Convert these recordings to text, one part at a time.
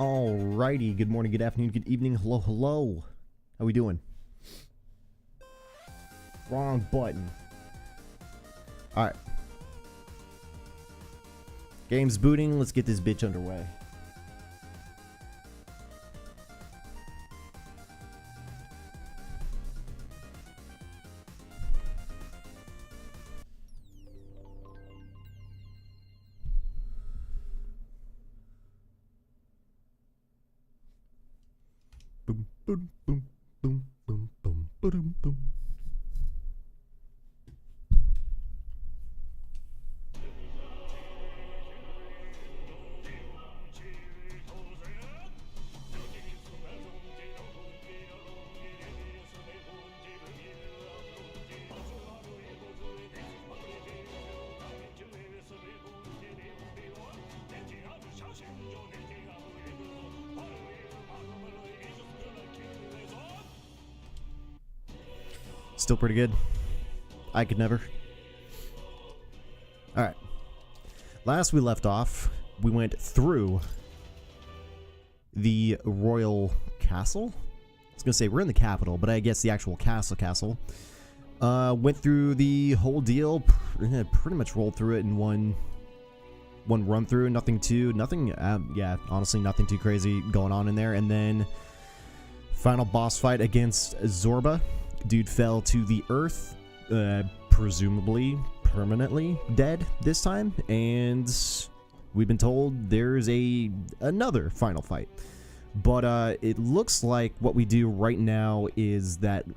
Alrighty, good morning, good afternoon, good evening, hello, hello. How we doing? Wrong button. Alright. Game's booting, let's get this bitch underway. Boom, boom, boom, boom, boom, boom, boom, boom. Still pretty good. I could never. Alright. Last we left off, we went through the royal castle. I was going to say we're in the capital, but I guess the actual castle. Went through the whole deal. Pretty much rolled through it in one run through. Yeah, honestly, nothing too crazy going on in there. And then final boss fight against Zorba. Dude fell to the earth, presumably permanently dead this time, and we've been told there's another final fight. But it looks like what we do right now is that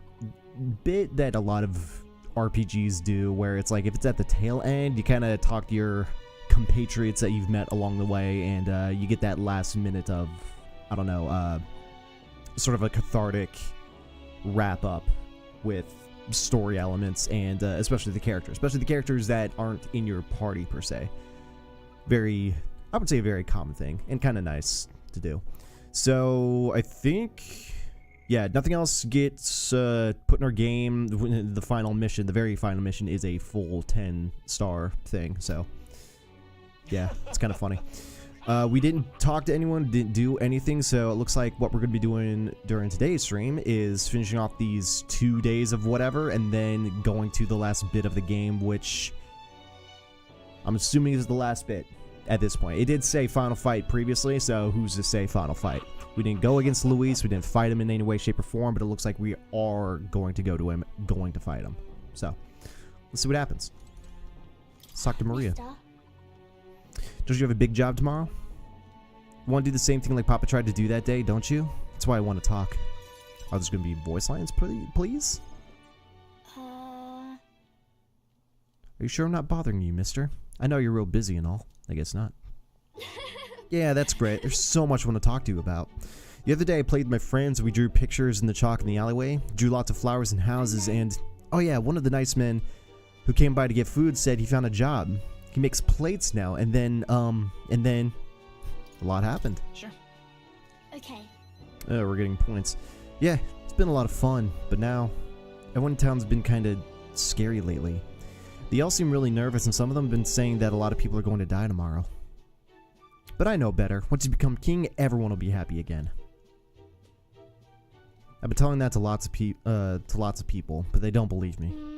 bit that a lot of RPGs do, where it's like if it's at the tail end, you kind of talk to your compatriots that you've met along the way, and you get that last minute of, I don't know, sort of a cathartic wrap up with story elements and especially the characters that aren't in your party per se. I would say a very common thing and kind of nice to do. So I think, yeah, nothing else gets put in our game. The very final mission is a full 10-star thing, so yeah, it's kind of funny. We didn't talk to anyone, didn't do anything, so it looks like what we're going to be doing during today's stream is finishing off these 2 days of whatever, and then going to the last bit of the game, which I'm assuming is the last bit at this point. It did say final fight previously, so who's to say final fight? We didn't go against Luis, we didn't fight him in any way, shape, or form, but it looks like we are going to go to him, going to fight him. So, let's see what happens. Let's talk to Maria. Don't you have a big job tomorrow? You want to do the same thing like Papa tried to do that day, don't you? That's why I want to talk. Are there going to be voice lines, please? Are you sure I'm not bothering you, mister? I know you're real busy and all. I guess not. Yeah, that's great. There's so much I want to talk to you about. The other day I played with my friends. We drew pictures in the chalk in the alleyway. Drew lots of flowers and houses, and oh yeah, one of the nice men who came by to get food said he found a job. He makes plates now, and then a lot happened. Sure. Okay. We're getting points. Yeah, it's been a lot of fun, but now everyone in town's been kind of scary lately. They all seem really nervous, and some of them have been saying that a lot of people are going to die tomorrow. But I know better. Once you become king, everyone will be happy again. I've been telling that to lots of people, but they don't believe me.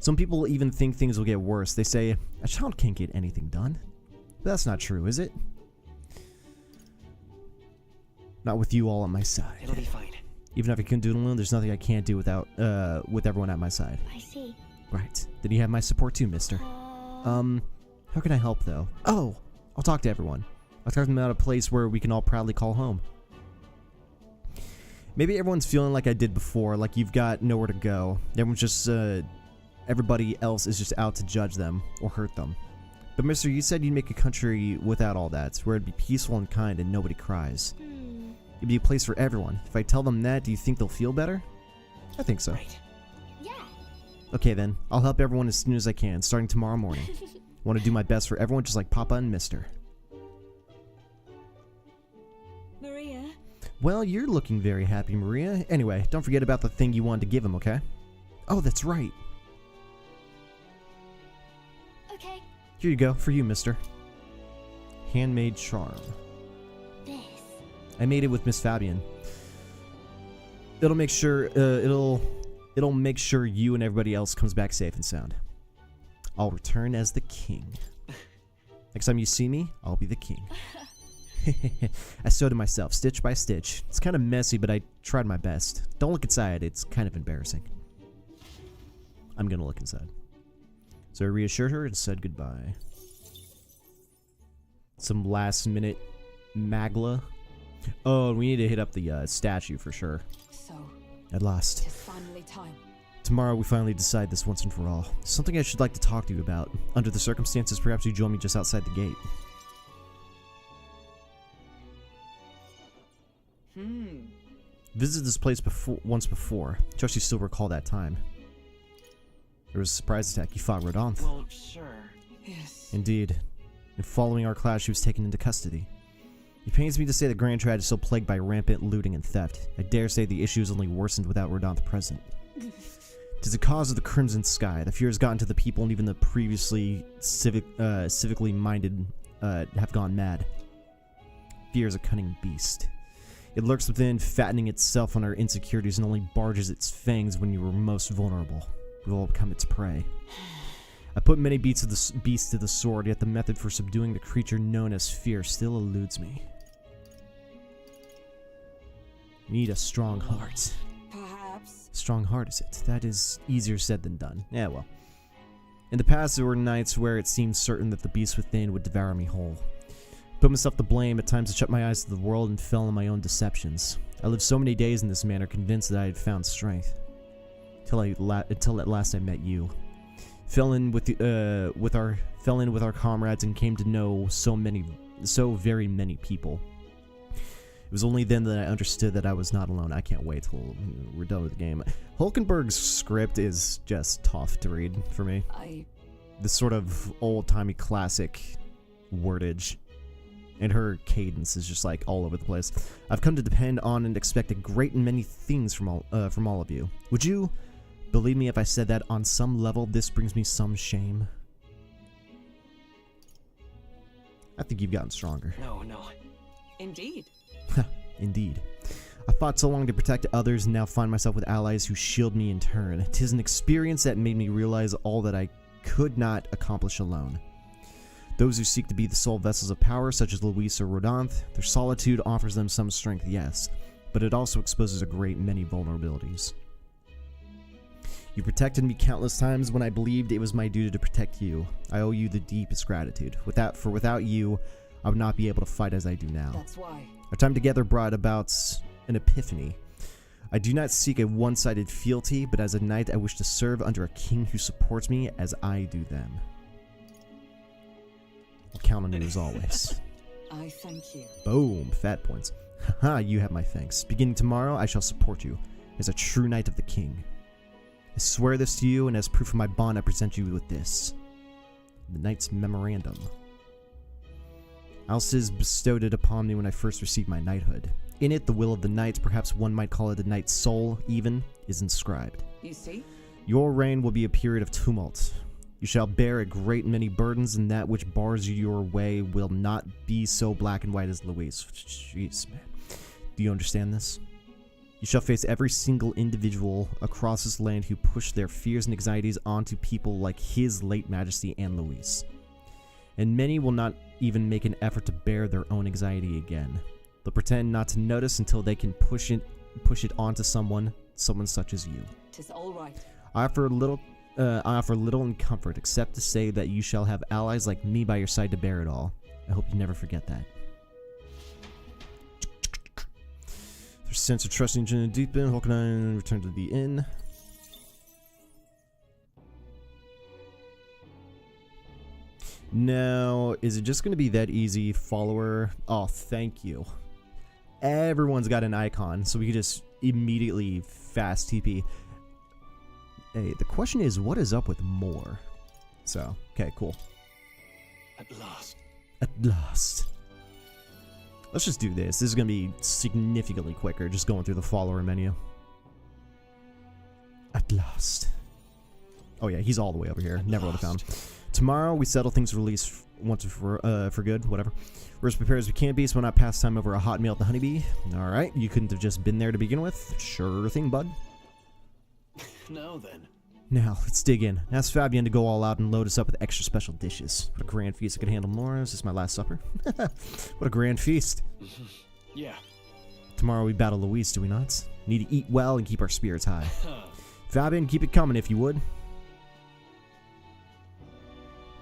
Some people even think things will get worse. They say, a child can't get anything done. But that's not true, is it? Not with you all on my side. It'll be fine. Even if I couldn't do it alone, there's nothing I can't do without with everyone at my side. I see. Right. Then you have my support too, mister. How can I help, though? Oh, I'll talk to everyone. I'll talk to them about a place where we can all proudly call home. Maybe everyone's feeling like I did before, like you've got nowhere to go. Everyone's just, everybody else is just out to judge them or hurt them. But mister, you said you'd make a country without all that, where it'd be peaceful and kind and nobody cries. It'd be a place for everyone. If I tell them that, do you think they'll feel better? I think so. Right. Yeah. Okay then, I'll help everyone as soon as I can, starting tomorrow morning. Want to do my best for everyone, just like Papa and Mister. Maria? Well, you're looking very happy, Maria. Anyway, don't forget about the thing you wanted to give him, okay? Oh, that's right. Okay. Here you go, for you, mister. Handmade charm. This. I made it with Miss Fabian. It'll make sure it'll make sure you and everybody else comes back safe and sound. I'll return as the king. Next time you see me, I'll be the king. I sewed it myself, stitch by stitch. It's kind of messy, but I tried my best. Don't look inside, it's kind of embarrassing. I'm gonna look inside. So I reassured her and said goodbye. Some last minute magla. Oh, we need to hit up the statue for sure. So, At last. it's finally time. Tomorrow we finally decide this once and for all. Something I should like to talk to you about. Under the circumstances, perhaps you join me just outside the gate. Visited this place once before. Trust you still recall that time. There was a surprise attack. You fought Rodonth. Well, sure. Yes. Indeed. And following our clash, she was taken into custody. It pains me to say that Grand Trad is still plagued by rampant looting and theft. I dare say the issue has only worsened without Rodonth present. Tis the cause of the Crimson Sky. The fear has gotten to the people, and even the previously civically minded have gone mad. Fear is a cunning beast. It lurks within, fattening itself on our insecurities, and only barges its fangs when you are most vulnerable. We've all become its prey. I put many beasts to the sword, yet the method for subduing the creature known as fear still eludes me. You need a strong heart. Perhaps. Strong heart, is it? That is easier said than done. Yeah, well. In the past, there were nights where it seemed certain that the beast within would devour me whole. Put myself to blame. At times I shut my eyes to the world and fell in my own deceptions. I lived so many days in this manner, convinced that I had found strength. Until at last I met you. Fell in with our comrades and came to know so very many people. It was only then that I understood that I was not alone. I can't wait till we're done with the game. Hulkenberg's script is just tough to read for me. This sort of old-timey classic wordage. And her cadence is just like all over the place. I've come to depend on and expect a great many things from all of you. Would you believe me if I said that on some level this brings me some shame? I think you've gotten stronger. No. Indeed. Indeed. I fought so long to protect others and now find myself with allies who shield me in turn. 'Tis an experience that made me realize all that I could not accomplish alone. Those who seek to be the sole vessels of power, such as Luis or Rodonth, their solitude offers them some strength, yes, but it also exposes a great many vulnerabilities. You protected me countless times when I believed it was my duty to protect you. I owe you the deepest gratitude. Without you, I would not be able to fight as I do now. That's why. Our time together brought about an epiphany. I do not seek a one-sided fealty, but as a knight I wish to serve under a king who supports me as I do them. I'll count on you as always. I thank you. Boom, fat points. Haha, you have my thanks. Beginning tomorrow, I shall support you as a true knight of the king. I swear this to you, and as proof of my bond, I present you with this. The knight's memorandum. Alciz bestowed it upon me when I first received my knighthood. In it, the will of the knight, perhaps one might call it the knight's soul even, is inscribed. You see? Your reign will be a period of tumult. You shall bear a great many burdens, and that which bars your way will not be so black and white as Luis. Jeez, man. Do you understand this? You shall face every single individual across this land who pushed their fears and anxieties onto people like His late Majesty and Luis. And many will not even make an effort to bear their own anxiety again. They'll pretend not to notice until they can push it onto someone such as you. 'Tis all right. I offer little in comfort, except to say that you shall have allies like me by your side to bear it all. I hope you never forget that. Their sense of trusting in the deep end, Hulk and I return to the inn. Now, is it just going to be that easy, follower? Oh, thank you. Everyone's got an icon, so we can just immediately fast TP. Hey, the question is, what is up with more? So, okay, cool. At last. At last. Let's just do this. This is going to be significantly quicker, just going through the follower menu. At last. Oh yeah, he's all the way over here. Never would have found him. Tomorrow, we settle things once for good, whatever. We're as prepared as we can be, so we'll not pass time over a hot meal at the Honeybee. Alright, you couldn't have just been there to begin with. Sure thing, bud. Now then. Now, let's dig in. Ask Fabian to go all out and load us up with extra special dishes. What a grand feast I could handle more. Is this my last supper? What a grand feast. Yeah. Tomorrow we battle Luis, do we not? Need to eat well and keep our spirits high. Fabian, keep it coming if you would.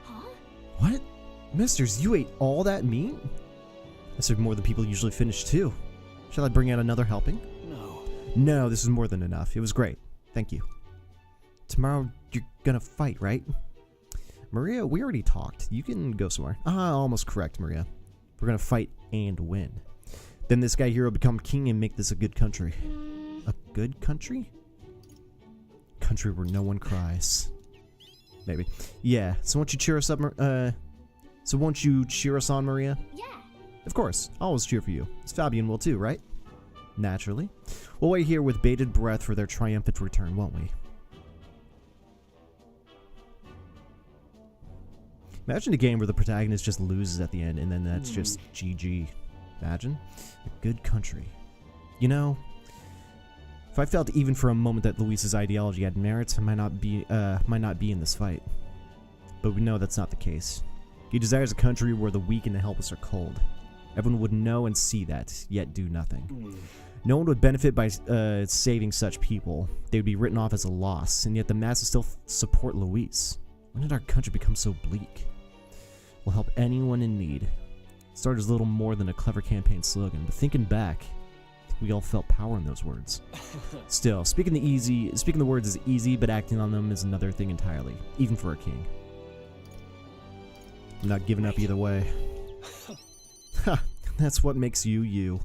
Huh? What? Misters, you ate all that meat? That's more than people usually finish too. Shall I bring out another helping? No. No, this is more than enough. It was great. Thank you. Tomorrow you're gonna fight, right? Maria, we already talked. You can go somewhere. Almost correct, Maria. We're gonna fight and win. Then this guy here will become king and make this a good country. A good country? Country where no one cries. Maybe. Yeah, so won't you cheer us up, so won't you cheer us on, Maria? Yeah. Of course, I'll always cheer for you. As Fabian will too, right? Naturally. We'll wait here with bated breath for their triumphant return, won't we? Imagine a game where the protagonist just loses at the end and then that's just GG. Imagine. A good country. You know, if I felt even for a moment that Luis's ideology had merit, I might not be in this fight. But we know that's not the case. He desires a country where the weak and the helpless are cold. Everyone would know and see that, yet do nothing. No one would benefit by saving such people. They would be written off as a loss, and yet the masses still support Luis. When did our country become so bleak? We'll help anyone in need. It started as little more than a clever campaign slogan, but thinking back, we all felt power in those words. Still, speaking the words is easy, but acting on them is another thing entirely, even for a king. I'm not giving up either way. Ha! That's what makes you, you.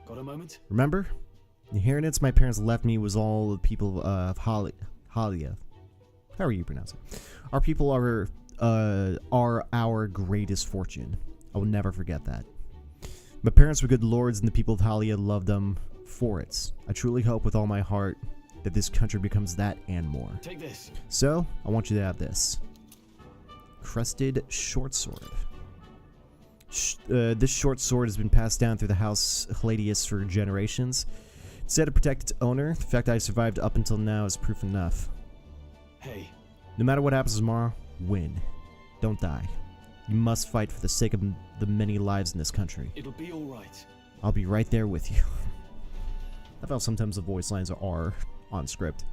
Got a moment? Remember? The inheritance my parents left me was all the people of Halia. However you pronounce it. Our people are our greatest fortune. I will never forget that. My parents were good lords and the people of Halia loved them for it. I truly hope with all my heart that this country becomes that and more. Take this. So, I want you to have this. Crested short sword. This short sword has been passed down through the house Hiladius for generations. Instead to protect its owner, the fact that I survived up until now is proof enough. Hey. No matter what happens tomorrow, win. Don't die. You must fight for the sake of the many lives in this country. It'll be alright. I'll be right there with you. I felt sometimes the voice lines are on script.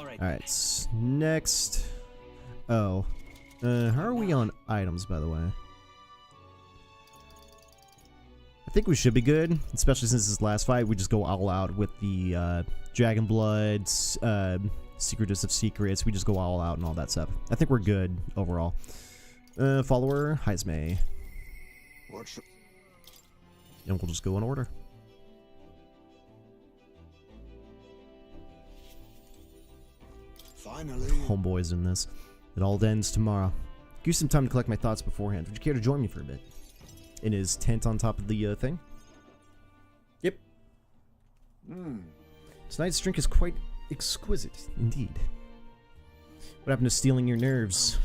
Alright, next. Oh. How are we on items, by the way? I think we should be good, especially since this last fight. We just go all out with the Dragon Bloods, Secretest of Secrets. We just go all out and all that stuff. I think we're good overall. Follower, Heismay. And we'll just go in order. Finally. Homeboys in this. It all ends tomorrow. Give you some time to collect my thoughts beforehand. Would you care to join me for a bit? In his tent on top of the thing? Yep. Tonight's drink is quite exquisite, indeed. What happened to stealing your nerves?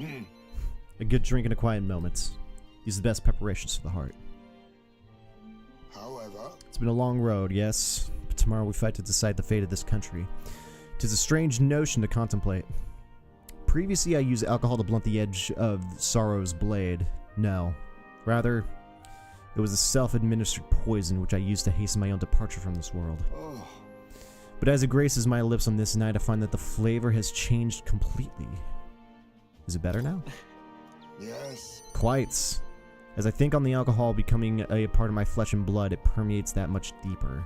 A good drink in a quiet moment. These are the best preparations for the heart. However, It's been a long road, yes, but tomorrow we fight to decide the fate of this country. 'Tis a strange notion to contemplate. Previously I used alcohol to blunt the edge of sorrow's blade. No. Rather, it was a self-administered poison which I used to hasten my own departure from this world. But as it graces my lips on this night, I find that the flavor has changed completely. Is it better now? yes. Quite. As I think on the alcohol becoming a part of my flesh and blood, it permeates that much deeper.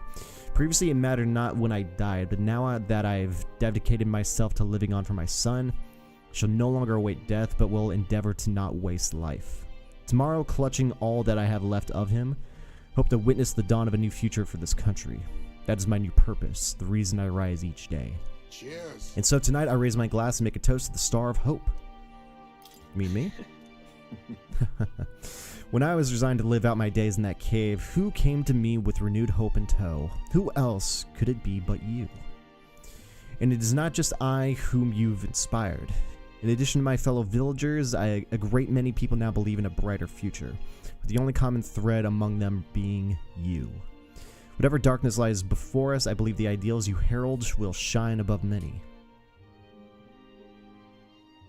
Previously it mattered not when I died, but now that I've dedicated myself to living on for my son, I shall no longer await death, but will endeavor to not waste life. Tomorrow, clutching all that I have left of him, hope to witness the dawn of a new future for this country. That is my new purpose, the reason I rise each day. Cheers. And so tonight I raise my glass and make a toast to the Star of Hope. You mean me? When I was resigned to live out my days in that cave, who came to me with renewed hope in tow? Who else could it be but you? And it is not just I whom you've inspired. In addition to my fellow villagers, a great many people now believe in a brighter future, with the only common thread among them being you. Whatever darkness lies before us, I believe the ideals you herald will shine above many.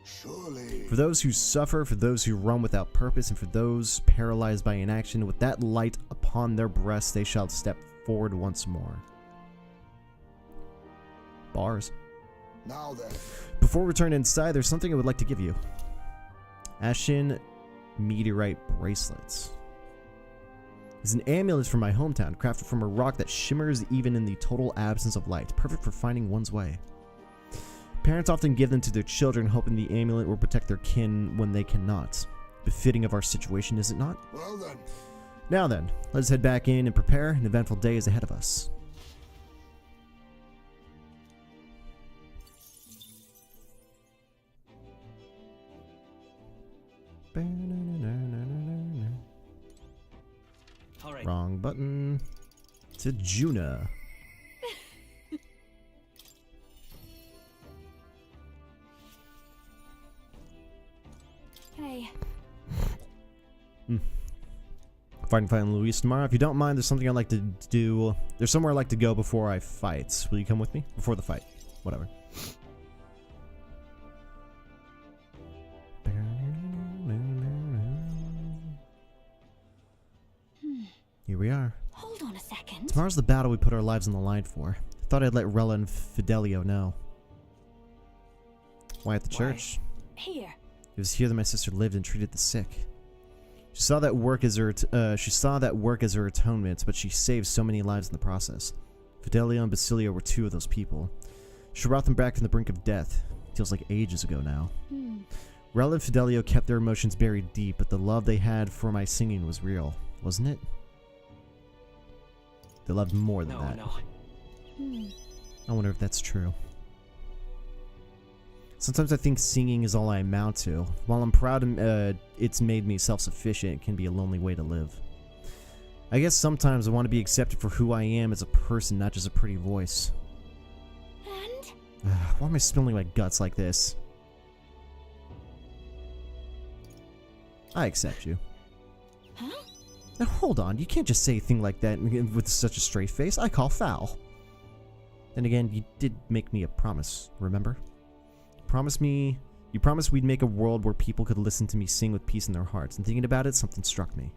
Surely. For those who suffer, for those who run without purpose, and for those paralyzed by inaction, with that light upon their breasts, they shall step forward once more. Bars. Now then. Before we return inside, there's something I would like to give you. Shin Meteorite bracelets. It's an amulet from my hometown, crafted from a rock that shimmers even in the total absence of light, perfect for finding one's way. Parents often give them to their children, hoping the amulet will protect their kin when they cannot. Befitting of our situation, is it not? Well then. Now then, let's head back in and prepare. An eventful day is ahead of us. All right. Wrong button. To Juna. Hey. If I can find Luis tomorrow. If you don't mind, there's something I'd like to do. There's somewhere I'd like to go before I fight. Will you come with me? Before the fight. Whatever. Here we are. Hold on a second. Tomorrow's the battle we put our lives on the line for. I thought I'd let Rella and Fidelio know. Why at the church? Here. It was here that my sister lived and treated the sick. She saw that work as her atonement, but she saved so many lives in the process. Fidelio and Basilio were two of those people. She brought them back from the brink of death. Feels like ages ago now. Rella and Fidelio kept their emotions buried deep, but the love they had for my singing was real, wasn't it? They loved more than that. I wonder if that's true. Sometimes I think singing is all I amount to. While I'm proud it's made me self-sufficient, it can be a lonely way to live. I guess sometimes I want to be accepted for who I am as a person, not just a pretty voice. And? Why am I spilling my guts like this? I accept you. Huh? Now hold on, you can't just say a thing like that with such a straight face. I call foul. Then again, you did make me a promise, remember? You promised we'd make a world where people could listen to me sing with peace in their hearts, and thinking about it, something struck me.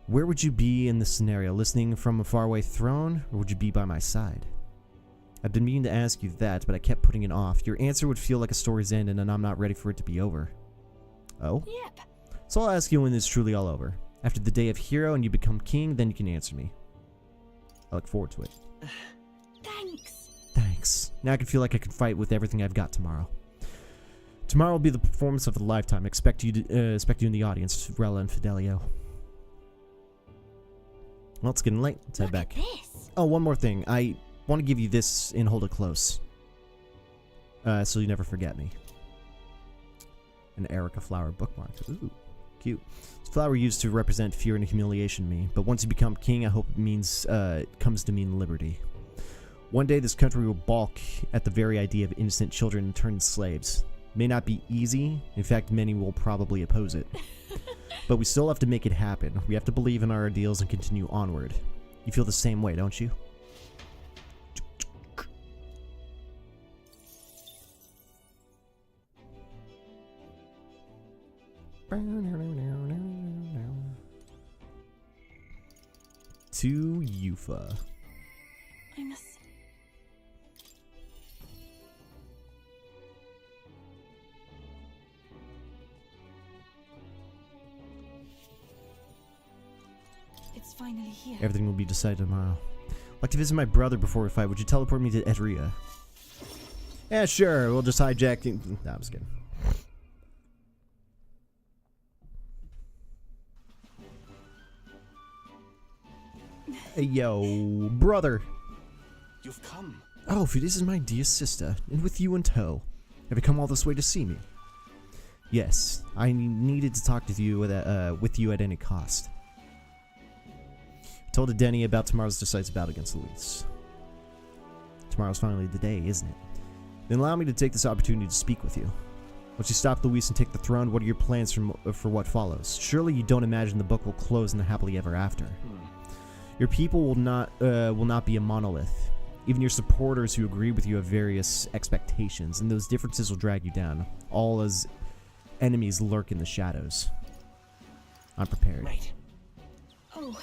Where would you be in this scenario, listening from a faraway throne, or would you be by my side? I've been meaning to ask you that, but I kept putting it off. Your answer would feel like a story's end, and I'm not ready for it to be over. Oh? Yep. So I'll ask you when it's truly all over. After the day of hero and you become king, then you can answer me. I look forward to it. Thanks. Thanks. Now I can feel like I can fight with everything I've got tomorrow. Tomorrow will be the performance of a lifetime. Expect you in the audience, Rella and Fidelio. Well, it's getting late. Let's head back. This. Oh, one more thing. I want to give you this and hold it close. So you never forget me. An Erica flower bookmark. Ooh, cute. This flower used to represent fear and humiliation in me, but once you become king, I hope it comes to mean liberty. One day this country will balk at the very idea of innocent children turned slaves. It may not be easy, in fact many will probably oppose it. But we still have to make it happen. We have to believe in our ideals and continue onward. You feel the same way, don't you? To Yufa. I must. It's finally here. Everything will be decided tomorrow. I'd like to visit my brother before we fight. Would you teleport me to Edria? Yeah, sure. We'll just hijack. No, I'm just kidding. Hey, yo, brother. You've come. Oh, this is my dear sister, and with you in tow. Have you come all this way to see me? Yes, I needed to talk with you at any cost. I told Denny about tomorrow's decisive bout against Luis. Tomorrow's finally the day, isn't it? Then allow me to take this opportunity to speak with you. Once you stop Luis and take the throne, what are your plans for what follows? Surely you don't imagine the book will close in the happily ever after. Your people will not be a monolith. Even your supporters who agree with you have various expectations, and those differences will drag you down, all as enemies lurk in the shadows. I'm prepared. Right. Oh,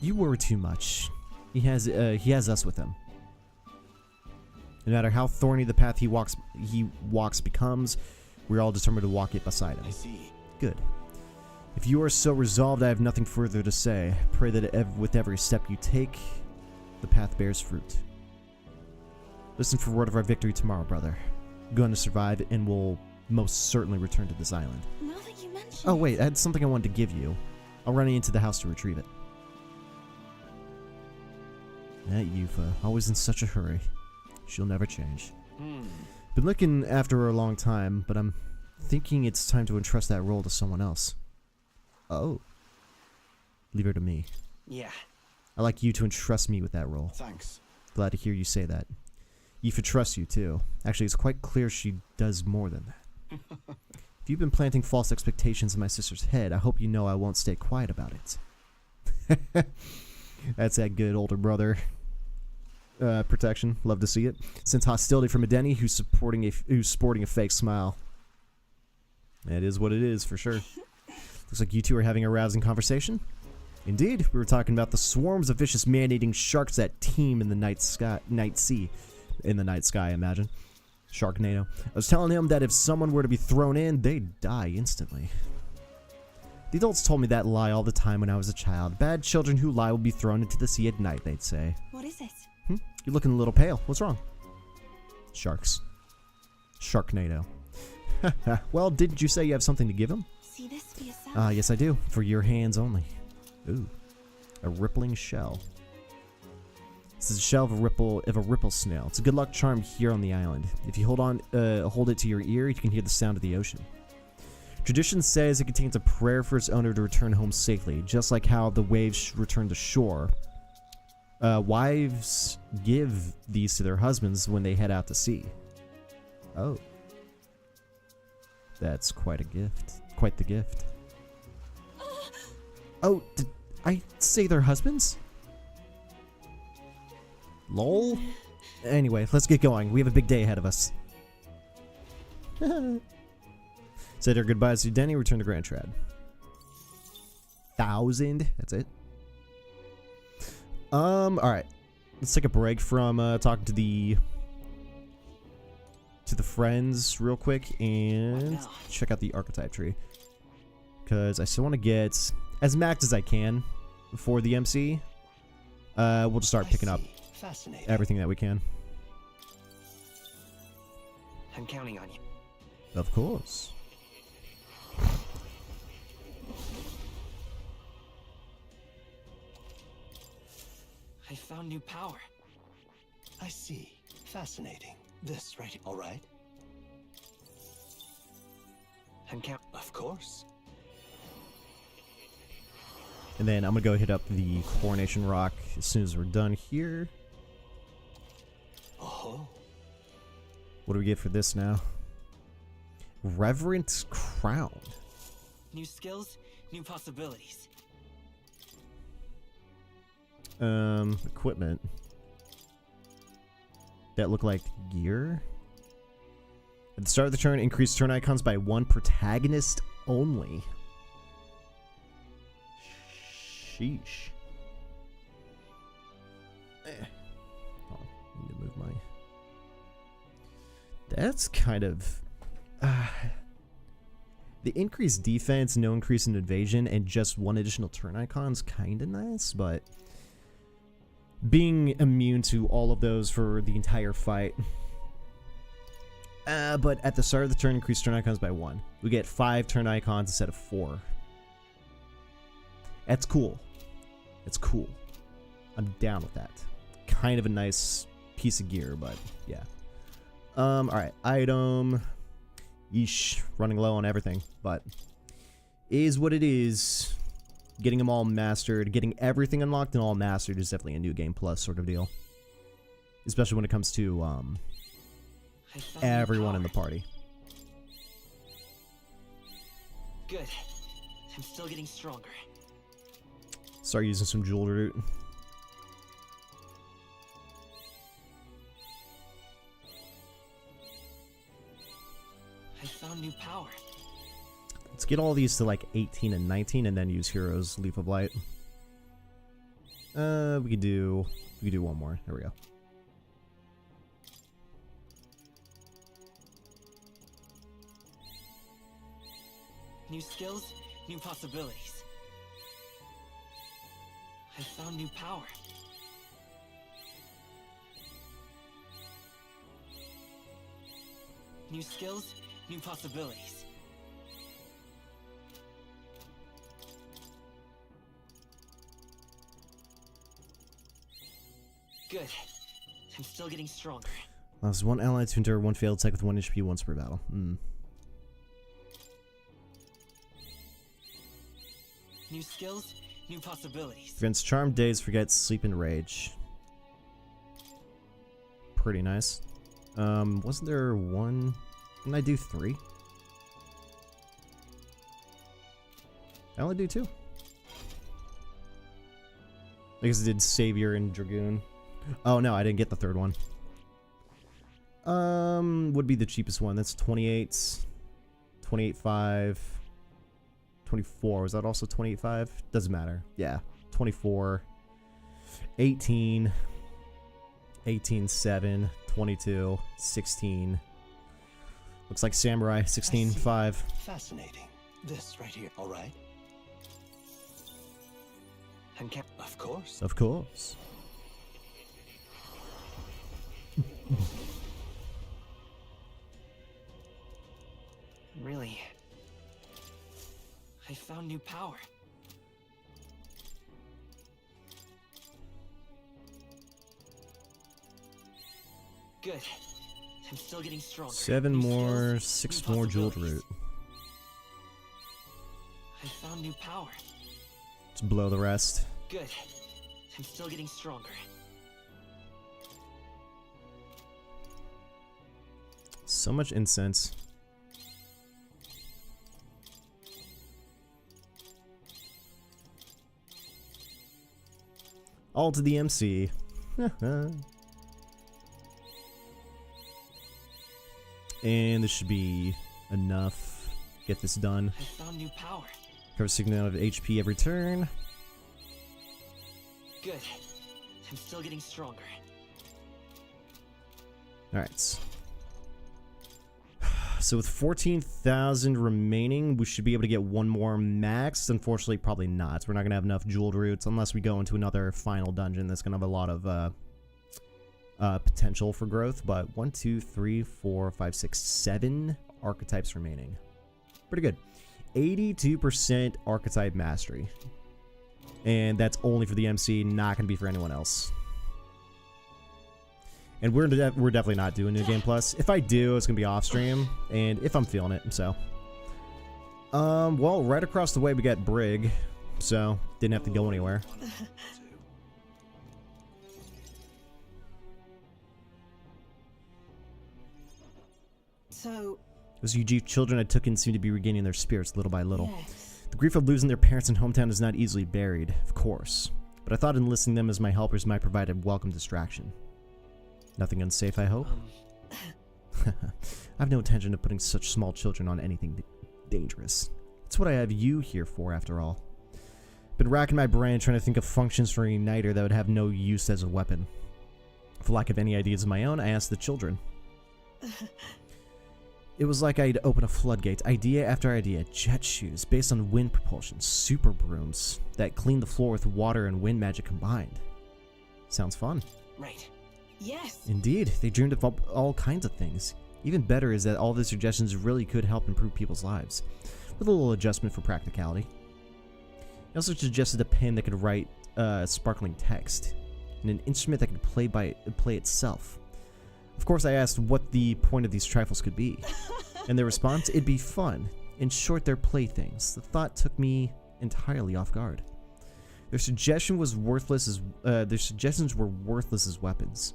You worry too much. He has us with him. No matter how thorny the path he walks becomes, we're all determined to walk it beside him. I see. Good. If you are so resolved, I have nothing further to say. Pray that with every step you take, the path bears fruit. Listen for word of our victory tomorrow, brother. We're going to survive, and we'll most certainly return to this island. now that you mention Oh wait, I had something I wanted to give you. I'll run into the house to retrieve it. That Yufa, always in such a hurry. She'll never change. Been looking after her a long time, but I'm thinking it's time to entrust that role to someone else. Oh. Leave her to me. Yeah. I'd like you to entrust me with that role. Thanks. Glad to hear you say that. Yufa trusts you too. Actually, it's quite clear she does more than that. If you've been planting false expectations in my sister's head, I hope you know I won't stay quiet about it. That's that good older brother protection. Love to see it. Since hostility from Edeni, who's sporting a fake smile. That is what it is for sure. Looks like you two are having a rousing conversation. Indeed, we were talking about the swarms of vicious man-eating sharks that teem in the night sky, I imagine. Sharknado. I was telling him that if someone were to be thrown in, they'd die instantly. The adults told me that lie all the time when I was a child. Bad children who lie will be thrown into the sea at night, they'd say. What is it? You're looking a little pale. What's wrong? Sharks. Sharknado. Well, didn't you say you have something to give him? See this for yourself. Yes I do. For your hands only. Ooh. A rippling shell. This is a shell of a ripple snail. It's a good luck charm here on the island. If you hold it to your ear, you can hear the sound of the ocean. Tradition says it contains a prayer for its owner to return home safely, just like how the waves return to shore. Wives give these to their husbands when they head out to sea. Oh. That's quite a gift. Quite the gift. Oh, did I say their husbands? Lol. Anyway, let's get going. We have a big day ahead of us. Said our goodbyes to Denny, return to Grand Trad. 1,000. That's it. Alright. Let's take a break from talking to the friends real quick and check out the archetype tree. Because I still want to get as maxed as I can for the MC. We'll just start picking up everything that we can. I'm counting on you. Of course. I found new power. I see. Fascinating. This right. All right. I'm Of course. And then I'm going to go hit up the Coronation Rock as soon as we're done here. Oh. What do we get for this now? Reverent Crown. New skills, new possibilities. Equipment. That look like gear. At the start of the turn, increase turn icons by 1 protagonist only. Sheesh. Oh, I need to move my... That's kind of... the increased defense, no increase in invasion, and just 1 additional turn icon's kind of nice, but... being immune to all of those for the entire fight. But at the start of the turn, increase turn icons by 1. We get 5 turn icons instead of 4. That's cool. It's cool. I'm down with that. Kind of a nice piece of gear, but yeah. Alright. Item. Yeesh, running low on everything, but is what it is. Getting them all mastered, getting everything unlocked and all mastered is definitely a new game plus sort of deal. Especially when it comes to I found new everyone in power. the party. Good. I'm still getting stronger. Start using some jewel root. I found new power. Let's get all these to like 18 and 19 and then use Hero's Leaf of Light. We could do one more. There we go. New skills, new possibilities. I found new power. New skills, new possibilities. Good. I'm still getting stronger. Allows one ally to endure one failed attack with 1 HP once per battle. New skills, new possibilities. Prevents charmed days, forgets sleep and rage. Pretty nice. Wasn't there one? Didn't I do 3? I only do 2. I guess I did Savior and Dragoon. Oh no, I didn't get the 3rd one. Would be the cheapest one. That's 28, 28.5, 24. Was that also 28.5? Doesn't matter. Yeah, 24, 18, 18.7, 22, 16. Looks like Samurai 16.5. Fascinating. This right here. All right. Of course. Of course. Really? I found new power. Good. I'm still getting stronger. 7 New more, skills, 6 new more jeweled possibilities. root. I found new power. Let's blow the rest. Good. I'm still getting stronger. So much incense. All to the MC. And this should be enough. Get this done. I found new power. Cover signal of HP every turn. Good. I'm still getting stronger. Alright. So with 14,000 remaining, we should be able to get one more max. Unfortunately, probably not. We're not going to have enough jeweled roots unless we go into another final dungeon that's going to have a lot of potential for growth. But 1, 2, 3, 4, 5, 6, 7 archetypes remaining. Pretty good. 82% archetype mastery. And that's only for the MC, not going to be for anyone else. And we're definitely not doing New Game Plus. If I do, it's going to be off stream, and if I'm feeling it, so. Well, right across the way we got Brig, so didn't have to go anywhere. So, Those UG children I took in seem to be regaining their spirits little by little. yes. The grief of losing their parents and hometown is not easily buried, of course. But I thought enlisting them as my helpers might provide a welcome distraction. Nothing unsafe, I hope? I have no intention of putting such small children on anything dangerous. It's what I have you here for, after all. Been racking my brain trying to think of functions for an igniter that would have no use as a weapon. For lack of any ideas of my own, I asked the children. It was like I'd open a floodgate, idea after idea, jet shoes based on wind propulsion, super brooms that clean the floor with water and wind magic combined. Sounds fun. Right. Yes. Indeed, they dreamed of all kinds of things. Even better is that all the suggestions really could help improve people's lives, with a little adjustment for practicality. He also suggested a pen that could write sparkling text, and an instrument that could play itself. Of course, I asked what the point of these trifles could be. And their response, it'd be fun. In short, they're playthings. The thought took me entirely off guard. Their suggestions were worthless as weapons.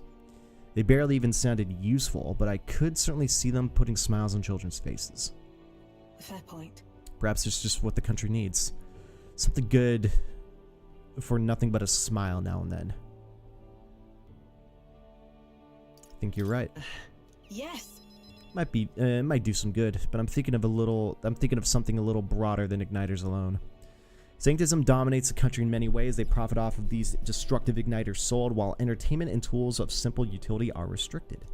They barely even sounded useful, but I could certainly see them putting smiles on children's faces. Fair point. Perhaps it's just what the country needs. Something good for nothing but a smile now and then. I think you're right. Yes. Might do some good, but I'm thinking of something a little broader than igniters alone. Sanctism dominates the country in many ways. They profit off of these destructive igniters sold, while entertainment and tools of simple utility are restricted.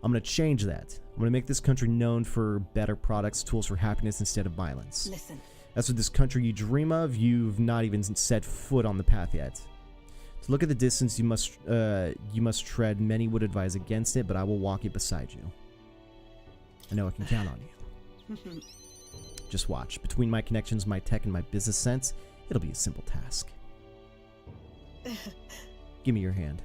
I'm going to change that. I'm going to make this country known for better products, tools for happiness instead of violence. Listen. As for this country you dream of, you've not even set foot on the path yet. To look at the distance you must tread, many would advise against it, but I will walk it beside you. I know I can count on you. Just watch. Between my connections, my tech, and my business sense, it'll be a simple task. Give me your hand.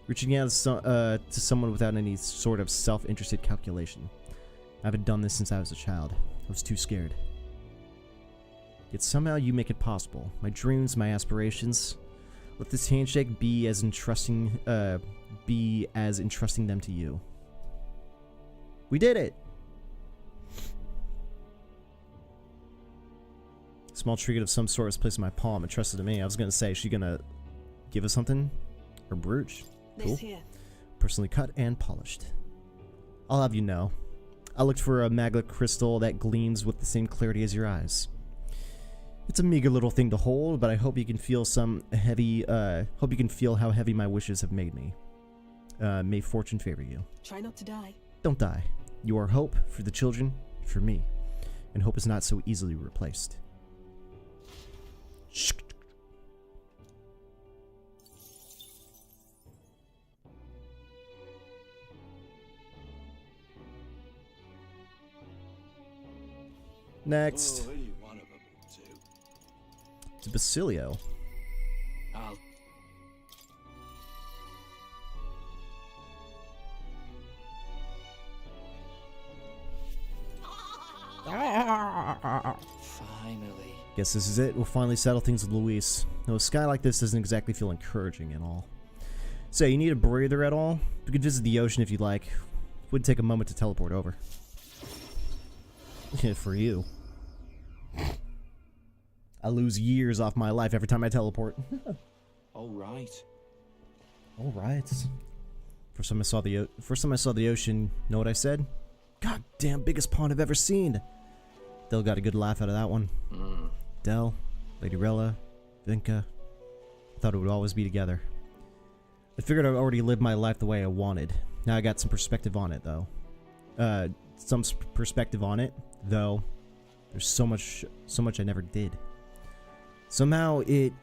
Reaching out to someone without any sort of self-interested calculation. I haven't done this since I was a child. I was too scared. Yet somehow you make it possible. My dreams, my aspirations. Let this handshake be as entrusting them to you. We did it! Small trinket of some sort was placed in my palm, entrusted to me. I was gonna say, is she gonna give us something? Or brooch? Cool. This here. Personally cut and polished. I'll have you know, I looked for a magnet crystal that gleams with the same clarity as your eyes. It's a meager little thing to hold, but I hope you can feel how heavy my wishes have made me. May fortune favor you. Try not to die. Don't die. You are hope for the children, for me. And hope is not so easily replaced. Next. Oh, any one of them will do. To Basilio. I'll... Finally. Guess this is it. We'll finally settle things with Luis. Though a sky like this doesn't exactly feel encouraging at all. So, you need a breather at all? We could visit the ocean if you'd like. Wouldn't take a moment to teleport over. For you. I lose years off my life every time I teleport. All right. All right. First time I saw the ocean, know what I said? God damn, biggest pond I've ever seen. Del got a good laugh out of that one. Del, Lady Rella, Vinka. I thought it would always be together. I figured I'd already lived my life the way I wanted. Now I got some perspective on it, though. There's so much I never did. Somehow it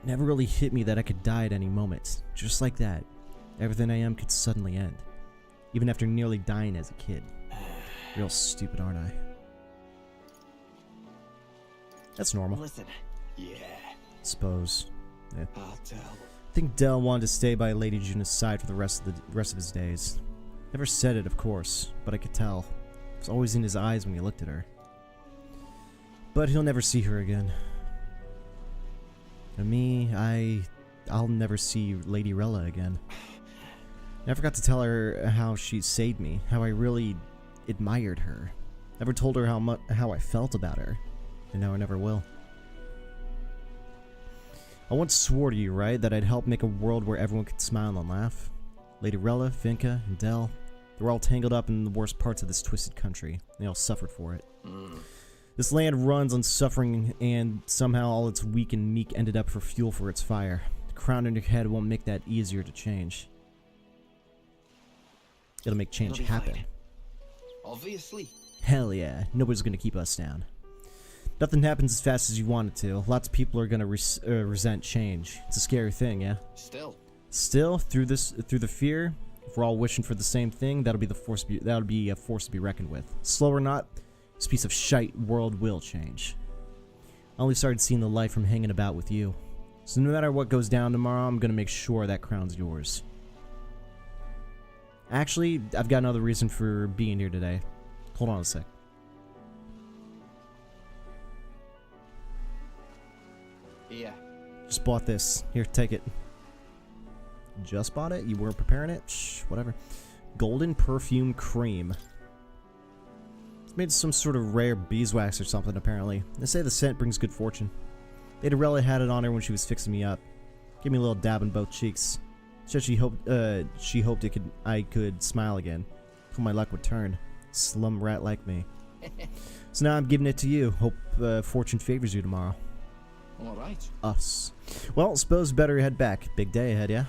never really hit me that I could die at any moment. Just like that. Everything I am could suddenly end. Even after nearly dying as a kid. Real stupid, aren't I? That's normal. Listen. Yeah, Suppose. Yeah. I'll tell. I think Del wanted to stay by Lady Juna's side for the rest of his days. Never said it, of course, but I could tell. It was always in his eyes when he looked at her. But he'll never see her again. And me, I'll never see Lady Rella again. I forgot to tell her how she saved me, how I really admired her. Never told her how I felt about her, and now I never will. I once swore to you, right, that I'd help make a world where everyone could smile and laugh. Lady Rella, Vinka, and Del, they were all tangled up in the worst parts of this twisted country. They all suffered for it. This land runs on suffering, and somehow all its weak and meek ended up for fuel for its fire. The crown on your head won't make that easier to change. It'll make change It'll be happen. fine. Obviously. Hell yeah, nobody's gonna keep us down. Nothing happens as fast as you want it to. Lots of people are gonna resent change. It's a scary thing, yeah? Still, through the fear, if we're all wishing for the same thing, that'll be a force to be reckoned with. Slow or not, this piece of shite world will change. I only started seeing the light from hanging about with you. So no matter what goes down tomorrow, I'm gonna make sure that crown's yours. Actually, I've got another reason for being here today. Hold on a sec. Yeah. Just bought this. Here, take it. Just bought it? You weren't preparing it? Shh, whatever. Golden perfume cream. It's made some sort of rare beeswax or something, apparently. They say the scent brings good fortune. Adorella had it on her when she was fixing me up. Gave me a little dab in both cheeks. Said she hoped I could smile again. Hope my luck would turn. Slum rat like me. So now I'm giving it to you. Hope fortune favors you tomorrow. All right. Us. Well, suppose better head back. Big day ahead, yeah?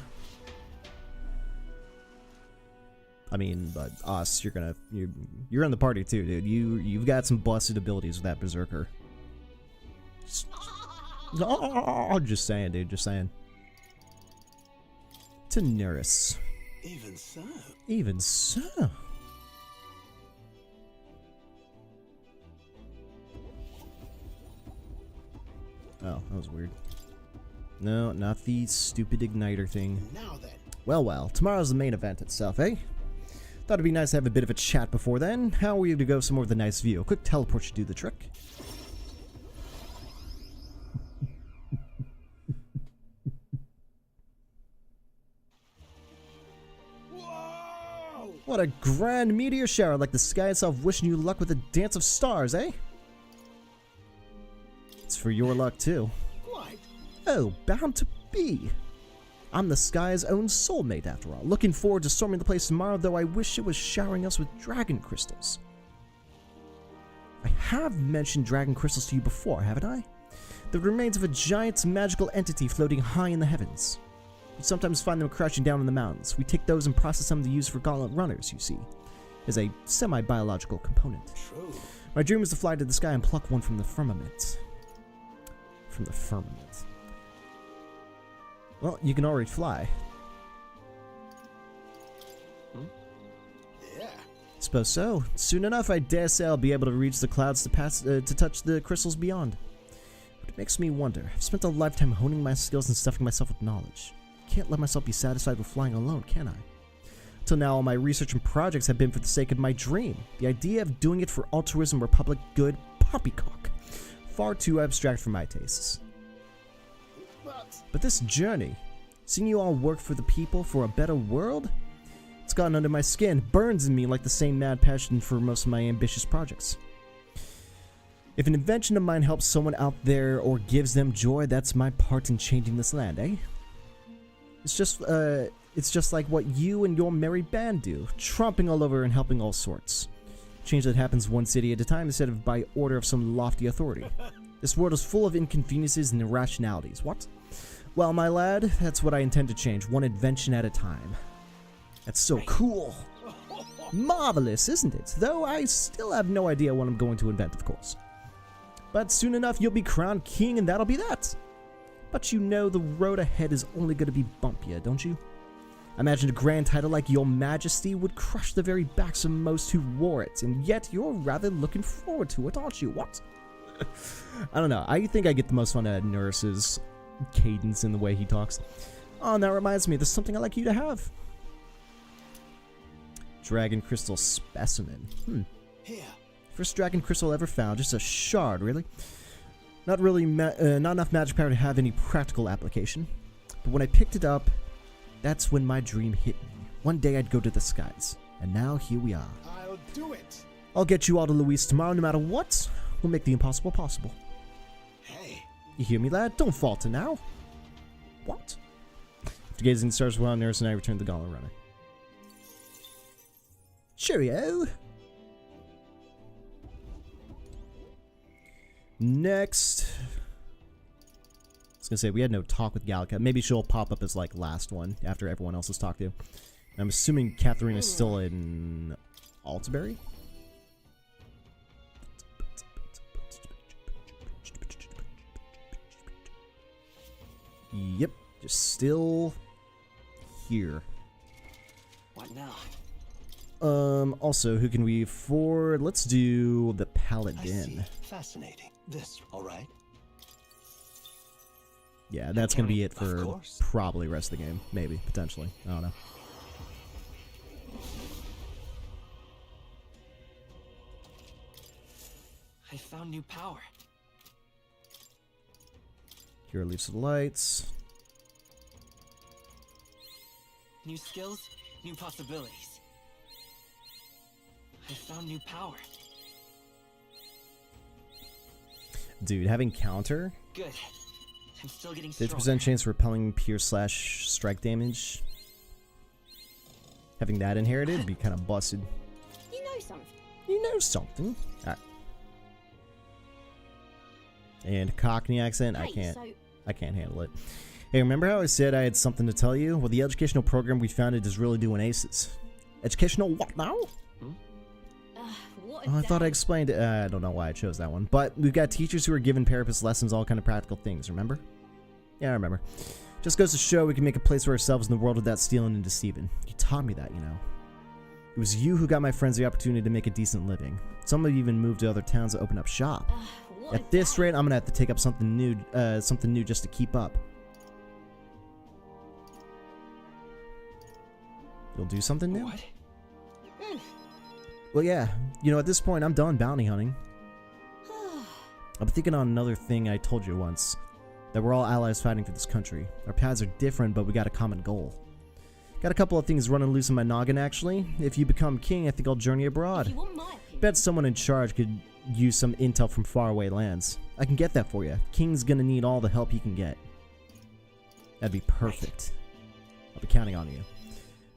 I mean, but us, you're in the party too, dude. You've got some busted abilities with that berserker. Just saying, dude. Just saying. Tenuris. Even so. Even so. Oh, that was weird. No, not the stupid igniter thing. Now then. Well, well. Tomorrow's the main event itself, eh? Thought it'd be nice to have a bit of a chat before then. How are you to go somewhere with a nice view? A quick teleport should do the trick. Whoa! What a grand meteor shower, like the sky itself wishing you luck with a dance of stars, eh? It's for your luck, too. Quite. Oh, bound to be. I'm the sky's own soulmate, after all. Looking forward to storming the place tomorrow, though I wish it was showering us with dragon crystals. I have mentioned dragon crystals to you before, haven't I? The remains of a giant magical entity floating high in the heavens. You sometimes find them crouching down in the mountains. We take those and process them to use for gauntlet runners, you see, as a semi-biological component. True. My dream is to fly to the sky and pluck one from the firmament. From the firmament. Well, you can already fly. Yeah. Suppose so. Soon enough, I dare say I'll be able to reach the clouds to touch the crystals beyond. But it makes me wonder. I've spent a lifetime honing my skills and stuffing myself with knowledge. Can't let myself be satisfied with flying alone, can I? Till now, all my research and projects have been for the sake of my dream. The idea of doing it for altruism or public good, poppycock. Far too abstract for my tastes. But this journey, seeing you all work for the people for a better world, it's gotten under my skin, burns in me like the same mad passion for most of my ambitious projects. If an invention of mine helps someone out there or gives them joy, that's my part in changing this land, eh? It's just like what you and your merry band do, tromping all over and helping all sorts. Change that happens one city at a time instead of by order of some lofty authority. This world is full of inconveniences and irrationalities. What? Well, my lad, that's what I intend to change, one invention at a time. That's so cool. Marvelous, isn't it? Though I still have no idea what I'm going to invent, of course. But soon enough, you'll be crowned king and that'll be that. But you know the road ahead is only going to be bumpier, don't you? I imagine a grand title like Your Majesty would crush the very backs of most who wore it, and yet you're rather looking forward to it, aren't you? What? I don't know. I think I get the most fun out of Nurse's cadence in the way he talks. Oh, and that reminds me, there's something I'd like you to have. Dragon crystal specimen. Here. First dragon crystal ever found. Just a shard, really. Not enough magic power to have any practical application. But when I picked it up, that's when my dream hit me. One day I'd go to the skies. And now here we are. I'll do it. I'll get you all to Luis tomorrow no matter what. We'll make the impossible possible. Hey. You hear me, lad? Don't falter now. What? After gazing at the stars while Nurse and I returned to the Gauntlet Runner. Cheerio! Next. I was gonna say, we had no talk with Gallica. Maybe she'll pop up as, like, last one after everyone else has talked to. I'm assuming Catherine is still in Altaberry? Yep, just still here. What now? Also, who can we afford? Let's do the I Paladin. see. Fascinating. This, all right? Yeah, that's gonna be it Of for course. probably the rest of the game. Maybe, potentially. I don't know. I found new power. Here are leaves of lights. New skills, new possibilities. I found new power. Dude, having counter, Good. I'm still getting 50% stronger. chance of repelling pierce / strike damage. Having that inherited would be kind of busted. You know something. You know something. Alright. And Cockney accent, I Hey, can't handle it. Hey, remember how I said I had something to tell you? Well, the educational program we founded is really doing aces. Educational what now? What Oh, I thought I explained it. I don't know why I chose that one. But we've got teachers who are giving therapists lessons, all kind of practical things, remember? Yeah, I remember. Just goes to show we can make a place for ourselves in the world without stealing and deceiving. You taught me that, you know. It was you who got my friends the opportunity to make a decent living. Some have even moved to other towns to open up shop. At this rate, I'm gonna have to take up something new just to keep up. You'll do something new? What? Well, yeah. You know, at this point, I'm done bounty hunting. I'm thinking on another thing I told you once. That we're all allies fighting for this country. Our paths are different, but we got a common goal. Got a couple of things running loose in my noggin, actually. If you become king, I think I'll journey abroad. If you want my opinion. Bet someone in charge could use some intel from faraway lands. I can get that for you. King's gonna need all the help he can get. That'd be perfect. I'll be counting on you.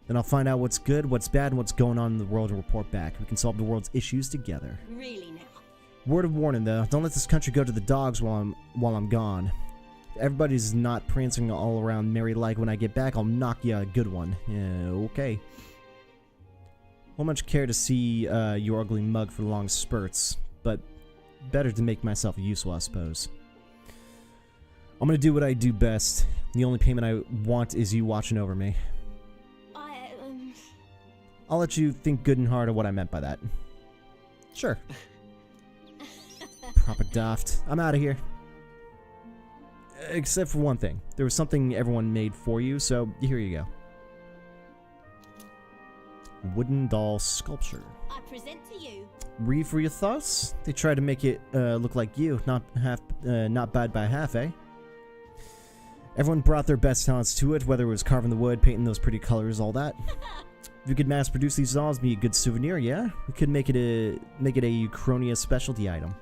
Then I'll find out what's good, what's bad, and what's going on in the world and report back. We can solve the world's issues together. Really now. Word of warning, though. Don't let this country go to the dogs while I'm gone. If everybody's not prancing all around merry like when I get back, I'll knock you a good one. Yeah, okay. Won't much care to see your ugly mug for long spurts, but better to make myself useful, I suppose. I'm gonna do what I do best. The only payment I want is you watching over me. I'll let you think good and hard of what I meant by that. Sure. Proper daft. I'm out of here. Except for one thing. There was something everyone made for you, so here you go. Wooden doll sculpture. I present to you. Read for your thoughts? They tried to make it look like you, not bad by half, eh? Everyone brought their best talents to it, whether it was carving the wood, painting those pretty colors, all that. If we could mass produce these dolls, it'd be a good souvenir, yeah? We could make it a Uchronia specialty item.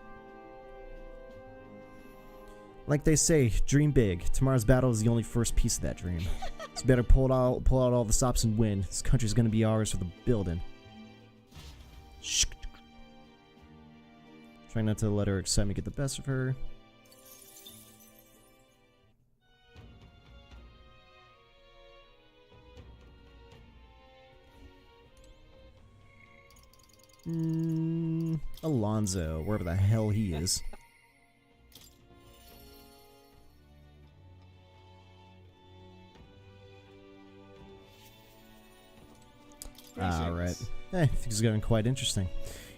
Like they say, dream big. Tomorrow's battle is the only first piece of that dream. So better pull out all the stops and win. This country's gonna be ours for the building. Shh. Try not to let her excitement get the best of her. Alonzo, wherever the hell he is. Alright. Things are getting quite interesting.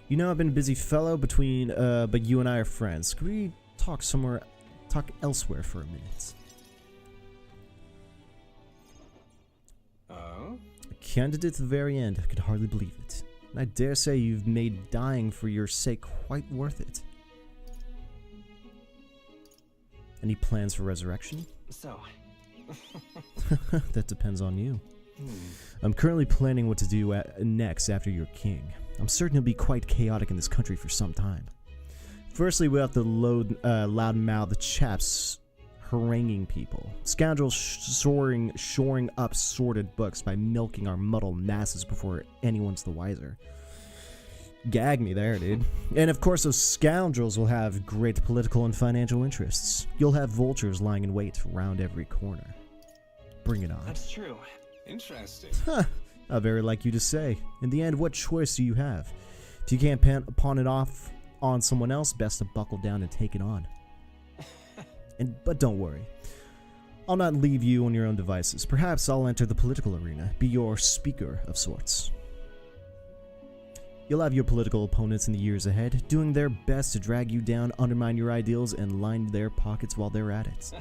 You know, I've been a busy fellow but you and I are friends. Could we talk elsewhere for a minute? Oh? A candidate to the very end. I could hardly believe it. And I dare say you've made dying for your sake quite worth it. Any plans for resurrection? So. That depends on you. I'm currently planning what to do next after you're king. I'm certain he'll be quite chaotic in this country for some time. Firstly, we have to loud-mouthed chaps haranguing people. Scoundrels shoring up sordid books by milking our muddled masses before anyone's the wiser. Gag me there, dude. And of course, those scoundrels will have great political and financial interests. You'll have vultures lying in wait around every corner. Bring it on. That's true. Interesting. Huh. How very like you to say. In the end, what choice do you have? If you can't pawn it off on someone else, best to buckle down and take it on. But don't worry. I'll not leave you on your own devices. Perhaps I'll enter the political arena, be your speaker of sorts. You'll have your political opponents in the years ahead, doing their best to drag you down, undermine your ideals, and line their pockets while they're at it.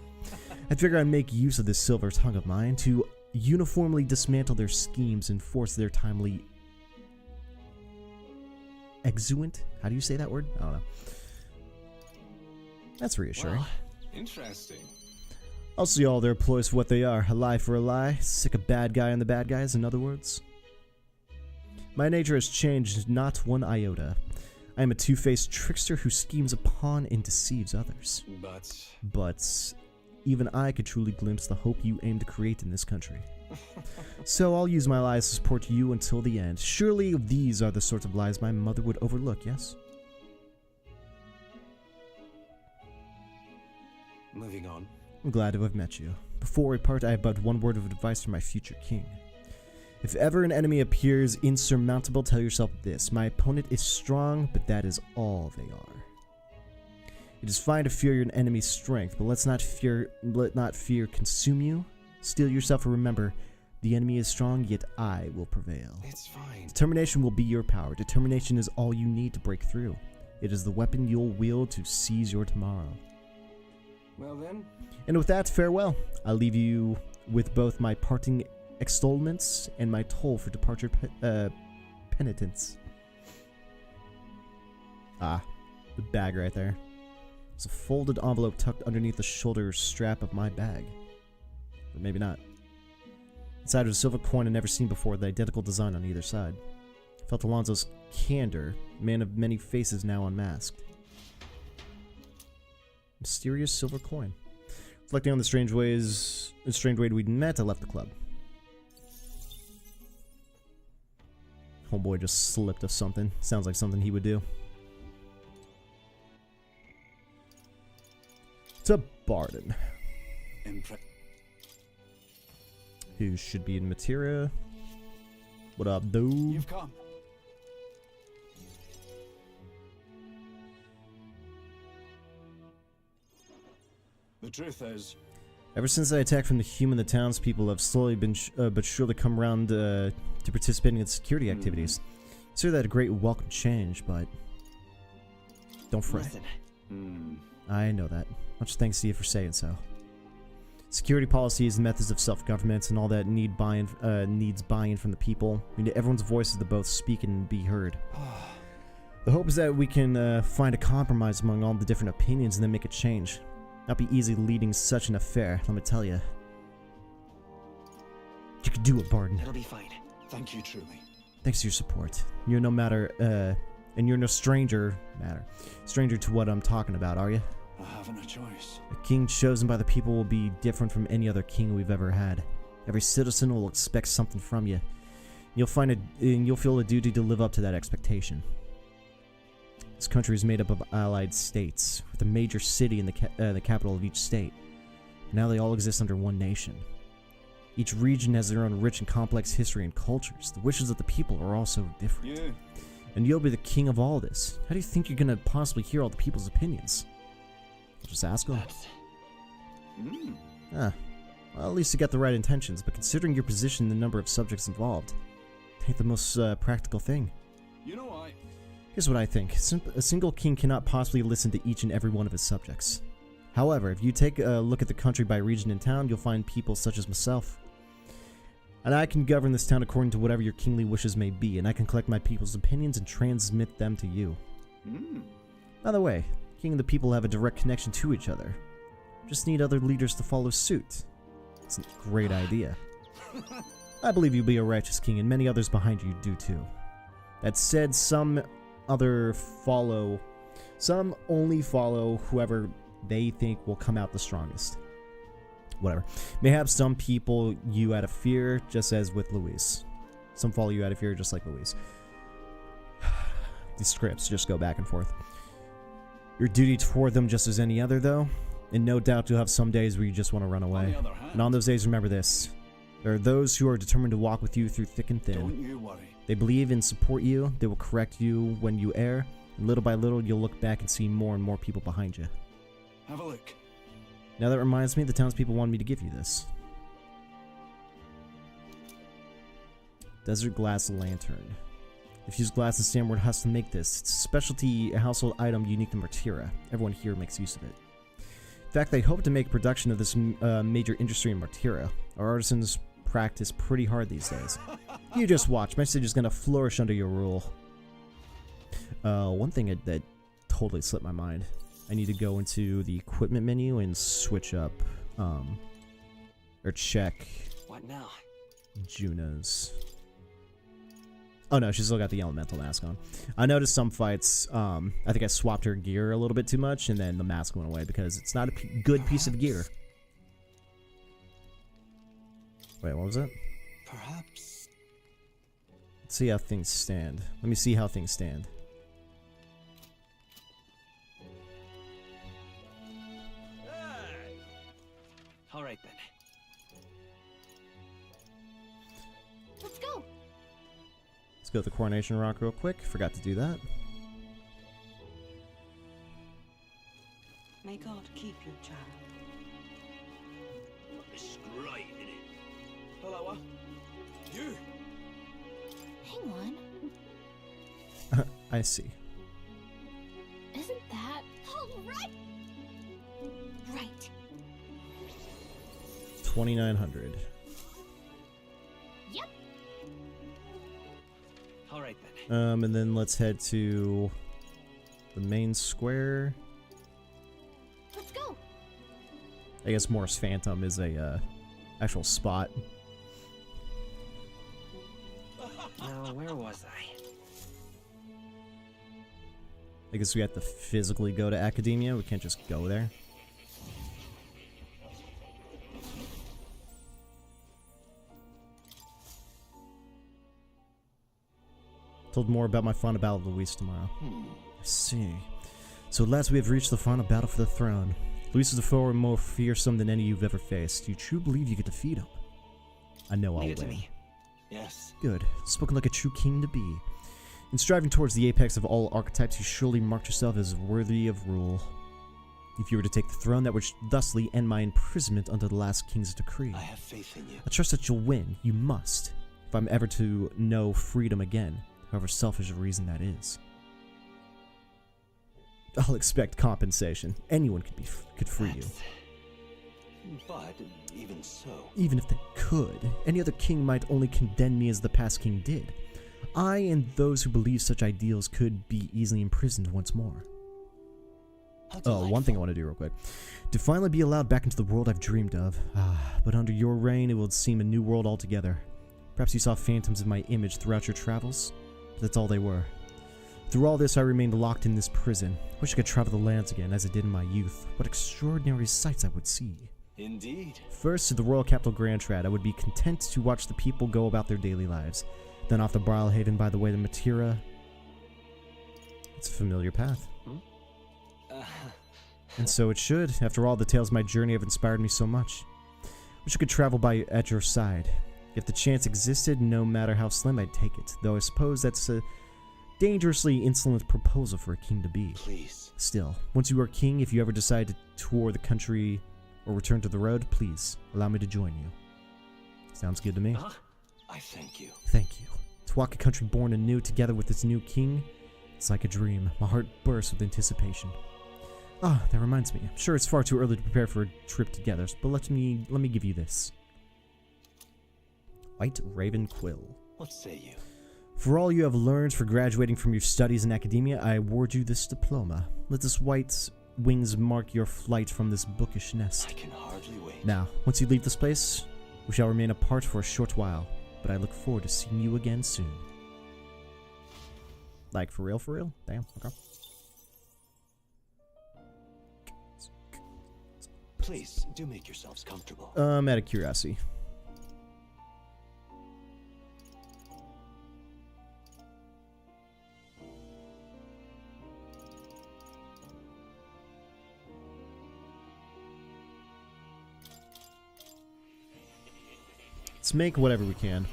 I figure I'd make use of this silver tongue of mine to uniformly dismantle their schemes and force their timely exuent? How do you say that word? I don't know. That's reassuring. Well, interesting. I'll see all their ploys for what they are. A lie for a lie. Sick of bad guy on the bad guys, in other words. My nature has changed not one iota. I am a two-faced trickster who schemes upon and deceives others. But even I could truly glimpse the hope you aim to create in this country. So I'll use my lies to support you until the end. Surely these are the sorts of lies my mother would overlook, yes? Moving on. I'm glad to have met you. Before we part, I have but one word of advice for my future king. If ever an enemy appears insurmountable, tell yourself this: my opponent is strong, but that is all they are. It is fine to fear your enemy's strength, but let not fear consume you. Steel yourself and remember, the enemy is strong, yet I will prevail. It's fine. Determination will be your power. Determination is all you need to break through. It is the weapon you'll wield to seize your tomorrow. Well then. And with that, farewell. I leave you with both my parting extolments and my toll for departure penitence. Ah, the bag right there. It's a folded envelope tucked underneath the shoulder strap of my bag. Or maybe not. Inside was a silver coin I'd never seen before, with the identical design on either side. I felt Alonzo's candor, man of many faces now unmasked. Mysterious silver coin. Reflecting on the strange way we'd met, I left the club. Homeboy just slipped us something. Sounds like something he would do. To Barden. Who should be in materia. What up, dude? You've come. The truth is, ever since I attacked from the human, the townspeople have slowly been but surely come around to participating in security activities. Consider that a great welcome change, but don't fret. Listen. I know that. Much thanks to you for saying so. Security policies and methods of self-government and all that needs buy-in from the people. We need everyone's voices to both speak and be heard. The hope is that we can find a compromise among all the different opinions and then make a change. Not be easy leading such an affair, let me tell you. You can do it, Barden. It'll be fine. thank you truly. Thanks to your support. You're no matter, and you're no stranger to what I'm talking about, are you? I haven't a choice. A king chosen by the people will be different from any other king we've ever had. Every citizen will expect something from you. You'll feel a duty to live up to that expectation. This country is made up of allied states, with a major city in the capital of each state. Now they all exist under one nation. Each region has their own rich and complex history and cultures. The wishes of the people are also different. Yeah. And you'll be the king of all this. How do you think you're gonna possibly hear all the people's opinions? I'll just ask them. Well, at least you got the right intentions, but considering your position and the number of subjects involved, it ain't the most practical thing. You know, Here's what I think. A single king cannot possibly listen to each and every one of his subjects. However, if you take a look at the country by region and town, you'll find people such as myself. And I can govern this town according to whatever your kingly wishes may be, and I can collect my people's opinions and transmit them to you. By the way, the king and the people have a direct connection to each other. Just need other leaders to follow suit. It's a great idea. I believe you'll be a righteous king, and many others behind you do too. That said, some only follow whoever they think will come out the strongest. Whatever. Mayhaps some people you out of fear, just as with Louise. Some follow you out of fear, just like Louise. These scripts just go back and forth. Your duty toward them just as any other, though. And no doubt you'll have some days where you just want to run away. And on those days, remember this. There are those who are determined to walk with you through thick and thin. don't you worry. They believe and support you. They will correct you when you err. And little by little, you'll look back and see more and more people behind you. Have a look. Now that reminds me, the townspeople wanted me to give you this. Desert glass lantern. If used glass and Stanward has to make this. It's a specialty household item unique to Martira. Everyone here makes use of it. In fact, they hope to make production of this major industry in Martira. Our artisans practice pretty hard these days. You just watch. My city is going to flourish under your rule. One thing that totally slipped my mind. I need to go into the equipment menu and switch up, or check What now? Juna's. Oh no, she's still got the elemental mask on. I noticed some fights, I think I swapped her gear a little bit too much, and then the mask went away because it's not a good piece of gear. Wait, what was it? Perhaps. Let's see how things stand. Let me see how things stand. All right then. Let's go. Let's go to the Coronation Rock real quick. Forgot to do that. May God keep you, child. It's great, isn't it? Hello, You! Hang on. I see. Isn't that all right? Right. 2,900. Yep. all right then. And then let's head to the main square. Let's go. I guess Morris Phantom is a actual spot. Now, where was I? I guess we have to physically go to Academia. We can't just go there. Told more about my final battle with Luis tomorrow. I see. So at last we have reached the final battle for the throne. Luis is a foe more fearsome than any you've ever faced. Do you truly believe you could defeat him? I know I'll Leave it to win. me. Yes. Good. Spoken like a true king to be. In striving towards the apex of all archetypes, you surely marked yourself as worthy of rule. If you were to take the throne, that would thusly end my imprisonment under the last king's decree. I have faith in you. I trust that you'll win. You must. If I'm ever to know freedom again, however selfish a reason that is. I'll expect compensation. Anyone could free you. But even so. Even if they could, any other king might only condemn me as the past king did. I and those who believe such ideals could be easily imprisoned once more. Oh, one thing I want to do real quick. To finally be allowed back into the world I've dreamed of. But under your reign, it will seem a new world altogether. Perhaps you saw phantoms of my image throughout your travels, but that's all they were. Through all this, I remained locked in this prison. Wish I could travel the lands again, as I did in my youth. What extraordinary sights I would see. Indeed. First, to the Royal Capital Grand Trad, I would be content to watch the people go about their daily lives. Then off to Brilhaven by the way to Matira. It's a familiar path. And so it should. After all, the tales of my journey have inspired me so much. Wish I could travel by at your side. If the chance existed, no matter how slim, I'd take it. Though I suppose that's a dangerously insolent proposal for a king to be. Please. Still, once you are king, if you ever decide to tour the country or return to the road, please allow me to join you. Sounds good to me. I thank you. Thank you. To walk a country born anew together with its new king, it's like a dream. My heart bursts with anticipation. Ah, that reminds me. I'm sure it's far too early to prepare for a trip together, but let me give you this. White Raven Quill. What say you? For all you have learned for graduating from your studies in academia, I award you this diploma. Let this white wings mark your flight from this bookish nest. I can hardly wait. Now, once you leave this place, we shall remain apart for a short while, but I look forward to seeing you again soon. Like, for real, for real? Damn, okay. Please, do make yourselves comfortable. Out of curiosity. Let's make whatever we can.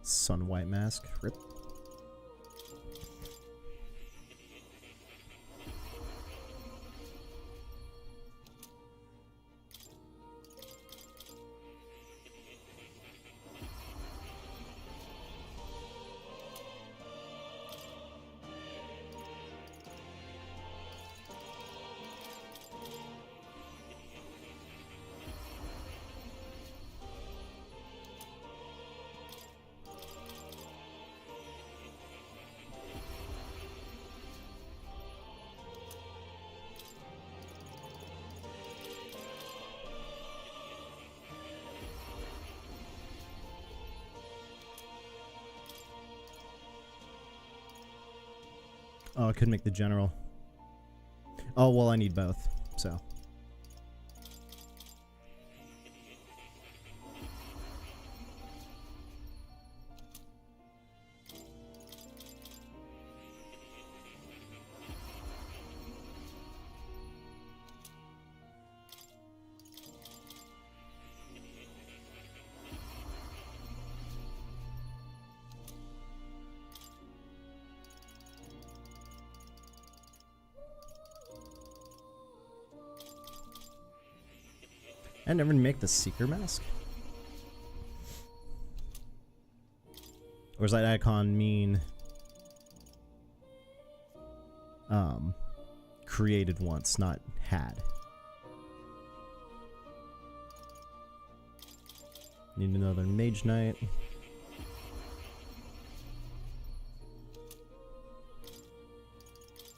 Sun White Mask. Rip. Oh, I couldn't make the general. Oh, well, I need both, so. I never make the Seeker mask? Or does that icon mean created once, not had? Need another Mage Knight.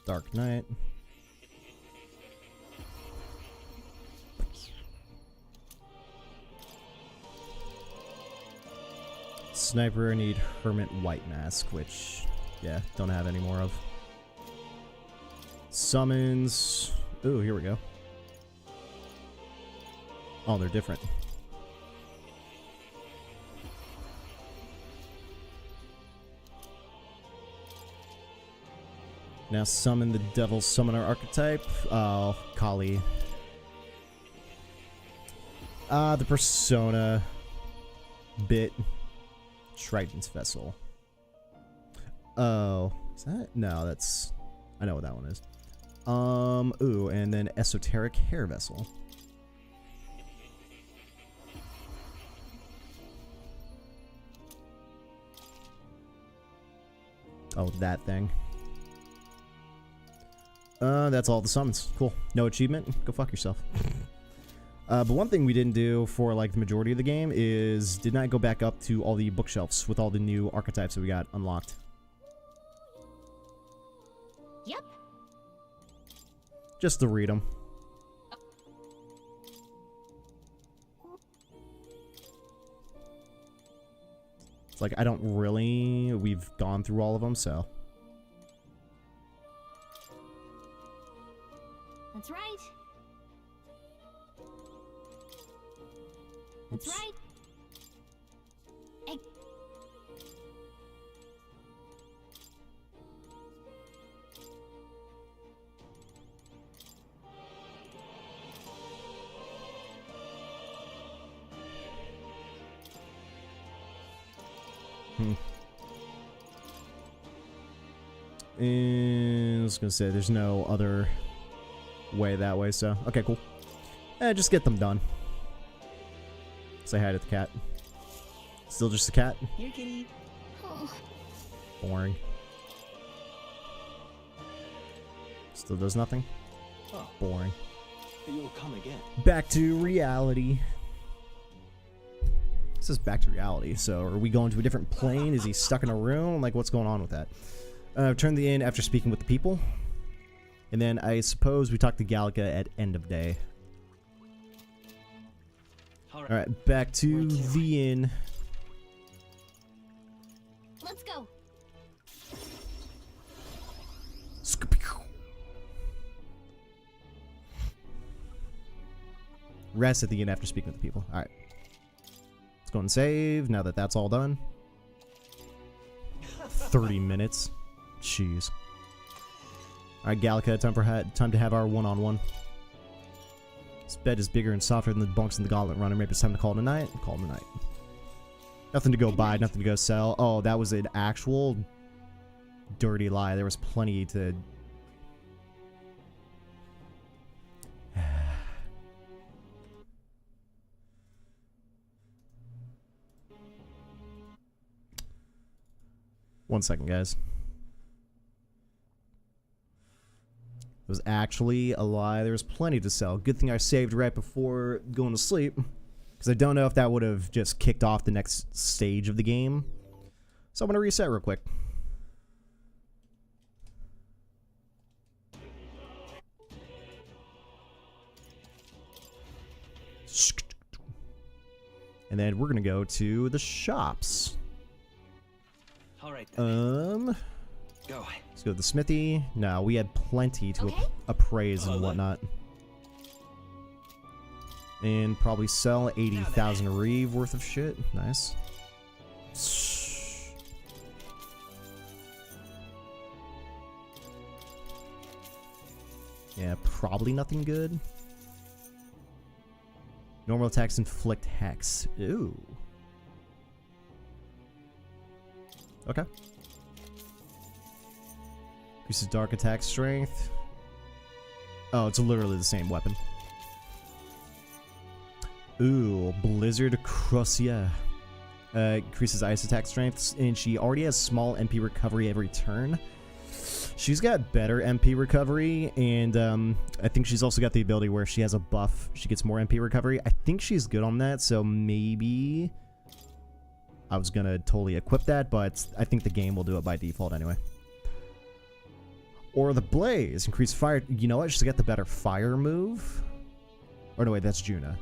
Dark Knight. Sniper, I need Hermit White Mask, which, yeah, don't have any more of. Summons. Ooh, here we go. Oh, they're different. Now summon the Devil Summoner archetype. Oh, Kali. The Persona bit. Triton's Vessel. Oh, is that? No, that's... I know what that one is. Ooh, and then Esoteric Hair Vessel. Oh, that thing. That's all the summons. Cool. No achievement? Go fuck yourself. But one thing we didn't do for like the majority of the game is did not go back up to all the bookshelves with all the new archetypes that we got unlocked. Yep. Just to read them. It's like I don't really... We've gone through all of them, so... That's right. That's right. Hey. And I was gonna say there's no other way that way, so okay, cool. Just get them done. Say hi to the cat. Still just a cat? Here, kitty. Oh. Boring. Still does nothing? Oh, Boring. you'll come again. Back to reality. This is back to reality, so are we going to a different plane? Is he stuck in a room? Like, what's going on with that? Return the inn after speaking with the people. And then I suppose we talk to Gallica at end of day. Alright, back to the inn. Let's go. Rest at the inn after speaking with the people. Alright. Let's go and save now that that's all done. 30 minutes. Jeez. Alright, Gallica, time to have our one-on-one. This bed is bigger and softer than the bunks in the Gauntlet Runner. Maybe it's time to call it a night. Call it a night. Nothing to go buy, nothing to go sell. Oh, that was an actual dirty lie. There was plenty to... One second, guys. It was actually a lie. There was plenty to sell. Good thing I saved right before going to sleep, because I don't know if that would have just kicked off the next stage of the game. So I'm going to reset real quick. And then we're going to go to the shops. All right. go. Let's go to the smithy. No, we had plenty to Okay. appraise and whatnot. And probably sell 80,000 reeve worth of shit. Nice. Yeah, probably nothing good. Normal attacks inflict hex. Ooh. Okay. Increases dark attack strength. Oh, it's literally the same weapon. Ooh, Blizzard Corsair. Increases ice attack strength, and she already has small MP recovery every turn. She's got better MP recovery, and I think she's also got the ability where she has a buff. She gets more MP recovery. I think she's good on that, so maybe I was gonna totally equip that, but I think the game will do it by default anyway. Or the Blaze. Increase fire. You know what? She's got the better fire move. Or no, wait, that's Juna.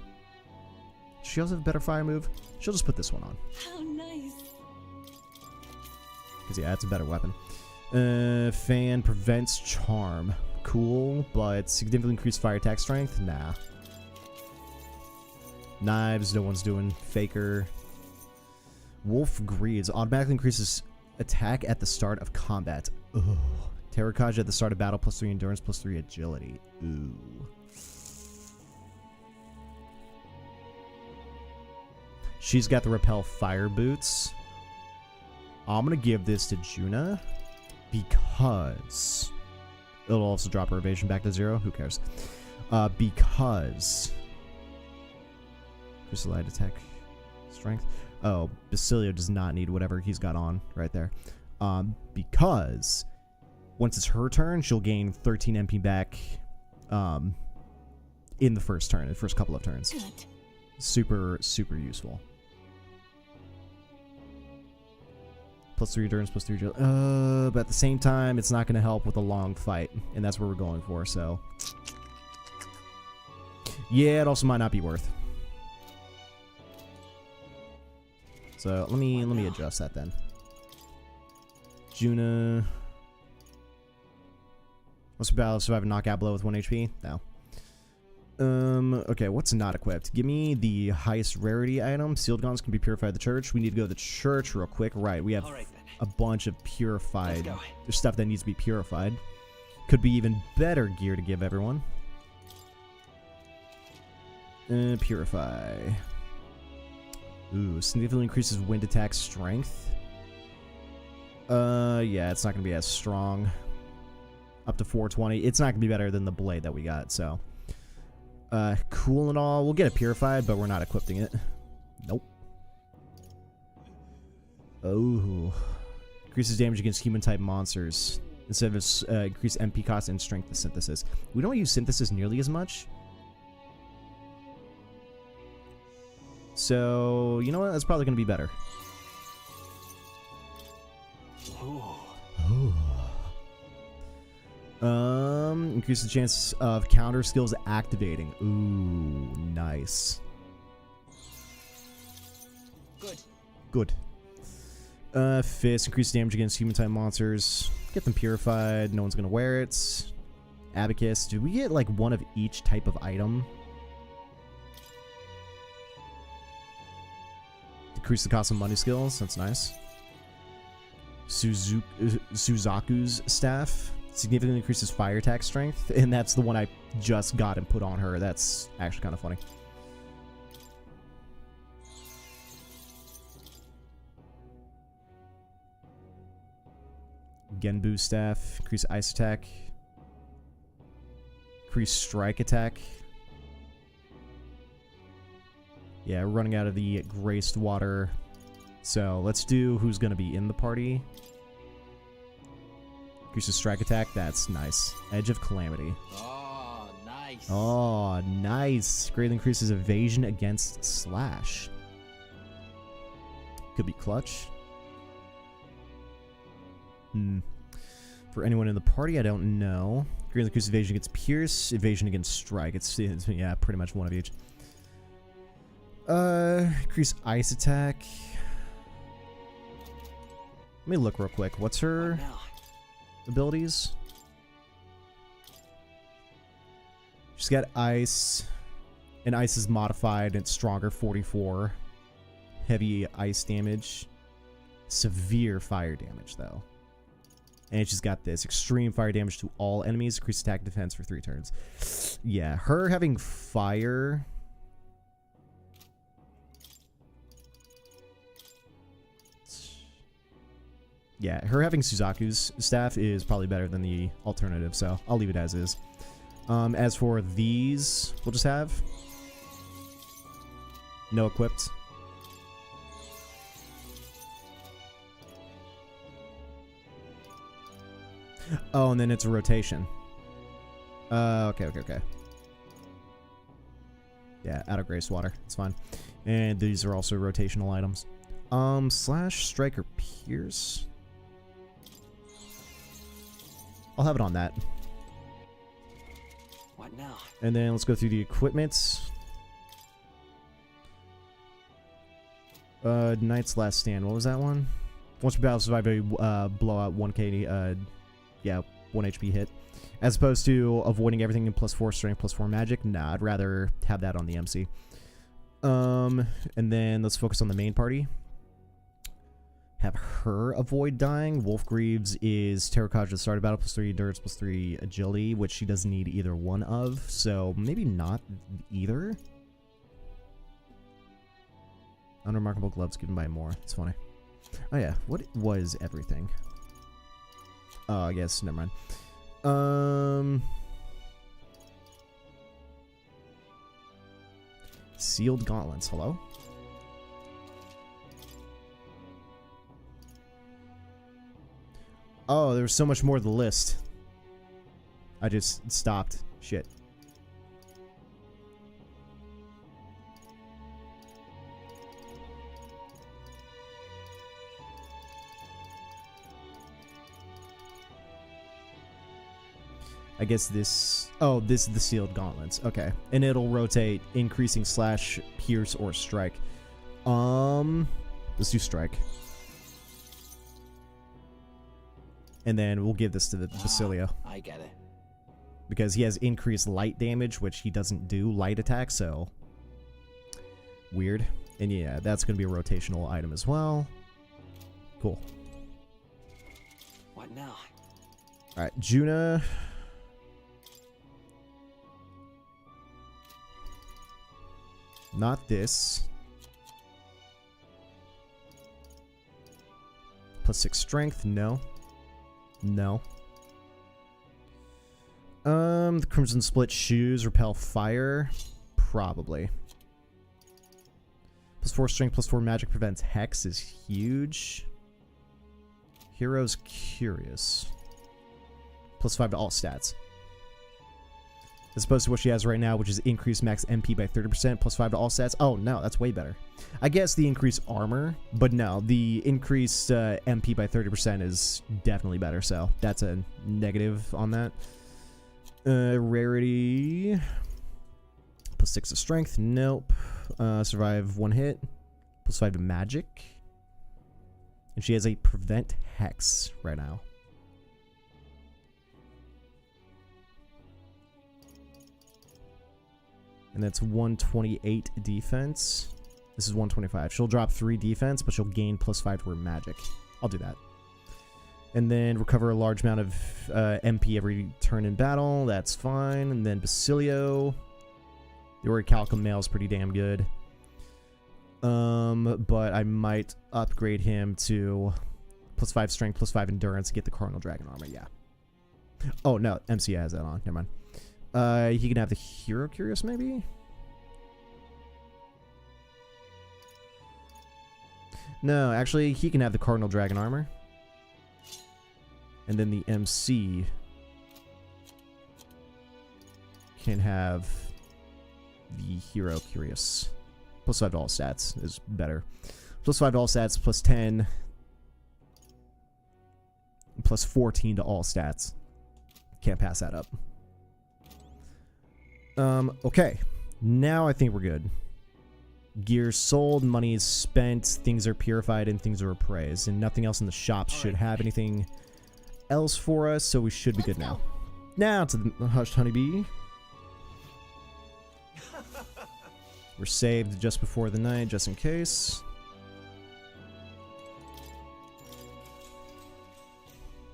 Does she also have a better fire move? She'll just put this one on. How nice. Because, yeah, it's a better weapon. Fan prevents charm. Cool, but significantly increased fire attack strength? Nah. Knives, no one's doing. Faker. Wolf Greeds. Automatically increases attack at the start of combat. Ugh. Terracage at the start of battle, +3 endurance, +3 agility. Ooh. She's got the repel fire boots. I'm gonna give this to Juna because it'll also drop her evasion back to 0. Who cares? Because increase light attack strength. Oh, Basilio does not need whatever he's got on right there. Because once it's her turn, she'll gain 13 MP back in the first turn, the first couple of turns. Good. Super, super useful. +3 endurance, +3 agility. But at the same time, it's not going to help with a long fight, and that's what we're going for, so. Yeah, it also might not be worth. So let me adjust that then. Juna. Must survive a knockout blow with 1 HP? No. Okay, what's not equipped? Give me the highest rarity item. Sealed guns can be purified at the church. We need to go to the church real quick. Right, we have a bunch of purified stuff that needs to be purified. Could be even better gear to give everyone. Purify. Ooh, significantly increases wind attack strength. Yeah, it's not going to be as strong. Up to 420. It's not going to be better than the blade that we got, so. Cool and all. We'll get it purified, but we're not equipping it. Nope. Oh. Increases damage against human-type monsters. Instead of increased MP cost and strength to synthesis. We don't use synthesis nearly as much. So, you know what? That's probably going to be better. Ooh. Increase the chance of counter skills activating. Ooh, nice. Good. Fist, increase damage against human-type monsters. Get them purified. No one's gonna wear it. Abacus. Do we get like one of each type of item? Decrease the cost of money skills. That's nice. Suzaku's staff. Significantly increases fire attack strength, and that's the one I just got and put on her. That's actually kind of funny. Genbu staff, increase ice attack, increase strike attack. Yeah, we're running out of the graced water, so let's do who's going to be in the party. Increases strike attack. That's nice. Edge of Calamity. Oh, nice. Oh, nice. Greatly increases evasion against slash. Could be clutch. For anyone in the party, I don't know. Greatly increases evasion against pierce, evasion against strike. It's yeah, pretty much one of each. Increase ice attack. Let me look real quick. What's her? abilities. She's got ice, and ice is modified and it's stronger, 44. Heavy ice damage. Severe fire damage, though. And she's got this extreme fire damage to all enemies, increased attack and defense for 3 turns. Yeah, her having fire. Yeah, her having Suzaku's staff is probably better than the alternative, so I'll leave it as is. As for these, we'll just have no equipped. Oh, and then it's a rotation. Okay. Yeah, out of Grace Water. It's fine. And these are also rotational items. Slash Striker Pierce. I'll have it on that. What now? And then let's go through the equipment. Knight's Last Stand. What was that one? Once per battle, survive a blowout 1k, 1 HP hit. As opposed to avoiding everything in +4 strength, +4 magic. Nah, I'd rather have that on the MC. And then let's focus on the main party. Have her avoid dying. Wolf Greaves is Terracotta at the start of battle, +3 endurance, +3 agility, which she doesn't need either one of. So maybe not either. Unremarkable gloves given by more. It's funny. Oh yeah, what was everything? Oh, I guess never mind. Sealed gauntlets. Hello. Oh, there's so much more to the list. I just stopped. Shit. I guess this... Oh, this is the sealed gauntlets. Okay. And it'll rotate increasing slash, pierce, or strike. Let's do strike. And then we'll give this to the Basilio. I get it. Because he has increased light damage, which he doesn't do light attack, so... Weird. And yeah, that's going to be a rotational item as well. Cool. What now? Alright, Juna... Not this. +6 strength, no. No. The Crimson Split shoes repel fire. Probably. +4 strength, +4 magic prevents hex is huge. Hero's Curious. +5 to all stats. As opposed to what she has right now, which is increased max MP by 30%, +5 to all stats. Oh, no, that's way better. I guess the increased armor, but no, the increased MP by 30% is definitely better, so that's a negative on that. Rarity. +6 to strength, nope. Survive 1 hit, +5 to magic. And she has a prevent hex right now. And that's 128 defense. This is 125. She'll drop 3 defense, but she'll gain +5 to her magic. I'll do that. And then recover a large amount of MP every turn in battle. That's fine. And then Basilio. The Orichalcum Mail is pretty damn good. But I might upgrade him to +5 strength, +5 endurance to get the Cardinal Dragon armor. Yeah. Oh, no. MC has that on. Never mind. He can have the Hero Curious, maybe? No, actually, he can have the Cardinal Dragon armor. And then the MC can have the Hero Curious. +5 to all stats is better. +5 to all stats, +10. +14 to all stats. Can't pass that up. Okay. Now I think we're good. Gear sold, money is spent, things are purified, and things are appraised. And nothing else in the shops should have anything else for us, so we should be good now. Now to the hushed honeybee. We're saved just before the night, just in case.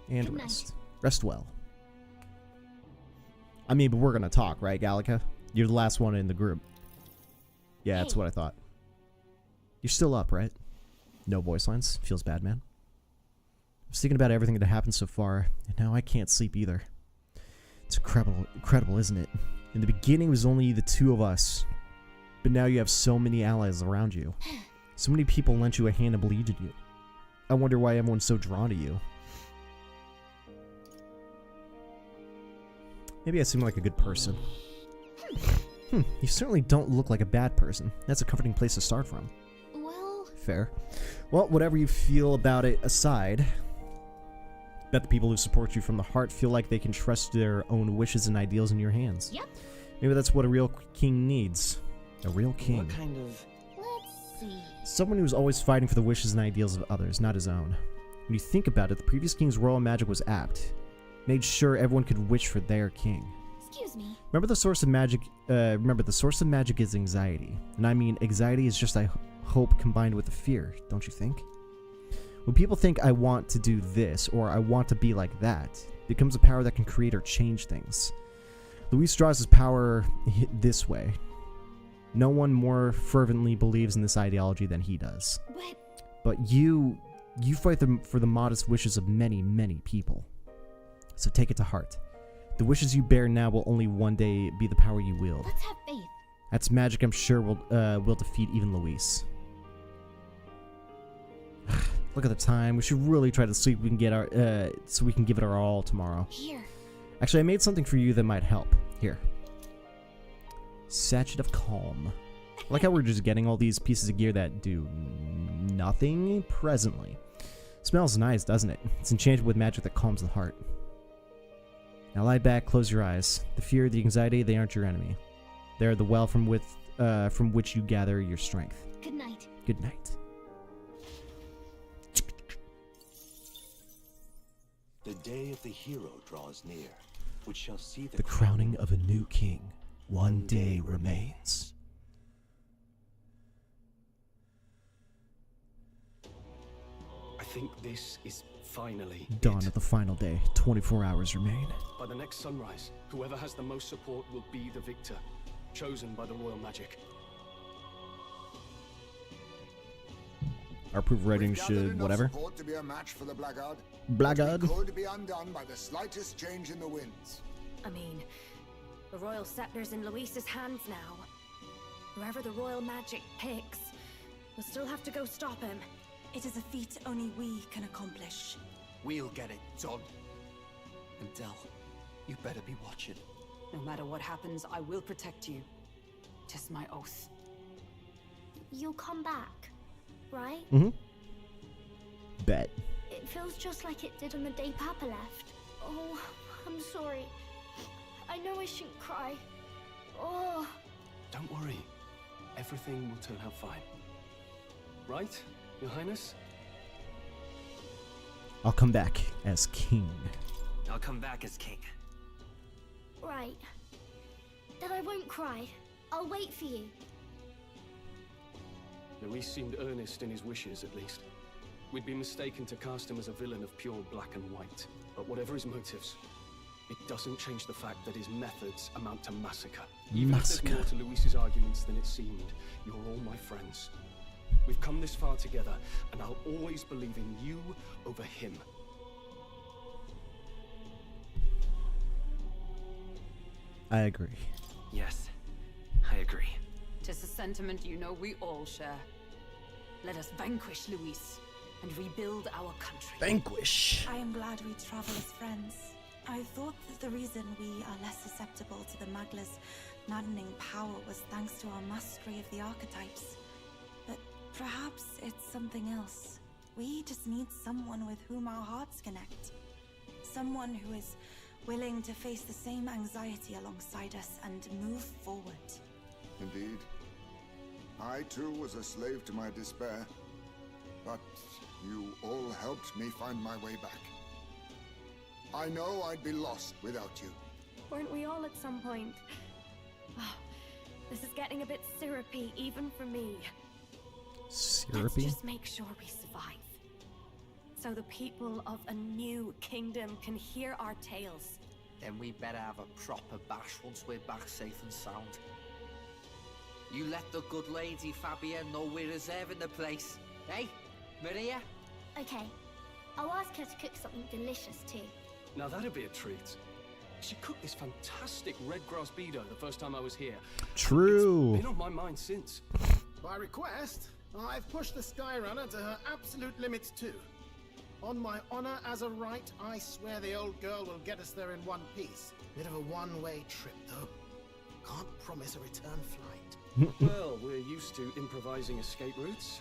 And Good rest. night. Rest well. I mean, but we're gonna talk, right, Gallica? You're the last one in the group. Yeah, that's Hey. what I thought. You're still up, right? No voice lines. Feels bad, man. I was thinking about everything that happened so far, and now I can't sleep either. It's incredible, isn't it? In the beginning, it was only the two of us, but now you have so many allies around you. So many people lent you a hand and believed in you. I wonder why everyone's so drawn to you. Maybe I seem like a good person. You certainly don't look like a bad person. That's a comforting place to start from. Well, Fair. Well, whatever you feel about it aside, bet the people who support you from the heart feel like they can trust their own wishes and ideals in your hands. yep. Maybe that's what a real king needs. A real king. What kind of... Let's see. Someone who's always fighting for the wishes and ideals of others, not his own. When you think about it, the previous king's royal magic was apt. Made sure everyone could wish for their king. Excuse me. Remember the source of magic. Remember the source of magic is anxiety, and I mean anxiety is just hope combined with the fear. Don't you think? When people think I want to do this or I want to be like that, it becomes a power that can create or change things. Luis draws his power this way. No one more fervently believes in this ideology than he does. But you fight for the modest wishes of many, many people. So take it to heart. The wishes you bear now will only one day be the power you wield. Let's have faith. That's magic I'm sure will defeat even Luis. Look at the time. We should really try to sleep. We can get our so we can give it our all tomorrow. Here. Actually, I made something for you that might help. Here. Sachet of Calm. I like how we're just getting all these pieces of gear that do nothing presently. Smells nice, doesn't it? It's enchanted with magic that calms the heart. Now lie back, close your eyes. The fear, the anxiety, they aren't your enemy. They're the well from which you gather your strength. Good night. Good night. The day of the hero draws near, which shall see The crowning of a new king. One day remains. I think this is finally Dawn it. of the final day. 24 hours remain. By the next sunrise, whoever has the most support will be the victor, chosen by the royal magic. Our proof rating We've gathered should enough whatever. support to be a match for the Blackguard. Blackguard. But we could be undone by the slightest change in the winds. I mean, the royal scepter's in Luis's hands now. Whoever the royal magic picks, we'll still have to go stop him. It is a feat only we can accomplish. We'll get it done. And Del, you better be watching. No matter what happens, I will protect you. 'Tis my oath. You'll come back, right? Mm-hmm. Bet. It feels just like it did on the day Papa left. Oh, I'm sorry. I know I shouldn't cry. Oh. Don't worry. Everything will turn out fine. Right, Your Highness? I'll come back as king. I'll come back as king. Right. Then I won't cry. I'll wait for you. Luis seemed earnest in his wishes, at least. We'd be mistaken to cast him as a villain of pure black and white. But whatever his motives, it doesn't change the fact that his methods amount to massacre. Even if there's more to Luis's arguments than it seemed, you're all my friends. We've come this far together, and I'll always believe in you over him. I agree. Yes, I agree. 'Tis a sentiment you know we all share. Let us vanquish Luis and rebuild our country. Vanquish. I am glad we travel as friends. I thought that the reason we are less susceptible to the Magla's maddening power was thanks to our mastery of the archetypes. But perhaps it's something else. We just need someone with whom our hearts connect. Someone who is willing to face the same anxiety alongside us and move forward. Indeed. I too was a slave to my despair. But you all helped me find my way back. I know I'd be lost without you. Weren't we all at some point? Oh, this is getting a bit syrupy, even for me. Syrupy? Let's just make sure we survive. So the people of a new kingdom can hear our tales. Then we better have a proper bash once we're back safe and sound. You let the good lady Fabia know we're reserving the place. Hey, Maria? Okay. I'll ask her to cook something delicious too. Now that'd be a treat. She cooked this fantastic red grass beedo the first time I was here. True. It's been on my mind since. By request, I've pushed the Skyrunner to her absolute limits too. On my honor as a right, I swear the old girl will get us there in one piece. Bit of a one-way trip though. Can't promise a return flight. Well, we're used to improvising escape routes.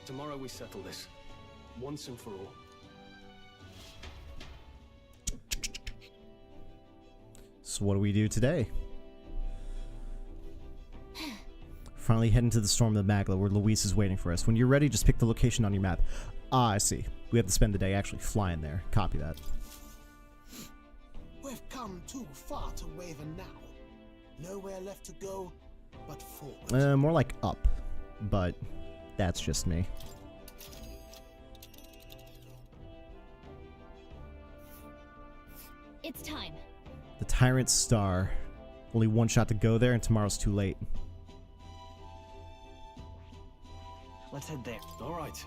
Tomorrow we settle this, once and for all. So what do we do today? Finally heading to the Storm of the Magla, where Luis is waiting for us. When you're ready, just pick the location on your map. Ah, I see. We have to spend the day actually flying there. Copy that. We've come too far to waver now. Nowhere left to go but forward. More like up, but that's just me. It's time. The Tyrant Star. Only one shot to go there, and tomorrow's too late. Let's head there. All right.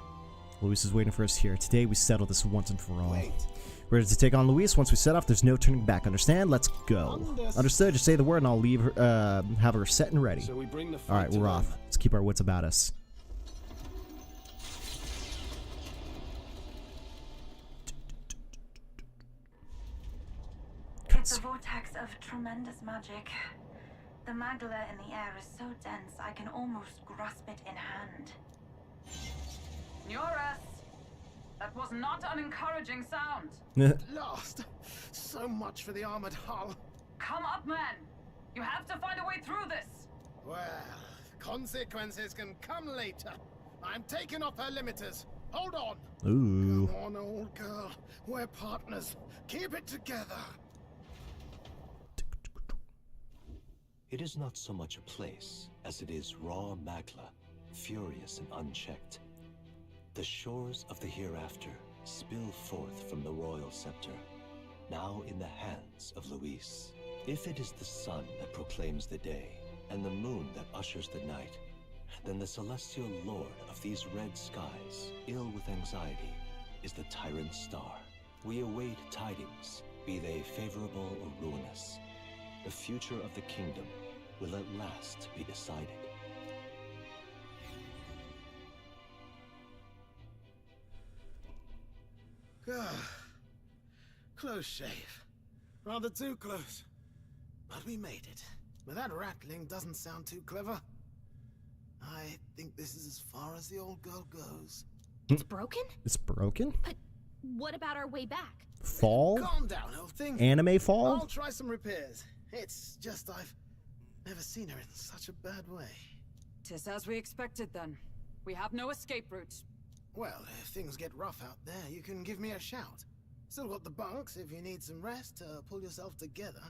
Luis is waiting for us here. Today we settle this once and for all. Wait. Ready to take on Luis? Once we set off, there's no turning back. Understand? Let's go. Understood. Just say the word and I'll leave her, have her set and ready. So we bring the fight Alright, to we're them. off. Let's keep our wits about us. It's a vortex of tremendous magic. The magla in the air is so dense I can almost grasp it in hand. Nuris! That was not an encouraging sound. Lost. So much for the armored hull. Come up, man! You have to find a way through this! Well, consequences can come later. I'm taking off her limiters. Hold on. Ooh. Come on, old girl. We're partners. Keep it together. It is not so much a place as it is raw magla, furious and unchecked. The shores of the hereafter spill forth from the royal scepter, now in the hands of Luis. If it is the sun that proclaims the day, and the moon that ushers the night, then the celestial lord of these red skies, ill with anxiety, is the Tyrant Star. We await tidings, be they favorable or ruinous. The future of the kingdom will at last be decided. Close shave. Rather too close. But we made it. But that rattling doesn't sound too clever. I think this is as far as the old girl goes. It's broken? It's broken? But what about our way back? Fall? Calm down, old thing. Anime fall? I'll try some repairs. It's just I've never seen her in such a bad way. 'Tis as we expected then. We have no escape route. Well, if things get rough out there, you can give me a shout. Still got the bunks if you need some rest to pull yourself together.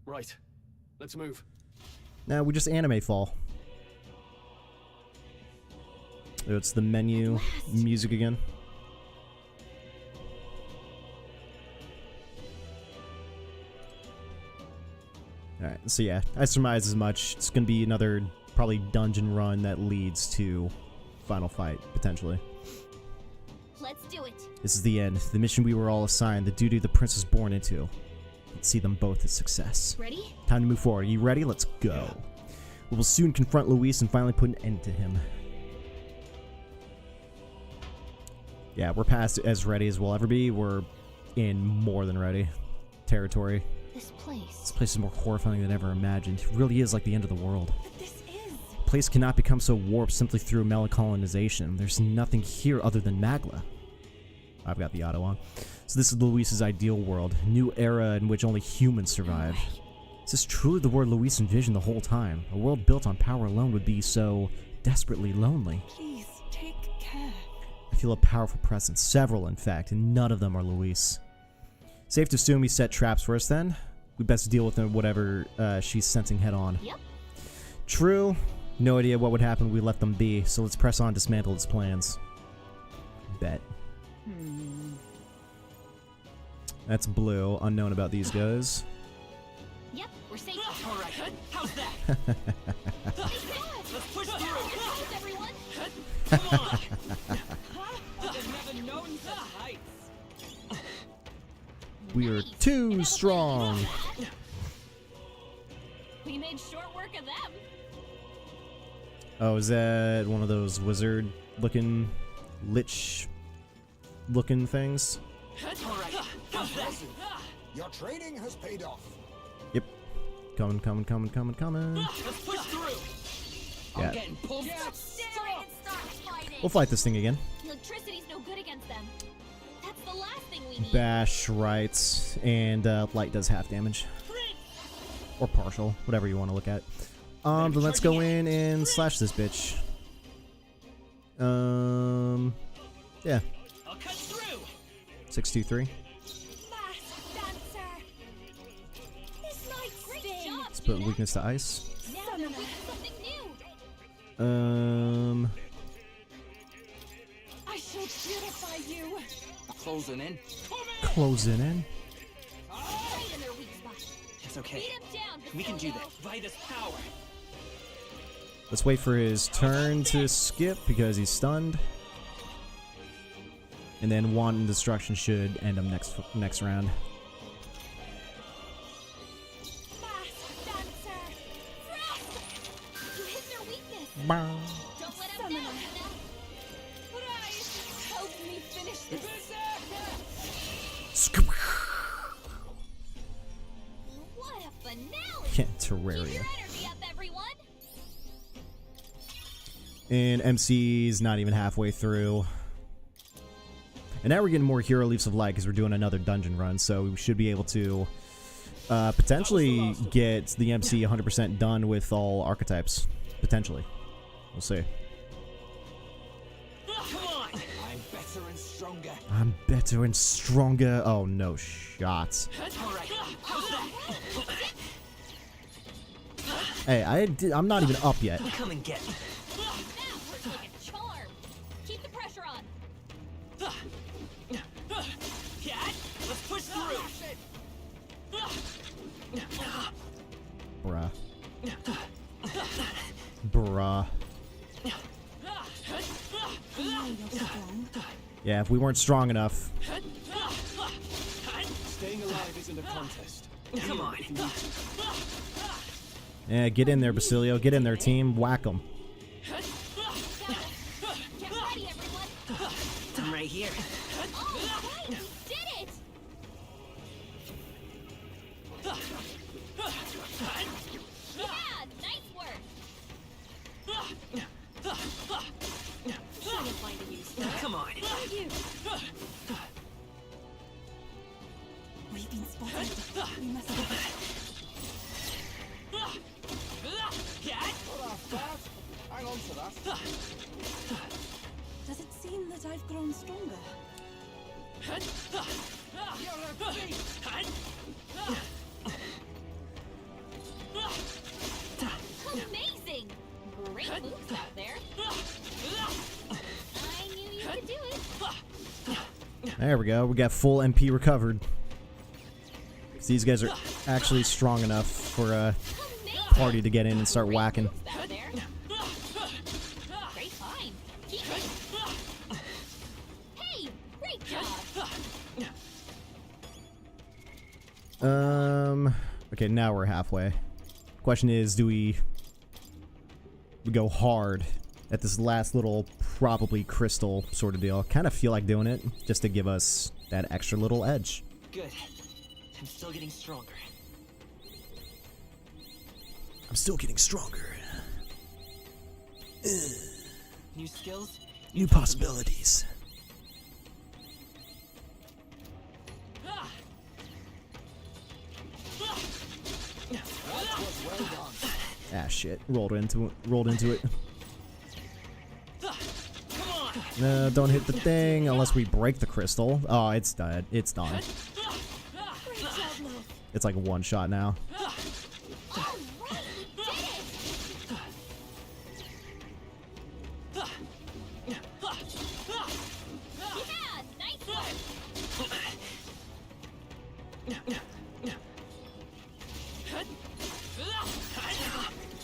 Right. Let's move. No, we just anime fall. Oh, it's the menu music again. Alright, so yeah, I surmise as much. It's gonna be another probably dungeon run that leads to final fight, potentially. Let's do it. This is the end. The mission we were all assigned, the duty the prince was born into. Let's see them both as success. Ready? Time to move forward. Are you ready? Let's go. We will soon confront Luis and finally put an end to him. Yeah, we're past as ready as we'll ever be. We're in more than ready territory. This place. This place is more horrifying than ever imagined. It really is like the end of the world. But this is... The place cannot become so warped simply through melacolonization. There's nothing here other than Magla. I've got the auto on. So this is Luis's ideal world. A new era in which only humans survive. Is this truly the world Luis envisioned the whole time? A world built on power alone would be so desperately lonely. Please, take care. I Feel a powerful presence. Several, in fact, and none of them are Luis. Safe to assume he set traps for us then. We best deal with whatever she's sensing head on. Yep. True. No idea what would happen if we let them be, so let's press on, dismantle its plans. Bet. That's blue. Unknown about these guys. Yep, we're safe. All right, how's that? Let's push through. Everyone. Come on. I've never known such heights. We are too strong. We made short work of them. Oh, is that one of those wizard-looking, lich-looking things? All right, how's that? Your training has paid off. Yep. Coming. Let's push through. Yeah. I'm getting pulled. We'll fight this thing again. Electricity's no good against them. That's the last thing we need. Bash, right, and light does half damage. Or partial, whatever you want to look at. Then let's go in and slash this bitch. Yeah. I'll cut through. 623. Let's put weakness to ice. Now they're weak to something new. I shall purify you. Closing in. Closing in. Right in their weak spot. It's okay. Beat 'em down, We can do Basilio. that. Vitus power. Let's wait for his turn to skip because he's stunned. And then Wanton Destruction should end him next round. You hit their weakness. Bow. Don't let them down, Hannah. Help me finish this. What a finale! Can't Keep Terraria. your energy up, everyone. And MC's not even halfway through. And now we're getting more Hero Leaves of Light because we're doing another dungeon run, so we should be able to potentially get the MC 100% done with all archetypes. Potentially. We'll see. Come on. I'm better and stronger. I'm better and stronger. Oh, no shots. All right. How's that? Hey, I'm not even up yet. Come and get me. Now we're taking charm. Keep the pressure on. Cat, let's push through. Bruh. Bruh. Yeah, if we weren't strong enough. Staying alive isn't a contest. Come on. Yeah, get in there, Basilio. Get in there, team. Whack 'em. Get ready, everyone. I'm right here. All right, we did it. Yeah, nice work. Come on. We've been spotted. We must go back. Cat. Hang on to that. Does it seem that I've grown stronger? Amazing. Great moves out there. I knew you could do it. There we go. We got full MP recovered. 'Cause these guys are actually strong enough for a party to get in and start whacking. Out there. Great find. Keep it. Hey, great job. Okay, now we're halfway. Question is, do we go hard at this last little probably crystal sort of deal? Kind of feel like doing it just to give us that extra little edge. Good. I'm still getting stronger. I'm still getting stronger. New skills? New possibilities. Ah, shit. Rolled into it. Come on. Don't hit the thing unless we break the crystal. Oh, it's dead. It's done. It's like one shot now.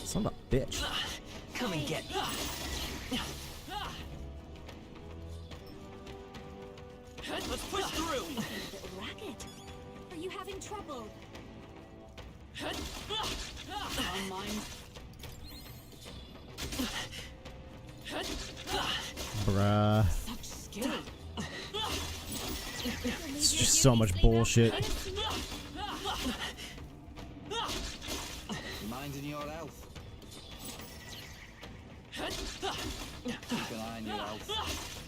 Son of a bitch. Come and get me. Let's push through. Racket, are you having trouble? Don't mind. Bruh. Such skill. It's just so much bullshit. Minding your health. Keep an eye on your health.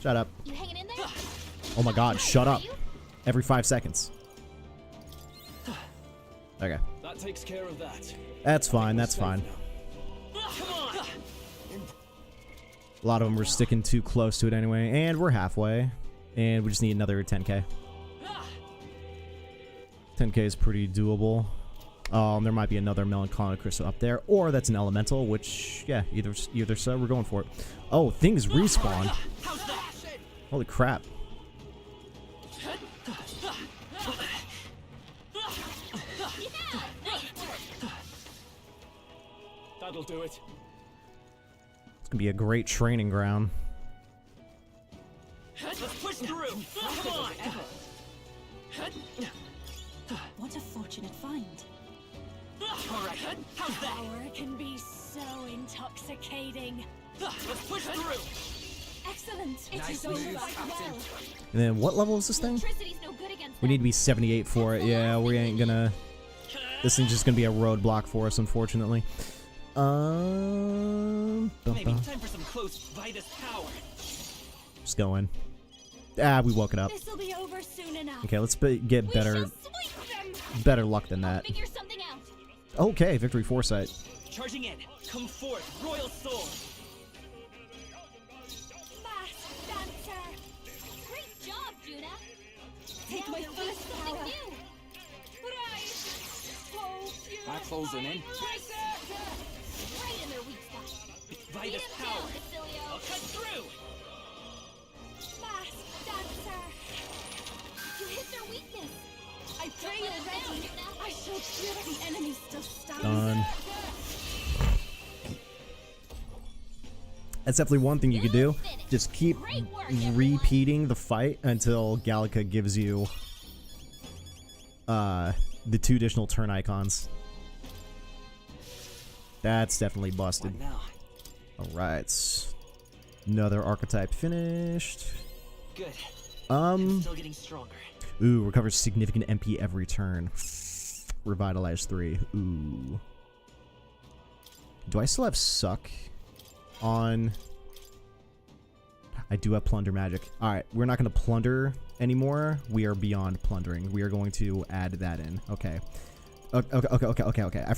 Shut up. You hanging in there? Oh my god, shut up. Every 5 seconds. Okay. That takes care of that. That's fine, that's fine. A lot of them were sticking too close to it anyway, and we're halfway. And we just need another 10k. 10k is pretty doable. There might be another melancholic crystal up there, or that's an elemental, which, yeah, either so, we're going for it. Oh, things respawn. Holy crap. That'll do it. It's gonna be a great training ground. Let's push through. Come on. What a fortunate find. All right. How's that? Power can be so intoxicating. Let's push through. Excellent. Nice It is over move, quite Captain. well. And then what level is this thing? Electricity's no good against We need to them. be 78 for it. Yeah, we ain't gonna... This thing's just gonna be a roadblock for us, unfortunately. Maybe time for some close Vitus power. Just going. Ah, we woke it up. This'll be over soon enough. Okay, let's get We better shall sweep them. better luck than that. Figure something out. Okay, victory foresight. Charging in. Come forth, Royal Sword. Mask dancer. Great job, Juna. Take Now my you're first doing something power. new. Rise. Oh, pure That closing in. right in their weak spot. Beat Vitus him power. down, Basilio. I'll cut through. Mask dancer. You hit their weakness. I pray Don't let you're us down, ready. Juna. I shall cure the enemy still stands. Done. That's definitely one thing you could do. Just keep repeating the fight until Gallica gives you the 2 additional turn icons. That's definitely busted. What now? Alright. Another archetype finished. Good. Um, Still getting stronger. Ooh, recovers significant MP every turn. Revitalize 3. Ooh. Do I still have suck on? I do have plunder magic. Alright, we're not going to plunder anymore. We are beyond plundering. We are going to add that in. Okay. Okay. I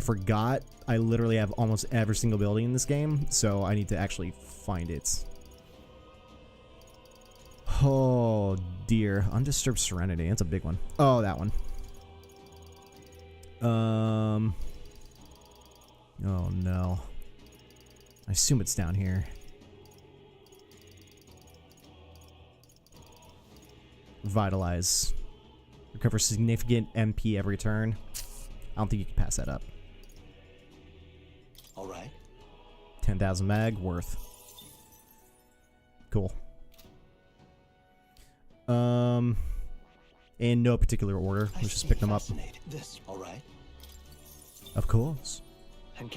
forgot. I literally have almost every single building in this game, so I need to actually find it. Oh dear. Undisturbed Serenity. That's a big one. Oh, that one. Oh no. I assume it's down here. Revitalize. Recover significant MP every turn. I don't think you can pass that up. All right. 10,000 mag worth. Cool. In no particular order. Let's just pick them up. This, all right. Of course. And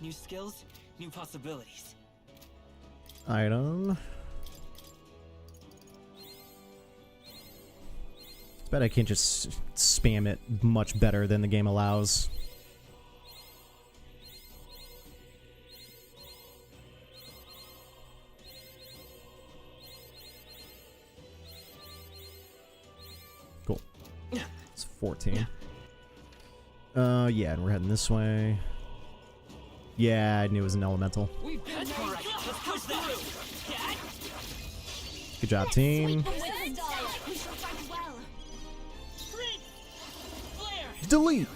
new skills, new possibilities. Item. I bet I can't just spam it much better than the game allows. Cool. 14. Yeah, and we're heading this way. Yeah, I knew it was an elemental. Good job, team. Delete!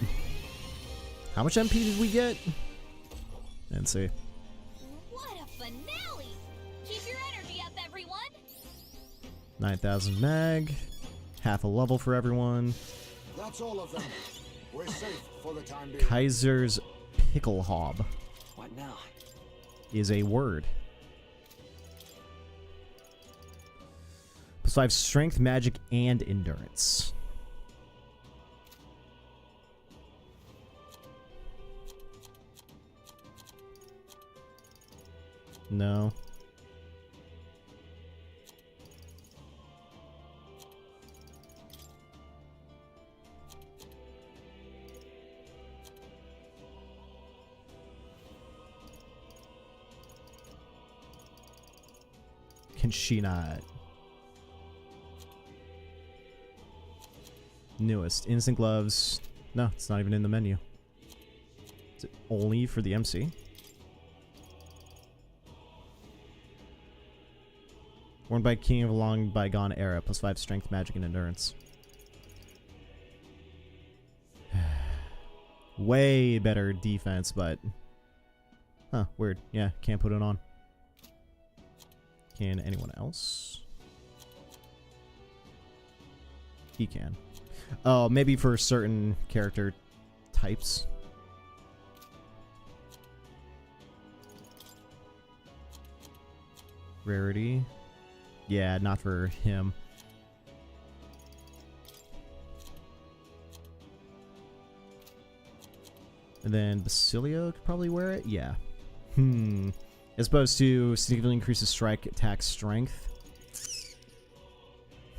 How much MP did we get? Let's see. What a finale! Keep your energy up, everyone! 9,000 mag. Half a level for everyone. That's all of them. We're safe for the time being. Kaiser's Pickle Hob. What now? Is a word. +5 strength, magic, and endurance. No. Can she not? Newest. Instant gloves. No, it's not even in the menu. Is it only for the MC? Worn by king of a long bygone era. +5 strength, magic, and endurance. Way better defense, but... Huh, weird. Yeah, can't put it on. Can anyone else? He can. Oh, maybe for certain character types. Rarity. Yeah, not for him. And then Basilio could probably wear it? Yeah. As opposed to significantly increases strike, attack, strength.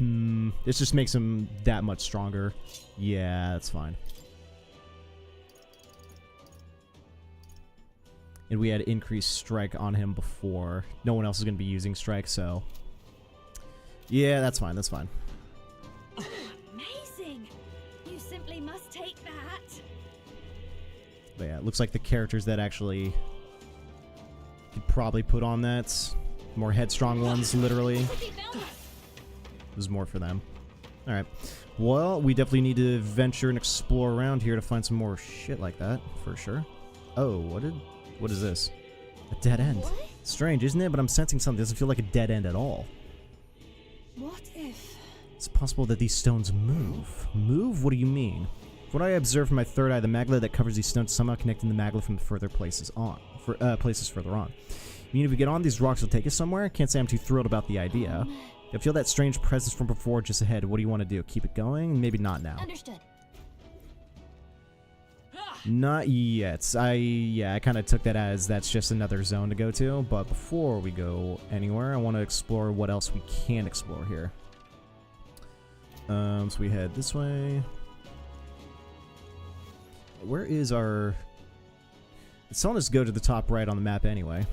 This just makes him that much stronger. Yeah, that's fine. And we had increased strike on him before. No one else is going to be using strike, so... Yeah, that's fine, that's fine. Amazing! You simply must take that. But yeah, it looks like the characters that actually could probably put on that. More headstrong ones, literally. There's more for them. Alright. Well, we definitely need to venture and explore around here to find some more shit like that, for sure. Oh, what is this? A dead end. What? Strange, isn't it? But I'm sensing something. It doesn't feel like a dead end at all. What if... It's possible that these stones move. Move? What do you mean? From what I observe from my third eye, the magla that covers these stones is somehow connecting the magla from the further places on. Places further on. I mean, if we get on, these rocks will take us somewhere? Can't say I'm too thrilled about the idea. I feel that strange presence from before just ahead. What do you want to do? Keep it going? Maybe not now. Understood. Not yet. I kind of took that as that's just another zone to go to. But before we go anywhere, I want to explore what else we can explore here. So we head this way. Where is our... It's telling us to go to the top right on the map anyway.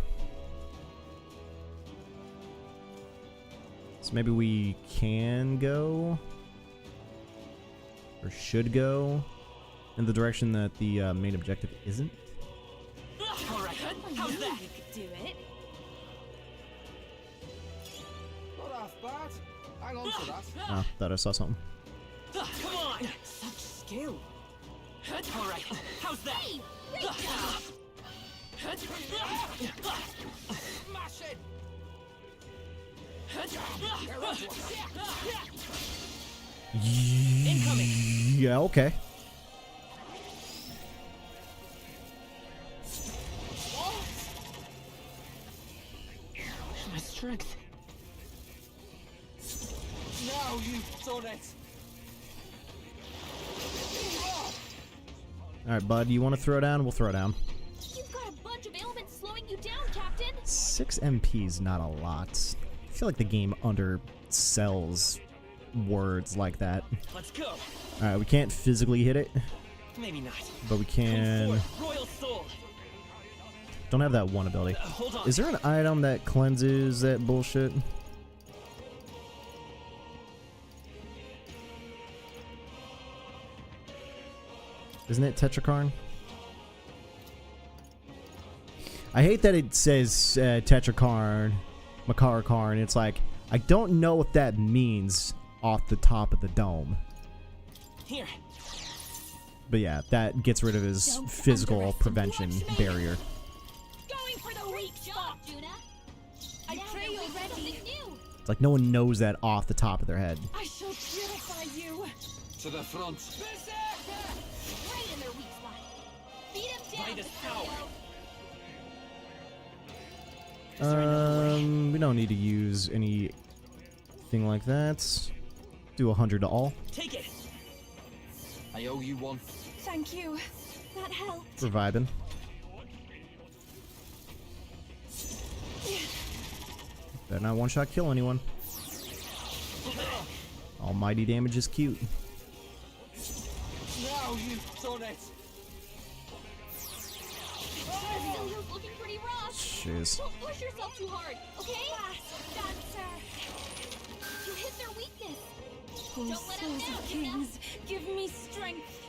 So maybe we can go, or should go, in the direction that the main objective isn't. Alright, how's that? You could do it. Not half bad. Hang on to that. Oh, thought I saw something. Come on! Such skill! Alright, how's that? Hey, Smash it! Incoming! Yeah, okay. My strength. Now you've done it! Alright, bud, you want to throw down? We'll throw down. you've got a bunch of ailments slowing you down, Captain. 6 MP is not a lot. I feel like the game undersells words like that. Let's go! Alright, we can't physically hit it, Maybe not. but we can... Come forth, Royal Soul! Don't have that one ability. Hold on. Is there an item that cleanses that bullshit? Isn't it Tetrakarn? I hate that it says Tetrakarn, Makarakarn. It's like, I don't know what that means off the top of the dome. Here. But yeah, that gets rid of his physical prevention barrier. Going for the weak spot, Juna. I pray you're ready. It's like no one knows that off the top of their head. I shall purify you. To the front. Right in their weak spot. Beat him down. By this power. We don't need to use anything like that. Do 100 to all. Take it. I owe you one. Thank you. That helped. We're vibing. Better not one-shot kill anyone. Almighty damage is cute. Now you've done it. Cecilia's looking pretty rough. Jeez. Don't push yourself too hard, okay? Dancer. You hit their weakness. Oh, Don't let them souls down, of Juna. kings, give me strength.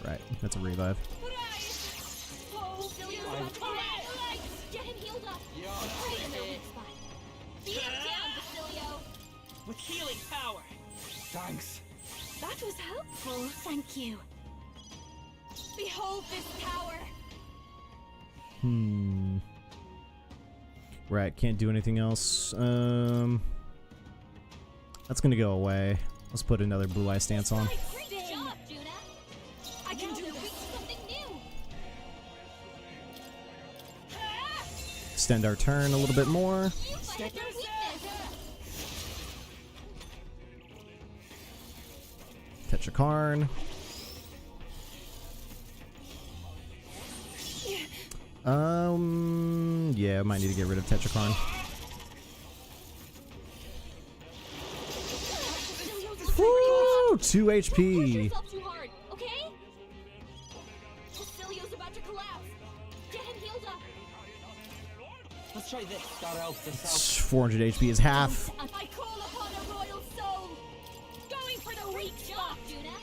Right, that's a revive. Oh, Cecilia's about to collapse. Get him healed up. Right in their weak spot. Beat him down, Basilio. With healing power. Thanks. That was helpful. Thank you. Behold this power. Right, can't do anything else. That's gonna go away. Let's put another blue eye stance on. Great job, Juna. I can do They're this. weak to something new. Extend our turn a little bit more. You fight their weakness. Tetrakarn. Yeah, I might need to get rid of Tetrakarn. Woo! 2 Don't push HP. yourself too hard, okay? Cecilio's about to collapse. Get him healed up. Let's try this. That helped us out. 400 HP is half. I call upon a royal soul. Going for the weak spot. Juna.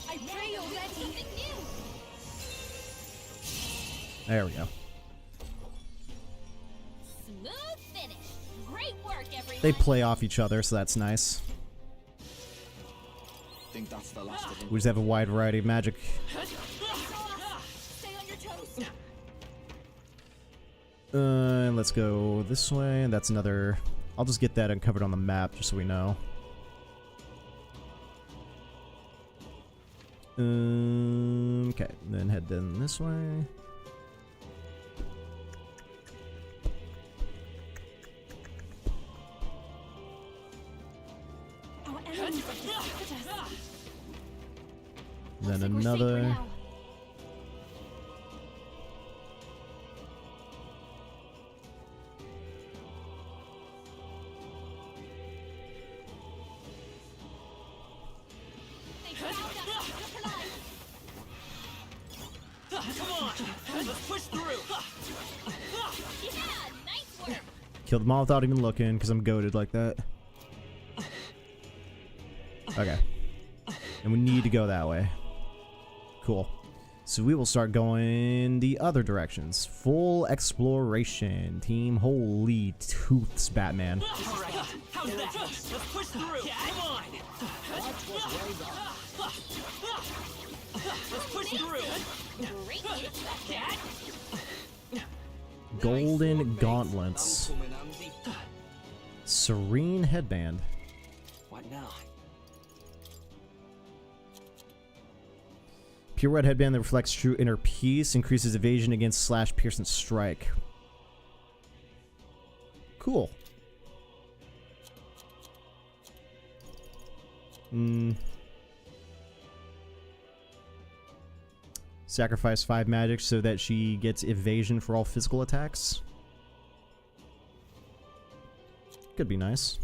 I pray you're ready. Something new. There we go. Smooth finish. Great work, everyone. They play off each other, so that's nice. Think that's the last of them. We just have a wide variety of magic. Stay on your toes. Let's go this way. That's another... I'll just get that uncovered on the map, just so we know. Okay, then head then this way. Our enemies have distracted us. Then Looks like we're safer another... now. They found us. Come on. Let's push through. Yeah, nice work. Killed them all without even looking, because I'm goated like that. Okay. And we need to go that way. Cool. So we will start going the other directions. Full exploration. Team Holy Tooths Batman. All right. How's that? Let's push through. Come on. Let's push through. Great hit, Cat. Golden Gauntlets. That'll come in handy. Serene Headband. What now? Pure Red Headband that reflects true inner peace. Increases evasion against / pierce and strike. Cool. Sacrifice 5 magic so that she gets evasion for all physical attacks. Could be nice.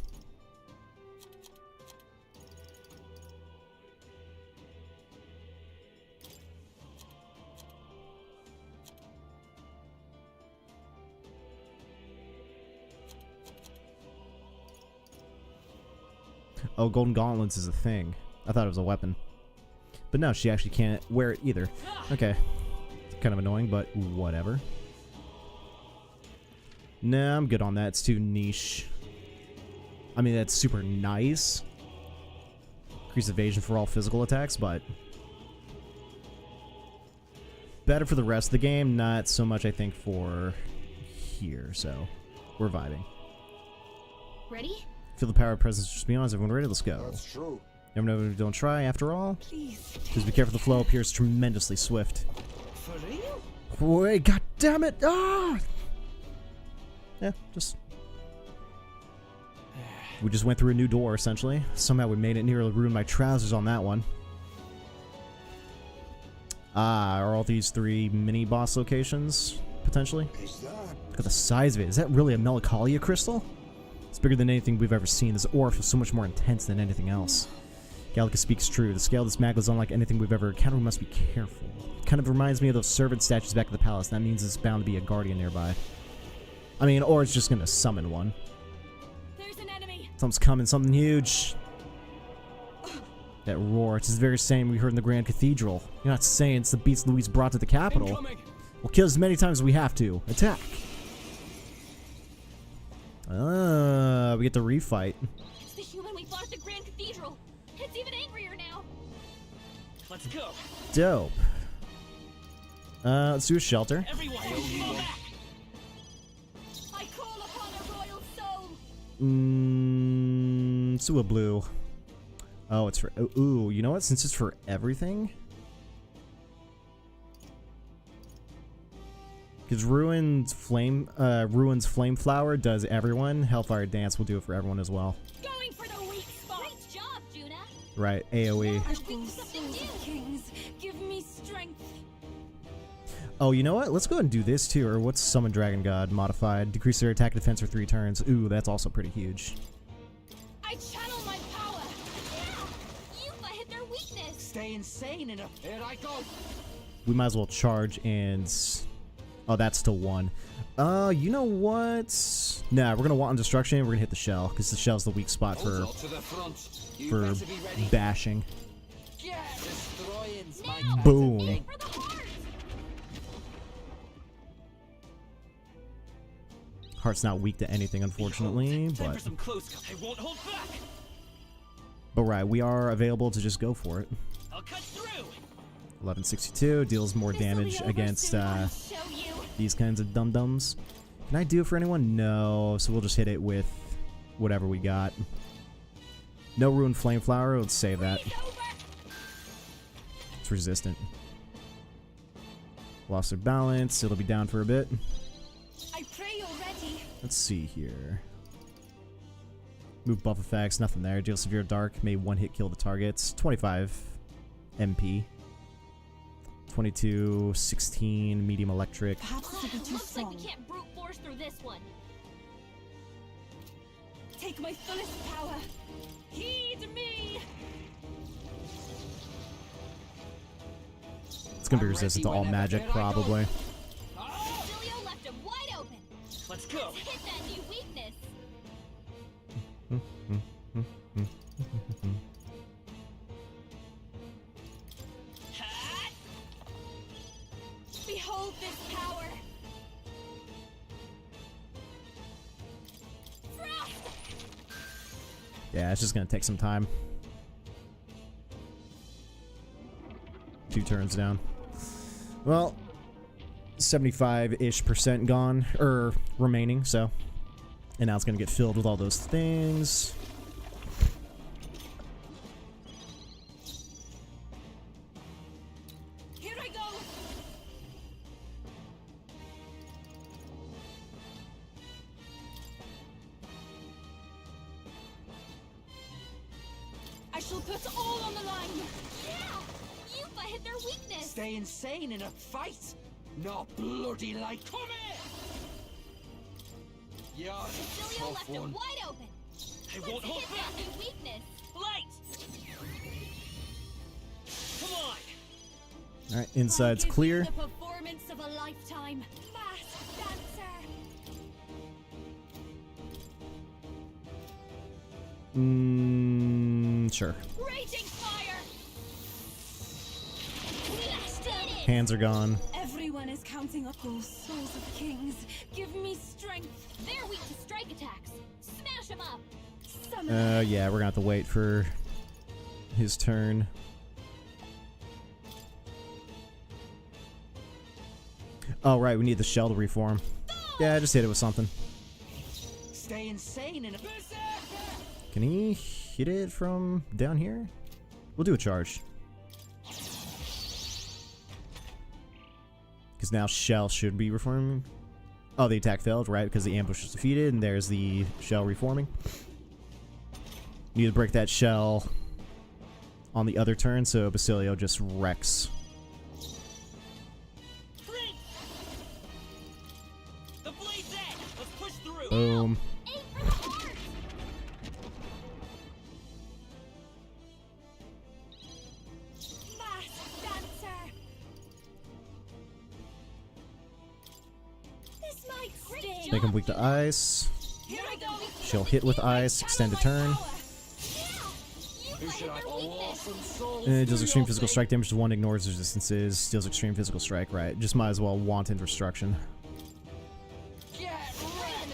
Oh, Golden Gauntlets is a thing. I thought it was a weapon. But no, she actually can't wear it either. Okay. It's kind of annoying, but whatever. Nah, I'm good on that. It's too niche. I mean, that's super nice. Increase evasion for all physical attacks, but better for the rest of the game. Not so much, I think, for here. So we're vibing. Ready? Feel the power of presence just beyond. Is everyone ready? Let's go. That's true. Never know if you don't try, after all. Please. Just be careful, the flow appears tremendously swift. For real? Wait, god damn it! Ah! Yeah, just... We just went through a new door, essentially. Somehow we made it, nearly ruined my trousers on that one. Ah, are all these 3 mini-boss locations, potentially? Look at the size of it. Is that really a Melancholia crystal? It's bigger than anything we've ever seen. This aura feels so much more intense than anything else. Gallica speaks true. The scale of this magma is unlike anything we've ever encountered. We must be careful. Kind of reminds me of those servant statues back at the palace. That means there's bound to be a guardian nearby. I mean, or it's just gonna summon one. There's an enemy. Something's coming, something huge. That roar, it's the very same we heard in the Grand Cathedral. You're not saying it's the beast Louise brought to the capital. Incoming. We'll kill as many times as we have to. Attack! We get to refight. It's the human we fought at the Grand Cathedral. It's even angrier now. Let's go. Dope. Let's do a shelter. Everyone, fall back. I call upon a royal soul. Let's do a blue. Oh, it's for... Ooh, you know what? Since it's for everything... Because Ruin's Flame Flower does everyone. Hellfire Dance will do it for everyone as well. Going for the weak spot. Great job, Juna. Right, AoE. Kings, give me strength. Oh, you know what? Let's go ahead and do this too. Or what's Summon Dragon God modified? Decrease their attack and defense for 3 turns. Ooh, that's also pretty huge. I channel my power. Yeah, Yuffie hit their weakness. Stay insane enough. Here I go. We might as well charge and... Oh, that's still 1. You know what? Nah, we're gonna want destruction. We're gonna hit the shell because the shell's the weak spot for bashing. Yeah, boom. Heart's not weak to anything, unfortunately, but right, we are available to just go for it. 1162 deals more damage against these kinds of dum-dums. Can I do it for anyone? No, so we'll just hit it with whatever we got. No Ruined Flame Flower, let's save that. It's resistant. Lost their balance, it'll be down for a bit. I pray you're ready. Let's see here. Move buff effects, nothing there. Deal severe dark, may 1 hit kill the targets. 25 MP. 22, 16, medium electric. Looks like we can't brute force through this one. Take my fullest power. Heed me. It's gonna be resistant to all magic, probably. Silio left him wide open. Let's go. Let's hit that new weakness. Behold this power. Frost. Yeah, it's just gonna take some time. 2 turns down. Well, 75-ish% gone, or remaining, so. And now it's gonna get filled with all those things. Here I go. I shall put all on the line. Yeah, Yuffie hit their weakness. Stay insane in a fight. Not bloody like. Come here. Yeah, Silio left him wide open. I Let's won't hold hit back. that new weakness. Light. Come on. Alright, inside's clear. The performance of a lifetime. Masked dancer. Sure. Raging fire. Hands are gone. Everyone is counting up those souls of kings. Give me strength. They're weak to strike attacks. Smash them up. Yeah, we're gonna have to wait for his turn. Oh, right, we need the shell to reform. Yeah, just hit it with something. Stay insane in a... Can he hit it from down here? We'll do a charge. Because now shell should be reforming. Oh, the attack failed, right? Because the ambush was defeated, and there's the shell reforming. Need to break that shell on the other turn, so Basilio just wrecks. The blade's edge. Let's push through. Boom. Make him weak to ice. She'll hit with ice, extend a turn. And it does extreme physical strike damage to 1, ignores resistances, deals extreme physical strike, right? Just might as well wanton destruction.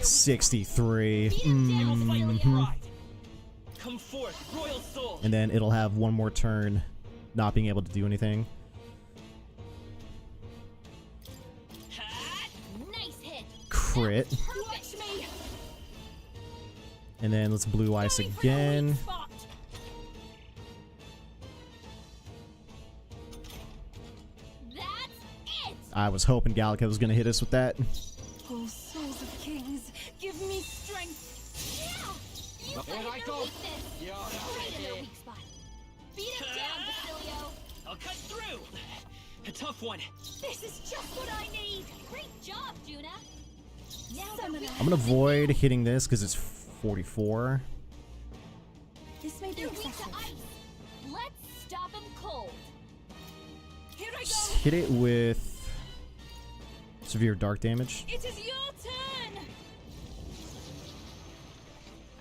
63. And then it'll have one more turn not being able to do anything. Crit. And then let's blue ice again. I was hoping Gallica was going to hit us with that. Oh, souls of kings, give me strength. Yeah, you here I go. Right in their weak spot. Beat it down, Basilio. I'll cut through. A tough one. This is just what I need. Great job, Juna. I'm gonna avoid hitting this because it's 44. This may be excessive. Let's stop him cold. Here I Just go. hit it with severe dark damage. It is your turn.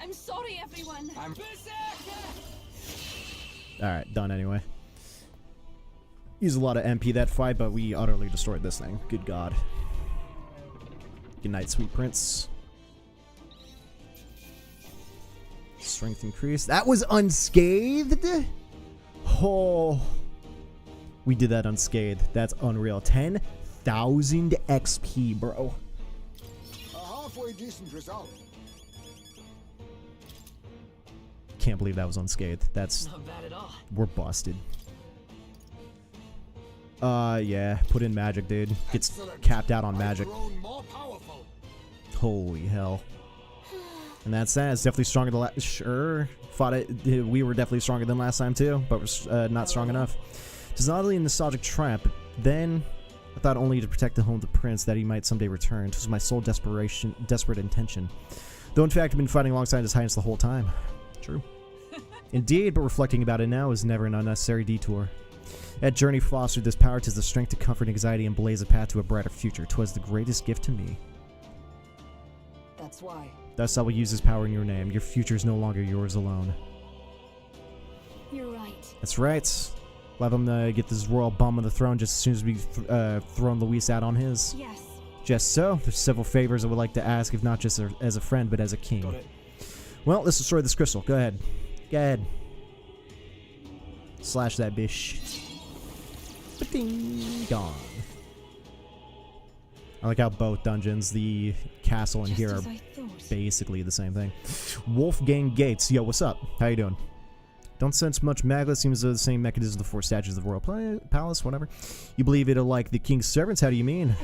I'm sorry, everyone. I'm Alright, done anyway. Used a lot of MP that fight, but we utterly destroyed this thing. Good God. Good night, sweet prince. Strength increase. That was unscathed? Oh. We did that unscathed. That's unreal. 10,000 XP, bro. A halfway decent result. Can't believe that was unscathed. That's... Not bad at all. We're busted. Yeah. Put in magic, dude. Gets capped out on magic. Holy hell. And that's that. It's definitely stronger than last... Sure. Fought it. We were definitely stronger than last time, too. But we're not strong enough. It's not only a nostalgic triumph, but then I thought only to protect the home of the prince that he might someday return. It was my sole desperate intention. Though in fact I've been fighting alongside his highness the whole time. True. Indeed, but reflecting about it now is never an unnecessary detour. That journey fostered this power, 'tis the strength to comfort anxiety and blaze a path to a brighter future. 'Twas the greatest gift to me. That's why. Thus I will use this power in your name. Your future is no longer yours alone. You're right. That's right. Let him get this royal bum on the throne just as soon as we thrown Luis out on his. Yes. Just so. There's several favors I would like to ask, if not just as a friend, but as a king. Got it. Well, let's destroy this crystal. Go ahead. Go ahead. Slash that bish. Ba-ding. Gone. I like how both dungeons, the castle and here, are basically the same thing. Wolfgang Gates. Yo, what's up? How you doing? Don't sense much magma. Seems the same mechanism as the 4 statues of the royal palace, whatever. You believe it'll like the king's servants? How do you mean?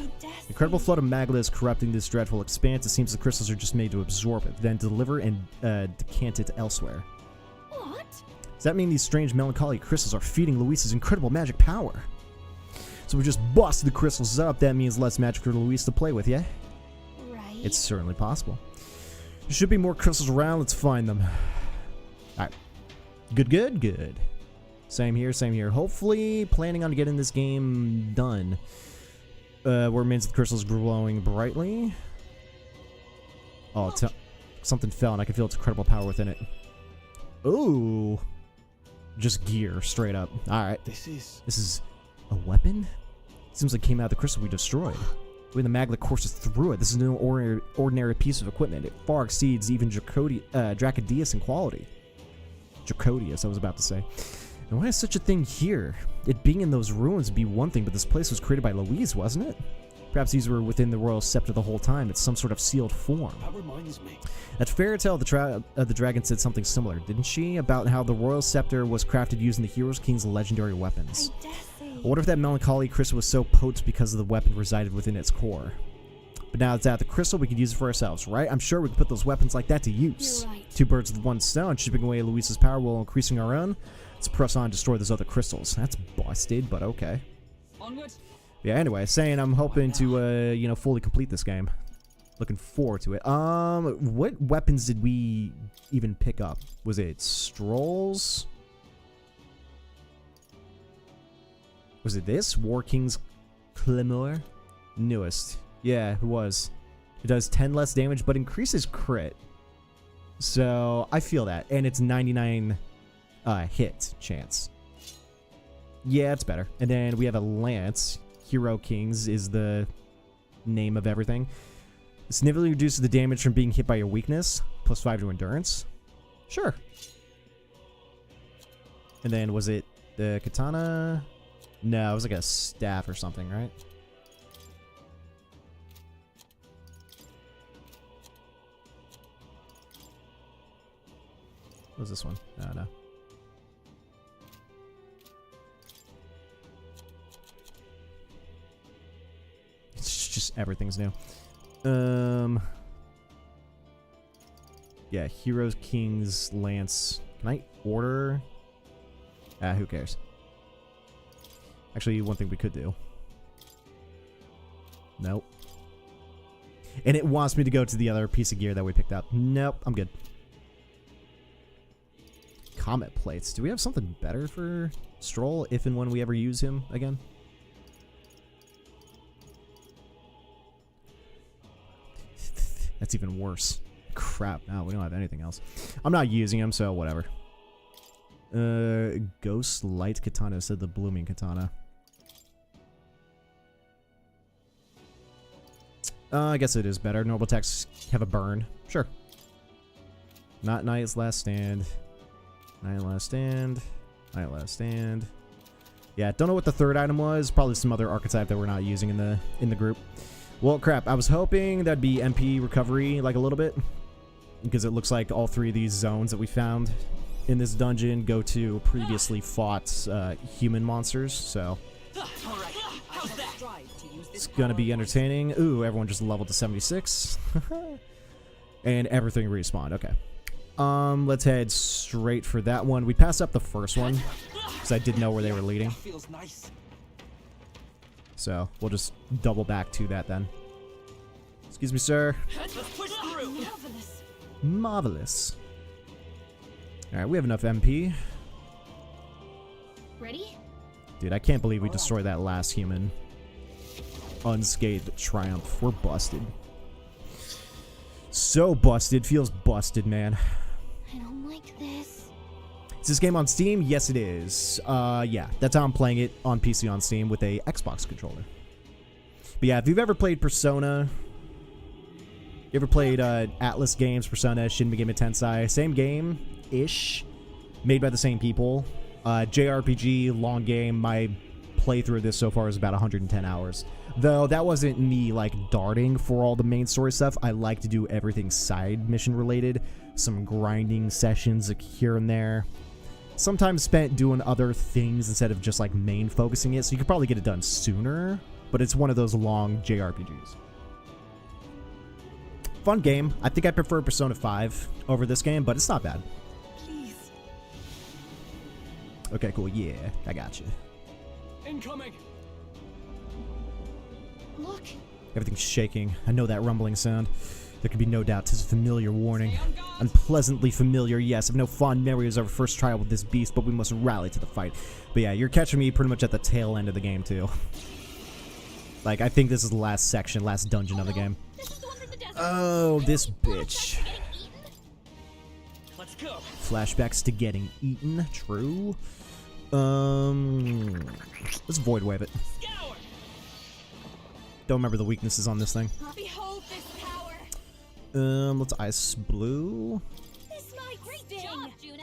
Incredible flood of magma is corrupting this dreadful expanse. It seems the crystals are just made to absorb it, then deliver and decant it elsewhere. What? Does that mean these strange melancholy crystals are feeding Luis's incredible magic power? So we just busted the crystals up. That means less magic for Luis to play with, yeah? Right. It's certainly possible. There should be more crystals around. Let's find them. Alright. Good, good, good. Same here, same here. Hopefully, planning on getting this game done. Where remains of the crystals glowing brightly. Oh, something fell and I can feel its incredible power within it. Ooh. Just gear, straight up. Alright. This is a weapon? Seems like it came out of the crystal we destroyed. The way the maglet courses through it, this is no ordinary piece of equipment. It far exceeds even Dracodius in quality. Dracodius, I was about to say. And why is such a thing here? It being in those ruins would be one thing, but this place was created by Louise, wasn't it? Perhaps these were within the royal scepter the whole time. It's some sort of sealed form. That reminds me. That fairy tale the dragon said something similar, didn't she? About how the royal scepter was crafted using the Heroes King's legendary weapons. I wonder if that melancholy crystal was so potent because of the weapon resided within its core. But now it's at the crystal, we can use it for ourselves, right? I'm sure we can put those weapons like that to use. You're right. Two birds with one stone, chipping away Luisa's power while increasing our own. Let's press on and destroy those other crystals. That's busted, but okay. Onward. Yeah, anyway, saying I'm hoping to, you know, fully complete this game. Looking forward to it. What weapons did we even pick up? Was it Strolls? Was it this? War King's Claymore? Newest. Yeah, it was. It does 10 less damage, but increases crit. So, I feel that. And it's 99 hit chance. Yeah, it's better. And then we have a Lance. Hero Kings is the name of everything. It significantly reduces the damage from being hit by your weakness. Plus 5 to endurance. Sure. And then was it the katana? No, it was like a staff or something, right? What was this one? No. It's just everything's new. Yeah, Heroes, Kings, Lance. Can I order? Who cares? Actually, one thing we could do. Nope. And it wants me to go to the other piece of gear that we picked up. Nope, I'm good. Comet plates. Do we have something better for Stroll if and when we ever use him again? That's even worse. Crap. No, we don't have anything else. I'm not using him, so whatever. Ghost Light Katana said the Blooming Katana. I guess it is better. Normal attacks have a burn. Sure. Not Knight's Last Stand. Knight Last Stand. Knight Last Stand. Yeah, don't know what the third item was. Probably some other archetype that we're not using in the group. Well, crap. I was hoping that'd be MP recovery, like a little bit, because it looks like all three of these zones that we found in this dungeon go to previously fought human monsters. So it's gonna be entertaining. Ooh, everyone just leveled to 76, and everything respawned. Okay. Let's head straight for that one. We passed up the first one because I didn't know where they were leading. So we'll just double back to that then. Excuse me, sir. Marvelous. Alright, we have enough MP. Ready? Dude, I can't believe we destroyed that last human. Unscathed triumph. We're busted. So busted. Feels busted, man. I don't like this. Is this game on Steam? Yes, it is. Yeah, that's how I'm playing it on PC on Steam with a Xbox controller. But yeah, if you've ever played Persona, you ever played Atlus games, Persona, Shin Megemi Tensei, same game-ish, made by the same people. JRPG, long game. My playthrough of this so far is about 110 hours. Though that wasn't me like darting for all the main story stuff. I like to do everything side mission related. Some grinding sessions here and there. Sometimes spent doing other things instead of just like main focusing it. So you could probably get it done sooner. But it's one of those long JRPGs. Fun game. I think I prefer Persona 5 over this game, but it's not bad. Please. Okay, cool. Yeah, I got you. Incoming. Look. Everything's shaking. I know that rumbling sound. There can be no doubt 'tis a familiar warning. Unpleasantly familiar, yes. I've no fond memories of our first trial with this beast, but we must rally to the fight. But yeah, you're catching me pretty much at the tail end of the game, too. Like, I think this is the last section, last dungeon of the game. Oh, this bitch. Let's go. Flashbacks to getting eaten. True. Let's void wave it. Don't remember the weaknesses on this thing. Behold this power. Let's ice blue. This might great job, Juna.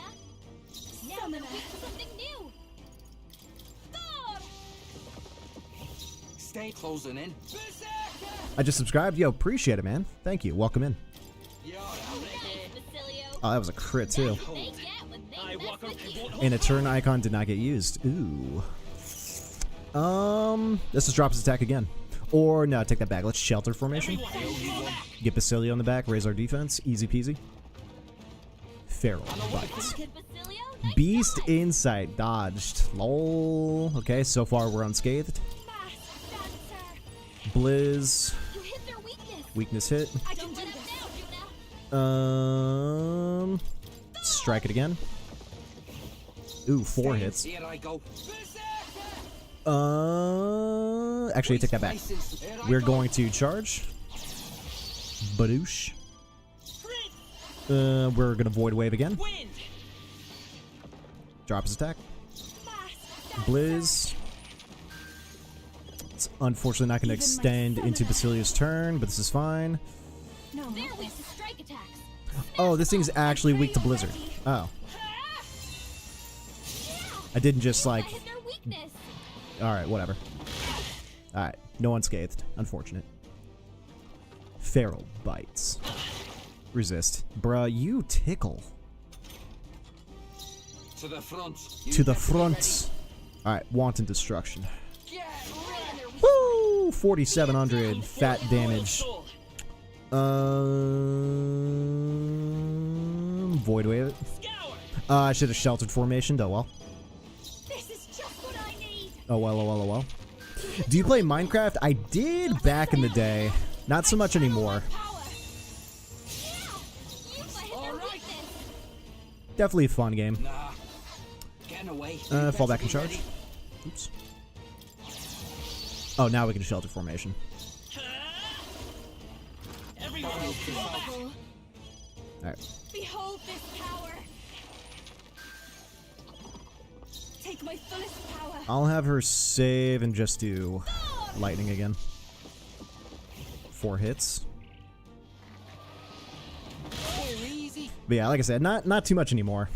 Now we're weak to something new. Thor! Stay closing in. I just subscribed. Yo, appreciate it, man. Thank you. Welcome in. Oh, that was a crit too. And a turn icon did not get used. Ooh. Let's just drop his attack again. Or no, take that back. Let's shelter formation. Get Basilio on the back. Raise our defense. Easy peasy. Feral bites. Beast insight dodged. Lol. Okay, so far we're unscathed. Blizz. Weakness hit. Strike it again. Ooh, 4 hits. Actually, take that back. We're going to charge. Badoosh. We're gonna void wave again. Drop his attack. Blizz. It's unfortunately not gonna extend into Basilio's turn, but this is fine. Oh, this thing's actually weak to Blizzard. Oh. I didn't just like... Alright, whatever. Alright, no unscathed. Unfortunate. Feral bites. Resist. Bruh, you tickle. To the front. To the front. Alright, wanton destruction. Woo! 4,700 fat damage. Void wave it. I should have sheltered formation. Oh well. Oh well, oh well, oh well. Do you play Minecraft? I did back in the day. Not so much anymore. Definitely a fun game. Fall back and charge. Oops. Oh, now we can shelter formation. Alright. Behold this power. Take my fullest power. I'll have her save and just do lightning again. 4 hits. But yeah, like I said, not too much anymore.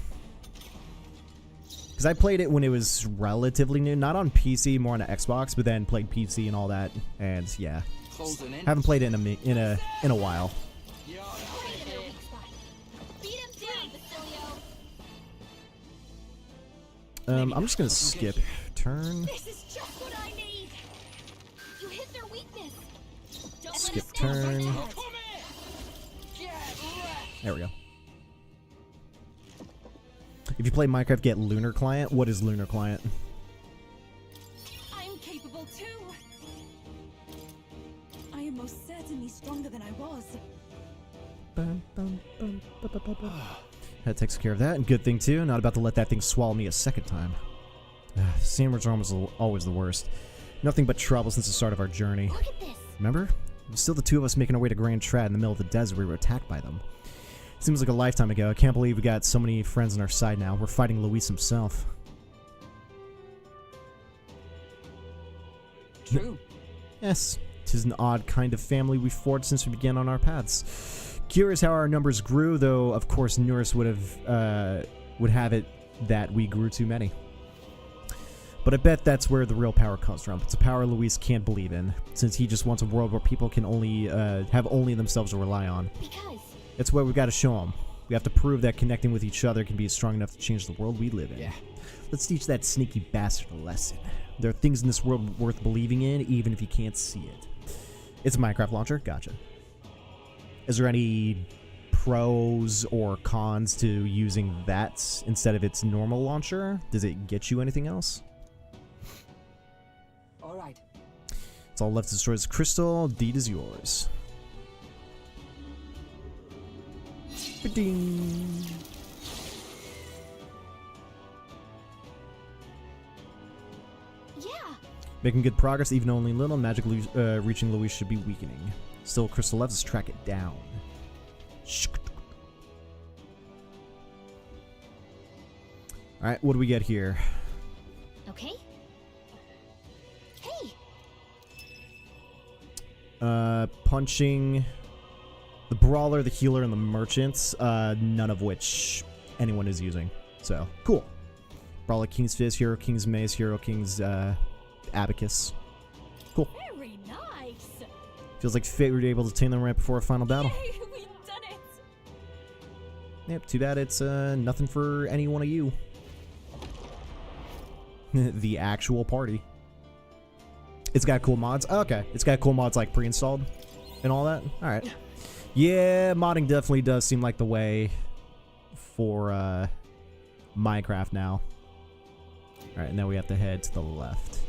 Because I played it when it was relatively new, not on PC, more on the Xbox, but then played PC and all that, and yeah, haven't played it in a while. I'm just gonna skip turn. Skip turn. There we go. If you play Minecraft, get Lunar Client. What is Lunar Client? I am capable too. I am most certainly stronger than I was. That takes care of that, and good thing too. Not about to let that thing swallow me a second time. Sandwich are always the worst. Nothing but trouble since the start of our journey. Look at this. Remember? It was still the two of us making our way to Grand Trad in the middle of the desert. We were attacked by them. Seems like a lifetime ago. I can't believe we got so many friends on our side now. We're fighting Luis himself. True. Yes, 'tis an odd kind of family we forged since we began on our paths. Curious how our numbers grew, though. Of course, Nuris would have it that we grew too many. But I bet that's where the real power comes from. It's a power Luis can't believe in, since he just wants a world where people can only have only themselves to rely on. It's what we've got to show them. We have to prove that connecting with each other can be strong enough to change the world we live in. Yeah. Let's teach that sneaky bastard a lesson. There are things in this world worth believing in, even if you can't see it. It's a Minecraft launcher? Gotcha. Is there any pros or cons to using that instead of its normal launcher? Does it get you anything else? Alright. It's all left to destroy this crystal. Deed is yours. Ba-ding. Yeah. Making good progress, even only little. Magic reaching Luis should be weakening. Still, crystal left. Let's track it down. Alright, what do we get here? Okay. Hey. Punching the Brawler, the Healer, and the Merchants, none of which anyone is using. So, cool. Brawler, King's Fist, Hero, King's Mace, Hero, King's Abacus. Cool. Very nice. Feels like fate we were able to tame them right before a final battle. Yay, we've done it. Yep, too bad it's nothing for any one of you. The actual party. It's got cool mods. Oh, okay, it's got cool mods like pre-installed and all that. All right. Yeah, modding definitely does seem like the way for Minecraft now. All right, and then we have to head to the left.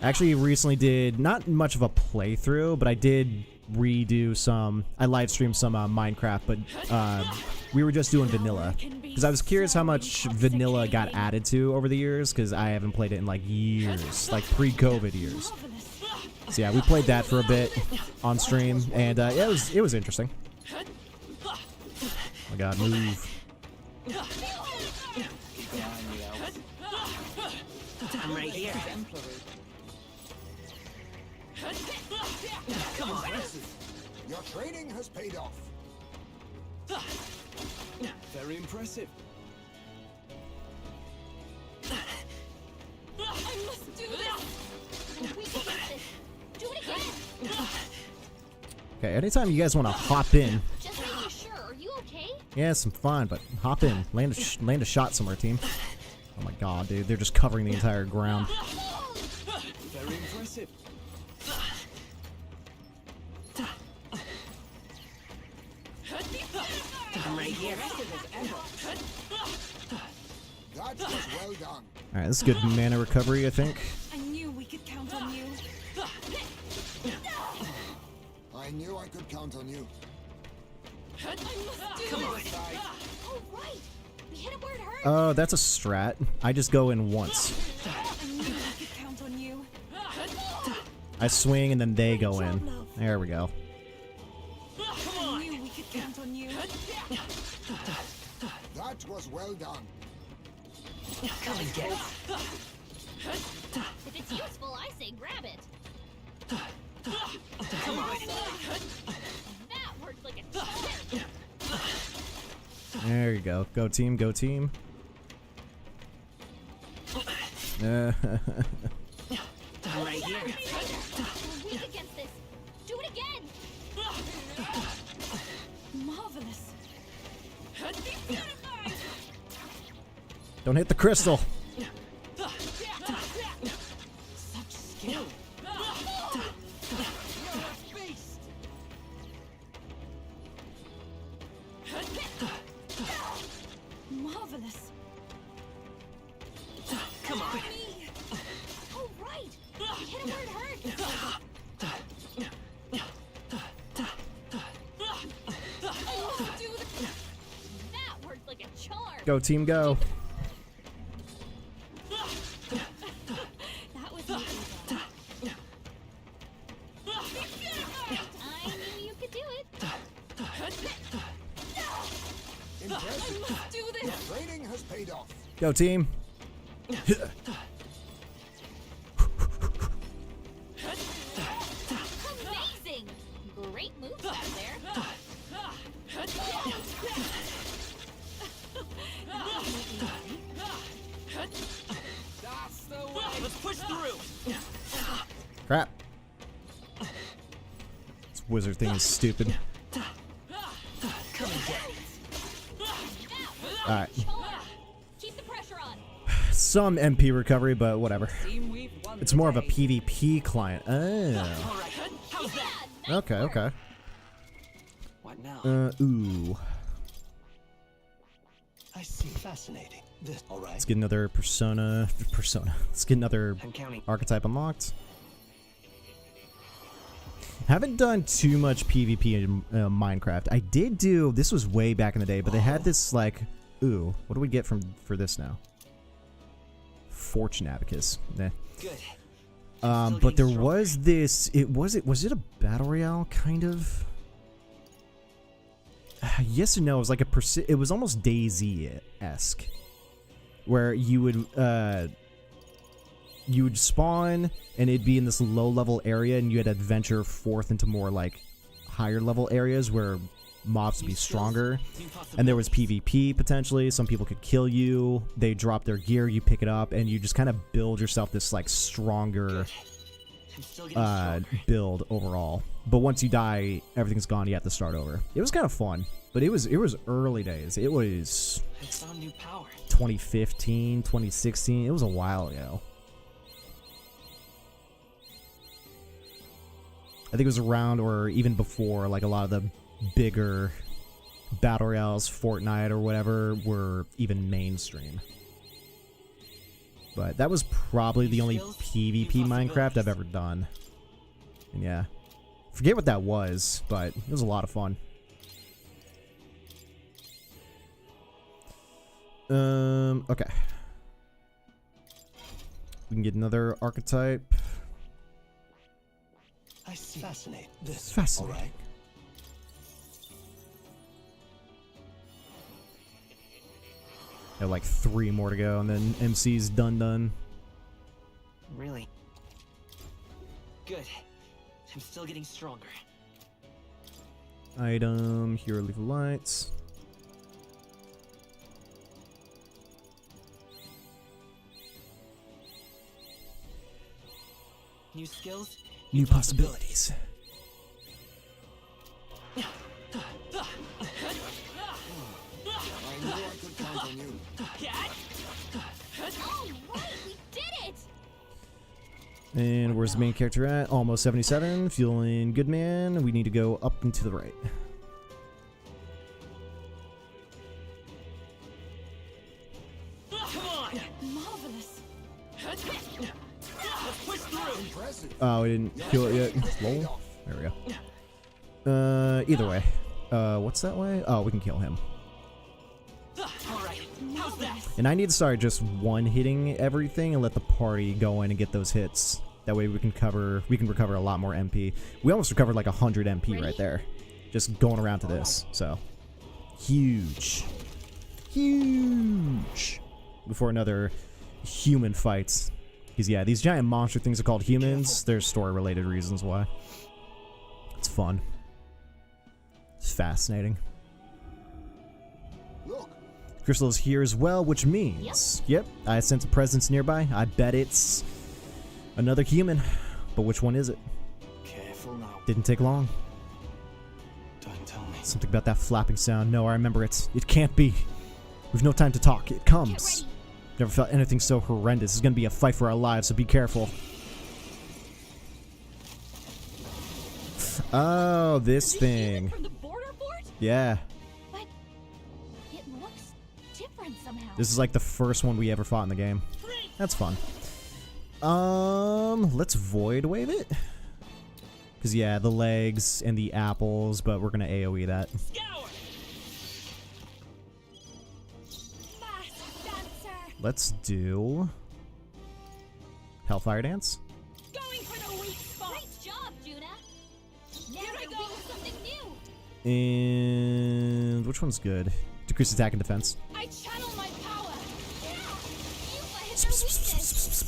I actually recently did not much of a playthrough, but I did redo some. I live streamed some Minecraft, but we were just doing vanilla because I was curious how much vanilla got added to over the years because I haven't played it in like years, like pre-COVID years. So yeah, we played that for a bit on stream, and yeah, it was interesting. Oh my god, move. I'm right here. Come on. Your training has paid off. Very impressive. I must do this. We can get this. Do it again. Okay, anytime you guys want to hop in, Just making sure. Are you okay? yeah, some fun, but hop in, land a shot somewhere, team. Oh my god, dude, they're just covering the entire ground. Very impressive. I'm right here. That was well done. All right, this is good mana recovery, I think. I knew we could count on you. I knew I could count on you. Come on. Oh, right. We hit it where it hurt. Oh, that's a strat. I just go in once. I knew we could count on you. I swing and then they go in. There we go. I knew we could count on you. That was well done. Come and get it. If it's useful, I say grab it. Come on. That worked like a charm. There you go. Go team, go team. I'm right here. We're weak against this. Do it again. Marvelous. Don't hit the crystal. Such skill. Marvelous. Come on. Oh, right. We hit it where it hurt. That worked like a charm. Go team, go. That was easy. I knew you could do it. Impressive. Do this. Your training has paid off. Go team. Amazing. Great moves out there. That's the way. Let's push through. Crap. This wizard thing is stupid. Come and get it. Alright. Keep the pressure on. Some MP recovery, but whatever. Team, we've won It's more of a today. PvP client. Oh. All right. How's that? Okay, okay. What now? Ooh. I see. Fascinating. This. All right. Let's get another persona. Let's get another I'm counting. archetype unlocked. Haven't done too much PvP in Minecraft. I did do, this was way back in the day, but they had this like, ooh, what do we get for this now? Fortune Abacus. Nah. Good. But there was this, was it a battle royale kind of? Yes and no. It was like it was almost DayZ-esque, where you would you would spawn and it'd be in this low level area, and you had to adventure forth into more like higher level areas where mobs would be stronger, and there was PvP potentially. Some people could kill you, they drop their gear, you pick it up, and you just kind of build yourself this like stronger build overall. But once you die, everything's gone, you have to start over. It was kind of fun, but it was early days. It was 2015, 2016. It was a while ago. I think it was around or even before like a lot of the bigger battle royales, Fortnite or whatever, were even mainstream. But that was probably the only PvP Minecraft I've ever done. And yeah, forget what that was, but it was a lot of fun. Okay. We can get another archetype. I see. Fascinating. This fascinating. All right. Got like 3 more to go, and then MC's done. Really? Good. I'm still getting stronger. Item, hero leaf of lights. New skills? New possibilities. I knew I could count on you. All right, we did it! And where's the main character at? Almost 77. Feeling good, man. We need to go up and to the right. Come on! Marvelous. Let's push through! Impressive. Oh, we didn't kill it yet. Lol. There we go. Either way. What's that way? Oh, we can kill him. Alright, how's that? And I need to start just one-hitting everything and let the party go in and get those hits. That way we can recover a lot more MP. We almost recovered like 100 MP right there. Just going around to this. So, huge. Huge. Before another human fights. Because yeah, these giant monster things are called humans. There's story-related reasons why. It's fun. It's fascinating. Look. Crystal is here as well, which means... Yep, I sense a presence nearby. I bet it's another human. But which one is it? Careful now. Didn't take long. Don't tell me. Something about that flapping sound. No, I remember it. It can't be. We've no time to talk. It comes. Never felt anything so horrendous. It's gonna be a fight for our lives, so be careful. Oh, this thing. From the border fort? Yeah. But it looks different somehow. This is like the first one we ever fought in the game. That's fun. Let's void wave it. Cause yeah, the legs and the apples, but we're gonna AoE that. Let's do Hellfire Dance. Going for the weak spot. Great job, Juna. Now I go something new. And which one's good? Decrease attack and defense. I channel my power.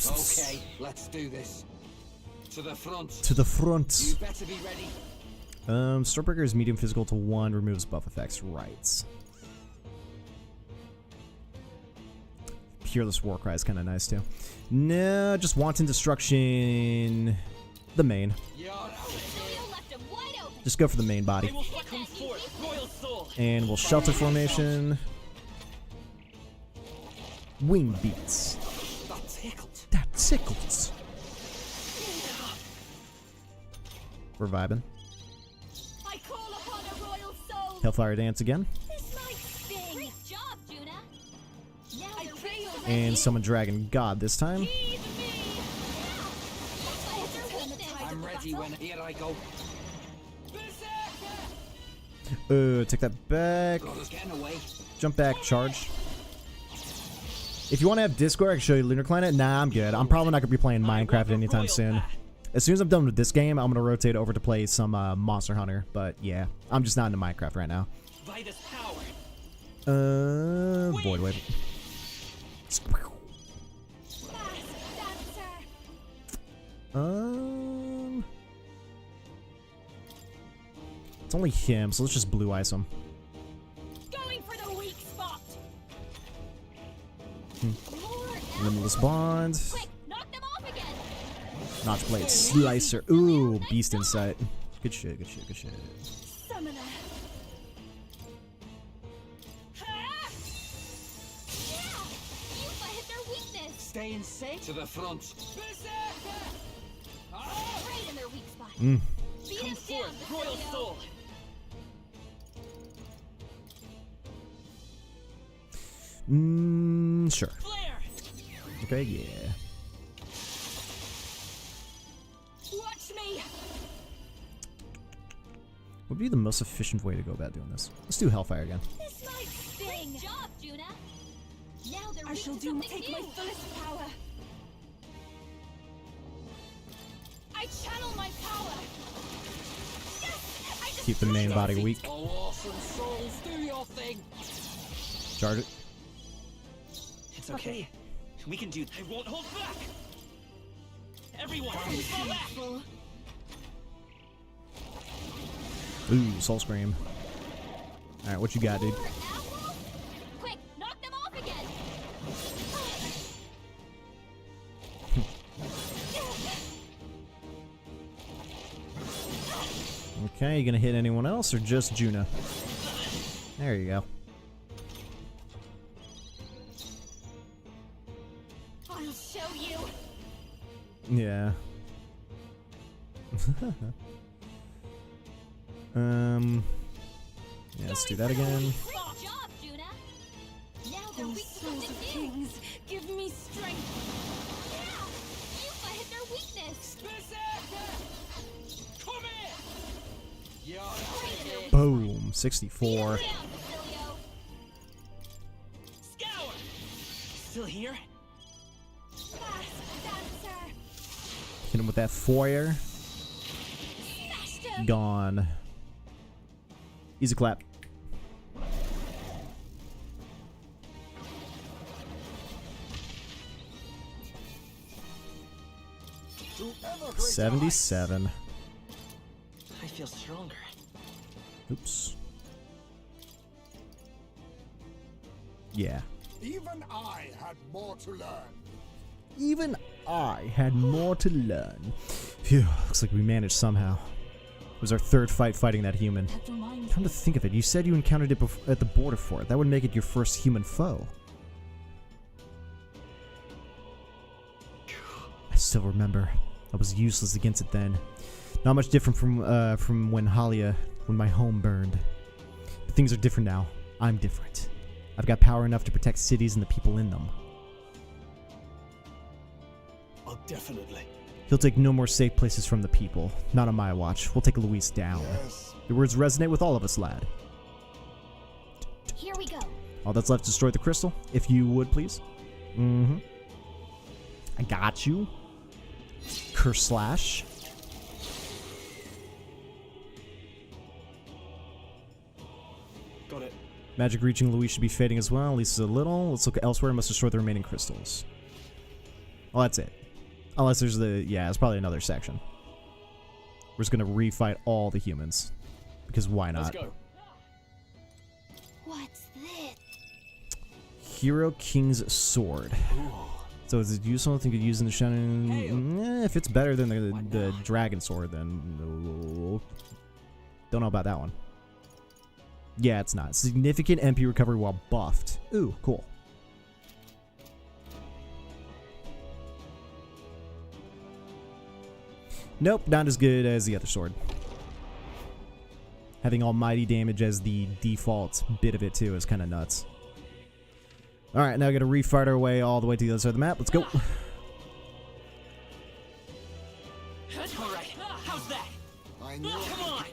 Okay, let's do this. To the front. To the front. You better be ready. Stormbreaker is medium physical to 1, removes buff effects. Right. Peerless Warcry is kind of nice too. No, just wanton destruction. The main. Just go for the main body. And we'll shelter formation. Wing beats. That tickles. We're vibing. I call upon a royal soul. Hellfire Dance again. This might sting. Great job, Juna. Now I pray And summon Dragon God this time. I'm ready when here I go. Take that back. Jump back, charge. If you want to have Discord, I can show you Lunar Planet. Nah, I'm good. I'm probably not going to be playing Minecraft anytime soon. As soon as I'm done with this game, I'm going to rotate over to play some Monster Hunter. But yeah, I'm just not into Minecraft right now. Void Wave. It's only him, so let's just blue ice him. Going for the weak spot. Limitless bond. Quick, knock them off again. Notch blade slicer. Ooh, beast insight. Good shit, good shit, good shit. Summoner. Hit their weakness. Stay in sync. To the front. Right in their weak spot. Mm. Beat Come him down, forth, Royal Basilio. Soul. Sure. Flare. Okay, yeah. Watch me. What would be the most efficient way to go about doing this? Let's do Hellfire again. This might sting. Great job, Juna. Now they're I weak shall to something take new. my fullest power. I channel my power. Yes, I just Keep the main body weak. Oh, awesome souls, do your thing. Charge it. It's okay. We can do. I won't hold back. Everyone, fall back. Ooh, Soul Scream. Alright, what you got, dude? quick, knock them off again. Okay, you gonna hit anyone else or just Juna? There you go. I'll show you. Yeah. Yeah, let's do that again. Great job, Juna. Now they're weak to Souls something of new. kings, give me strength. Yeah, Yufa hit their weakness. Come here. You're Boom, 64. Down, Basilio. Scour. Still here? Fast dancer. Hit him with that foyer. Smashed him. Gone. Easy clap. To ever greater 77. I feel stronger. Oops. Yeah. Even I had more to learn. Even I had more to learn. Phew, looks like we managed somehow. It was our third fight fighting that human. That reminds Come to think of it, you said you encountered it at the border fort. That would make it your first human foe. I still remember. I was useless against it then. Not much different from when my home burned. But things are different now. I'm different. I've got power enough to protect cities and the people in them. Oh, definitely. He'll take no more safe places from the people. Not on my watch. We'll take Luis down. Yes. The words resonate with all of us, lad. Here we go. All that's left is destroy the crystal, if you would, please. Mm-hmm. I got you. Curse slash. Got it. Magic reaching Luis should be fading as well, at least a little. Let's look elsewhere. Must destroy the remaining crystals. Well, that's it. Unless there's it's probably another section. We're just gonna refight all the humans. Because why not? Let's go. What's this? Hero King's Sword. So is it useful? I think you could use in the Shining. If it's better than the Dragon Sword, then no. Don't know about that one. Yeah, it's not. Significant MP recovery while buffed. Ooh, cool. Nope, not as good as the other sword. Having almighty damage as the default bit of it too is kind of nuts. Alright, now I gotta refight our way all the way to the other side of the map. Let's go. Alright, how's that? I knew Come on!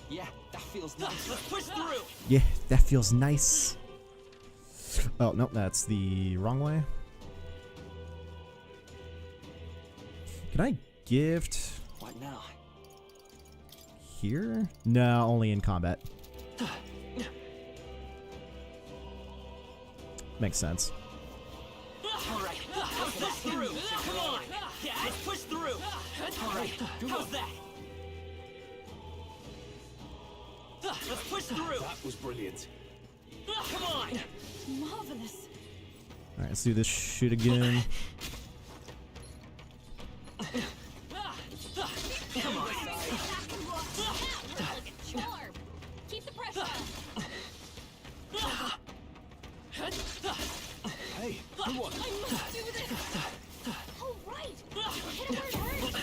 Yeah, that feels nice. Let's push through! Yeah, that feels nice. Oh, nope, that's the wrong way. Can I gift What now? here? No, only in combat. Makes sense. Alright, how's that through? Come on! Let's push through. All right, how's that? Let's push through. That was brilliant. Come on. Marvelous. All right, let's do this shit again. Come on. Keep the pressure on. Hey, come on. I must do this. All right. Hit where it hurts.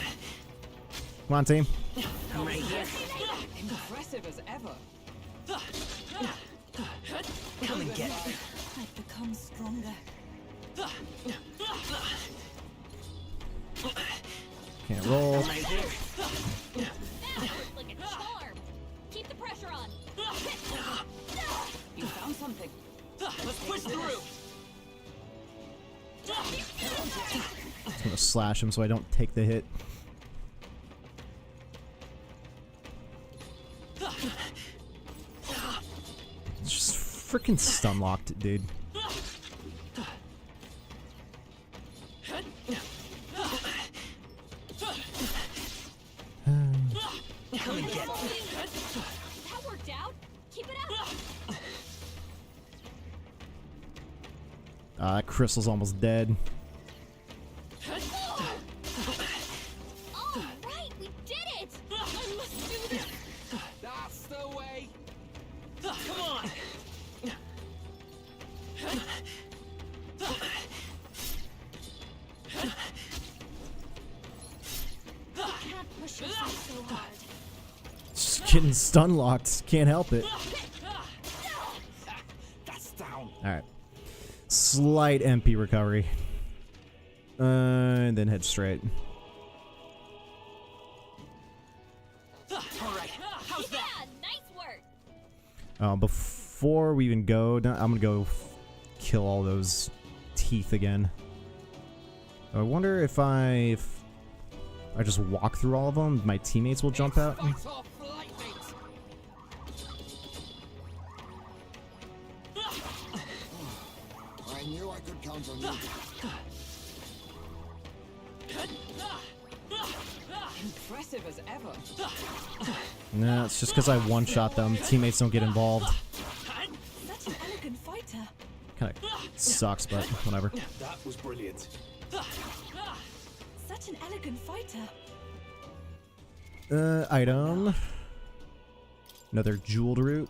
Come on, team. I'm right here. Impressive as ever. Come and get me. I've become stronger. Can't roll. I'm right here. That worked like a charm. Keep the pressure on. You found something. Let's push through. I'm gonna slash him so I don't take the hit. Just freaking stun locked, dude. Come and get me. That worked out. Keep it up. That crystal's almost dead. All right, we did it. I must do this. That's the way. Come on. You can't push yourself so hard. Just getting stun locked. Can't help it. That's down. Alright. Slight MP recovery. And then head straight. All right, how's that? Yeah, nice work. Before we even go, I'm gonna go kill all those teeth again. I wonder if I just walk through all of them, my teammates will jump out. Fight off lightning. I knew I could count on you. Impressive as ever. Nah, it's just because I one-shot them. Teammates don't get involved. Such an elegant fighter. Kinda sucks, but whatever. That was brilliant. Such an elegant fighter. Item. Another jeweled root.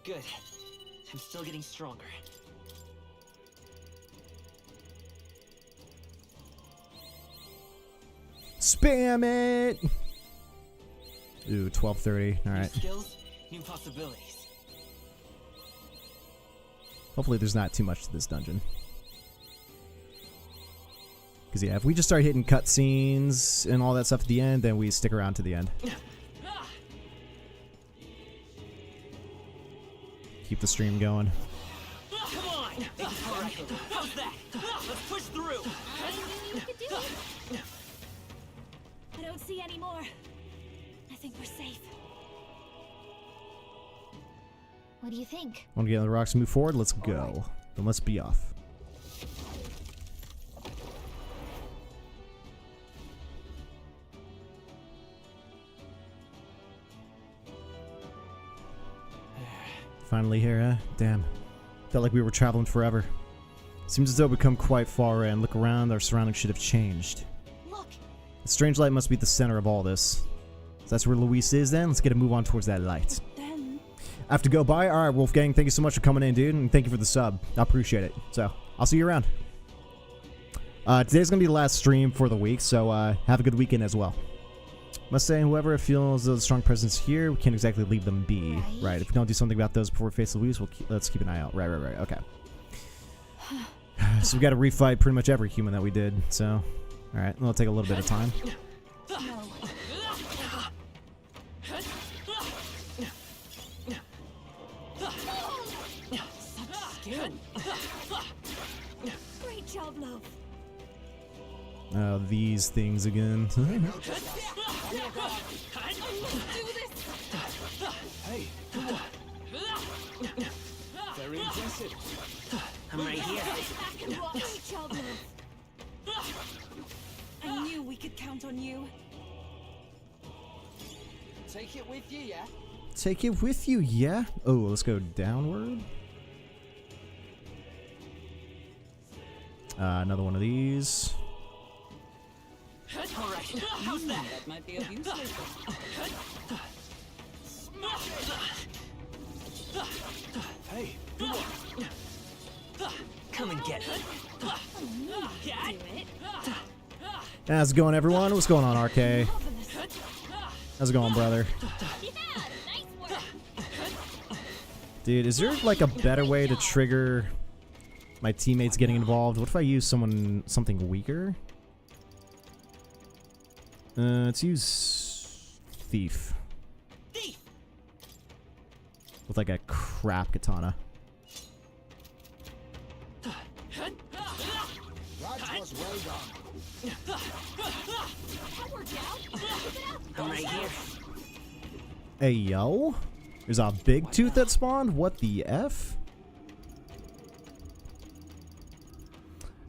Good. I'm still getting stronger. Spam it! Ooh, 12:30. All New right. skills, new possibilities. Hopefully there's not too much to this dungeon. Because yeah, if we just start hitting cutscenes and all that stuff at the end, then we stick around to the end. Keep the stream going. Come on! All right, how's that? Let's push through. I knew you could do it. I don't see any more. I think we're safe. What do you think? Want to get on the rocks and move forward? Let's go. Then let's be off. Finally here, huh? Damn. Felt like we were traveling forever. Seems as though we've come quite far and look around, our surroundings should have changed. Look. The strange light must be the center of all this. So that's where Luis is then? Let's get a move on towards that light. Then I have to go. Bye. Alright, Wolfgang, thank you so much for coming in, dude, and thank you for the sub. I appreciate it. So, I'll see you around. Today's going to be the last stream for the week, so have a good weekend as well. Must say, whoever feels a strong presence here, we can't exactly leave them be. Right. If we don't do something about those before we face Luis, let's keep an eye out. Right. Okay. So we got to refight pretty much every human that we did, so... Alright, it'll take a little bit of time. no. Such skill. Great job, love. These things again. Hey, come on. Very impressive. I'm I'm right here. Back and watch. I knew we could count on you. Take it with you, yeah? Take it with you, yeah? Oh, let's go downward. Another one of these. All right. How's that? That might be of use. Hey, come and get it. How's it going, everyone? What's going on, RK? How's it going, brother? Dude, is there like a better way to trigger my teammates getting involved? What if I use something weaker? Let's use Thief. With like a crap katana. I'm right here. Hey, yo. There's a big tooth that spawned? What the F?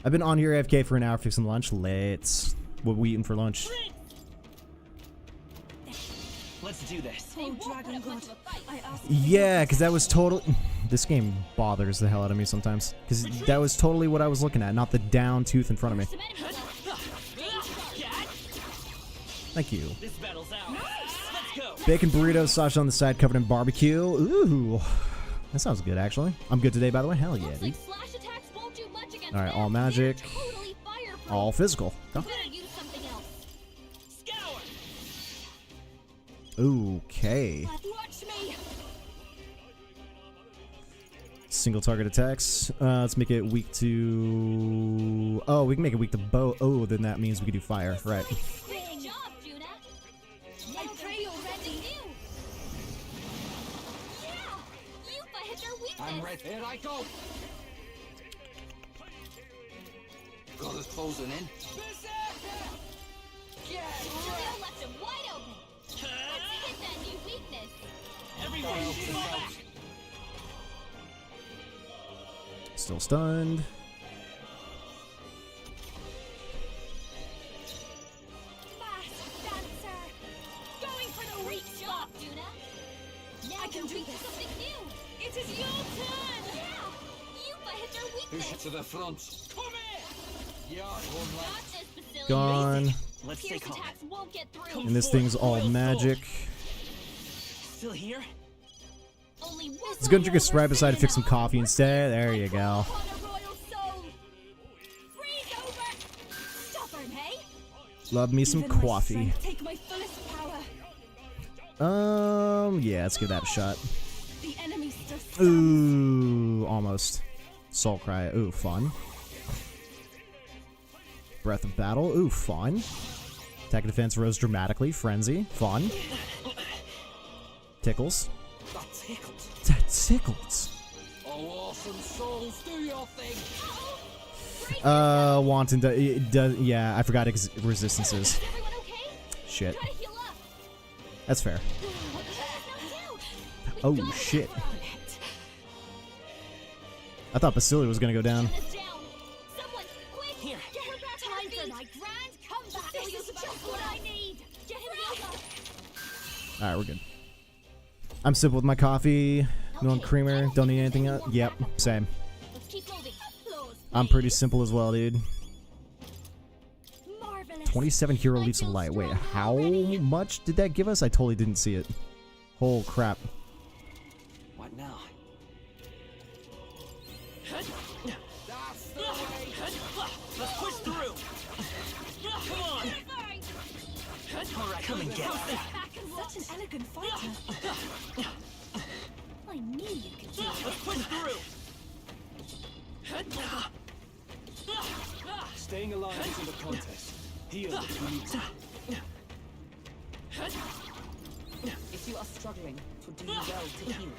I've been on here AFK for an hour fixing lunch. Let's... What are we eating for lunch? Let's do this. Oh, Dragon God. I asked Yeah, because that was totally... This game bothers the hell out of me sometimes. Because that was totally what I was looking at, not the down tooth in front of me. Thank you. This battle's out. Let's go. Bacon burrito, sausage on the side, covered in barbecue. Ooh. That sounds good, actually. I'm good today, by the way. Hell yeah, dude. Alright, all magic. All physical. Oh. Okay. Single target attacks. Let's make it weak to... Oh, we can make it weak to bow. Oh, then that means we can do fire. Right. I'm ready. Here I go. God is closing in. Get ready. Left him wide open. Let's hit that new weakness. Everyone, fall back. Still stunned. Fast dancer. Going for the weak shot, Juna. Now I can do this. Something new. It is your turn. Yeah. Yuffie hit their weakness. Who's to the front? Come here. Yeah, one left. Gone. Let's stay calm. Won't get through. And this thing's all magic. Still here? Let's go drink a Sprite beside to fix some coffee instead. There you go. Love me some coffee. Take my fullest power. Yeah, let's give that a shot. The enemy still stands. Ooh, almost. Soul Cry. Ooh, fun. Breath of Battle. Ooh, fun. Attack and defense rose dramatically. Frenzy. Fun. Tickles. That tickles. That tickles. Oh, awesome souls, do your thing. Wanton does. Yeah, I forgot resistances. Shit. That's fair. Oh, shit. I thought Basilia was gonna go down. Here. Time for my grand comeback. This is just what I need. Get him. Alright, we're good. I'm simple with my coffee. No creamer. Don't need anything else. Yep, same. Let's keep moving. I'm pretty simple as well, dude. Marvelous. 27 hero leaps of light. Wait, how much did that give us? I totally didn't see it. Oh, crap. What now? That's the way. Let's push through. Come on. All right, come and get it. Such an elegant fighter. I knew you could do it. Let's push through. Staying alive isn't a contest. Heal if you need to. If you are struggling, it would do you well to heal.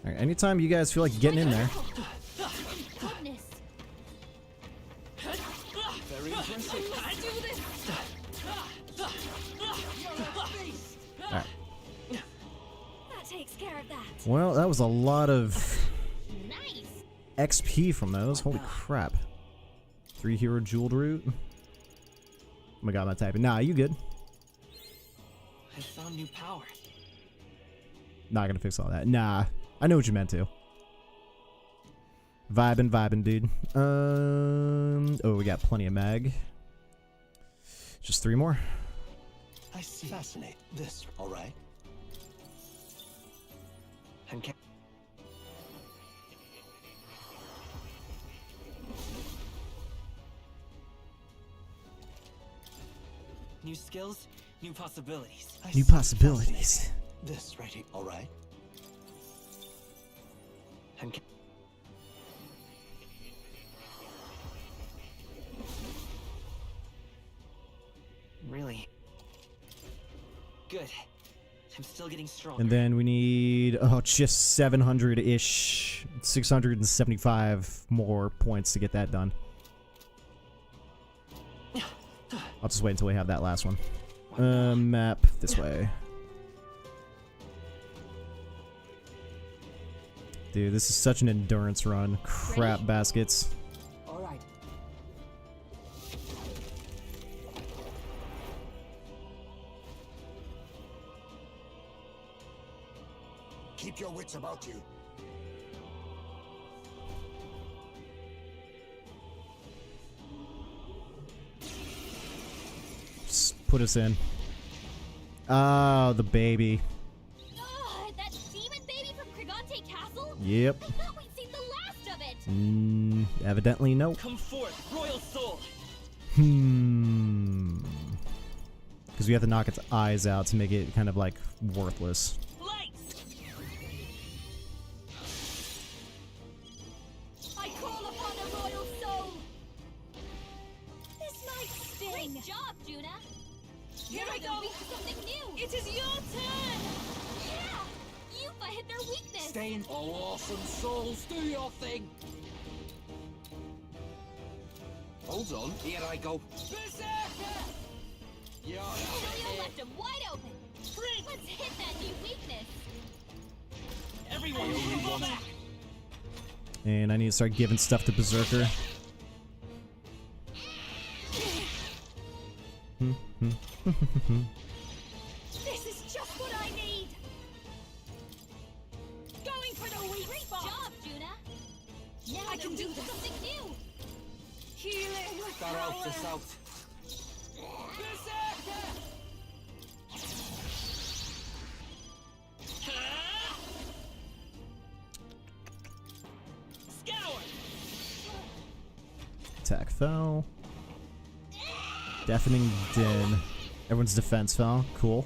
Alright, anytime you guys feel like getting in there. Goodness. Very impressive. Let's do this. Alright. That takes care of that. Well, that was a lot of Nice. XP from those. Holy crap. 3 hero jeweled root. Oh my god, I'm not typing. Nah, you good. I found new power. Not gonna fix all that. Nah, I know what you meant to. Vibing, dude. Oh, we got plenty of mag. Just 3 more. I see. Fascinate. This, all right? And new skills, new possibilities. New possibilities. This right here, all right? And really good. I'm still getting stronger. And then we need, oh, just 700-ish, 675 more points to get that done. I'll just wait until we have that last one. Map this way. Dude, this is such an endurance run. Crap baskets. All right. Keep your wits about you. Just put us in. Oh, the baby. That demon baby from Krigante Castle? Yep. I thought we'd seen the last of it. Evidently no. Come forth, royal soul. Because we have to knock its eyes out to make it kind of like worthless. I call upon a royal soul. This might sting. Great job, Juna. Here I go. Something new. It is your turn. Yeah. Yuffie hit their weakness. Stay in. Oh, awesome souls, do your thing. Hold on. Here I go. Berserker! You're You left him wide open. Let's hit that new weakness. Everyone, fall back. And I need to start giving stuff to Berserker. This is just what I need. Going for the weak spot. Great job, Juna. Now I can do something new. Healing Gotta power. help this out. Berserker! Scour. Attack fell. Deafening din. Everyone's defense fell. Cool.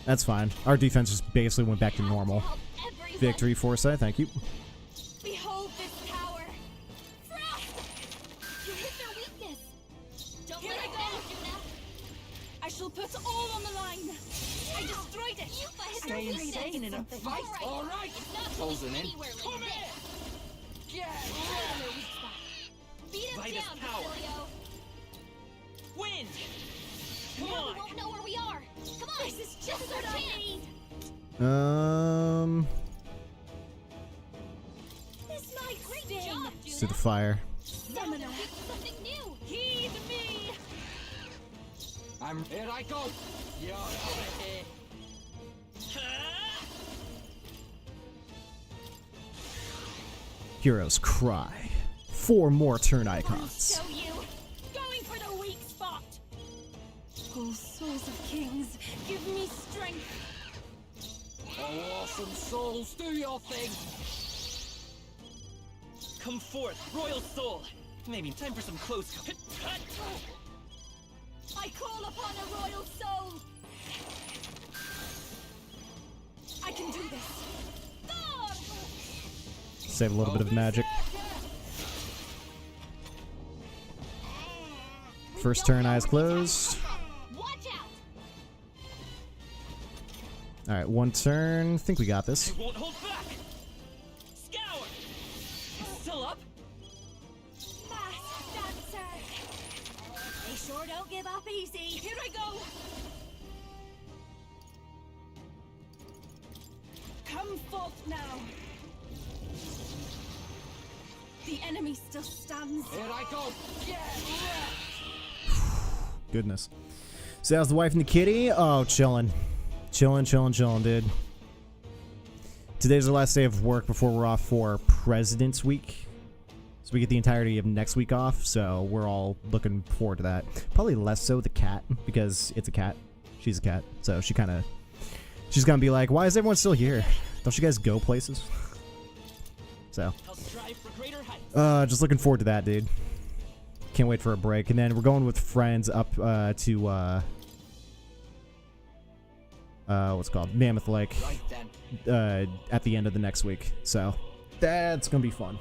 That's fine. Our defense just basically went back to normal. Victory, Foresight. Thank you. Behold this power. Frost! You hit their weakness. Don't let it go, Juna. I shall put all on the line. I destroyed it. Stay insane in a fight. All right. It's not Closing going in. anywhere like Come this. here. Yeah. Beat him By this down, power. Basilio. Wind. Come Now we on. won't know where we are. Come on. This is just what I need. This might great job, Let's do the fire. Summoner. Something new. Heed me. Here I go. You're out of here. Heroes cry. 4 more turn icons. Show you. Going for the weak spot. Oh, souls of kings, give me strength. Oh, awesome souls, do your thing. Come forth, royal soul. Maybe time for some close. I call upon a royal soul. I can do this. Thor! Save a little bit of magic. First turn, eyes closed. Watch out! Alright, 1 turn. Think we got this. I won't hold back. Scour. It's still up. Fast dancer. They sure don't give up easy. Here I go. Come forth now. The enemy still stands. Here I go. Yeah. Goodness. So how's the wife and the kitty? Oh, chilling. Chilling, dude. Today's our last day of work before we're off for President's Week. So we get the entirety of next week off, so we're all looking forward to that. Probably less so the cat, because it's a cat. She's a cat, so she's gonna be like, why is everyone still here? Don't you guys go places? So, just looking forward to that, dude. Can't wait for a break. And then we're going with friends up to, what's it called? Mammoth Lake. At the end of the next week. So, that's gonna be fun.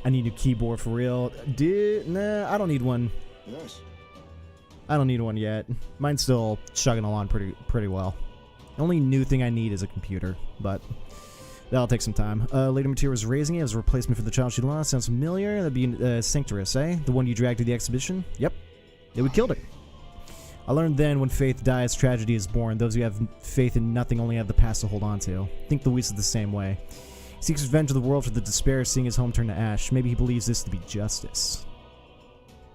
I need a keyboard for real. Dude, nah, I don't need one. Yes. I don't need one yet. Mine's still chugging along pretty well. The only new thing I need is a computer, but that'll take some time. Later materials raising it as a replacement for the child she lost. Sounds familiar. That'd be Sanctorus, eh? The one you dragged to the exhibition? Yep. Yeah, we killed it. I learned then when faith dies, tragedy is born. Those who have faith in nothing only have the past to hold on to. I think Luis is the same way. He seeks revenge of the world for the despair of seeing his home turn to ash. Maybe he believes this to be justice.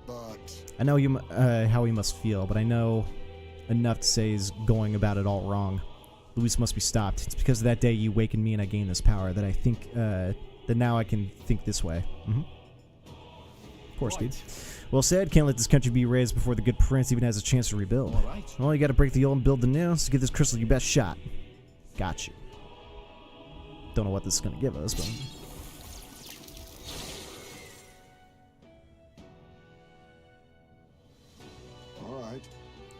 But I know how he must feel, but I know enough to say he's going about it all wrong. Luis must be stopped. It's because of that day you awakened me and I gained this power that I think that now I can think this way. Of course, dude. Well said. Can't let this country be raised before the good prince even has a chance to rebuild. Well, you got to break the old and build the new. So give this crystal your best shot. Got you. Don't know what this is going to give us, but... Alright.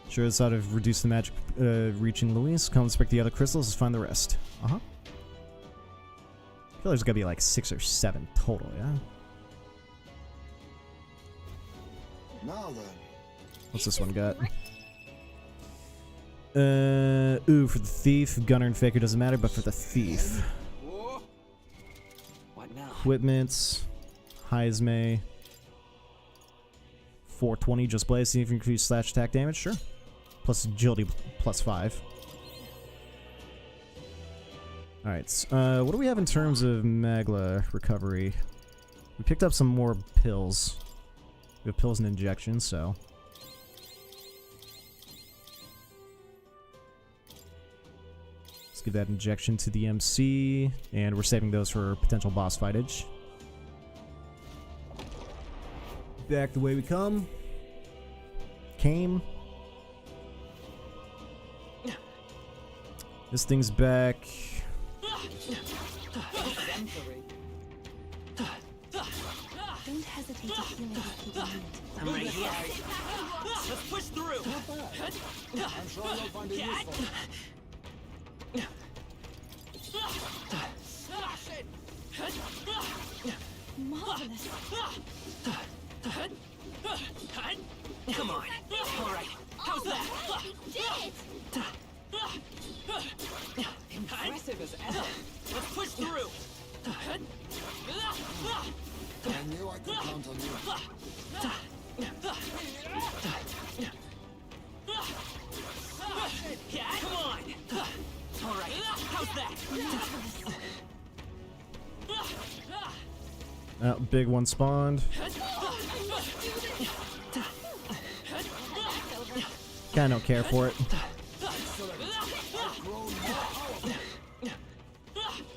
Sure, this ought to reduce the magic reaching Luis. Come inspect the other crystals, let's find the rest. I feel there's got to be like 6 or 7 total, yeah? Now then. What's this one got? Ooh, for the thief. Gunner and faker doesn't matter, but for the thief. What now? Equipments. Heisme. 420 just blaze. See if you increase slash attack damage. Sure. Plus agility plus 5. Alright. What do we have in terms of Magla recovery? We picked up some more pills. We have pills and injections, so... Let's give that injection to the MC, and we're saving those for potential boss fightage. Back the way we came. This thing's back. Don't hesitate to heal it if you need. I'm right here. Let's push through. I'm sure you'll find it useful. Marvelous. Come on. All right. How's that? We did! Impressive as ever. Let's push through. I knew I could count on you. Come on. All right. How's that? Oh, big one spawned. Kinda don't care for it.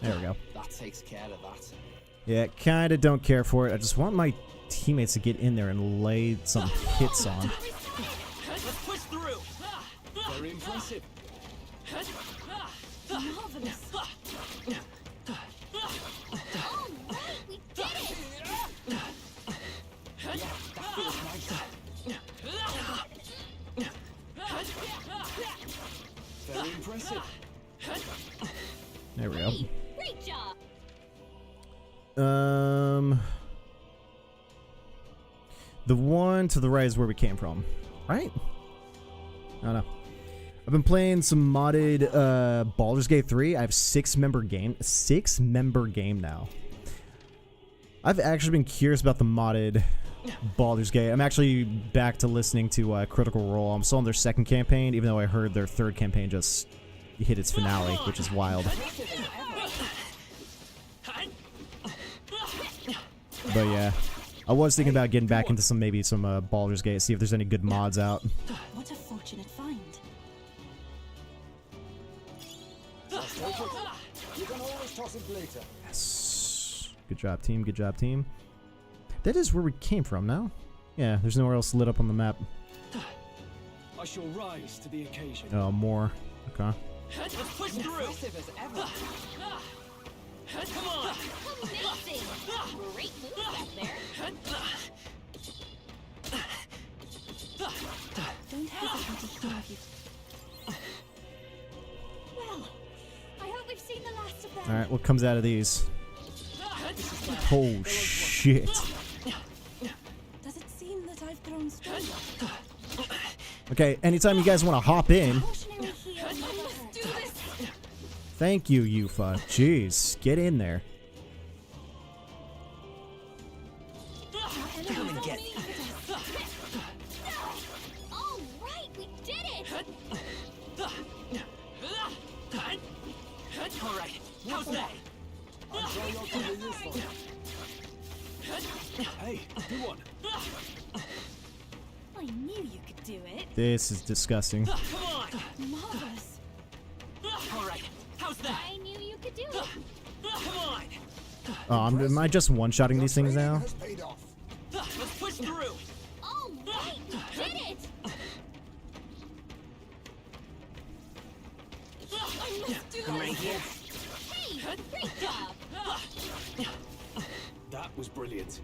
There we go. That takes care of that. Yeah, kinda don't care for it. I just want my teammates to get in there and lay some hits on. Let's push through. Very impressive. Marvelous. Oh, we did it! Yeah, that feels nice. Very impressive. There we go. Great job! The one to the right is where we came from, right? I don't know. I've been playing some modded Baldur's Gate 3. I have 6-member game now. I've actually been curious about the modded Baldur's Gate. I'm actually back to listening to Critical Role. I'm still on their 2nd campaign, even though I heard their 3rd campaign just hit its finale, which is wild. But yeah, I was thinking about getting back into maybe some Baldur's Gate, see if there's any good mods out. What a fortunate find. You can always toss it later. Yes. Good job, team. Good job, team. That is where we came from now. Yeah, there's nowhere else lit up on the map. I shall rise to the occasion. Oh, more. Okay. Let's push through. Impressive as ever. Come on. Amazing! Great move back there. Don't hesitate to heal you. Well, I hope we've seen the last of them. All right, what comes out of these? Oh shit! Does it seem that I've grown stronger? Okay, anytime you guys want to hop in. Thank you, Yufa. Jeez, get in there. Come and get it. All right, we did it. All right, how's that? I'm sure you'll find it useful. Hey, do one. I knew you could do it. This is disgusting. Come on. Marvelous. All right, how's that? I knew you could do it. Come on. Oh, am I just one-shotting these things now? Has paid off. Let's push through. All right, we did it. I must do I'm right this. here. Hey, great job. That was brilliant.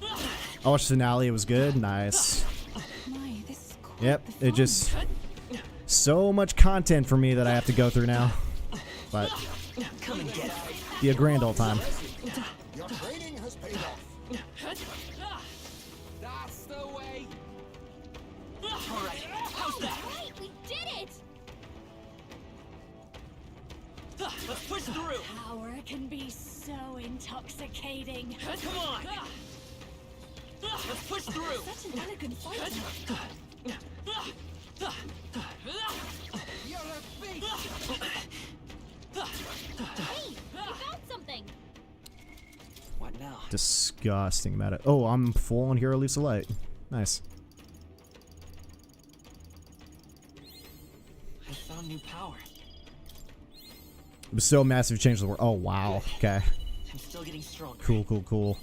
I watched the finale. It was good. Nice. My, this is quite Yep. the It just so much content for me that I have to go through now. But Come and get it. be a grand old time. Your training has paid off. That's the way. All right, how's All that? right, we did it. Let's push through. Power can be so intoxicating. Come on. Let's push through. Such an elegant fighter. You're a beast. Hey, you found something. What now? Disgusting about it. Oh, I'm full on Hero Leaves of Light. Nice. I found new power. It was so massive, changed the world. Oh wow. Okay. I'm still getting stronger. Cool, cool, cool.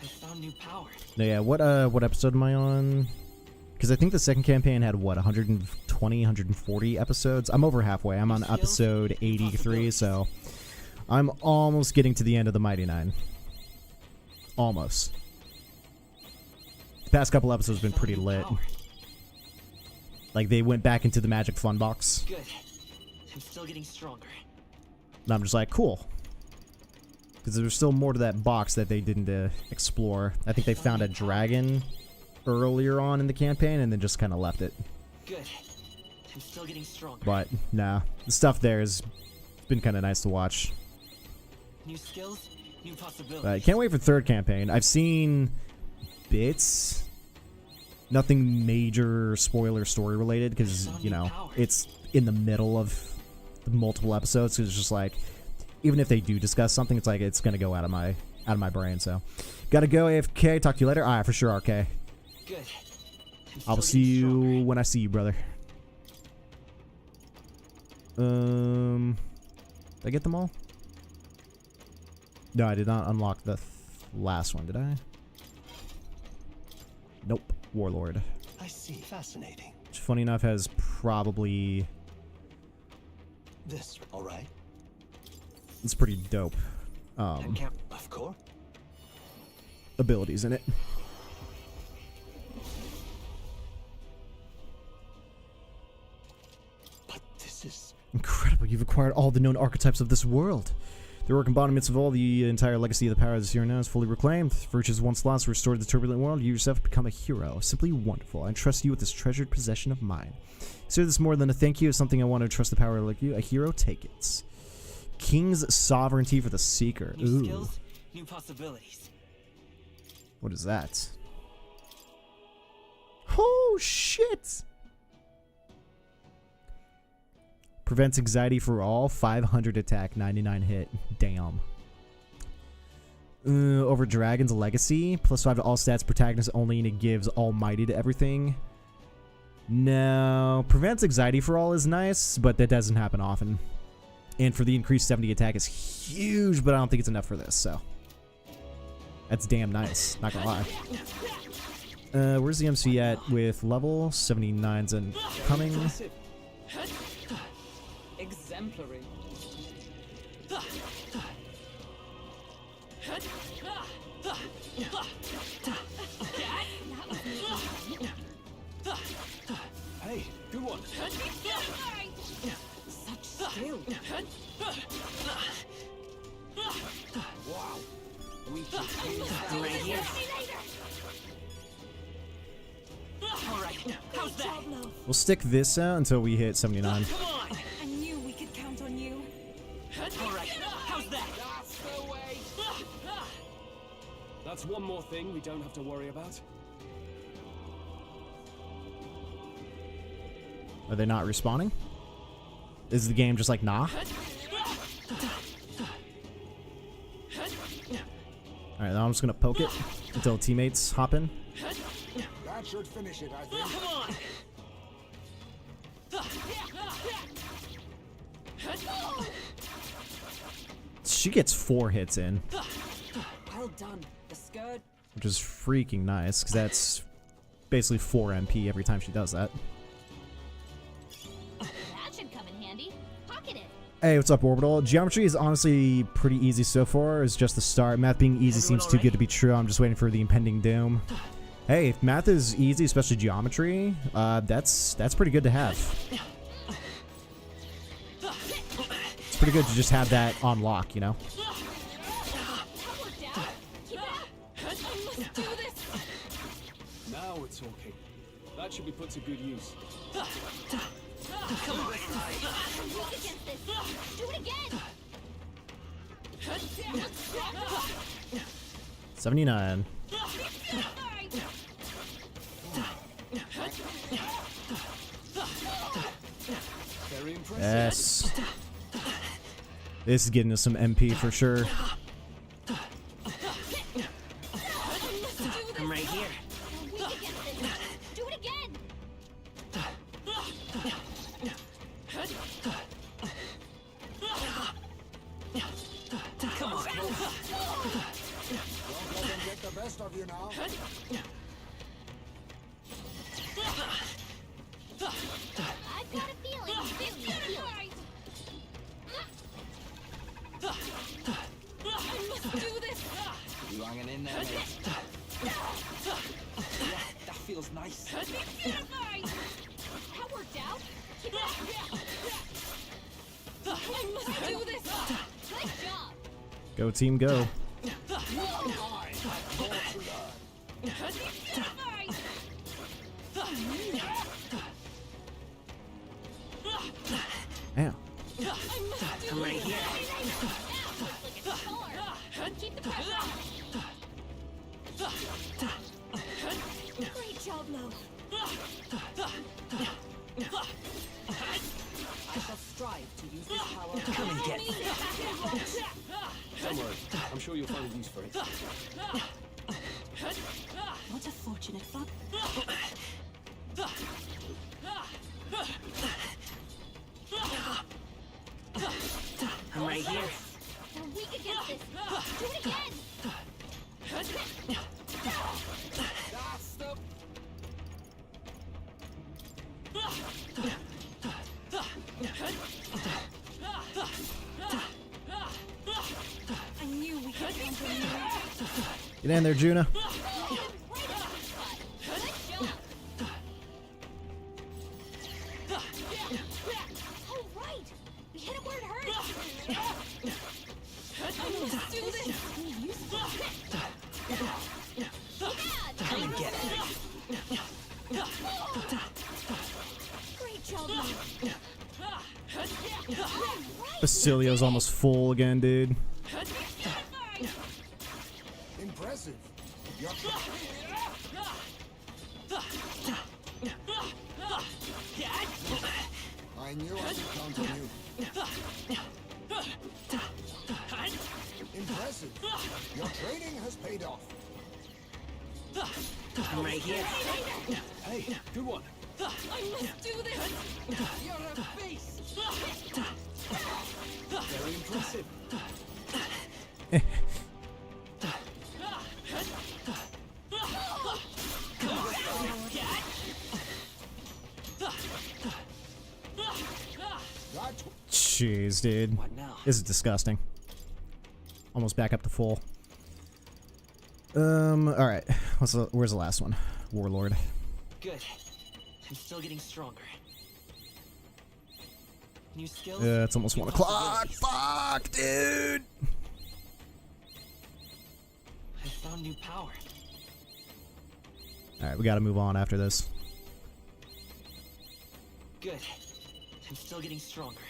I found new power. No, yeah. What episode am I on? Because I think the second campaign had what 120, 140 episodes. I'm over halfway. I'm on episode 83, so I'm almost getting to the end of the Mighty Nine. Almost. The past couple episodes have been pretty lit. Like they went back into the Magic Fun Box. Good. I'm still getting stronger. And I'm just like, cool. Because there's still more to that box that they didn't explore. I think they found a dragon earlier on in the campaign and then just kind of left it. Good. I'm still getting stronger. But, nah. The stuff there has been kind of nice to watch. New skills, new possibilities. I can't wait for third campaign. I've seen bits. Nothing major spoiler story related because, you know, it's in the middle of the multiple episodes. So it's just like, even if they do discuss something, it's like it's gonna go out of my brain. So, gotta go AFK. Talk to you later. All right, for sure. RK. Good. I will see you when I see you, brother. Did I get them all? No, I did not unlock the last one. Did I? Nope. Warlord. I see. Fascinating. Which, funny enough, has probably This, all right? it's pretty dope. Of course. Abilities in it. But this is Incredible. You've acquired all the known archetypes of this world. The heroic embodiments of all the entire legacy of the power of this hero now is fully reclaimed. Virtues once lost, restored to the turbulent world. You yourself have become a hero. Simply wonderful. I entrust you with this treasured possession of mine. Consider this more than a thank you. It's something I want to trust the power like you. A hero, take it. King's sovereignty for the seeker. New Ooh. skills, new possibilities. What is that? Oh, shit! Prevents anxiety for all. 500 attack, 99 hit. Damn. Over Dragon's Legacy. +5 to all stats, protagonist only, and it gives almighty to everything. No. Prevents anxiety for all is nice, but that doesn't happen often. And for the increased 70 attack is huge, but I don't think it's enough for this, so. That's damn nice, not gonna lie. Where's the MC at with level? 79's and coming. Exemplary. Hey, good one. Such skill. Wow. We Right here. Alright, how's that? We'll stick this out until we hit 79. Come on! I knew we could count on you. Alright, how's that? That's the way. That's one more thing we don't have to worry about. Are they not respawning? Is the game just like, nah? Alright, now I'm just gonna poke it until teammates hop in. That should finish it, I think. Come on! She gets 4 hits in, Well done. The skirt. which is freaking nice, because that's basically 4 MP every time she does that. That should come in handy. Pocket it. Hey, what's up, Orbital? Geometry is honestly pretty easy so far. It's just the start. Math being easy seems too good to be true. I'm just waiting for the impending doom. Hey, if math is easy, especially geometry, that's pretty good to have. It's pretty good to just have that on lock, you know? Now we're talking. That should be put to good use. Come on! Weak against this. Do it again. 79. Very impressive. Yes. This is getting us some MP for sure. I'm right here. Weak against this. Do it again. Come on! Don't let them get the best of you now. I've got a feeling this will heal. I must do this. You hanging in there, mate? Yeah, that feels nice. That worked out. Keep it up. I must do this. Good job. Go team, go. Ow. I'm right here. Keep the pressure on. Great job, Lo. I shall strive to use this power. Come and get me. Don't worry. I'm sure you'll find a use for it. What a fortunate thought. I'm right here. You're weak against this. Do it again. That's the... I knew we could count on you. Get in there, Juna. Oh, right. We hit him where it hurts. I must do this. Come and get it. Great job, Lo. Basilio's almost full again, dude. Impressive. I knew I could count on you. Impressive. Your training has paid off. I'm right here. Hey, good one. I must do this! You're a beast! Very impressive. Jeez, dude. What now? This is disgusting. Almost back up to full. Alright. Where's the last one? Warlord. Good. I'm still getting stronger. New skills. It's almost new 1 o'clock. possibilities. Fuck, dude. I found new power. Alright, we gotta move on after this. Good. I'm still getting stronger.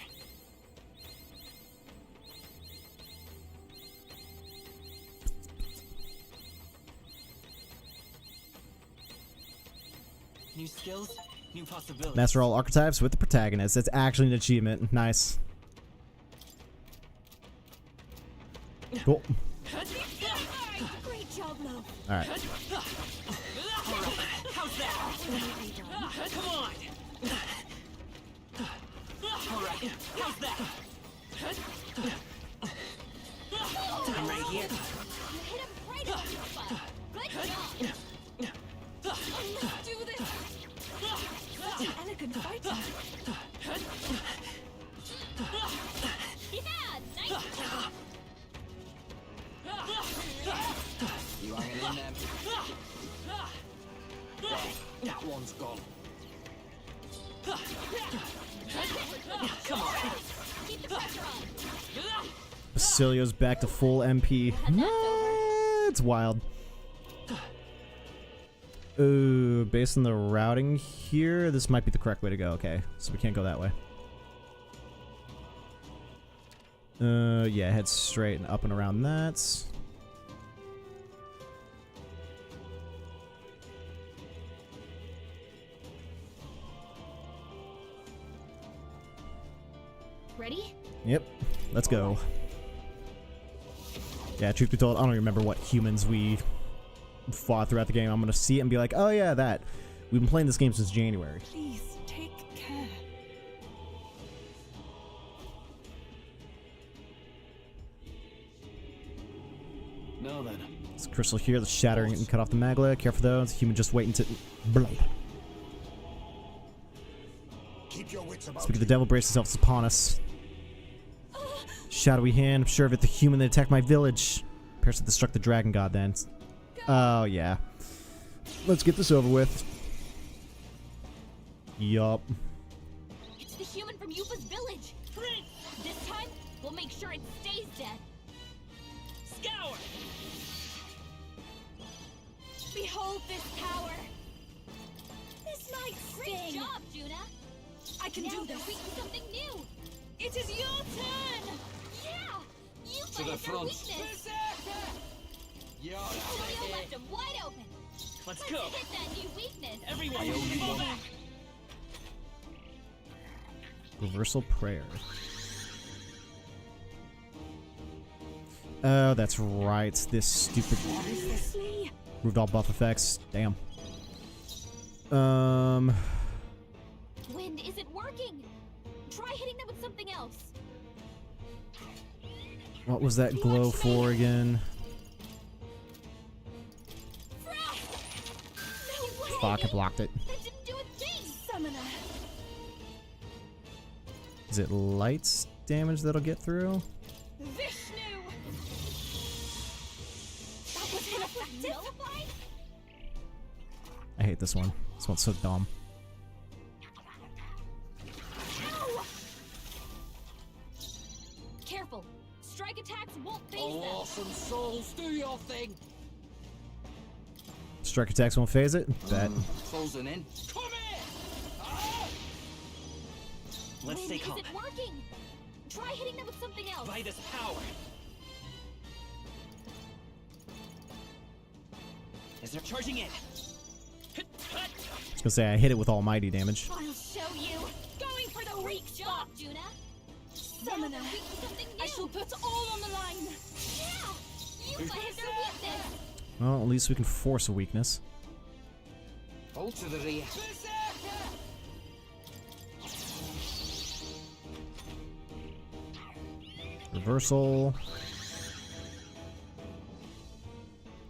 New skills, new possibilities. Master all archetypes with the protagonist. That's actually an achievement. Nice. Cool. Great job, love. Alright. How's that? Come on. All right. How's that? I'm right here. You hit him right on the spot. Good job. I must do this. Such an elegant fighter. Yeah, nice job. You hanging in there? There, that one's gone. Come on. Keep the pressure on. Basilio's back to full MP. It's wild. Ooh, based on the routing here, this might be the correct way to go. Okay, so we can't go that way. Yeah, head straight and up and around that. Ready? Yep, let's go. Yeah, truth be told, I don't remember what humans we fought throughout the game. I'm gonna see it and be like, oh yeah, that. We've been playing this game since January. Please take care. Now then. This crystal here, the shattering and cut off the magla. Careful though, it's a human just waiting to. Blah. Keep your wits about Speak of the devil, brace yourselves upon us. Shadowy hand, I'm sure of it, the human that attacked my village. Person that struck the dragon god then. Oh, yeah. Let's get this over with. Yup. It's the human from Yupa's village. This time, we'll make sure it stays dead. Scour. Behold this power. This might sting. Great job, Juna. I can do this. Weak to something new. It is your turn. Yeah. Yupa To the is her front. weakness. You're Julio left him wide open. Let's go. Hit that new weakness. Everyone, I owe you fall one. back. Reversal prayer. Oh, that's right. This stupid. Removed all buff effects. Damn. Wind isn't working. Try hitting them with something else. What was that glow for again? Fuck, I blocked it. That didn't do a thing. Summoner. Is it lights damage that'll get through? Vishnu. That was ineffective. I hate this one. This one's so dumb. Ow! Careful. Strike attacks won't phase them. Awesome souls, do your thing. Strike attacks won't phase it? Bet. Closing in. Come here! Ah! Let's Wind stay calm. isn't working. Try hitting them with something else. By this power. Is there charging in? I was gonna say I hit it with almighty damage. I'll show you. Going for the weak job, Juna. Summoner, I shall put all on the line. Yeah, you might hit their weakness. Well, at least we can force a weakness. Hold to the rear. Reversal.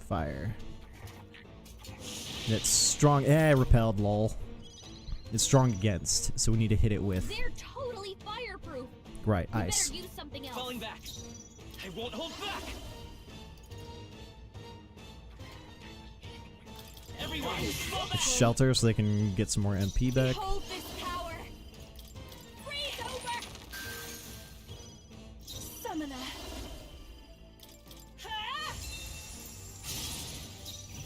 Fire. It's strong. Repelled, lol. It's strong against, so we need to hit it with. They're totally fireproof. Right, You ice. better use something else. Falling back. I won't hold back. Everyone, fall back. Shelter so they can get some more MP back. Behold this power. Freeze over. Summoner.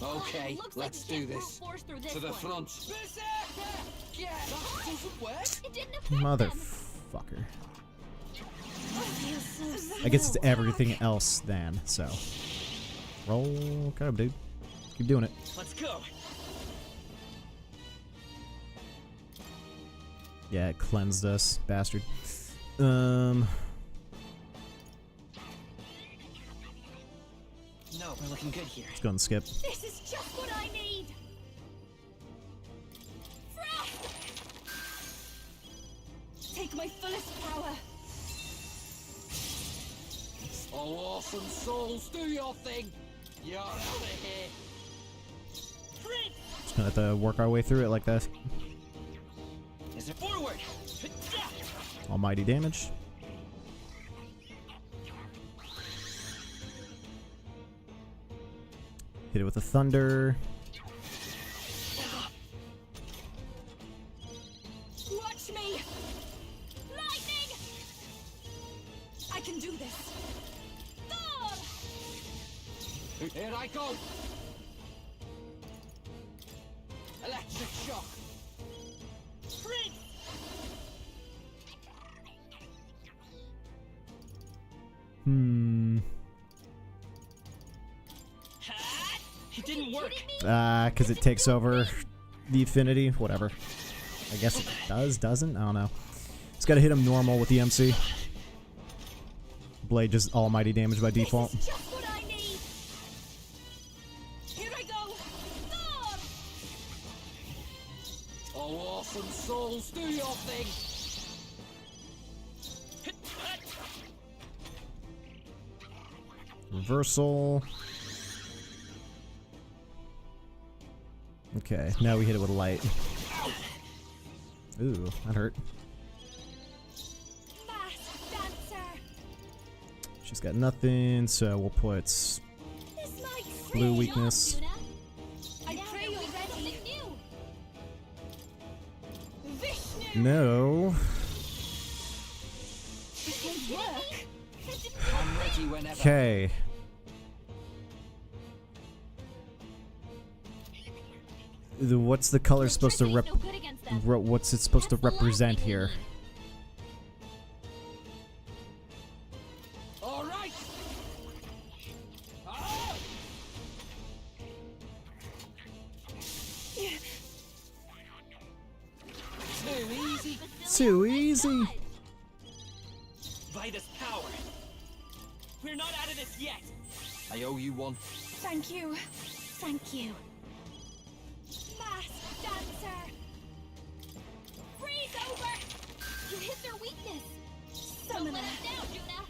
Okay, Looks let's like do you can't this. brute force through this To the one. front. Yeah, That doesn't work. It didn't affect them. Motherfucker. I feel so I guess it's everything else then, so. Roll. Come on, dude. Keep doing it. Let's go. Yeah, it cleansed us, bastard. No, we're looking good here. Let's go and skip. This is just what I need. Frost! Take my fullest power. Oh, awesome souls, do your thing. You're out of here. Just gonna have to work our way through it like that. Is it forward? Almighty damage. Hit it with the thunder. Watch me! Lightning! I can do this. Thor! Here I go. Electric shock. It didn't work. Because it takes over the affinity. Whatever. I guess it does, doesn't? I don't know. It's gotta hit him normal with the MC. Blade just almighty damage by default. This is just what I need. Here I go. Thor! Oh, awesome souls, do your thing. Reversal. Okay, now we hit it with light. Ooh, that hurt. Masked dancer. She's got nothing, so we'll put This might blue free weakness. you up, Juna. I pray you're ready. Vishnu. No. It can work. I'm ready whenever. Okay. What's the color supposed to rep? What's it supposed to represent here? All right. Ah! Too easy. Too easy. By this power. We're not out of this yet. I owe you one. Thank you. Thank you. Masked dancer. Freeze over. You hit their weakness. Summoner. Don't let us down, Juna.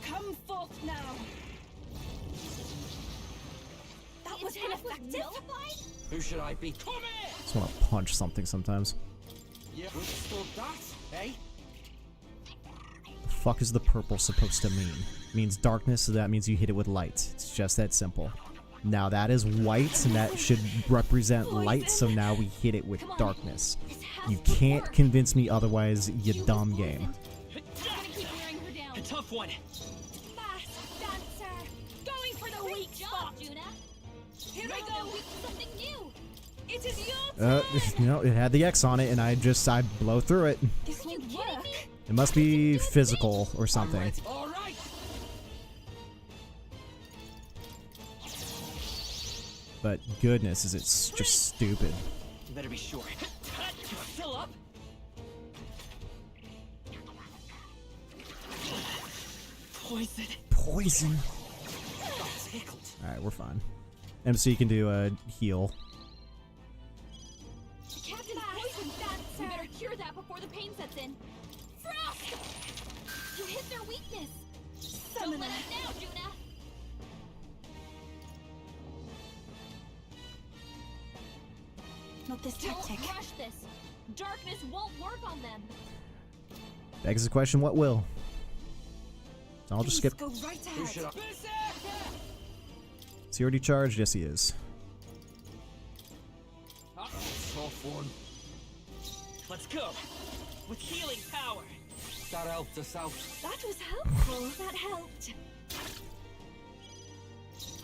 Come forth now. That was ineffective. Who should I be? Come here. Just want to punch something sometimes. Yeah, withstood that, eh? The fuck is the purple supposed to mean? It means darkness, so that means you hit it with light. It's just that simple. Now that is white, and that should represent light, so now we hit it with darkness. You can't convince me otherwise, you dumb game. A tough one. Masked dancer. Going for the weak spot. Juna. Here I go. Something new. It is your turn. No, it had the X on it, and I blow through it. This won't work. It must be physical or something. All right. But goodness, is it just stupid. You better be sure. Fill up. Poison. Poison. Tickled. Alright, we're fine. MC can do a heal. Captain Poison, we better cure that before the pain sets in. Frost! You hit their weakness. Don't let us down, Juna. Not this tactic. Don't rush this. Darkness won't work on them. Begs the question, what will? So I'll just skip. Go right ahead. Is he already charged? Yes, he is. Tough one. Let's go. With healing power. That helped us out. That was helpful. That helped.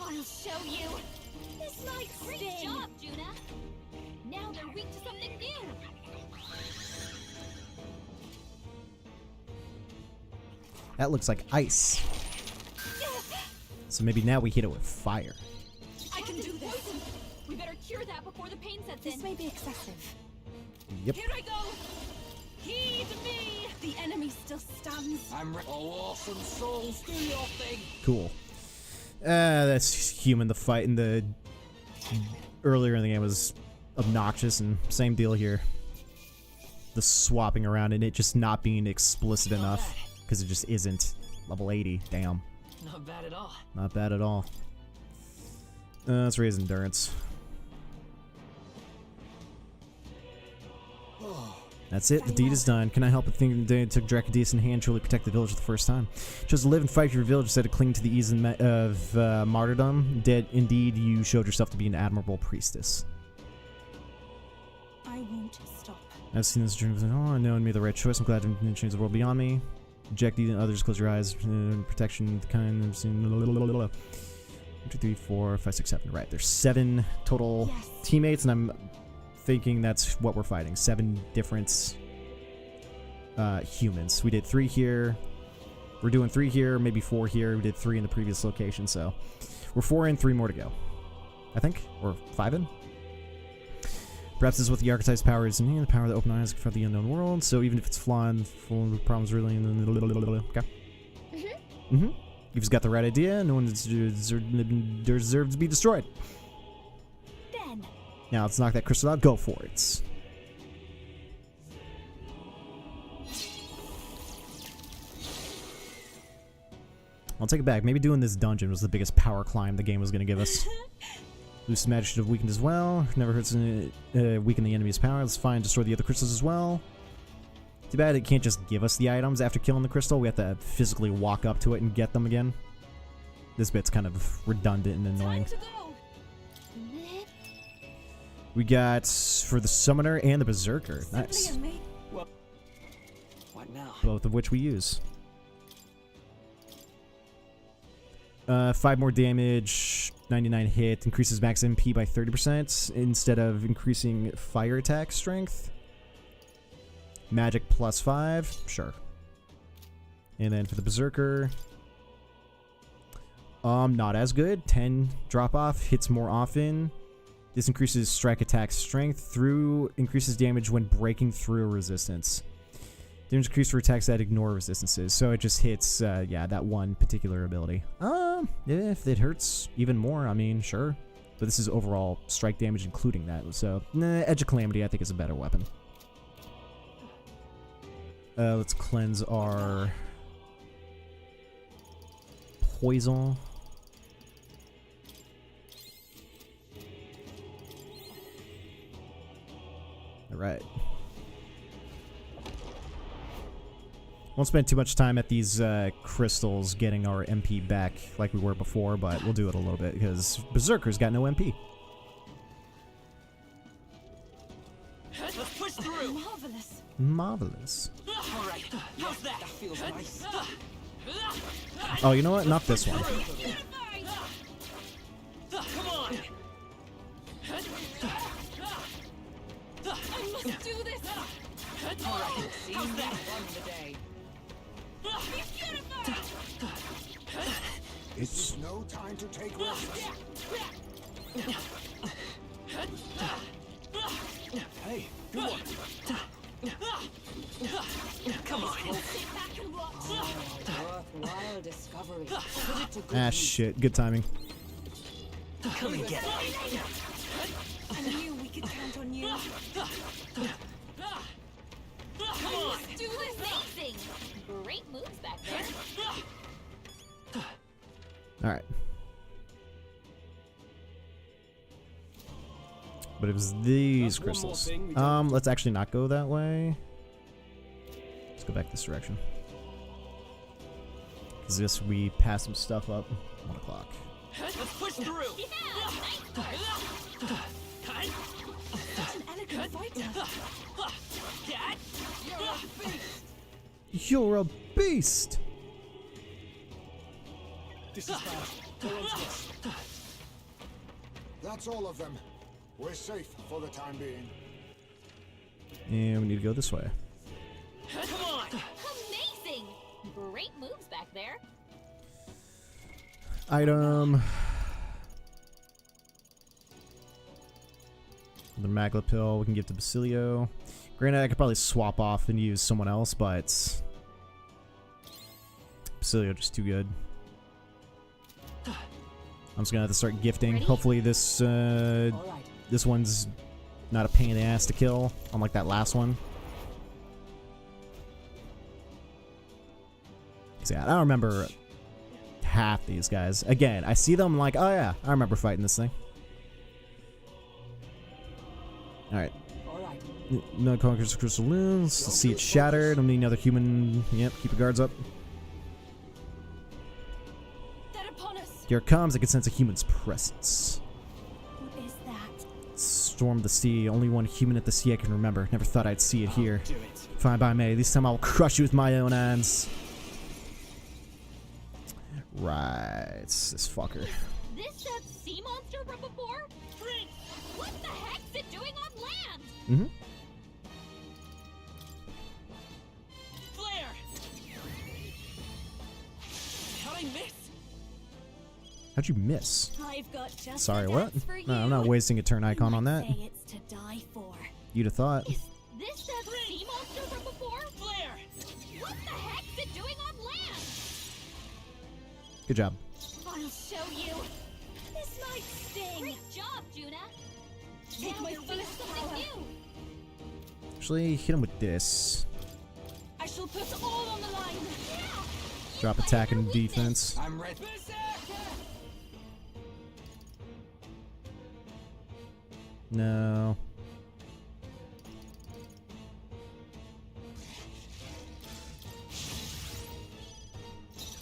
I'll show you. This might sting. Great job, Juna. Now they're weak to something new. That looks like ice. So maybe now we hit it with fire. I can do this. We better cure that before the pain sets in. This may be excessive. Yep. Here I go. Heed me. The enemy still stands. I'm awesome souls. Do your thing. Cool. That's human. The fight in the earlier in the game was obnoxious, and same deal here. The swapping around and it just not being explicit enough because it just isn't. Level 80. Damn. Not bad at all. Not bad at all. Let's raise endurance. That's it. The deed is done. Can I help but think the day it took Dracodius in hand truly protect the village for the first time? Chose to live and fight for your village instead of cling to the ease of martyrdom. Indeed, you showed yourself to be an admirable priestess. I won't stop. I've seen this dream. Oh, I know I made the right choice. I'm glad to change the world beyond me. Reject these and others. Close your eyes. Protection of the kind I've seen. 1, 2, 3, 4, 5, 6, 7. Right. There's 7 total teammates, and I'm thinking that's what we're fighting. 7 different humans. We did 3 here. We're doing 3 here, maybe 4 here. We did 3 in the previous location, so we're 4 in, 3 more to go. I think, or 5 in. Perhaps this is what the archetype's power is. The power that open eyes confront the unknown world. So even if it's flawed, full of problems, really. Okay. You've got the right idea. No one deserves to be destroyed. Then. Now let's knock that crystal out. Go for it. I'll take it back. Maybe doing this dungeon was the biggest power climb the game was going to give us. Loose magic should have weakened as well. Never hurts to weaken the enemy's power. That's fine. Destroy the other crystals as well. Too bad it can't just give us the items after killing the crystal. We have to physically walk up to it and get them again. This bit's kind of redundant and annoying. We got for the summoner and the berserker. Nice. What now? Both of which we use. 5 more damage, 99 hit, increases max MP by 30% instead of increasing fire attack strength. Magic plus 5, sure. And then for the berserker, not as good. 10 drop off, hits more often. This increases strike attack strength increases damage when breaking through a resistance. Damage increased for attacks that ignore resistances, so it just hits, that one particular ability. If it hurts even more, I mean, sure. But this is overall strike damage including that, so Edge of Calamity I think is a better weapon. Let's cleanse our poison. Alright. Won't spend too much time at these crystals getting our MP back like we were before, but we'll do it a little bit because Berserker's got no MP. Let's push through. Marvelous. Marvelous. All right. How's that? That feels nice. Oh, you know what? Not this one. Come on. I must do this. All right. How's that? It's no time to take rest. Hey, good one. Come on. Sit back and watch. Worthwhile discovery. Put it to good Ah, use. shit. Good timing. Come and get it. I knew we could count on you. Come on. Do this. Amazing. Great moves back there. All right. But it was these That's one more crystals. thing we don't- Let's actually not go that way. Let's go back this direction. Because this, we passed some stuff up. 1 o'clock. Let's push through. Yeah, nice. Such an elegant fighter. You're a beast! This is bad. Go on to us. That's all of them. We're safe for the time being. And we need to go this way. Come on. Amazing. Great moves back there. Item. The Magla pill we can give to Basilio. Granted, I could probably swap off and use someone else, but Basilio just too good. I'm just gonna have to start gifting. Ready? Hopefully this All right. this one's not a pain in the ass to kill, unlike that last one. 'Cause yeah, I don't remember half these guys. Again, I see them like, oh yeah, I remember fighting this thing. Alright. All right. No conquers crystal lunes. Let's see it shattered. I need another human. Yep, keep your guards up. They're upon us. Here it comes. I can sense a human's presence. Who is that? Storm the sea. Only one human at the sea I can remember. Never thought I'd see it here. Do it. Fine by me. This time I'll crush you with my own hands. Right. This fucker. This that sea monster from before? Prince! What the heck's it doing on land? Mm-hmm. Flare. How'd I miss? How'd you miss? I've got just Sorry, the what? dance for No, I'm you. not wasting a turn icon on that. Say it's to die for. You'd have thought. Is this that sea monster from before? Flare. What the heck's it doing on land? Good job. I'll show you. This might sting. Great job, Juna. Take Now my you're fullest something power. new. Actually, hit him with this. I shall put all on the line. Yeah. Drop You attack fight and your weakness. defense. I'm ready. No.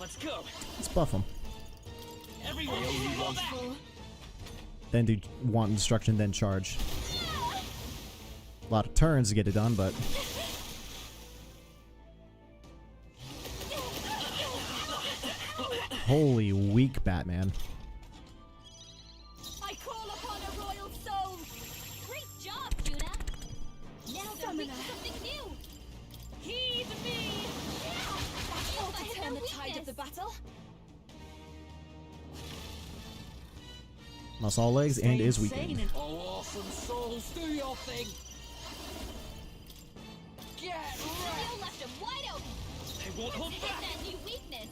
Let's go. Let's buff him. Everyone, fall back. Then do wanton destruction, then charge. A lot of turns to get it done, but holy weak Batman. I call upon a royal soul. Great job, Juna. Now they're weak to something new. Heed me. Yeah. That's all to turn the tide of the battle. Lost all legs and is weakened. Oh, awesome souls, do your thing. Get wrecked. You left him wide open. I won't hold Hit back. that new weakness.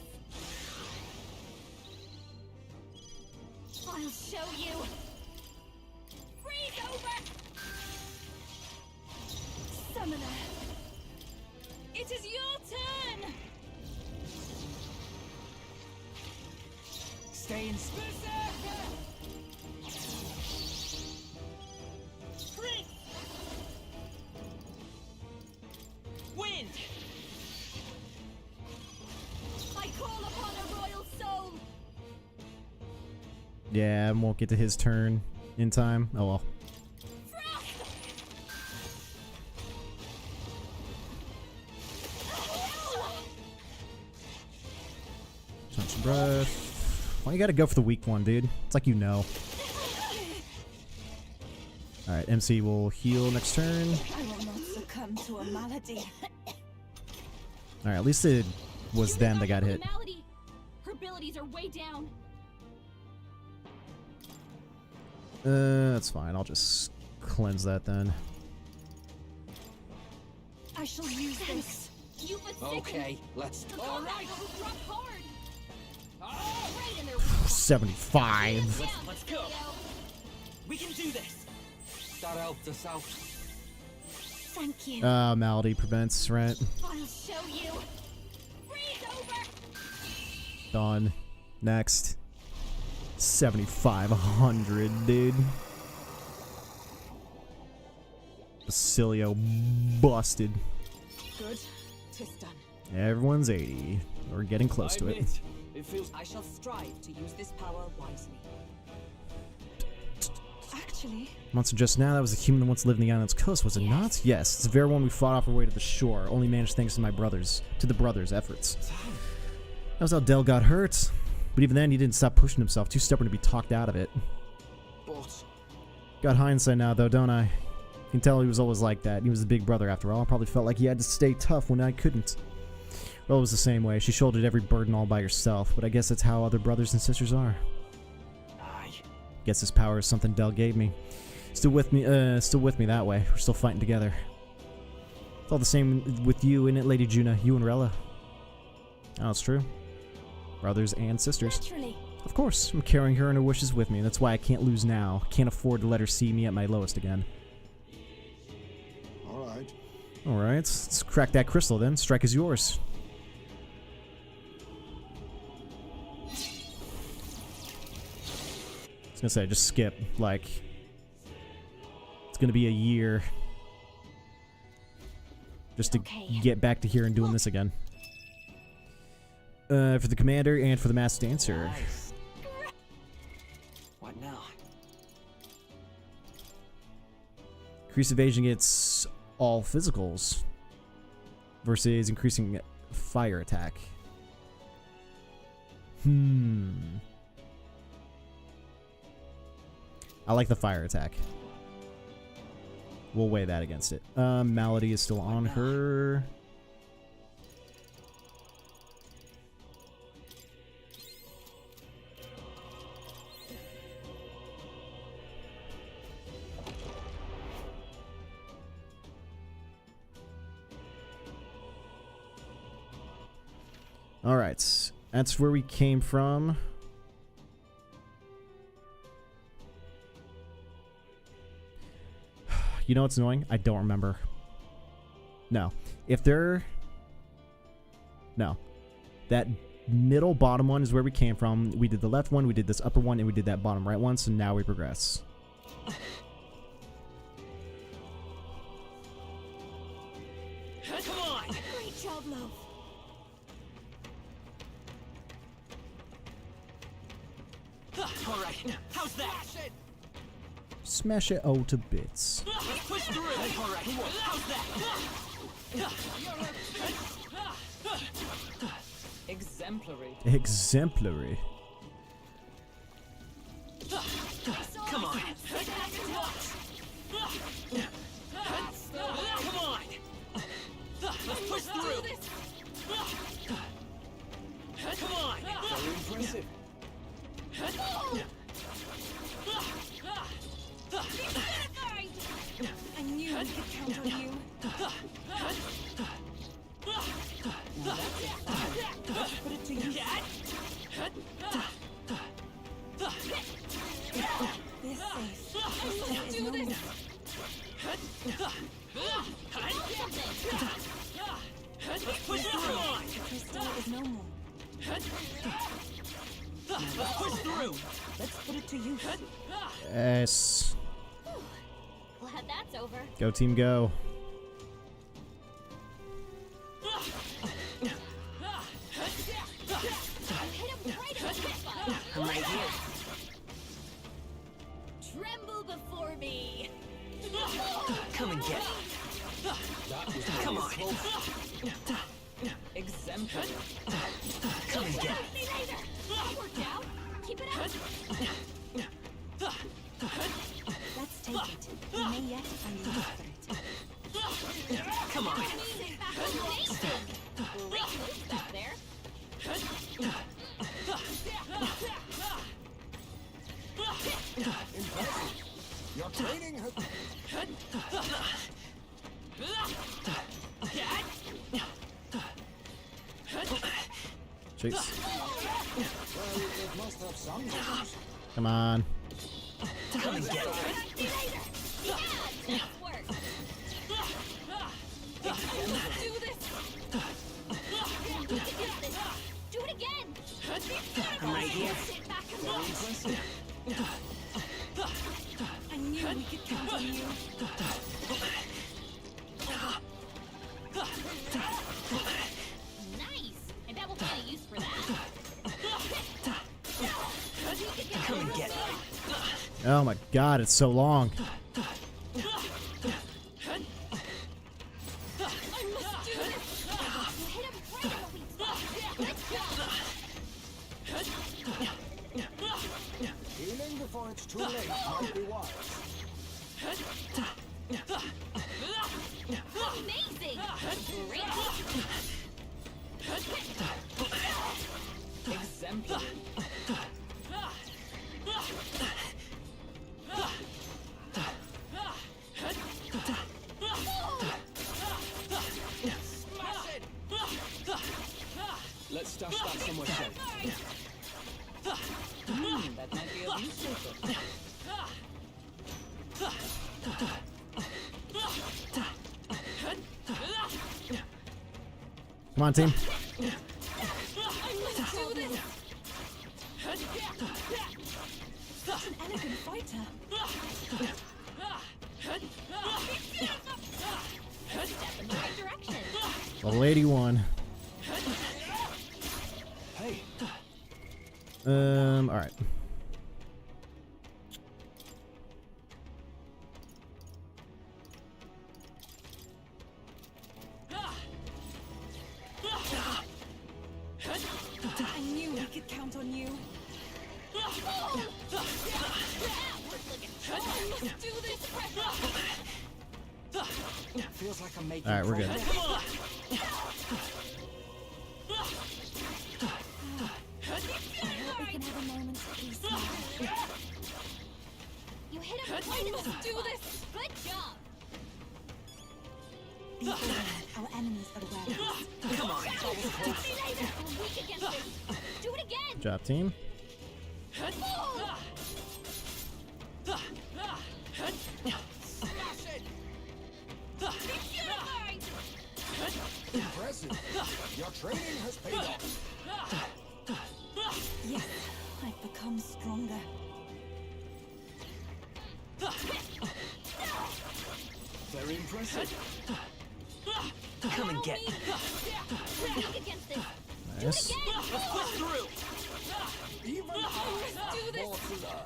I'll show you. Freeze over. Summoner. It is your turn. Stay in Prince. Wind. I call upon a royal soul. Yeah, I won't get to his turn in time. Oh well. Touch of breath. Why you gotta go for the weak one, dude? It's like you know. Alright, MC will heal next turn. I will not succumb to a malady. Alright, at least it was them that got hit. Malady. Her abilities are way down. That's fine. I'll just cleanse that then. I shall use this. You Okay, let's. All right, drop hard. Right in their 75. Let's go. We can do this. That helped us out. Thank you. Malady prevents, right? I'll show you. Freeze over. Done. Next. 7,500, dude. Basilio busted. Good. Tis done. Everyone's 80. We're getting close to it. It feels. I shall strive to use this power wisely. Actually, Monster just now, that was the human that once lived in the island's coast, was it not? Yes, it's the very one we fought off our way to the shore, only managed thanks to the brothers' efforts. That was how Del got hurt. But even then, he didn't stop pushing himself, too stubborn to be talked out of it. But Got hindsight now, though, don't I? You can tell he was always like that. He was the big brother, after all. Probably felt like he had to stay tough when I couldn't. Well, it was the same way. She shouldered every burden all by herself, but I guess that's how other brothers and sisters are. Guess this power is something Del gave me. Still with me that way. We're still fighting together. It's all the same with you, isn't it, Lady Juna? You and Rella. Oh, it's true. Brothers and sisters. Naturally. Of course, I'm carrying her and her wishes with me. That's why I can't lose now. Can't afford to let her see me at my lowest again. Alright. Alright, let's crack that crystal then. Strike is yours. I was gonna say, just skip, like, it's gonna be a year just to get back to here and doing this again. For the commander and for the masked dancer. Nice. What now? Increased evasion gets all physicals versus increasing fire attack. I like the fire attack. We'll weigh that against it. Malady is still on her. Alright, that's where we came from. You know what's annoying? I don't remember. No. If they're... No. That middle bottom one is where we came from. We did the left one, we did this upper one, and we did that bottom right one, so now we progress. Come on! Great job, love. Alright, how's that? Smash it all to bits. Let's push through! Alright, how's that? Exemplary. Exemplary. Come on! Come on! Let's push through! Come on! very impressive. I knew we could count on you. Let's put it to use. This safe. Crystal is no more. Let's push through! Crystal is no more. Let's push through! Let's put it to use. Yes. Glad that's over. Go team go. I'm right here. Tremble before me. Come and get it. Come on. Exemplary. Come and get it. See you later. That worked out. Keep it up. Let's take it. We may yet find use for it. Come on. Great move back there. Impressive. Your training has... Chase. Well, it must have some use. Come on. Come and get it. Nice work. Let's do this. Do it again. I'm right here. Sit back and watch. I knew we could count on you. Nice. I bet we'll find a use for that. Come and get it. Oh my god, it's so long. I must do this. You hit him right in the weak spot. Good job. Healing before it's too late might be wise. Amazing. Great. Exemplary. Let's stash that somewhere safe. That might be of use safer. Come on, team. I must do this. Such an elegant fighter. Step in the right direction. Level 81. Hey, Alright. I knew we could count on you. I must do this. Feels like I'm making Alright, we're good. progress. I hope we can have a moment's peace now. You hit him right in the do this. Good job. Be aware, our enemies are aware of us. Come on. See later. We're weak against this. Do it again. Good job, team. Smash it. Impressive. Your training has paid off. Yes, I've become stronger. very impressive. Come and get it. We're weak against this. Nice. Let's push through. Even I do have this. more to learn.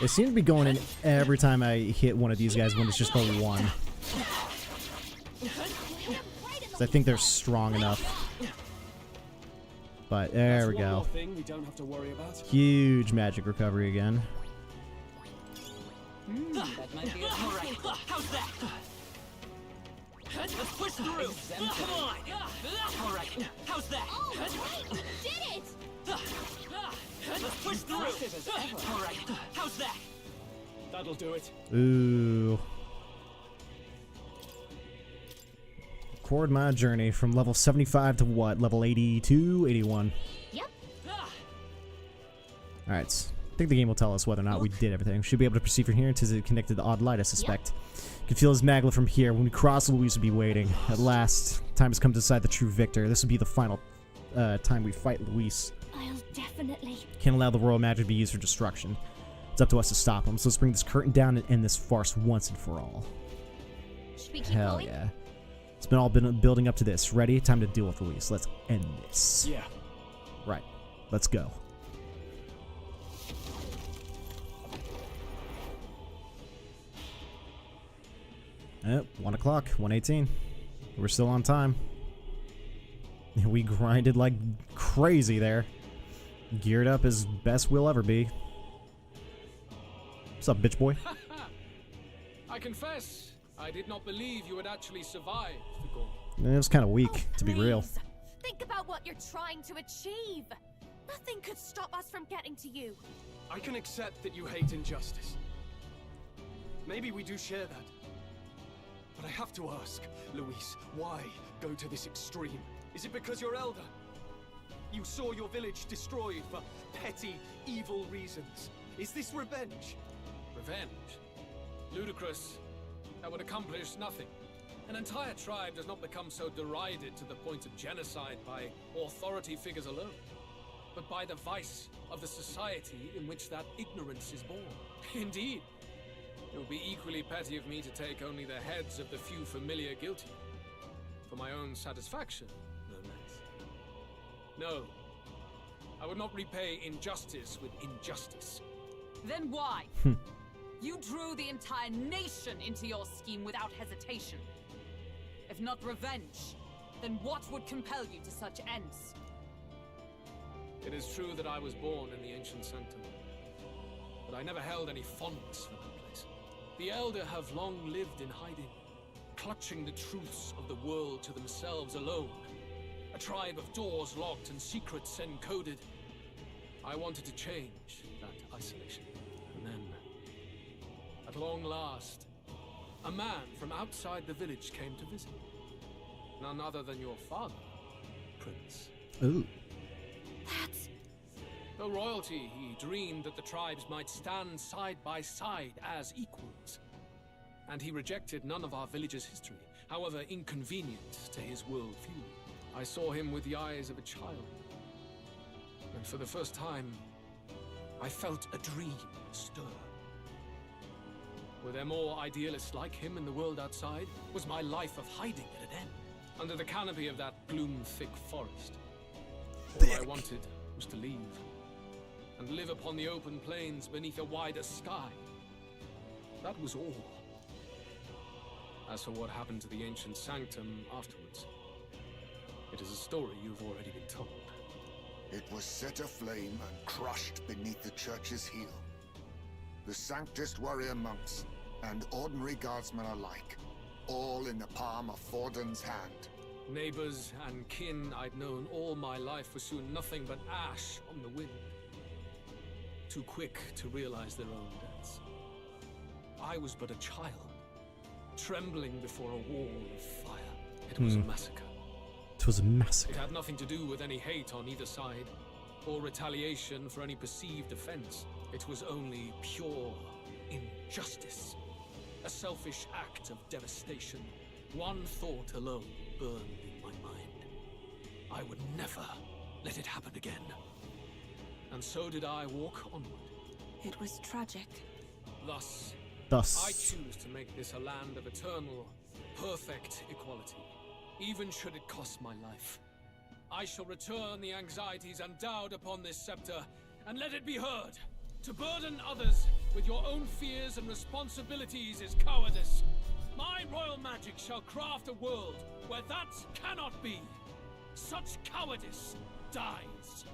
They seem to be going in every time I hit one of these guys when it's just the one. So I think they're strong enough. But there we One go. more thing we don't have to worry about. Huge magic recovery again. That might be all right. How's that? Let's push through. Come on. All right. How's that? Oh, right, we did it! Let's push through. All right. How's that? That'll do it. Ooh. Record my journey from level 75 to what? Level 82, 81. Yep. Alright. I think the game will tell us whether or not we did everything. Should be able to proceed from here until it connected to the odd light, I suspect. Can feel his magla from here. When we cross, Louise will be waiting. At last, time has come to decide the true victor. This will be the final time we fight Louise. I'll definitely. Can't allow the royal magic to be used for destruction. It's up to us to stop him. So let's bring this curtain down and end this farce once and for all. Should we keep Hell going? yeah. It's been all been building up to this. Ready? Time to deal with Louise. Let's end this. Yeah. Right. Let's go. Yep, 1 o'clock, 1:18. We're still on time. We grinded like crazy there. Geared up as best we'll ever be. What's up, bitch boy? I confess, I did not believe you would actually survive the gauntlet. It was kind of weak, to be real. Please, think about what you're trying to achieve. Nothing could stop us from getting to you. I can accept that you hate injustice. Maybe we do share that. But I have to ask, Luis, why go to this extreme? Is it because you're elder? You saw your village destroyed for petty, evil reasons. Is this revenge? Revenge? Ludicrous. That would accomplish nothing. An entire tribe does not become so derided to the point of genocide by authority figures alone, but by the vice of the society in which that ignorance is born. Indeed, it would be equally petty of me to take only the heads of the few familiar guilty. For my own satisfaction, no less. No, I would not repay injustice with injustice. Then why? You drew the entire nation into your scheme without hesitation. If not revenge, then what would compel you to such ends? It is true that I was born in the ancient sanctum, but I never held any fondness for that place. The Elder have long lived in hiding, clutching the truths of the world to themselves alone. A tribe of doors locked and secrets encoded. I wanted to change that isolation. And then, at long last, a man from outside the village came to visit. None other than your father, Prince. Ooh. That's... Though royalty, he dreamed that the tribes might stand side by side as equals. And he rejected none of our village's history, however inconvenient to his worldview. I saw him with the eyes of a child. And for the first time, I felt a dream stir. Were there more idealists like him in the world outside? Was my life of hiding at an end? Under the canopy of that gloom-thick forest. All I wanted was to leave. And live upon the open plains beneath a wider sky. That was all. As for what happened to the ancient sanctum afterwards, it is a story you've already been told. It was set aflame and crushed beneath the church's heel. The Sanctist warrior monks and ordinary guardsmen alike, all in the palm of Forden's hand. Neighbors and kin I'd known all my life were soon nothing but ash on the wind. Too quick to realize their own deaths. I was but a child, trembling before a wall of fire. It was a massacre. It was a massacre. It had nothing to do with any hate on either side, or retaliation for any perceived offense. It was only pure injustice. A selfish act of devastation. One thought alone burned in my mind. I would never let it happen again. And so did I walk onward. It was tragic. Thus, Thus, I choose to make this a land of eternal, perfect equality, even should it cost my life. I shall return the anxieties endowed upon this scepter, and let it be heard. To burden others with your own fears and responsibilities is cowardice. My royal magic shall craft a world where that cannot be. Such cowardice dies.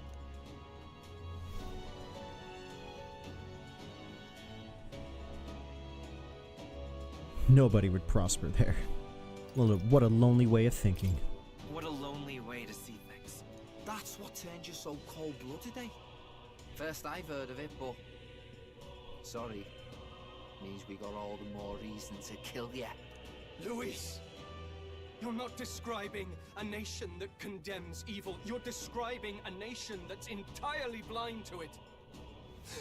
nobody would prosper there. Well, what a lonely way of thinking. What a lonely way to see things. That's what turned you so cold-blooded, eh? First I've heard of it, but... sorry. Means we got all the more reason to kill you. Luis! You're not describing a nation that condemns evil. You're describing a nation that's entirely blind to it.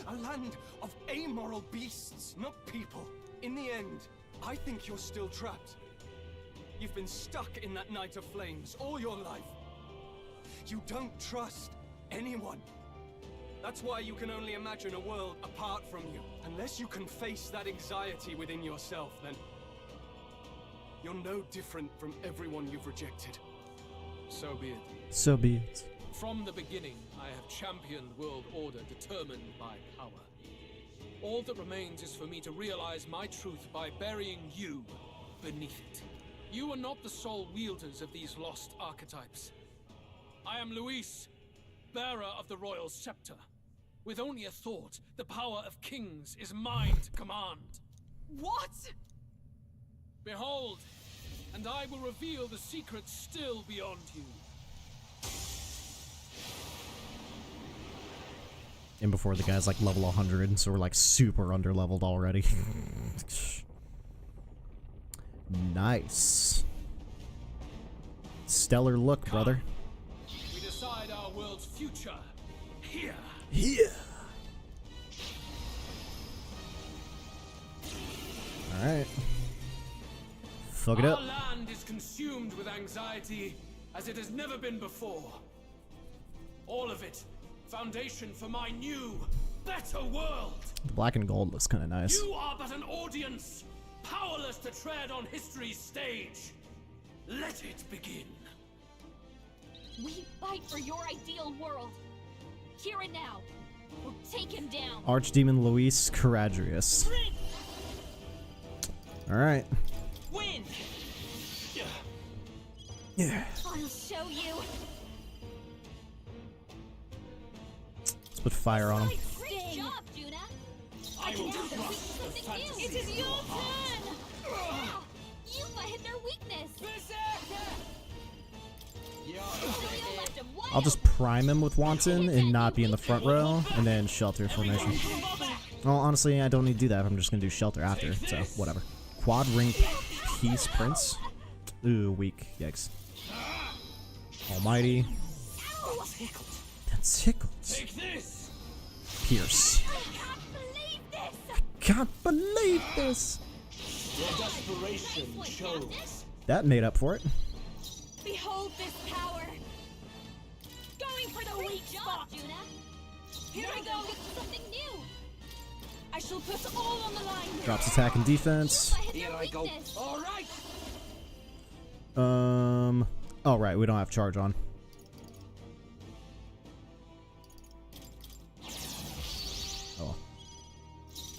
A land of amoral beasts, not people. In the end, I think you're still trapped. You've been stuck in that night of flames all your life. You don't trust anyone. That's why you can only imagine a world apart from you. Unless you can face that anxiety within yourself, then you're no different from everyone you've rejected. So be it. So be it. From the beginning, I have championed world order determined by power. All that remains is for me to realize my truth by burying you beneath it. You are not the sole wielders of these lost archetypes. I am Luis, bearer of the royal scepter. With only a thought, the power of kings is mine to command. What? Behold, and I will reveal the secrets still beyond you. And before the guy's like level 100, so we're like super under-leveled already. Nice. Stellar look, brother. We decide our world's future here. Yeah. Alright. Fuck it up. Our land is consumed with anxiety as it has never been before. All of it, foundation for my new, better world. The black and gold looks kind of nice. You are but an audience, powerless to tread on history's stage. Let it begin. We fight for your ideal world. Here and now. We'll take him down. Archdemon Luis Caradrius. Alright. Win! Yeah. I'll show you. Let's put fire on him. Great job, Juna. I will Now that we crush the something new. fantasy It is of your your heart. turn. You've hit their weakness. Julio left him wide I'll just prime him with Wanton and not be in the front row, and then shelter formation. Well, honestly, I don't need to do that. I'm just gonna do shelter after, so whatever. Quad ring peace prince. Ooh, weak. Yikes. Almighty. That tickles. Take this. Pierce. Can't believe this. Your desperation shows. That made up for it. Behold this power. Going for the weak spot. Juna. Here I go with something new. I shall put all on the line. Drops attack and defense. Here I go. All right. Oh right, we don't have charge on. Oh.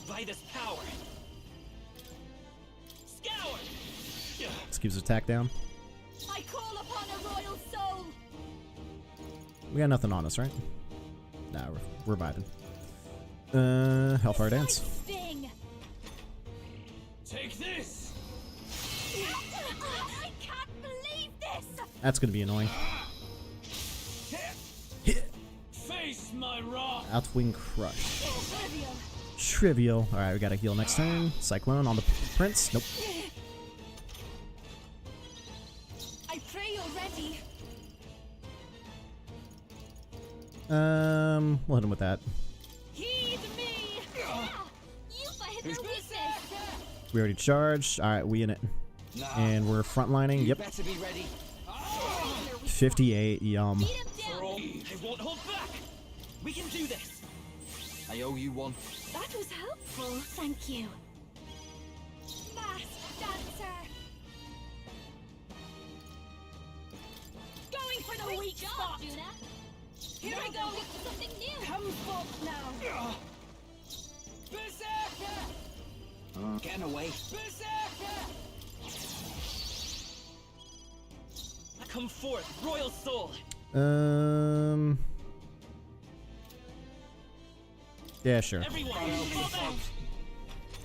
By this power. Scour. This keeps attack down. I call upon a royal soul. We got nothing on us, right? Nah, we're vibing. Hellfire Dance. Sting. Take this. I can't believe this. That's gonna be annoying. Face my wrath. Outwing Crush. Trivial. Trivial. Alright, we gotta heal next turn. Cyclone on the Prince. Nope. I pray you're ready. We'll hit him with that. Heed me. You've hit their weakness. We already charged. Alright, we in it. And we're frontlining. Yep. Better be ready. 58. Yum. Beat him down. I won't hold back. We can do this. I owe you one. That was helpful. Thank you. Fast dancer. Going for the weak spot. Juna. Here I go with something new. Come forth now. Getting away. Come forth, royal soul. Yeah, sure. Everyone, fall back.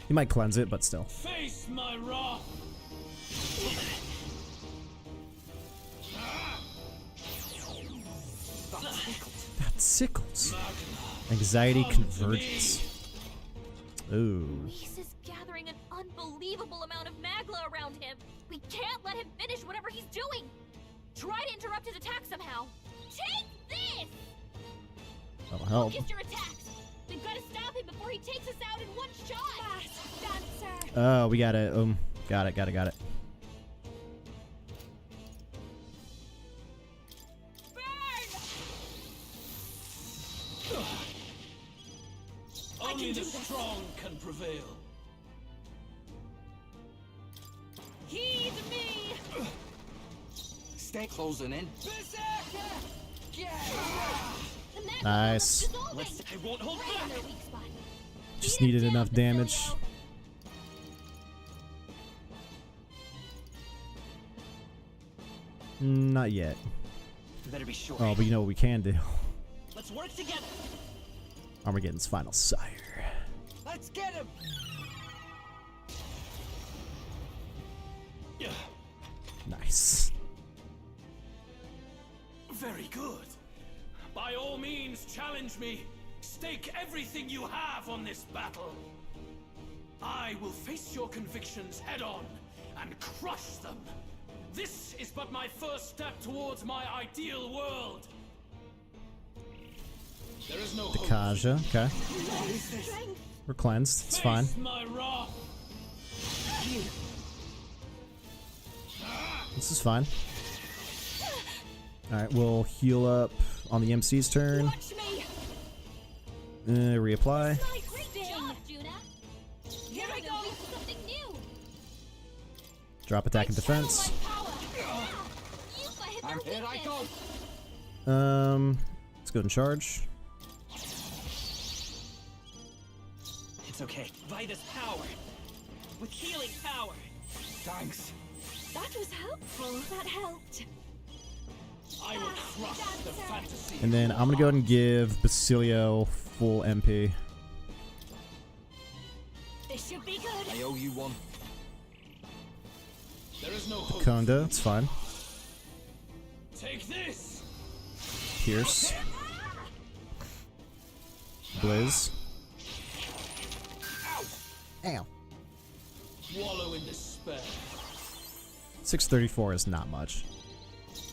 He might cleanse it, but still. Face my wrath. That sickles. Anxiety convergence. Ooh. Luis is gathering an unbelievable amount of magla around him. We can't let him finish whatever he's doing. Try to interrupt his attack somehow. Take this! That'll help. Focus your attacks. We've got to stop him before he takes us out in one shot. Fast dancer. Oh, we got it. Got it. Only the strong can prevail. Heed me. Stay closing in. The magma Nice. is dissolving. I won't hold Right in back. their weak spot. Just Beat him needed down, enough damage. Basilio. Not yet. You better be sure. Oh, but you know what we can do. Let's work together. Armageddon's final sire. Let's get him. Nice. Very good. By all means, challenge me. Stake everything you have on this battle. I will face your convictions head on and crush them. This is but my first step towards my ideal world. There is no hope. Kaja, okay. We're cleansed, it's fine. My wrath. This is fine. Alright, we'll heal up on the MC's turn. Watch me. Reapply. Great job, Juna. Here I go. Something new. Drop attack and defense. Here I go. Let's go ahead and charge. It's okay. By this power. With healing power. Thanks. That was helpful. That helped. I will crush the fantasy. And then I'm gonna go ahead and give Basilio full MP. This should be good. I owe you one. There is no hope. Konda, it's fine. Take this. Pierce. Blaze. Ow. Wallow in despair. 634 is not much.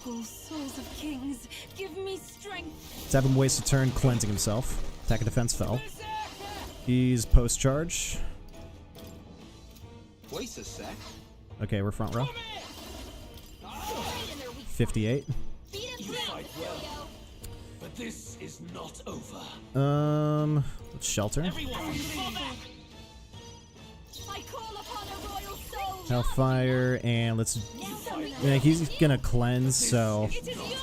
Oh, souls of kings, give me strength. Let's have him waste a turn cleansing himself. Attack and defense fell. He's post charge. Wait a sec. Okay, we're front row. 58. You fight well, but this is not over. Let's shelter. I call upon a royal soul. Hellfire, and let's. Yeah, he's gonna cleanse, so It is your turn.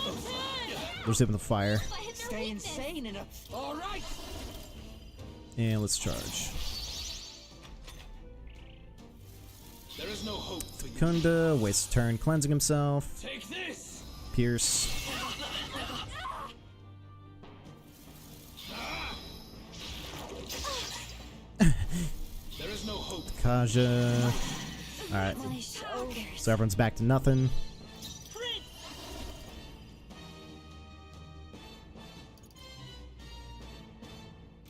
we'll just hit him with the fire. Stay insane in a. All right. And let's charge. There is no hope for you. Kunda wastes a turn cleansing himself. Take this. Pierce. There is no hope. Kaja. Alright. So everyone's back to nothing.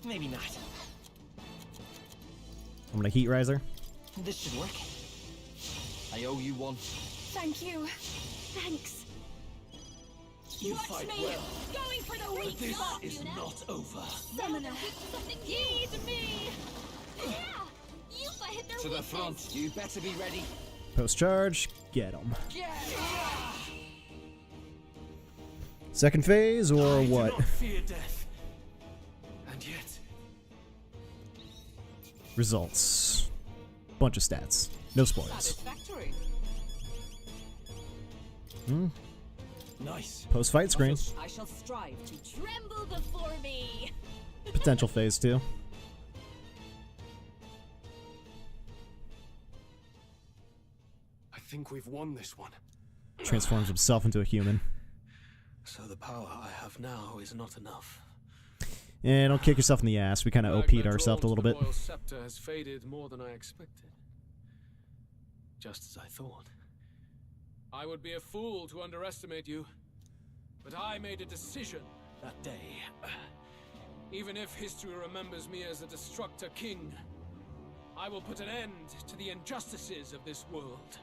Maybe not. I'm gonna heat riser. This should work. I owe you one. Thank you. Thanks. You Watch fight me. well, Going for the but weak this spot, is Juna. not over. Summoner, heed me. Yeah. You hit their To the front. You better be ready. Post charge. Get him. Yeah. Second phase or I what? do not fear death. And yet, Results. Bunch of stats. No spoilers. Satisfactory. nice. Post fight screen. I shall strive to Tremble before me. Potential phase 2. I think we've won this one. Transforms himself into a human. So the power I have now is not enough. And don't kick yourself in the ass. We kind of OP'd ourselves a little bit. The royal scepter has faded more than I expected. Just as I thought. I would be a fool to underestimate you, but I made a decision that day. Even if history remembers me as a destructor king, I will put an end to the injustices of this world.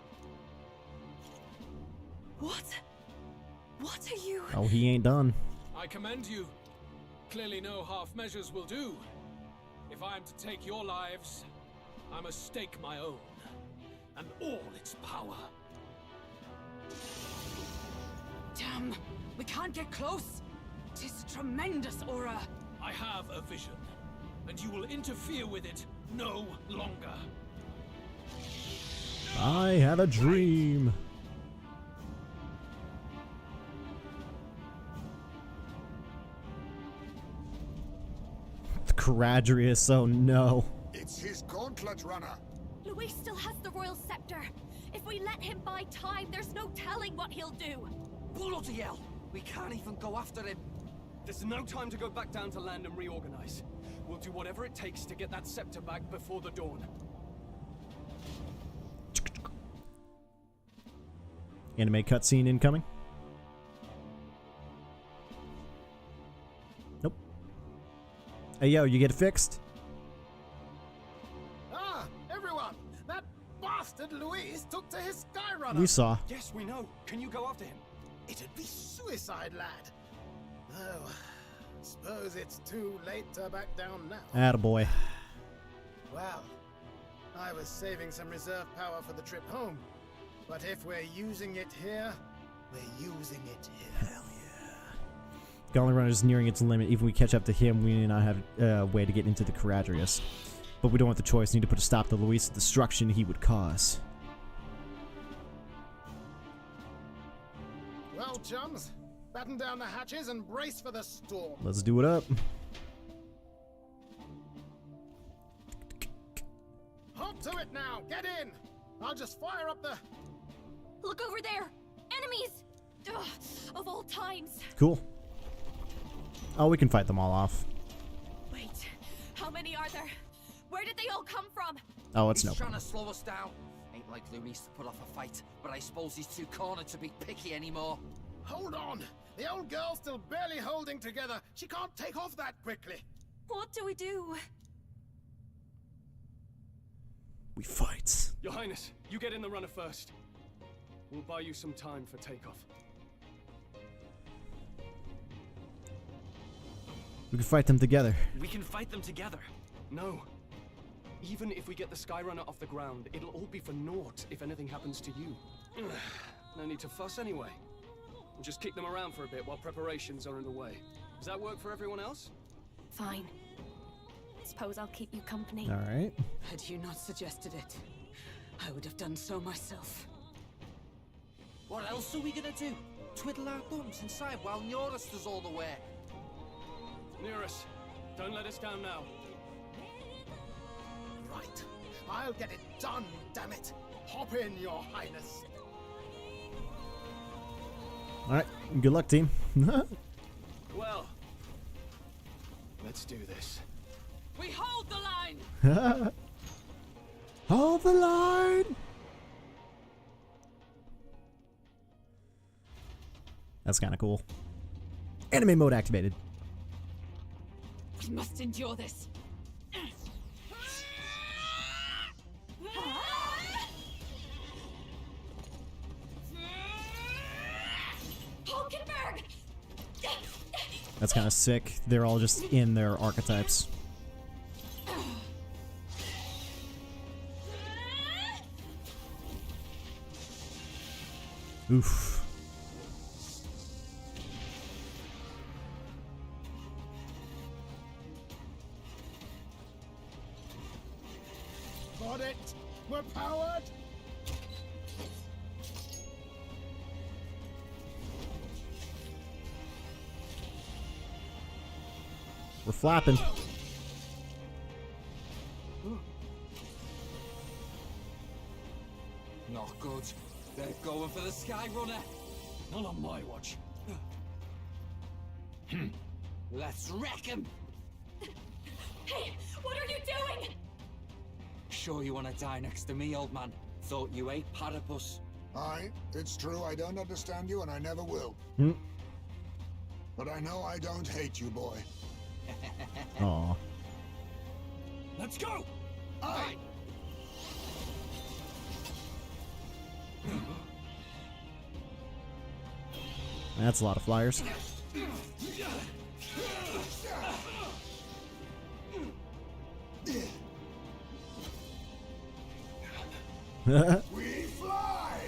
What? What are you? Oh, he ain't done. I commend you. Clearly no half measures will do. If I am to take your lives, I must stake my own, and all its power. Damn, we can't get close. Tis a tremendous aura. I have a vision, and you will interfere with it no longer. I had a dream. The Caradrius, oh no. It's his gauntlet runner. Luis still has the royal scepter. If we let him buy time, there's no telling what he'll do. Bloody hell! We can't even go after him. This is no time to go back down to land and reorganize. We'll do whatever it takes to get that scepter back before the dawn. Anime cutscene incoming. Hey, yo, you get it fixed? Ah, everyone! That bastard Luis took to his Skyrunner! We saw. Yes, we know. Can you go after him? It'd be suicide, lad. Oh, suppose it's too late to back down now. Attaboy. Well, I was saving some reserve power for the trip home. But if we're using it here, we're using it here. Hell yeah. Gauntlet Runner is nearing its limit. Even if we catch up to him, we may not have a way to get into the Caradrius. But we don't have the choice. We need to put a stop to Luis' destruction he would cause. Well, chums, batten down the hatches and brace for the storm. Let's do it up. Hop to it now! Get in! I'll just fire up the... Look over there! Enemies! Ugh, of all times! Cool. Oh, we can fight them all off. Wait, how many are there? Where did they all come from? Oh, it's He's no trying problem. to slow us down. Ain't like Luis to put off a fight, but I suppose he's too cornered to be picky anymore. Hold on! The old girl's still barely holding together. She can't take off that quickly. What do we do? We fight. Your Highness, you get in the runner first. We'll buy you some time for takeoff. We can fight them together. We can fight them together. No. Even if we get the Skyrunner off the ground, it'll all be for naught if anything happens to you. No need to fuss anyway. We'll just kick them around for a bit while preparations are underway. Does that work for everyone else? Fine. Suppose I'll keep you company. All right. Had you not suggested it, I would have done so myself. What else are we gonna do? Twiddle our thumbs inside while Norris does all the work? Nearest, don't let us down now. Right. I'll get it done, damn it. Hop in, Your Highness. All right. Good luck, team. Well, let's do this. We hold the line! Hold the line. That's kind of cool. Anime mode activated. We must endure this. Hulkenberg! That's kind of sick. They're all just in their archetypes. Oof. Got it. We're powered. We're flapping. Not good. They're going for the Skyrunner. Not on my watch. Let's wreck him. Hey, what are you doing? Sure you want to die next to me, old man? Thought you ate platypus. Aye, it's true I don't understand you and I never will. But I know I don't hate you, boy. Aw. Let's go! Aye! That's a lot of flyers. We fly!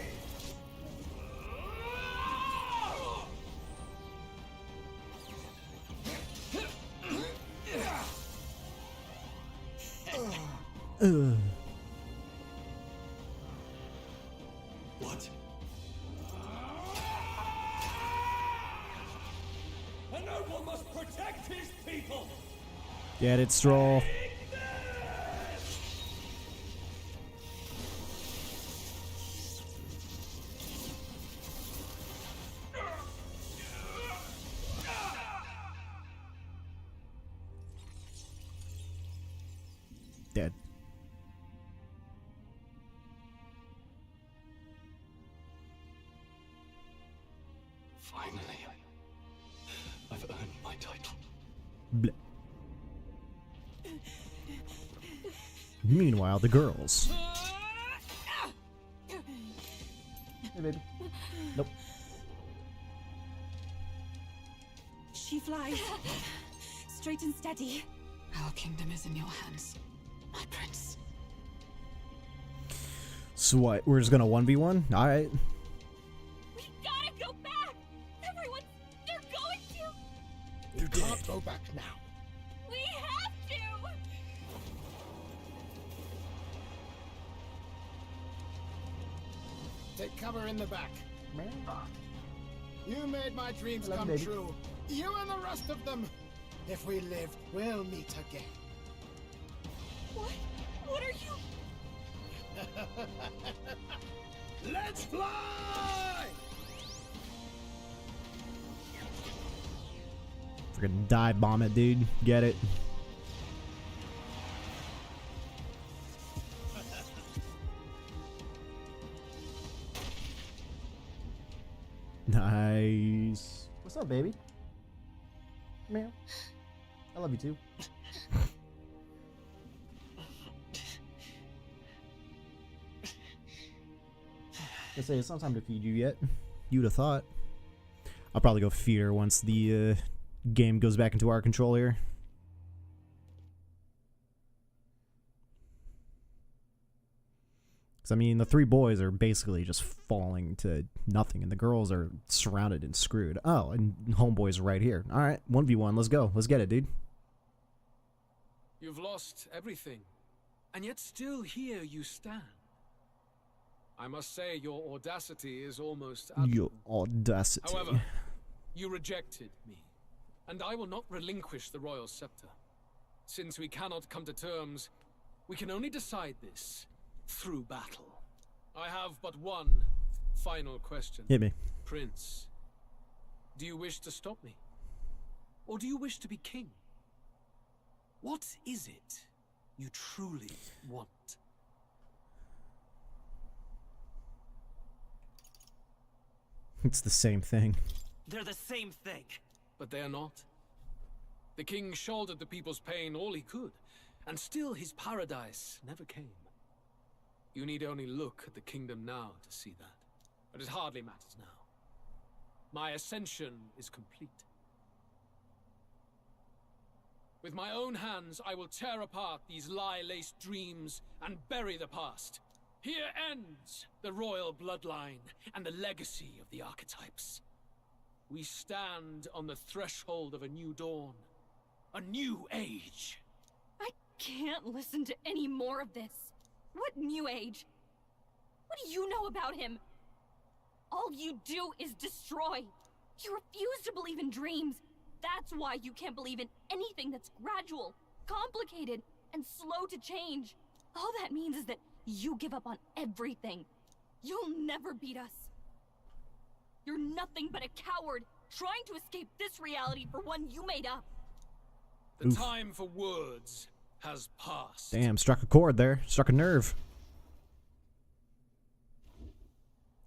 What? A noble must protect his people! Get it, Stroll. Dead. Finally, I've earned my title. Bleh. Meanwhile, the girls. Hey, baby. Nope. She flies. Straight and steady. Our kingdom is in your hands, my prince. So what? We're just gonna 1v1? Alright. We gotta go back! Everyone, they're going to! You can't go back now. We have to! Take cover in the back. You made my dreams Hello, come baby. true. You and the rest of them. If we live, we'll meet again. What? What are you? Let's fly! Freaking dive bomb it, dude. Get it? Nice. What's up, baby? Meow. I love you too. I say it's not time to feed you yet. You'd have thought. I'll probably go feed her once the game goes back into our control here. Because, I mean, the three boys are basically just falling to nothing, and the girls are surrounded and screwed. Oh, and homeboy's right here. Alright, 1v1, let's go. Let's get it, dude. You've lost everything, and yet still here you stand. I must say your audacity is almost Your audacity. However, you rejected me, and I will not relinquish the royal scepter. Since we cannot come to terms, we can only decide this through battle. I have but one final question. Hit me. Prince, do you wish to stop me? Or do you wish to be king? What is it you truly want? It's the same thing. They're the same thing. But they are not. The king shouldered the people's pain all he could, and still his paradise never came. You need only look at the kingdom now to see that. But it hardly matters now. My ascension is complete. With my own hands, I will tear apart these lie-laced dreams and bury the past. Here ends the royal bloodline and the legacy of the archetypes. We stand on the threshold of a new dawn, a new age. I can't listen to any more of this. What new age? What do you know about him? All you do is destroy. You refuse to believe in dreams. That's why you can't believe in anything that's gradual, complicated, and slow to change. All that means is that you give up on everything. You'll never beat us. You're nothing but a coward, trying to escape this reality for one you made up. The time for words has passed. Damn, struck a chord there. Struck a nerve.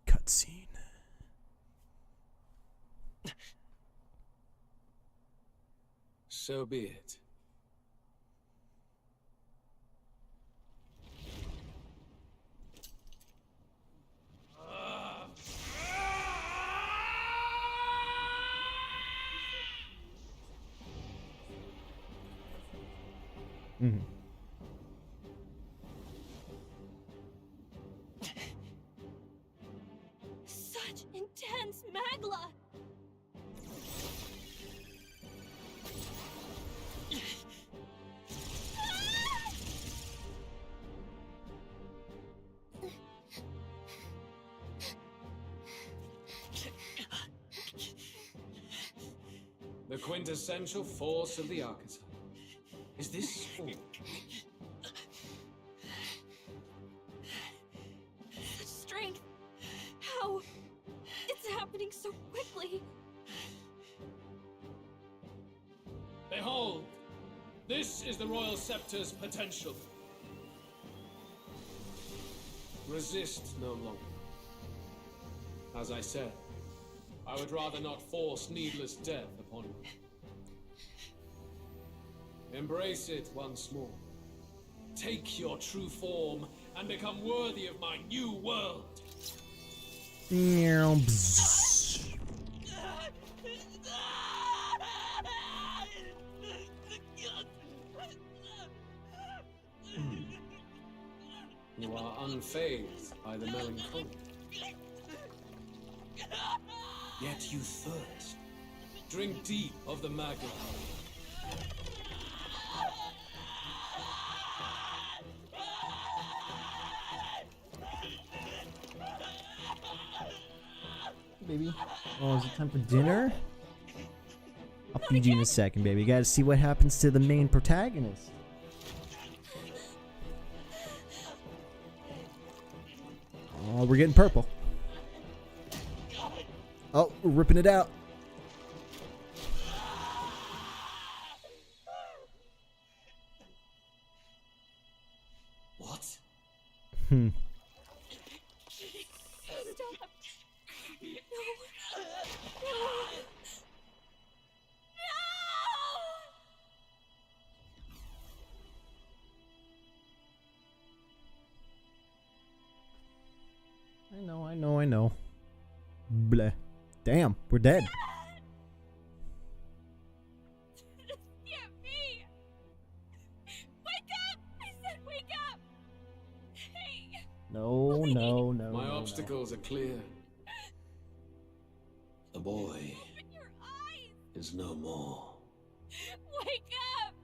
Cutscene. So be it. Mm-hmm. Such intense magla! The quintessential force of the archetype. Is this all? Such strength! How? It's happening so quickly! Behold! This is the Royal Scepter's potential. Resist no longer. As I said, I would rather not force needless death upon you. Embrace it once more. Take your true form and become worthy of my new world. You are unfazed by the melancholy. Yet you thirst. Drink deep of the magma. Baby. Oh, is it time for dinner? I'll feed you in a second, baby. You gotta see what happens to the main protagonist. Oh, we're getting purple. Oh, we're ripping it out. What? Hmm. I know. Bleh. Damn, we're dead. Can't be. Wake up! I said wake up! Hey! No. My obstacles are clear. The boy is no more. Wake up!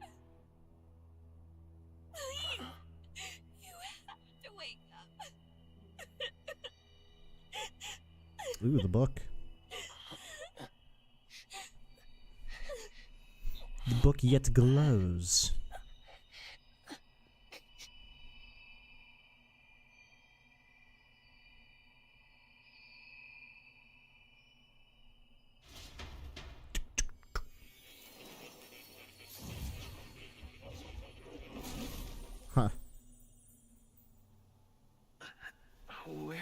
Please! You have to wake up. Ooh, the book. The book yet glows. Huh. Where?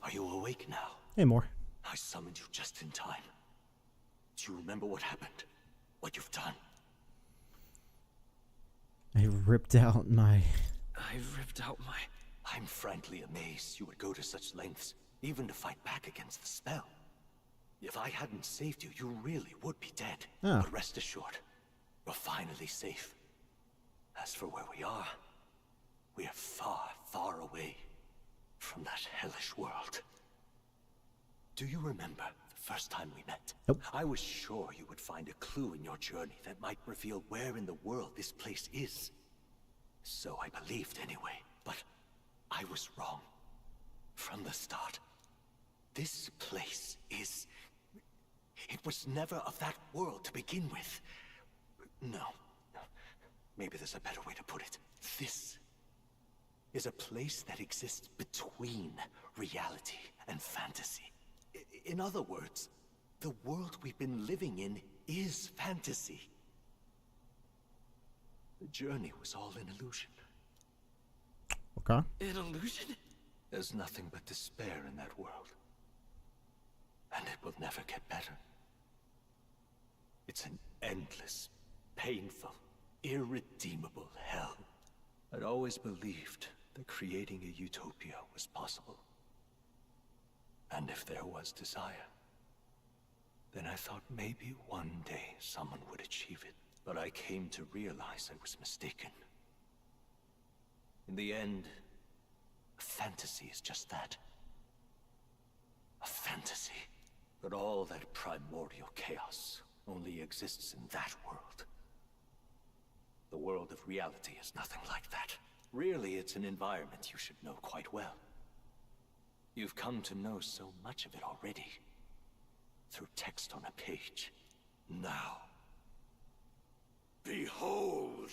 Are you awake now? Hey, more. I summoned you just in time. Do you remember what happened? What you've done? I ripped out my... I'm frankly amazed you would go to such lengths, even to fight back against the spell. If I hadn't saved you, you really would be dead. Oh. But rest assured, you're finally safe. As for where we are far, far away from that hellish world. Do you remember the first time we met? Nope. I was sure you would find a clue in your journey that might reveal where in the world this place is. So I believed anyway, but I was wrong. From the start. This place is... It was never of that world to begin with. No. Maybe there's a better way to put it. This is a place that exists between reality and fantasy. In other words, the world we've been living in is fantasy. The journey was all an illusion. Okay. An illusion? There's nothing but despair in that world. And it will never get better. It's an endless, painful, irredeemable hell. I'd always believed that creating a utopia was possible. And if there was desire, then I thought maybe one day someone would achieve it. But I came to realize I was mistaken. In the end, fantasy is just that. A fantasy. But all that primordial chaos only exists in that world. The world of reality is nothing like that. Really, it's an environment you should know quite well. You've come to know so much of it already. Through text on a page. Now, behold!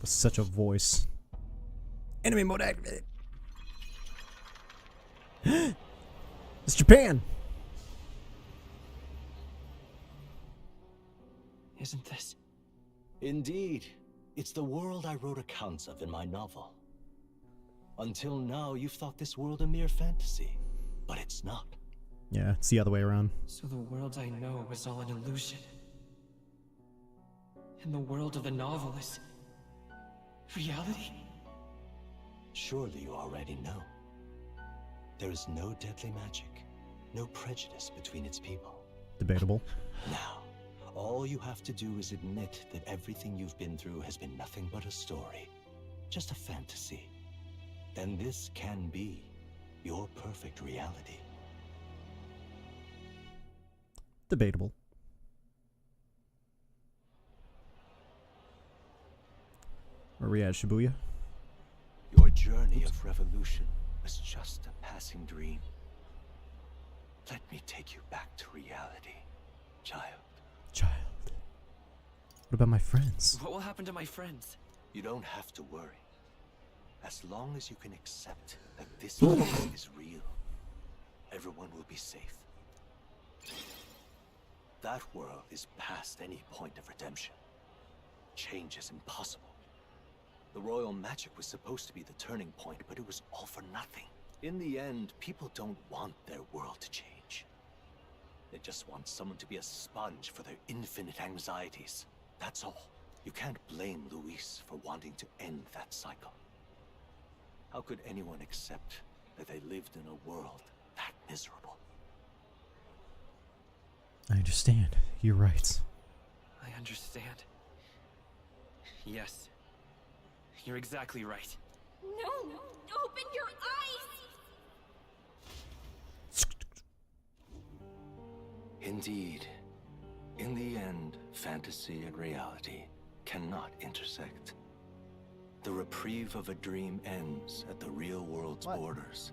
With such a voice. Enemy mode activated. It's Japan! Isn't this? Indeed. It's the world I wrote accounts of in my novel. Until now, you've thought this world a mere fantasy. But it's not. Yeah, it's the other way around. So the world I know is all an illusion. in the world of the novel is reality? Surely you already know. There is no deadly magic, no prejudice between its people. Debatable. Now, all you have to do is admit that everything you've been through has been nothing but a story, just a fantasy. Then this can be your perfect reality. Debatable. Are we at Shibuya? Your journey of revolution was just a passing dream. Let me take you back to reality, child. Child. What about my friends? What will happen to my friends? You don't have to worry. As long as you can accept that this place is real, everyone will be safe. That world is past any point of redemption. Change is impossible. The royal magic was supposed to be the turning point, but it was all for nothing. In the end, people don't want their world to change. They just want someone to be a sponge for their infinite anxieties. That's all. You can't blame Luis for wanting to end that cycle. How could anyone accept that they lived in a world that miserable? I understand. You're right. I understand. Yes. You're exactly right. No! Open your eyes! Indeed. In the end, fantasy and reality cannot intersect. The reprieve of a dream ends at the real world's borders.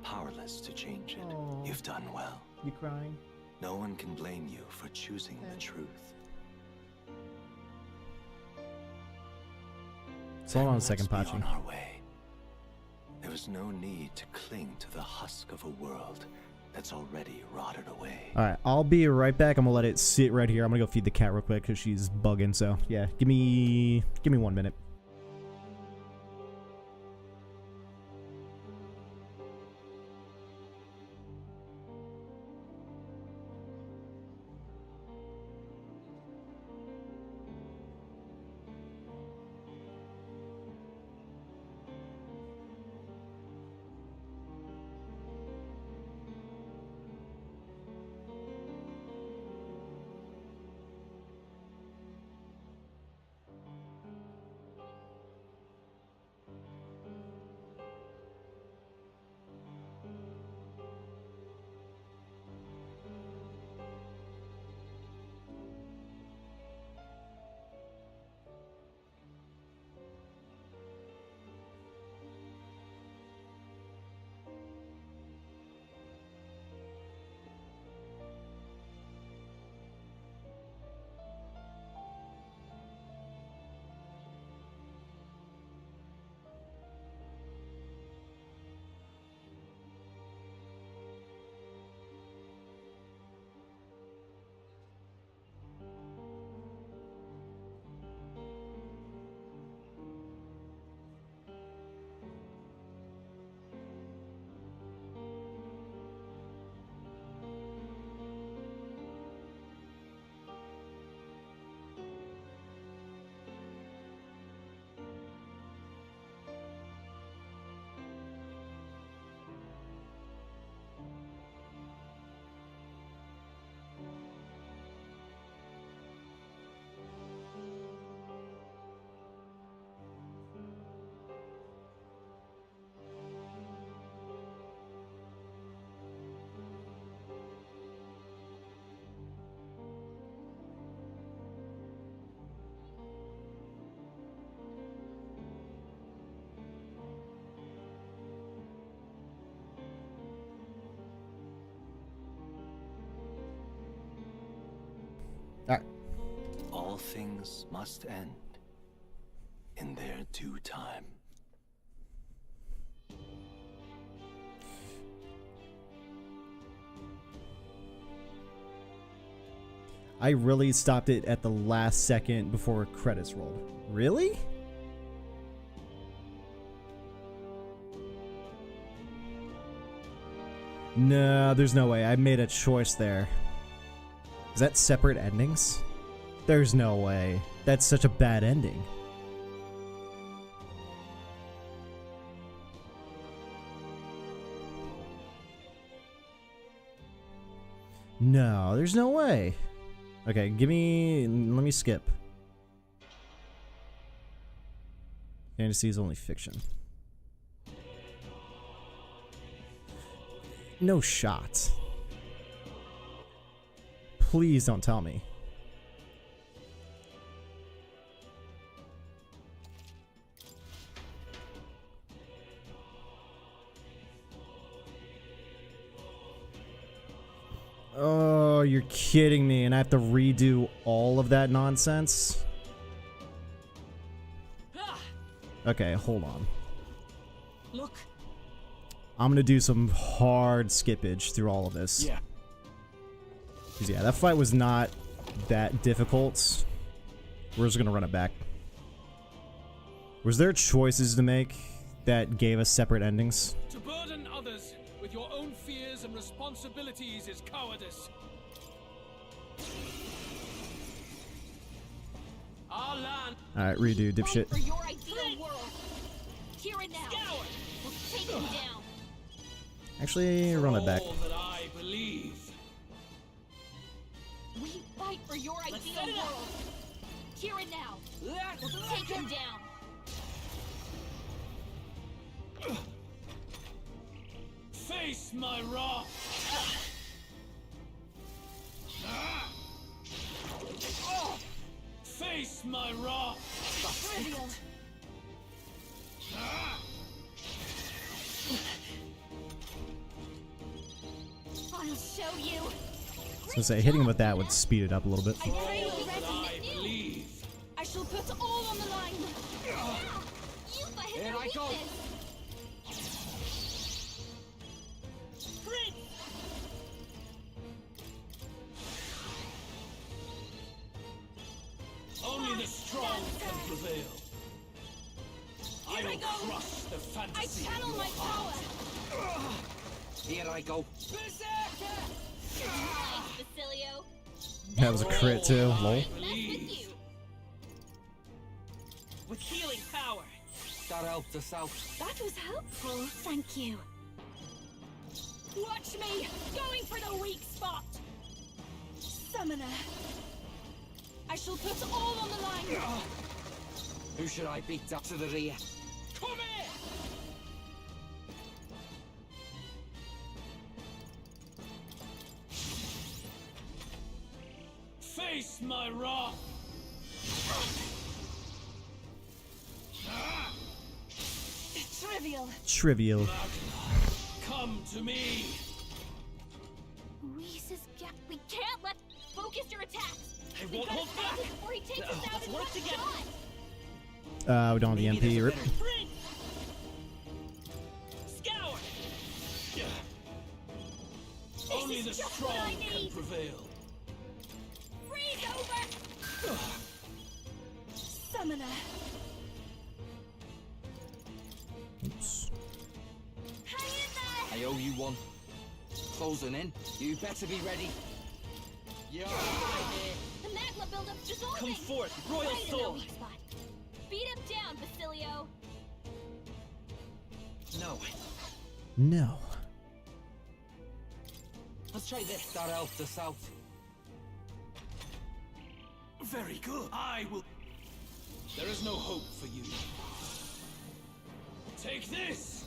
Powerless to change it. Aww. You've done well. You crying? No one can blame you for choosing the truth. So on second Let's be patching. on our way. There is no need to cling to the husk of a world that's already rotted away. Alright, I'll be right back. I'm gonna let it sit right here. I'm gonna go feed the cat real quick because she's bugging, so yeah, give me 1 minute. Alright. All things must end in their due time. I really stopped it at the last second before credits rolled. Really? No, there's no way. I made a choice there. Is that separate endings? There's no way. That's such a bad ending. No, there's no way. Okay, let me skip. Fantasy is only fiction. No shot. Please don't tell me. Oh, you're kidding me, and I have to redo all of that nonsense? Okay, hold on. Look. I'm gonna do some hard skippage through all of this. Yeah. 'Cause yeah, that fight was not that difficult. We're just gonna run it back. Was there choices to make that gave us separate endings? To burden others with your own fears and responsibilities is cowardice. Our land. Alright, redo, dipshit. For your ideal world. Here and now. We'll take him down. Actually, run it back. All that I believe. We fight for your ideal world. Here and now. We'll take him down. Face my wrath. Face my wrath. Trivial. I'll show you. I was gonna say, hitting him with that would speed it up a little bit. I pray you're ready. I shall put all on the line. You fight Here I go. Only the strong can prevail. I will crush the fantasy. I channel my power. Here I go. Nice, Basilio. That was a crit too, lol. Mess with you. With healing power. That helped us out. That was helpful. Thank you. Watch me. Going for the weak spot. Summoner. I shall put all on the line. Who should I beat up to the rear? Come here! Face my wrath! Trivial. Trivial. Come to me! We can't let... Focus your attacks! I won't hold back! Before he takes us out in one together. shot! We don't have the MP. Rip. Scour! Only the strong can prevail. Freeze over! Summoner. Oops. Hang in there! I owe you one. Closing in. You better be ready. The magma buildup dissolving! Come forth, Royal Right in their Soul! weak spot. Beat him down, Basilio! No. No. Let's try this. That helped us out. Very good. I will. There is no hope for you. Take this!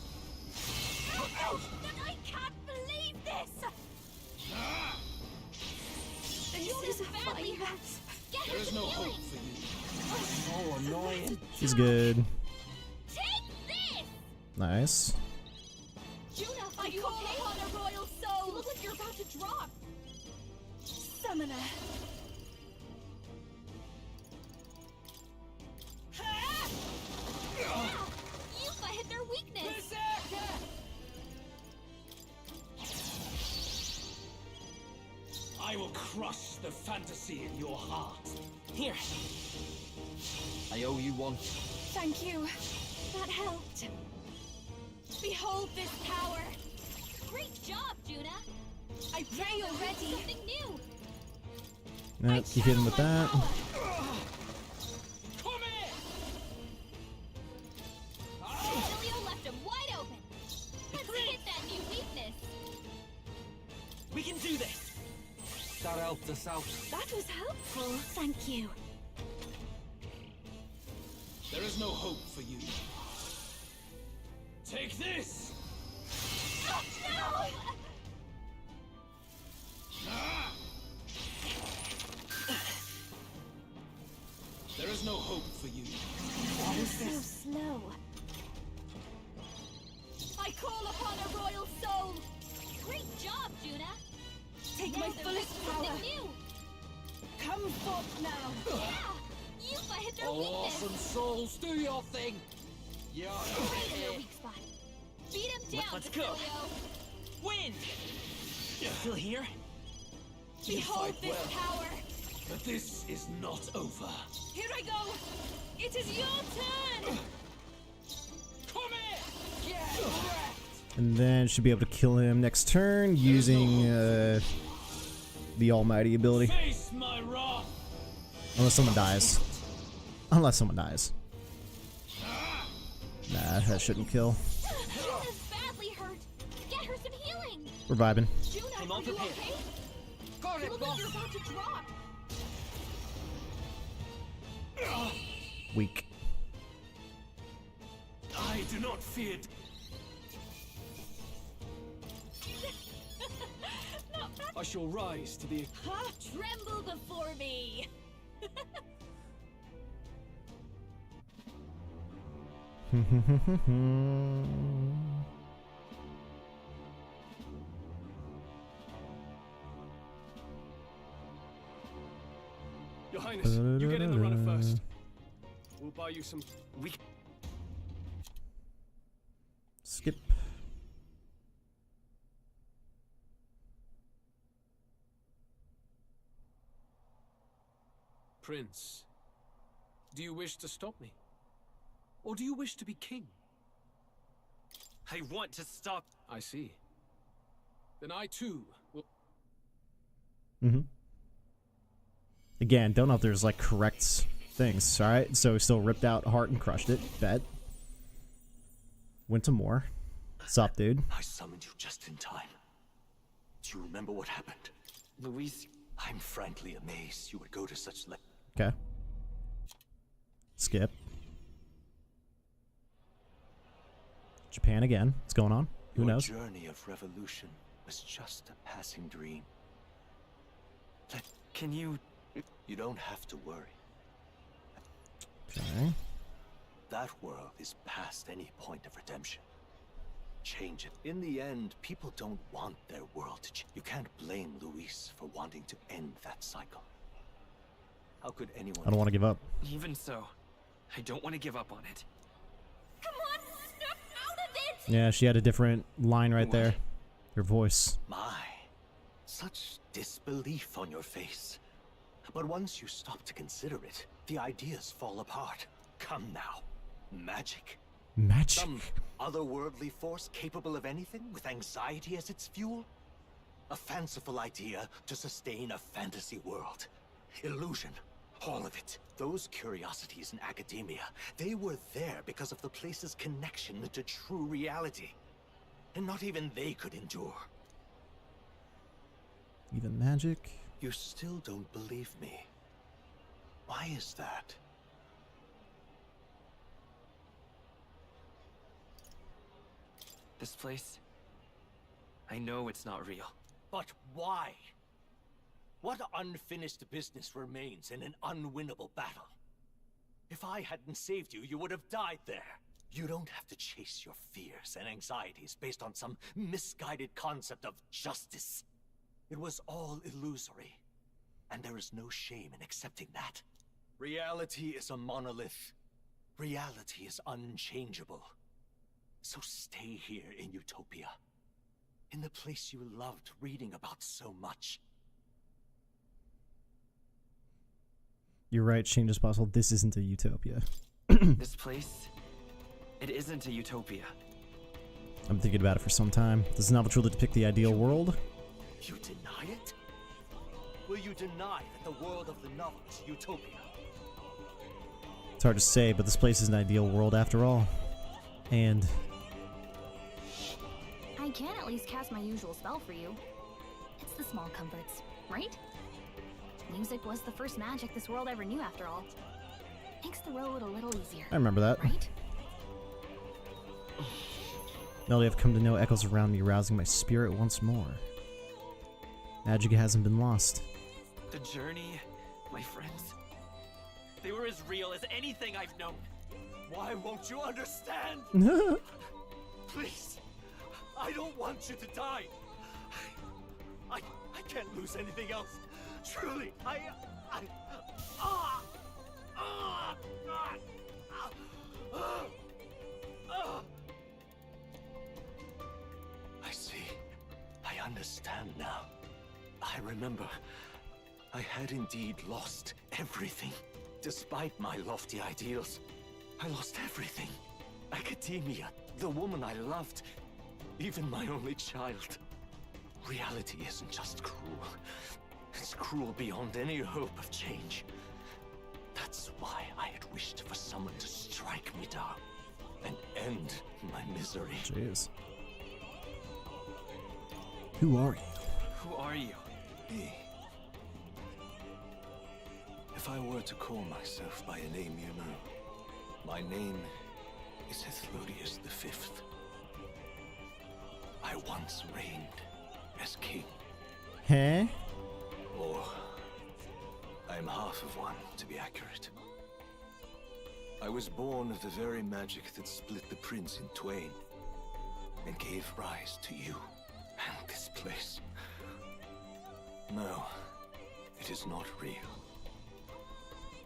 I can't believe this! This is badly hurt. There is no hope for you. Oh, annoying. He's good. Take this! Nice. Juna, are you okay? On a royal soul! You look like you're about to drop! Summoner. Yufa hit their weakness! I will crush the fantasy in your heart. Here. I owe you one. Thank you. That helped. Behold this power! Great job, Juna! I pray you're ready! Something new! Keep hitting with that. We can do this! That helped us out. That was helpful, thank you. There is no hope for you. Take this! Oh, no! There is no hope for you. That was so slow. I call upon a royal soul! Great job, Juna! Take my fullest power! Something new! Come forth now! Yeah! You've hit their Oh, weakness! awesome souls, do your thing! Yeah, Right in their weak spot. Beat him down, Let's go. Basilio. Win! Still here? Behold this power! But this is not over. Here I go! It is your turn! Come here! Get wrecked! And then should be able to kill him next turn using the almighty ability. Face my wrath! Unless someone dies. Unless someone dies. Nah, that shouldn't kill. Juna's badly hurt. Get her some healing. We're vibing. Juna, I'm all are you prepared. okay? Got You it, look like boss! you're about to drop. Weak. I do not fear. I shall rise to the. Tremble before me. Your Highness, you get in the runner first. We'll buy you some. Skip. Prince, do you wish to stop me? Or do you wish to be king? I want to stop. I see. Then I too will. Again, don't know if there's like correct things. Alright, so still ripped out heart and crushed it. Bet. Went to more. Sup, dude? I summoned you just in time. Do you remember what happened? Luis, I'm frankly amazed you would go to such Okay. Skip. Japan again. What's going on? Who knows? Your journey of revolution was just a passing dream. can you... You don't have to worry. Okay. That world is past any point of redemption. Change it. In the end, people don't want their world to change. You can't blame Luis for wanting to end that cycle. How could anyone... I don't want to give up. Even so, I don't want to give up on it. Come on, snap out of it. Yeah, she had a different line right there. Her voice. My, such disbelief on your face. But once you stop to consider it, the ideas fall apart. Come now. Magic. Magic? Some otherworldly force capable of anything with anxiety as its fuel? A fanciful idea to sustain a fantasy world. Illusion. All of it. Those curiosities in academia, they were there because of the place's connection to true reality. And not even they could endure. Even magic? You still don't believe me. Why is that? This place... I know it's not real. But why? What unfinished business remains in an unwinnable battle? If I hadn't saved you, you would have died there. You don't have to chase your fears and anxieties based on some misguided concept of justice. It was all illusory, and there is no shame in accepting that. Reality is a monolith. Reality is unchangeable. So stay here in Utopia, in the place you loved reading about so much. You're right, change is possible. This isn't a utopia. This place... It isn't a utopia. I'm thinking about it for some time. Does the novel truly depict the ideal world? You deny it? Will you deny that the world of the novel is utopia? It's hard to say, but this place is an ideal world after all. And... I can at least cast my usual spell for you. It's the small comforts, right? Music was the first magic this world ever knew, after all. Makes the road a little easier. I remember that. Right? Melody, I've come to know echoes around me, rousing my spirit once more. Magic hasn't been lost. The journey, my friends, they were as real as anything I've known. Why won't you understand? Please, I don't want you to die. I can't lose anything else. Truly, I see. I understand now. I remember. I had indeed lost everything. Despite my lofty ideals, I lost everything. Academia, the woman I loved, even my only child. Reality isn't just cruel. It's cruel beyond any hope of change. That's why I had wished for someone to strike me down and end my misery. Jeez. Who are you? Who are you? Me. If I were to call myself by a name you know, my name is Athlodius V. I once reigned as king. Huh? Or I'm half of one, to be accurate. I was born of the very magic that split the prince in twain and gave rise to you and this place. No, it is not real.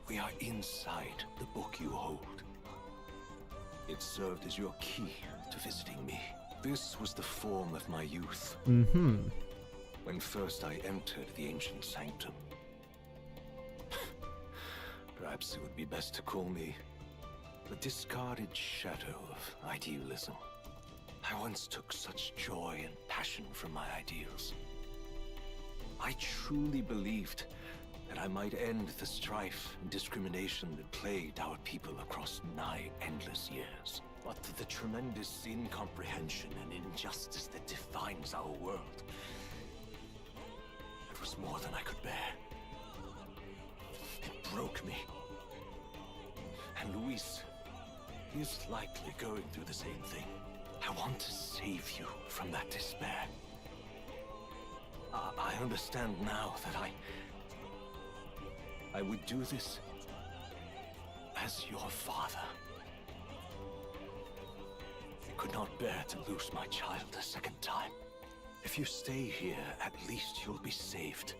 We are inside the book you hold. It served as your key to visiting me. This was the form of my youth. Mm-hmm. When first I entered the ancient sanctum. Perhaps it would be best to call me the discarded shadow of idealism. I once took such joy and passion from my ideals. I truly believed that I might end the strife and discrimination that plagued our people across nigh endless years. But the tremendous incomprehension and injustice that defines our world, it was more than I could bear. It broke me. And Luis, he is likely going through the same thing. I want to save you from that despair. I understand now that I would do this as your father. I could not bear to lose my child a second time. If you stay here, at least you'll be saved.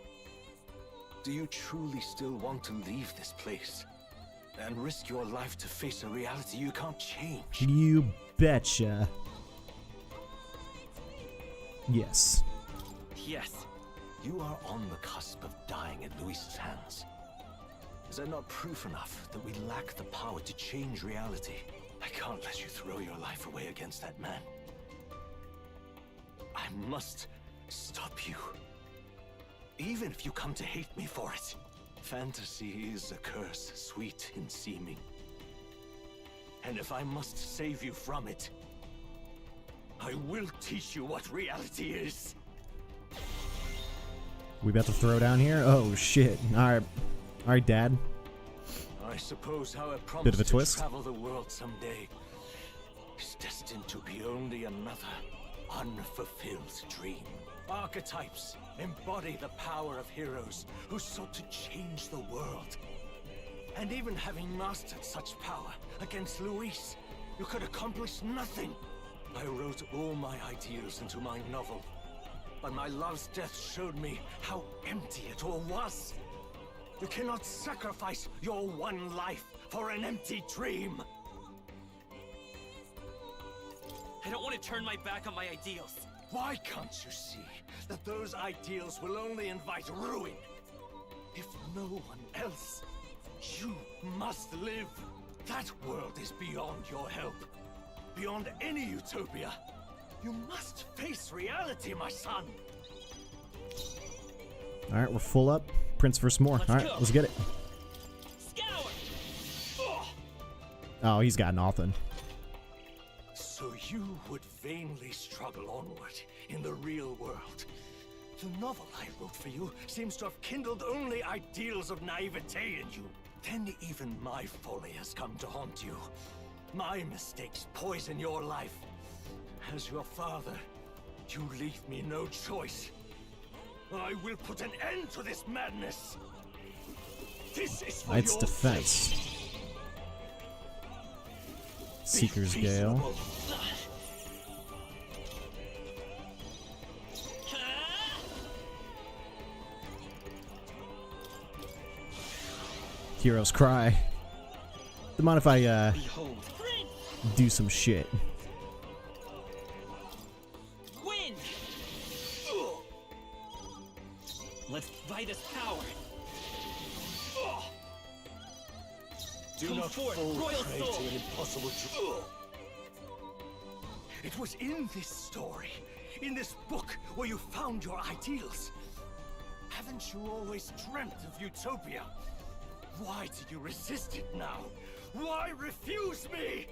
Do you truly still want to leave this place and risk your life to face a reality you can't change? You betcha. Yes. Yes. You are on the cusp of dying at Luis's hands. Is that not proof enough that we lack the power to change reality? I can't let you throw your life away against that man. I must stop you. Even if you come to hate me for it. Fantasy is a curse, sweet in seeming. And if I must save you from it, I will teach you what reality is. We about to throw down here? Oh shit. Alright, Dad. I suppose how I promised Bit of a twist. to travel the world someday is destined to be only another unfulfilled dream. Archetypes embody the power of heroes who sought to change the world. And even having mastered such power against Luis, you could accomplish nothing. I wrote all my ideals into my novel, but my love's death showed me how empty it all was. You cannot sacrifice your one life for an empty dream. I don't want to turn my back on my ideals. Why can't you see that those ideals will only invite ruin? If no one else, you must live. That world is beyond your help. Beyond any utopia. You must face reality, my son. Alright, we're full up. Prince for some more. Alright, let's get it. Oh, he's got nothing. So you would vainly struggle onward in the real world, The novel I wrote for you seems to have kindled only ideals of naivete in you. Then even my folly has come to haunt you. My mistakes poison your life. As your father, you leave me no choice. I will put an end to this madness. This is for Knight's your Defense. sake. Seeker's Gale. Hero's Cry. Don't mind if I do some shit. Win! Let's buy this power. Do Come not forth, fall Royal prey Soul. to an impossible truth. It was in this story, in this book, where you found your ideals. Haven't you always dreamt of utopia? Why do you resist it now? Why refuse me?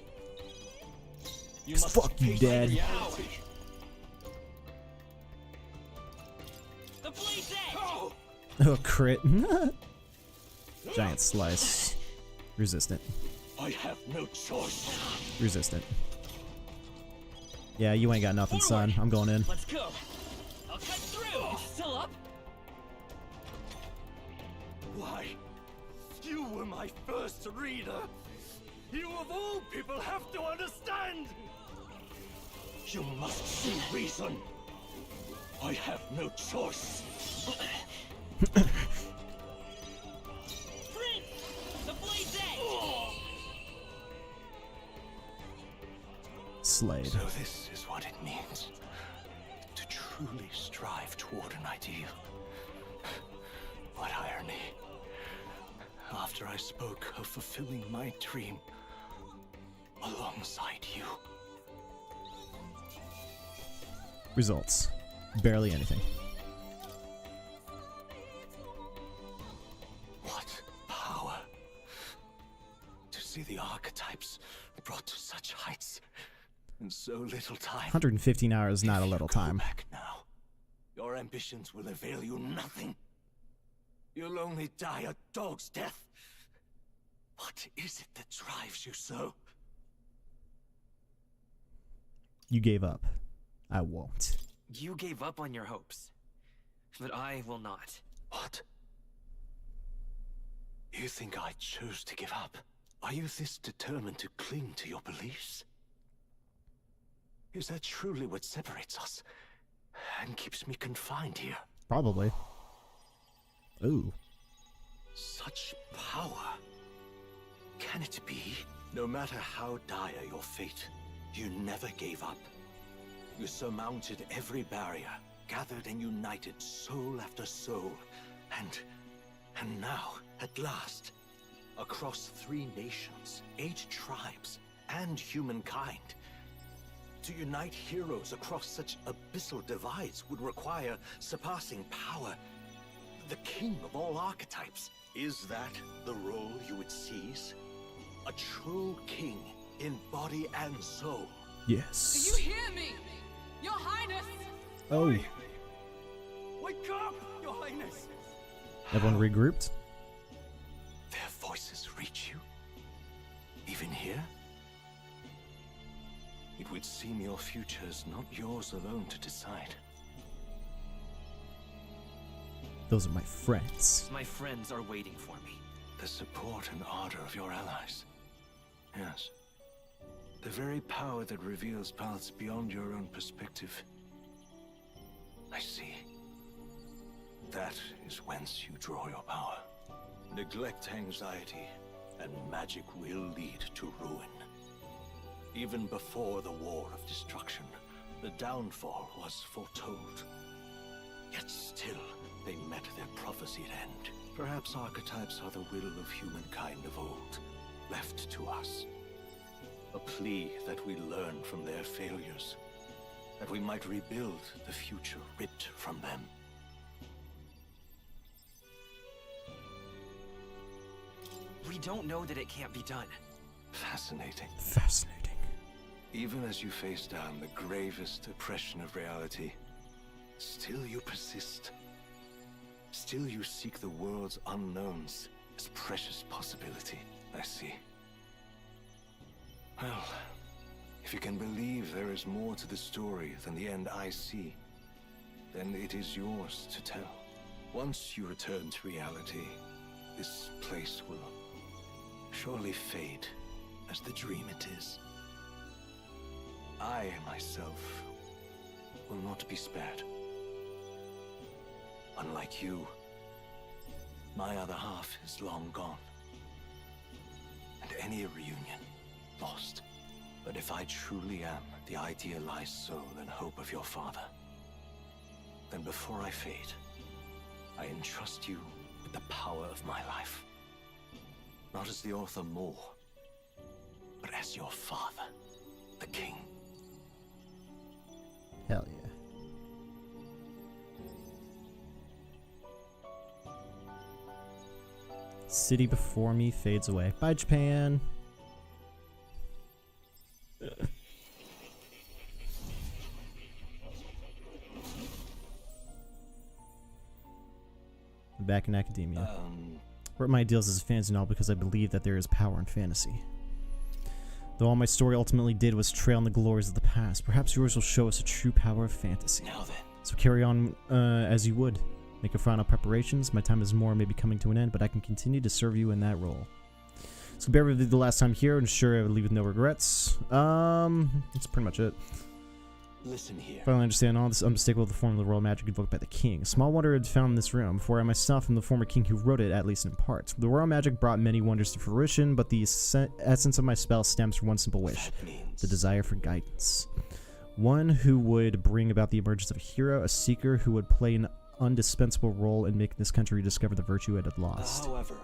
You must fuck you, face Dad. reality. The blade's edge. Oh! Oh, crit. Giant Slice. Resistant. I have no choice. Resistant. Yeah, you ain't got nothing, son. I'm going in. Let's go. I'll cut through. Still up? Why? You were my first reader. You of all people have to understand. You must see reason. I have no choice. Prince! The blade's edge! Slayed. So this is what it means to truly strive toward an ideal. What irony. After I spoke of fulfilling my dream alongside you. Results. Barely anything. What power. To see the archetypes brought to such heights in so little time. 115 hours is not a little time. Back now. Your ambitions will avail you nothing. You'll only die a dog's death. What is it that drives you so? You gave up. I won't. You gave up on your hopes, but I will not. What? You think I chose to give up? Are you this determined to cling to your beliefs? Is that truly what separates us and keeps me confined here? Probably. Ooh. Such power. Can it be? No matter how dire your fate, you never gave up. You surmounted every barrier, gathered and united soul after soul, and now, at last, across 3 nations, 8 tribes, and humankind, to unite heroes across such abyssal divides would require surpassing power. The king of all archetypes. Is that the role you would seize? A true king in body and soul. Yes. Do you hear me? Your Highness! Oh. Wake up, Your Highness! Everyone regrouped? Their voices reach you? Even here? It would seem your future is not yours alone to decide. Those are my friends. My friends are waiting for me. The support and ardor of your allies. Yes. The very power that reveals paths beyond your own perspective. I see. That is whence you draw your power. Neglect anxiety, and magic will lead to ruin. Even before the war of destruction, the downfall was foretold. Yet still, they met their prophesied end. Perhaps archetypes are the will of humankind of old, left to us. A plea that we learn from their failures, that we might rebuild the future ripped from them. We don't know that it can't be done. Fascinating. Fascinating. Even as you face down the gravest oppression of reality, Still you persist. Still you seek the world's unknowns as precious possibility. I see. Well, if you can believe there is more to the story than the end I see, then it is yours to tell. Once you return to reality, this place will surely fade as the dream it is. I, myself, will not be spared. Unlike you, my other half is long gone. And any reunion, lost. But if I truly am the idealized soul and hope of your father, then before I fade, I entrust you with the power of my life. Not as the author more, but as your father, the king. Hell yeah. City before me fades away. Bye, Japan. Back in academia. Wrote my ideals as a fantasy novel because I believe that there is power in fantasy. Though all my story ultimately did was trail in the glories of the past, perhaps yours will show us the true power of fantasy. Now then. So carry on as you would. Make your final preparations. My time is more may be coming to an end, but I can continue to serve you in that role. So bear with me the last time here, and sure I would leave with no regrets. That's pretty much it. Listen here. Finally understand all this unmistakable the form of the royal magic invoked by the king. A small wonder had found in this room, for I myself am the former king who wrote it, at least in part. The royal magic brought many wonders to fruition, but the essence of my spell stems from one simple wish, the desire for guidance. One who would bring about the emergence of a hero, a seeker who would play an indispensable role in making this country rediscover the virtue it had lost. However,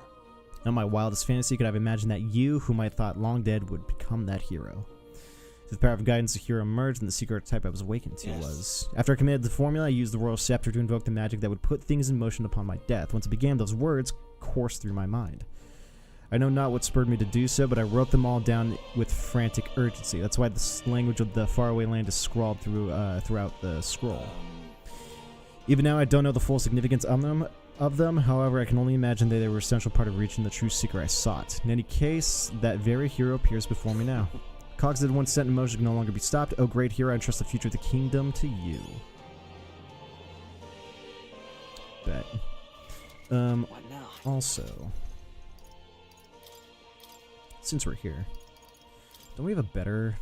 in my wildest fantasy could I have imagined that you, whom I thought long dead, would become that hero. Through the power of guidance, the hero emerged, and the secret type I was awakened to was. After I committed the formula, I used the royal scepter to invoke the magic that would put things in motion upon my death. Once it began, those words coursed through my mind. I know not what spurred me to do so, but I wrote them all down with frantic urgency. That's why the language of the faraway land is scrawled throughout the scroll. Even now, I don't know the full significance of them. However, I can only imagine that they were an essential part of reaching the true seeker I sought. In any case, that very hero appears before me now. Cogs that once set in motion can no longer be stopped. Oh, great hero, I entrust the future of the kingdom to you. Bet. What now? Also, since we're here, don't we have a better...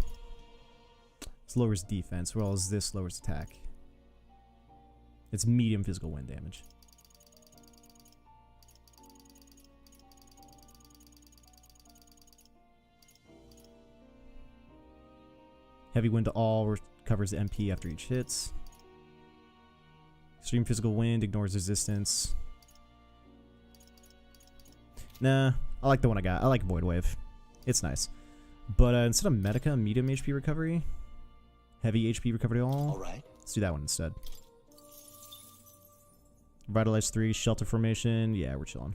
This lowers defense, well as this lowers attack. It's medium physical wind damage. Heavy wind to all recovers the MP after each hit. Extreme physical wind ignores resistance. Nah, I like the one I got. I like Void Wave. It's nice. But instead of Medica, medium HP recovery. Heavy HP recovery all. Alright. Let's do that one instead. Vitalize 3, shelter formation. Yeah, we're chilling.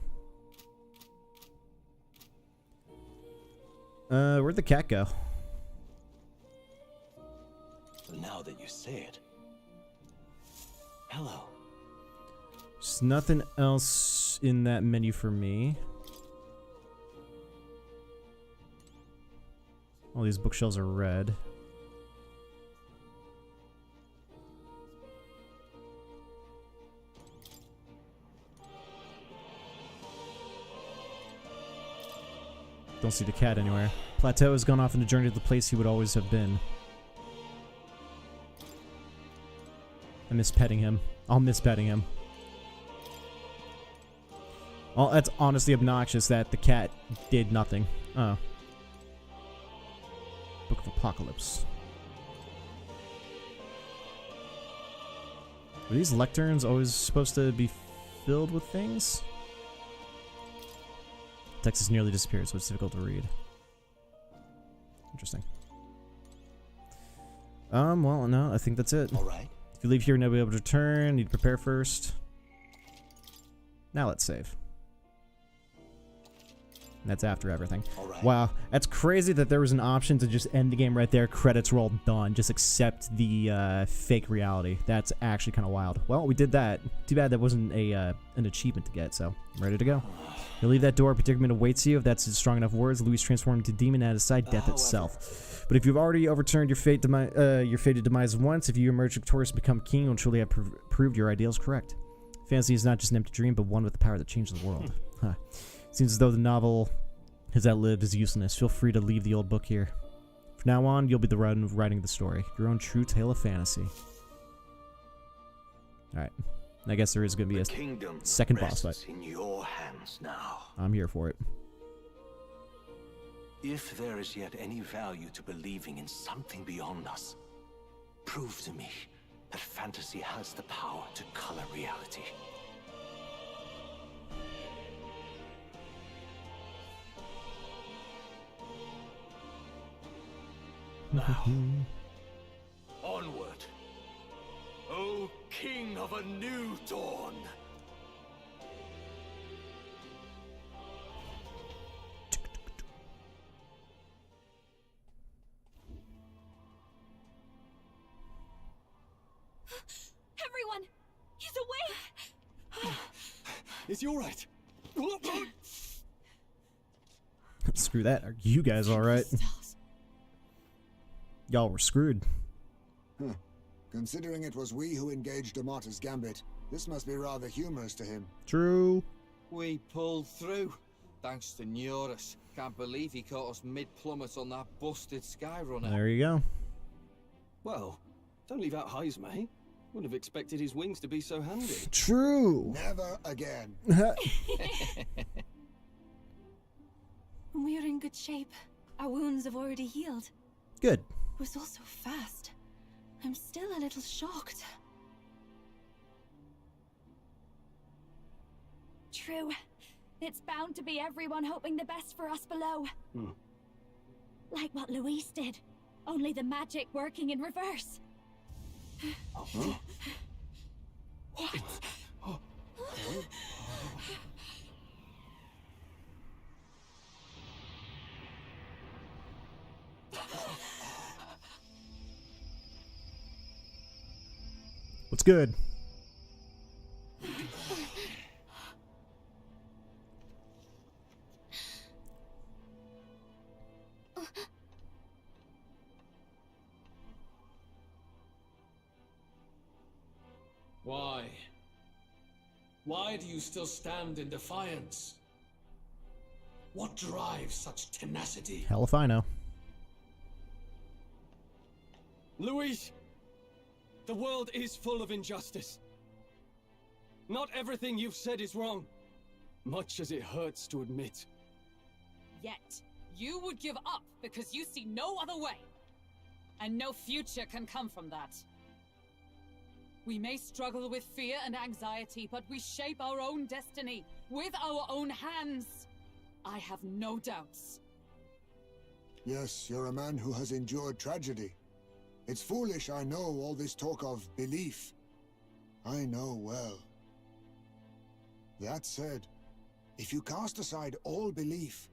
Where'd the cat go? Now that you say it. Hello. There's nothing else in that menu for me. All these bookshelves are red. Don't see the cat anywhere. Plateau has gone off on a journey to the place he would always have been. I miss petting him. I'll miss petting him. Well, that's honestly obnoxious that the cat did nothing. Oh. Book of Apocalypse. Are these lecterns always supposed to be filled with things? Text has nearly disappeared, so it's difficult to read. Interesting. Well, no, I think that's it. Alright. If you leave here, never be able to return. Need to prepare first. Now let's save. That's after everything. Alright. Wow, that's crazy that there was an option to just end the game right there. Credits roll, done. Just accept the fake reality. That's actually kind of wild. Well, we did that. Too bad that wasn't an achievement to get, so I'm ready to go. You'll leave that door, a predicament awaits you. If that's strong enough words, Louis transformed into demon at his side, death itself. But if you've already overturned your fated demise once, if you emerge victorious and become king, you'll truly have proved your ideals correct. Fantasy is not just an empty dream, but one with the power that changes the world. Huh. Seems as though the novel has outlived its usefulness. Feel free to leave the old book here. From now on, you'll be the one writing the story. Your own true tale of fantasy. Alright. I guess there is going to be a second boss fight. In your hands now. I'm here for it. If there is yet any value to believing in something beyond us, prove to me that fantasy has the power to color reality. Now, onward, O King of a new dawn! Everyone! He's awake! Is he alright? Screw that. Are you guys alright? Y'all were screwed. Huh. Considering it was we who engaged Amata's gambit, this must be rather humorous to him. True. We pulled through, thanks to Neurus. Can't believe he caught us mid-plummet on that busted Skyrunner. There you go. Well, don't leave out Heisma, eh? Wouldn't have expected his wings to be so handy. True. Never again. We're in good shape. Our wounds have already healed. Good. It was all so fast. I'm still a little shocked. True. It's bound to be everyone hoping the best for us below. Like what Luis did. Only the magic working in reverse. What? What's good? Why? Why do you still stand in defiance? What drives such tenacity? Hell if I know. Luis! The world is full of injustice. Not everything you've said is wrong, much as it hurts to admit. Yet, you would give up because you see no other way. And no future can come from that. We may struggle with fear and anxiety, but we shape our own destiny with our own hands. I have no doubts. Yes, you're a man who has endured tragedy. It's foolish, I know, all this talk of belief. I know well. That said, if you cast aside all belief,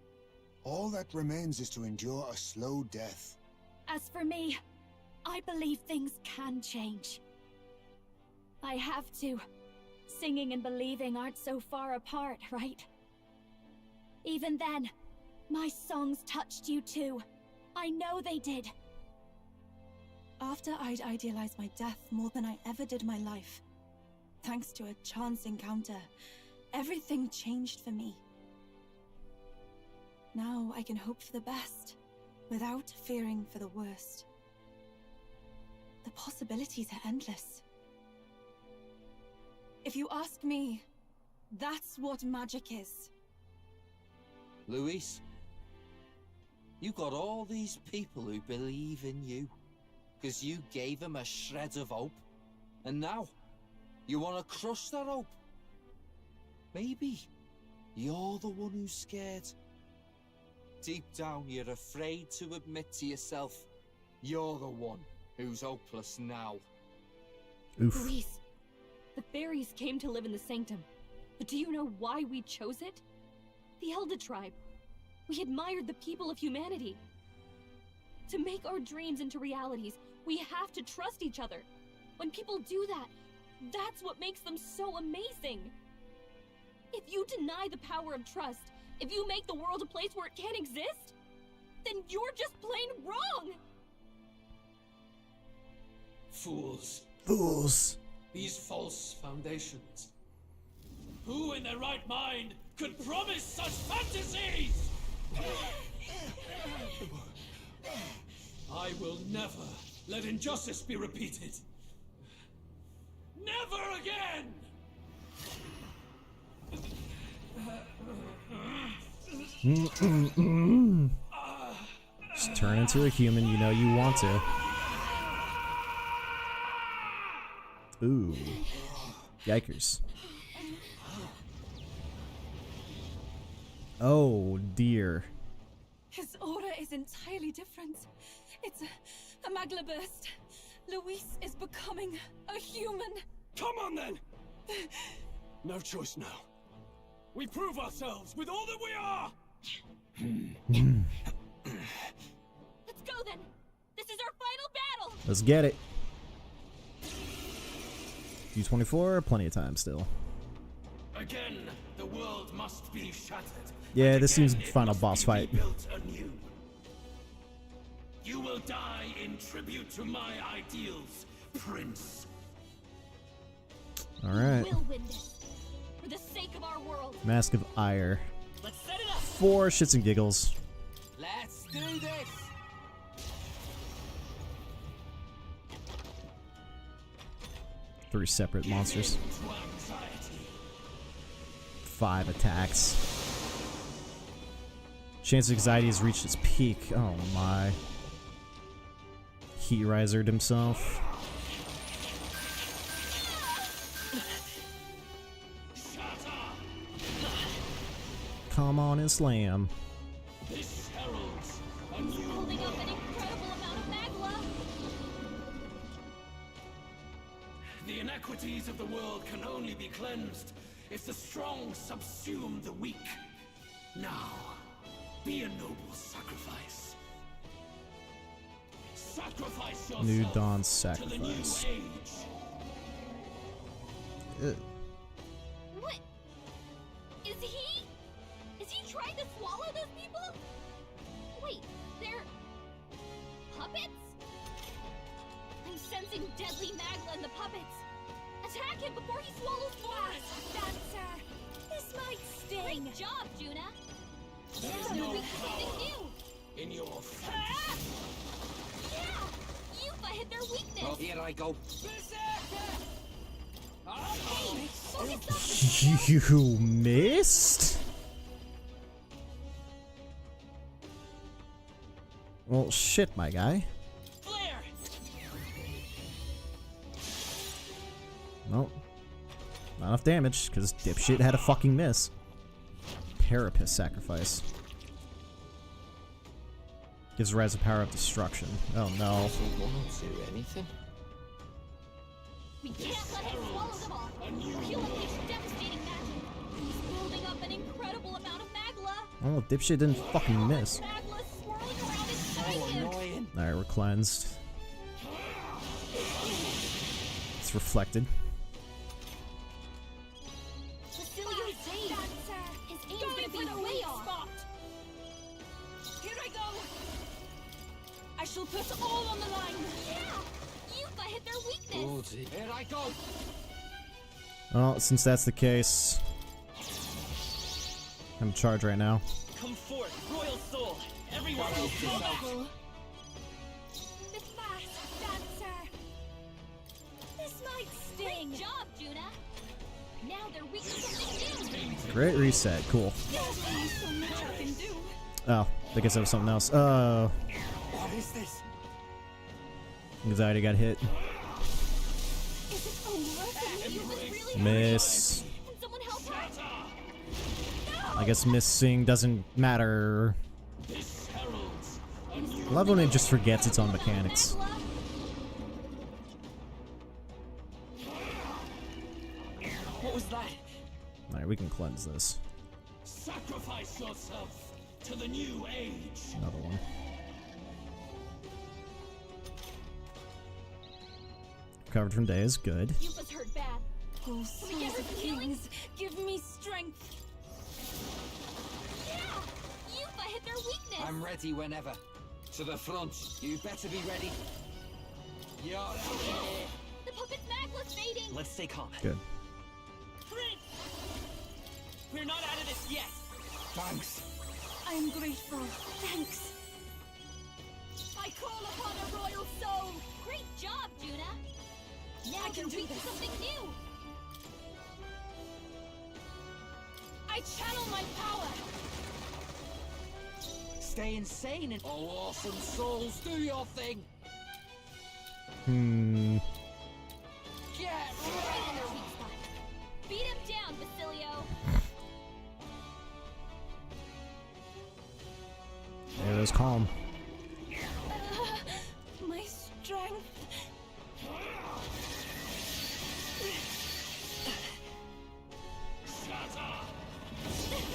all that remains is to endure a slow death. As for me, I believe things can change. I have to. Singing and believing aren't so far apart, right? Even then, my songs touched you too. I know they did. After I'd idealized my death more than I ever did my life, thanks to a chance encounter, everything changed for me. Now I can hope for the best, without fearing for the worst. The possibilities are endless. If you ask me, that's what magic is. Luis, you got all these people who believe in you, because you gave them a shred of hope, and now you want to crush their hope. Maybe you're the one who's scared. Deep down, you're afraid to admit to yourself you're the one who's hopeless now. Oof. Luis, the fairies came to live in the sanctum, but do you know why we chose it? The Elder tribe. We admired the people of humanity. To make our dreams into realities, we have to trust each other. When people do that, that's what makes them so amazing. If you deny the power of trust, if you make the world a place where it can't exist, then you're just plain wrong! Fools. Fools. These false foundations. Who in their right mind could promise such fantasies? I will never let injustice be repeated. Never again! Just turn into a human, you know you want to. Ooh. Yikers. Oh dear. His aura is entirely different. It's a magla burst. Luis is becoming a human. Come on then! No choice now. We prove ourselves with all that we are! Let's go then! This is our final battle! Let's get it. U24, plenty of time still. Again, the world must be shattered. Yeah, this seems final boss fight. You will die in tribute to my ideals, Prince. Alright. We'll win this. For the sake of our world. Mask of Ire. Let's set it up. For shits and giggles. Let's do this. 3 separate monsters. 5 attacks. Chance of anxiety has reached its peak. Oh my. He risered himself. Come on and slam. This heralds a He's new holding up an world. incredible amount of magla. The inequities of the world can only be cleansed if the strong subsume the weak. Now, be a noble sacrifice. Sacrifice yourself New Dawn to the new sacrifice. age. What? Is he trying to swallow those people? Wait, they're puppets? I'm sensing deadly magla in the puppets. Attack him before he swallows more! Dancer! This might sting! Great job, Juna! There is Now no we reach something power new! in your fantasy. Yeah! Yufa hit their weakness! Oh, here I go. Hey, focus up! You missed? Well, shit, my guy. Flare! Nope. Not enough damage, because dipshit had a fucking miss. Parapet sacrifice. Gives rise to power of destruction. Oh no. Won't do anything. We can't let him swallow them all! Or he'll unleash devastating magic! He's building up an incredible amount of magla! Oh, dipshit didn't fucking miss. Magla swirling around inside him! Alright, we're cleansed. It's reflected. Cecilia's Zane! His aim's gonna be way off! Here I go! I shall put all on the line! Yeah! Yufa hit their weakness! Here I go. Well, since that's the case, I'm in charge right now. Come forth, royal soul! Everyone! The fast dancer! This might sting! Great job, Juna! Now they're weak to something new! Great reset, cool. There's only so much I can do! Oh, I guess that was something else. What is this? Anxiety got hit. Is it over? Really Miss. Can someone help her? I guess missing doesn't matter. I love when it just forgets its own mechanics. What was that? Alright, we can cleanse this. Sacrifice yourself to the new age. Another one. Recovered from days, good. Yupa's hurt bad. Oh, souls of kings, give me strength. Yeah! Yupa hit their weakness! I'm ready whenever. To the front. You better be ready. You're The puppet's magla's fading! Let's stay calm. Good. Prince! We're not out of this yet! Thanks. I'm grateful. Thanks. I call upon a royal soul! Great job, Juna! Now I can do reach this. something new! I channel my power. Stay insane and oh, awesome souls, do your thing. Get Right in their weak spot. Beat him down, Basilio! There it is, calm. My strength.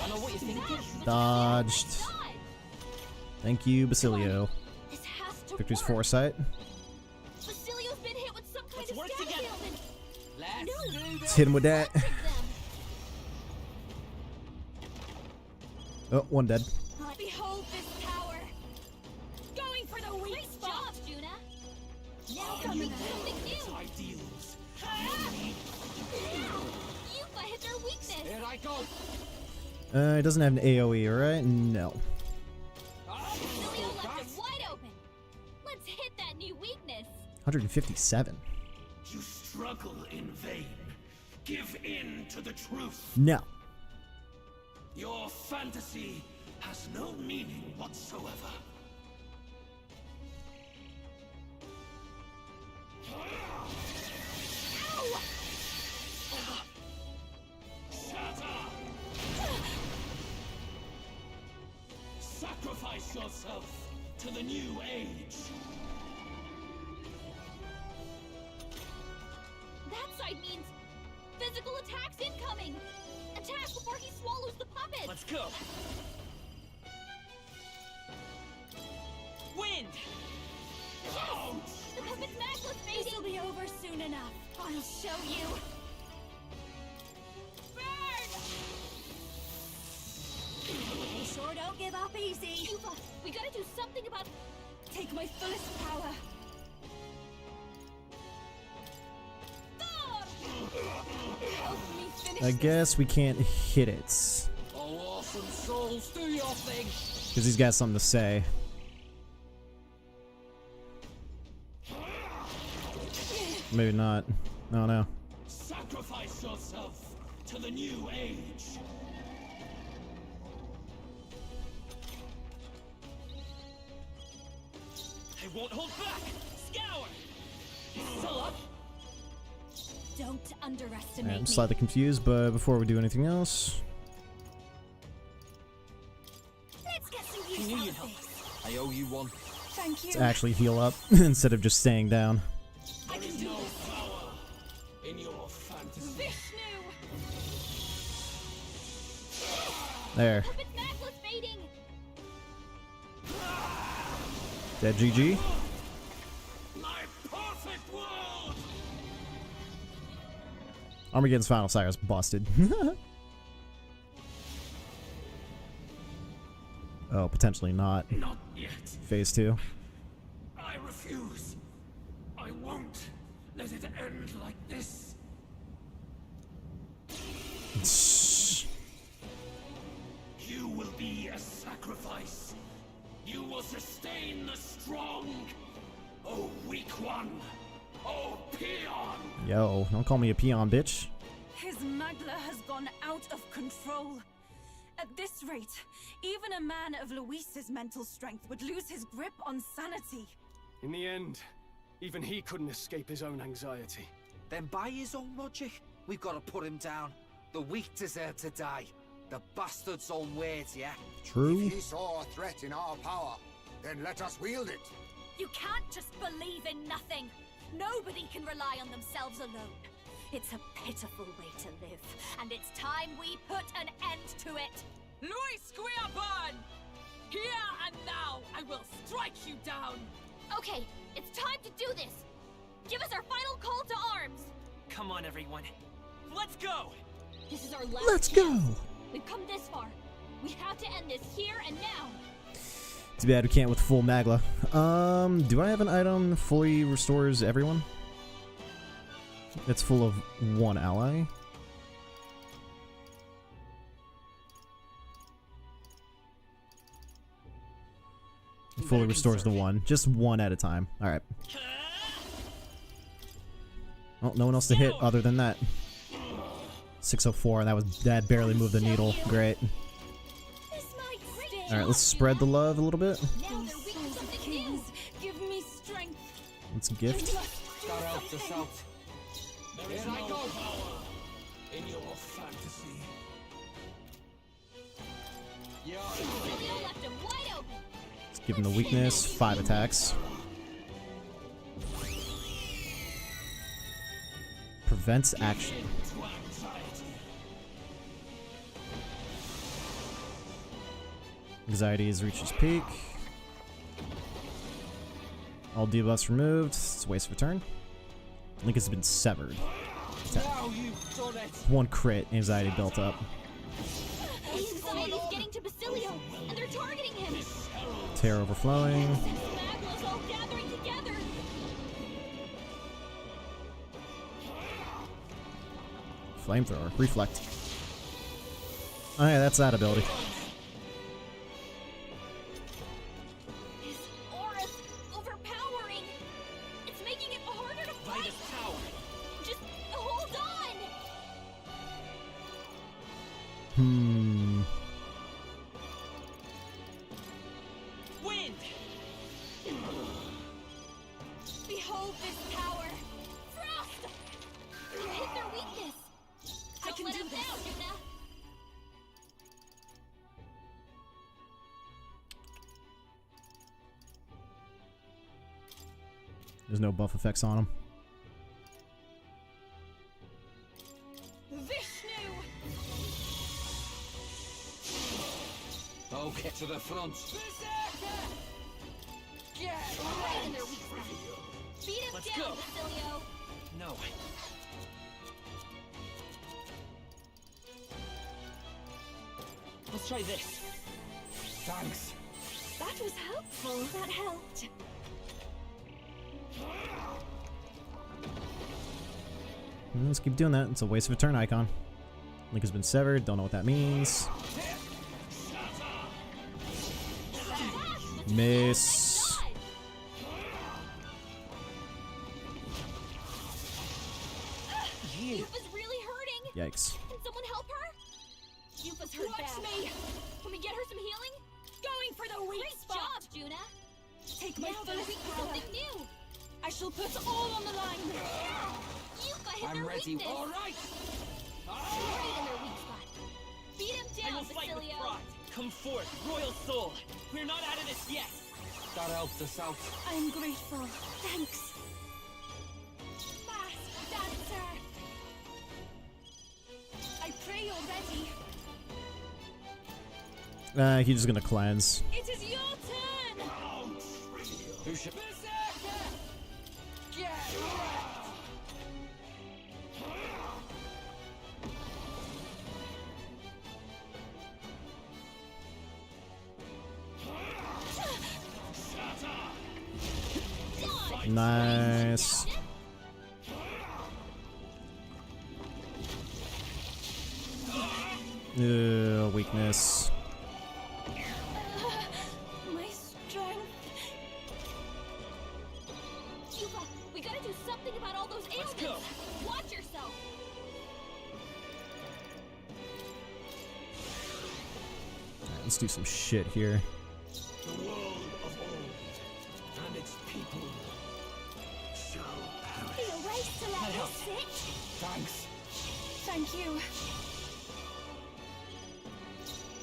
I know what you're thinking. Dodged. Thank you, Basilio. This has to Victor's work. foresight. Basilio's been hit with some kind of work static together. ailment. Let's do Let's this. hit him with that. Trick them. Oh, one dead. Behold this power. Going for the weak Great spot. job, Juna! Now Come reach on. something new! Ideals. Yupa hit their weakness! Here I go. It doesn't have an AoE, right? No. Basilio left it wide open! Let's hit that new weakness! 157. You struggle in vain. Give in to the truth. No. Your fantasy has no meaning whatsoever. Ow! Shatter! Sacrifice yourself to the new age. That side means physical attacks incoming! Attack before he swallows the puppet! Let's go! Wind! Yes! The puppet's magla's fading! This'll be over soon enough. I'll show you! Burn! We sure don't give up easy. Yupa, we gotta do something about... Take my fullest power. Help me finish I this. guess we can't hit it. Oh, awesome souls, do your thing. Because he's got something to say. Maybe not. I don't know. Sacrifice yourself to the new age. I won't hold back! Scour! Still up? Don't underestimate I'm me. slightly confused, but before we do anything else, Let's get some You use knew out you'd of help. this. I owe you one. Thank you. let's actually heal up instead of just staying down. I can do this. Power in your fantasy. Vishnu! There. Puppet's magla's fading! Dead GG. My perfect world. Armageddon's Final Cyrus busted. Oh, potentially not. Not yet. Phase 2. I refuse. I won't let it end like this. You will be a sacrifice. You will sustain the strong. Oh, weak one. Oh, peon. Yo, don't call me a peon, bitch. His magla has gone out of control. At this rate, even a man of Luis's mental strength would lose his grip on sanity. In the end, even he couldn't escape his own anxiety. Then by his own logic, we've got to put him down. The weak deserve to die. The bastard's own words, yeah? True. If he saw a threat in our power, then let us wield it. You can't just believe in nothing! Nobody can rely on themselves alone. It's a pitiful way to live, and it's time we put an end to it! Luis Guiaban! Here and now, I will strike you down. Okay, it's time to do this. Give us our final call to arms. Come on, everyone. Let's go! This is our last Let's chance. go! We've come this far. We have to end this here and now. Too bad we can't with full Magla. Do I have an item that fully restores everyone? It's full of one ally. It fully restores the one. Just one at a time. Alright. Well, no one else to hit other than that. 604, that barely moved the needle. Great. Alright, let's spread the love a little bit. Give me strength. Let's gift. Start out the south. There is no power in your fantasy. Let's give him the weakness. 5 attacks. Prevents action. Anxiety has reached its peak. All debuffs removed. It's a waste of a turn. Link has been severed. Now you've done it. One crit, anxiety built up. Anxiety's getting to Basilio, and they're targeting him. Tear overflowing. Magla's all gathering together. Flamethrower. Reflect. Oh yeah, that's that ability. His aura's overpowering. It's making it harder to fight. Just hold on. Wind! Behold this power. Frost! You hit their weakness. I can do this. Now, Juna. There's no buff effects on him. Vishnu! Okay, to the front. Get right in their weak spot. Beat him Let's down, go. Basilio. No. Let's try this. Thanks. That was helpful. That helped. Let's keep doing that. It's a waste of a turn icon. Link has been severed. Don't know what that means. Miss. Yufa's really hurting. Yikes. Can someone help her? Yufa's hurt bad. Me. Can we get her some healing? Going for the weak spot. Great job, Juna. Take my first something new. I shall put all on the line. Yufa hit I'm their ready. weakness. All right. Right in their weak spot. Beat him I down, will fight with Basilio. pride. Come forth, royal soul. We're not out of this yet. Start out the south. I'm grateful. Thanks. Mask dancer. I pray you're ready. He's just gonna cleanse. It is your turn. Who should? Get Nice. Weakness. my strength. Yufa, we gotta do something about all those ailments. Let's go. Watch yourself. Alright, let's do some shit here. The world of old and its people shall perish. Feel right to let me sit. Thanks. Thank you.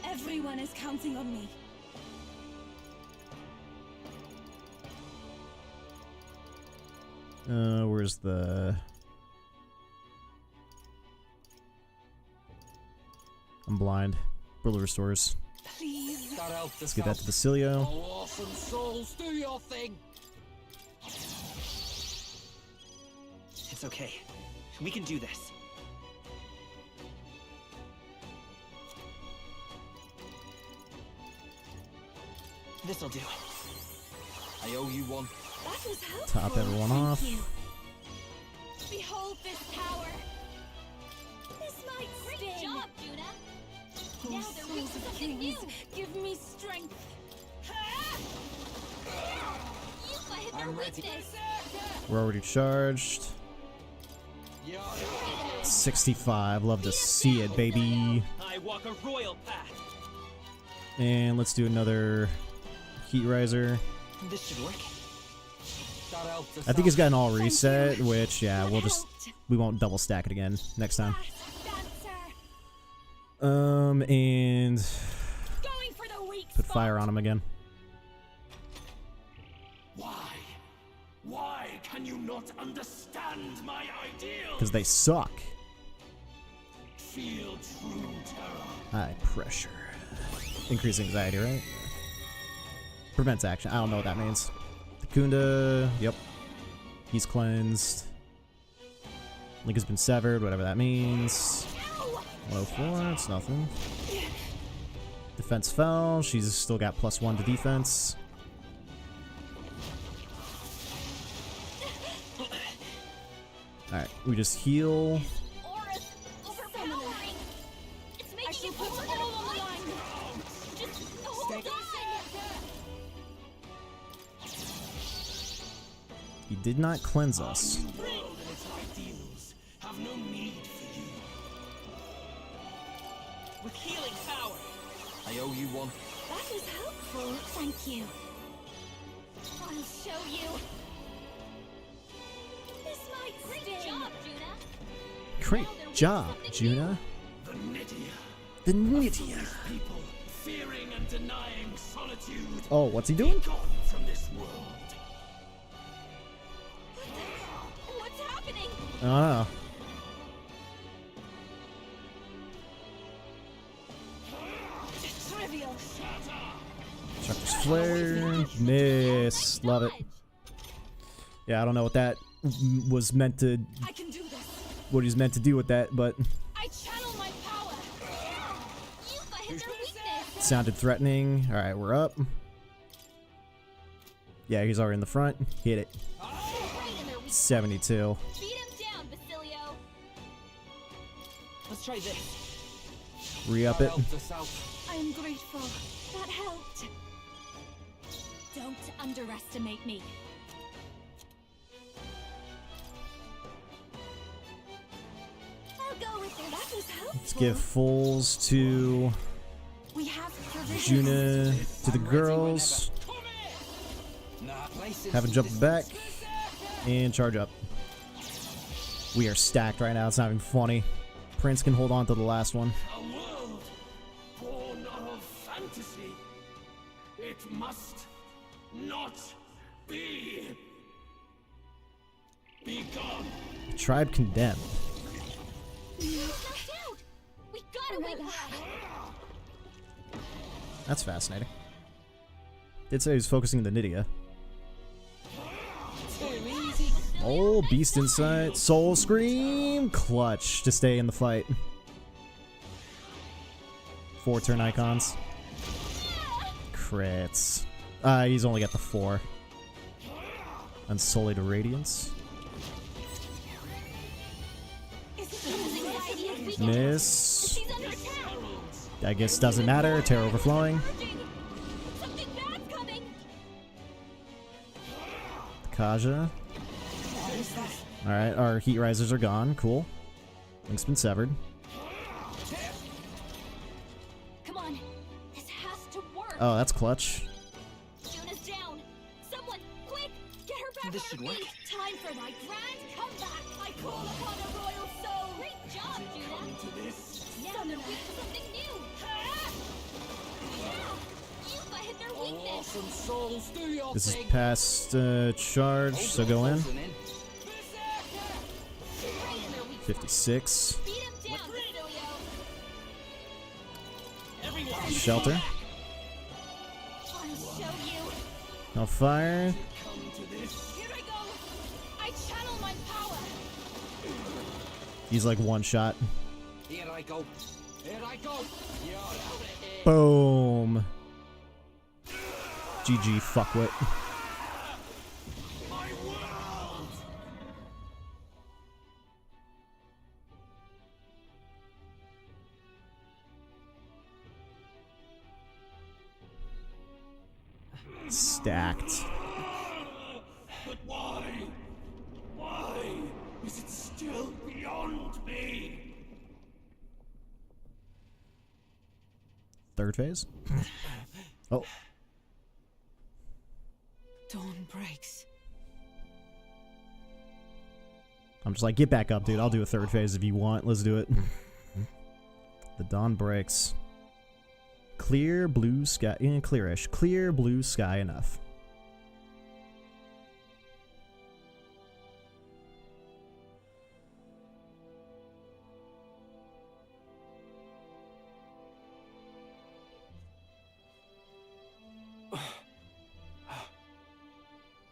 Everyone is counting on me. Where's the... I'm blind. Brother restores. Please. Let's get that to Basilio. Awesome souls, do your thing. It's okay. We can do this. This'll do. I owe you one. That was helpful. Top everyone off. Thank you. Behold this power. This might sting. Great job, Juna. Oh, Now they're weak to something new. Give me strength. Yuffie hit their I'm ready. weakness. We're already charged. 65. Love to see it, baby. I walk a royal path. And let's do another heat riser. This should work. I think he's got an all reset, which yeah, we won't double stack it again next time. And Going for the weak put spot. fire on him again. Why? Why can you not understand my ideals? Because they suck. Feel true terror. High pressure. Increase anxiety, right? Prevents action. I don't know what that means. Kunda, yep. He's cleansed. Link has been severed, whatever that means. 104, it's nothing. Defense fell. She's still got +1 to defense. Alright, we just heal. Aura's overpowering. It's making I shall it put harder all to on the fight. line. Just hold on. He did not cleanse us. The world and its ideals have no need for you. With healing power. I owe you one. That was helpful. Thank you. I'll show you. This might Great sting. job, Juna. Great job, Juna. The Nvidia. The Nvidia. People fearing and denying solitude. Oh, what's he doing? Gone from this world. What's happening? I don't know. Trivial. Chakras flare. Miss. Love it. Yeah, I don't know what that was meant to. I can do this. What he's meant to do with that, but I channel my power. Yuffie hit their weakness. sounded threatening. All right, we're up. Yeah, he's already in the front. Hit it. Right in their weak 72. Beat him down, Basilio. Let's try this. Re-up it. I am grateful. That helped. Don't underestimate me. I'll go with this. That was helpful. Let's give fulls to We have provisions. Juna, to the girls. Have him jump back and charge up. We are stacked right now. It's not even funny. Prince can hold on to the last one. A world born of fantasy. It must not be. Be gone. Tribe condemned. He's knocked out. We gotta wake up. That's fascinating. Did say he was focusing on the Nvidia. Oh, beast insight. Soul scream. Clutch to stay in the fight. 4 turn icons. Crits. He's only got the 4. Unsullied Radiance. Miss. She's under attack. I guess doesn't matter. Terror overflowing. Something bad's coming. Kaja. Alright, our heat risers are gone. Cool. Link's been severed. Come on. This has to work. Oh, that's clutch. Juna's down. Someone, quick, get her back This on should her work. feet. Time for my grand comeback. I call upon a royal soul. Great job, Juna. Now they're weak to something new. Yuffie hit their weakness. Awesome souls, do your This is thing. past charge, so go in. 56. Beat him down, Basilio. Shelter. No fire. Here I go. I channel my power. He's like one shot. Here I go. Here I go. You're out of here. Boom. GG, fuckwit. My world. Stacked. But why? Why is it still beyond me? Third phase. Oh. Dawn breaks. I'm just like, get back up, dude. I'll do a third phase if you want. Let's do it. The dawn breaks. Clear blue sky. Clearish. Clear blue sky enough.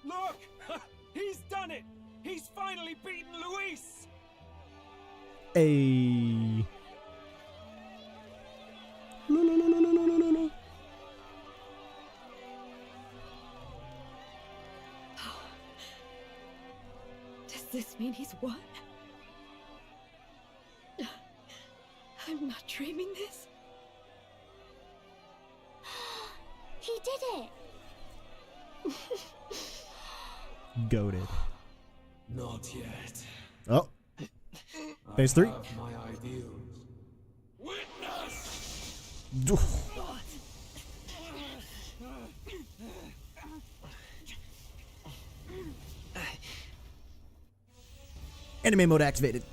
Look! He's done it! He's finally beaten Luis! Hey. No. Does this mean he's won? I'm not dreaming this. He did it! Goated. Not yet. Oh. Phase 3. I have my ideals. Witness! Anime mode activated.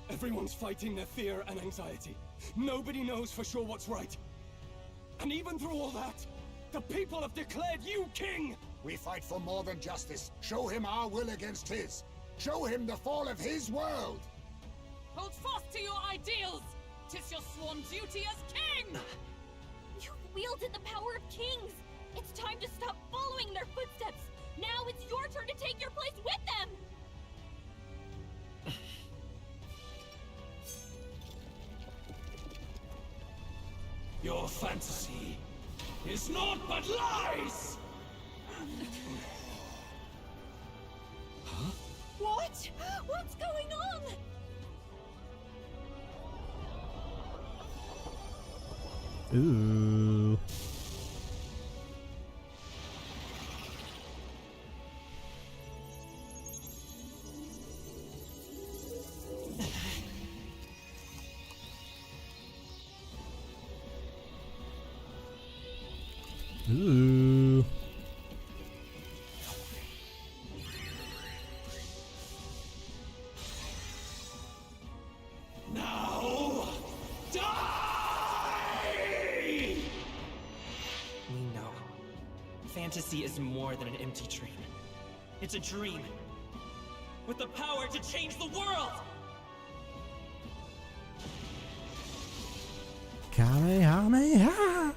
Everyone's fighting their fear and anxiety. Nobody knows for sure what's right. And even through all that, the people have declared you king! We fight for more than justice. Show him our will against his. Show him the fall of his world. Hold fast to your ideals! 'Tis your sworn duty as king! You've wielded the power of kings! It's time to stop following their footsteps! Now it's your turn to take your place with them! Your fantasy is naught but lies! Huh? What? What's going on? Ooh. Ooh. Now, die! We know. Fantasy is more than an empty dream. It's a dream with the power to change the world! Kamehameha!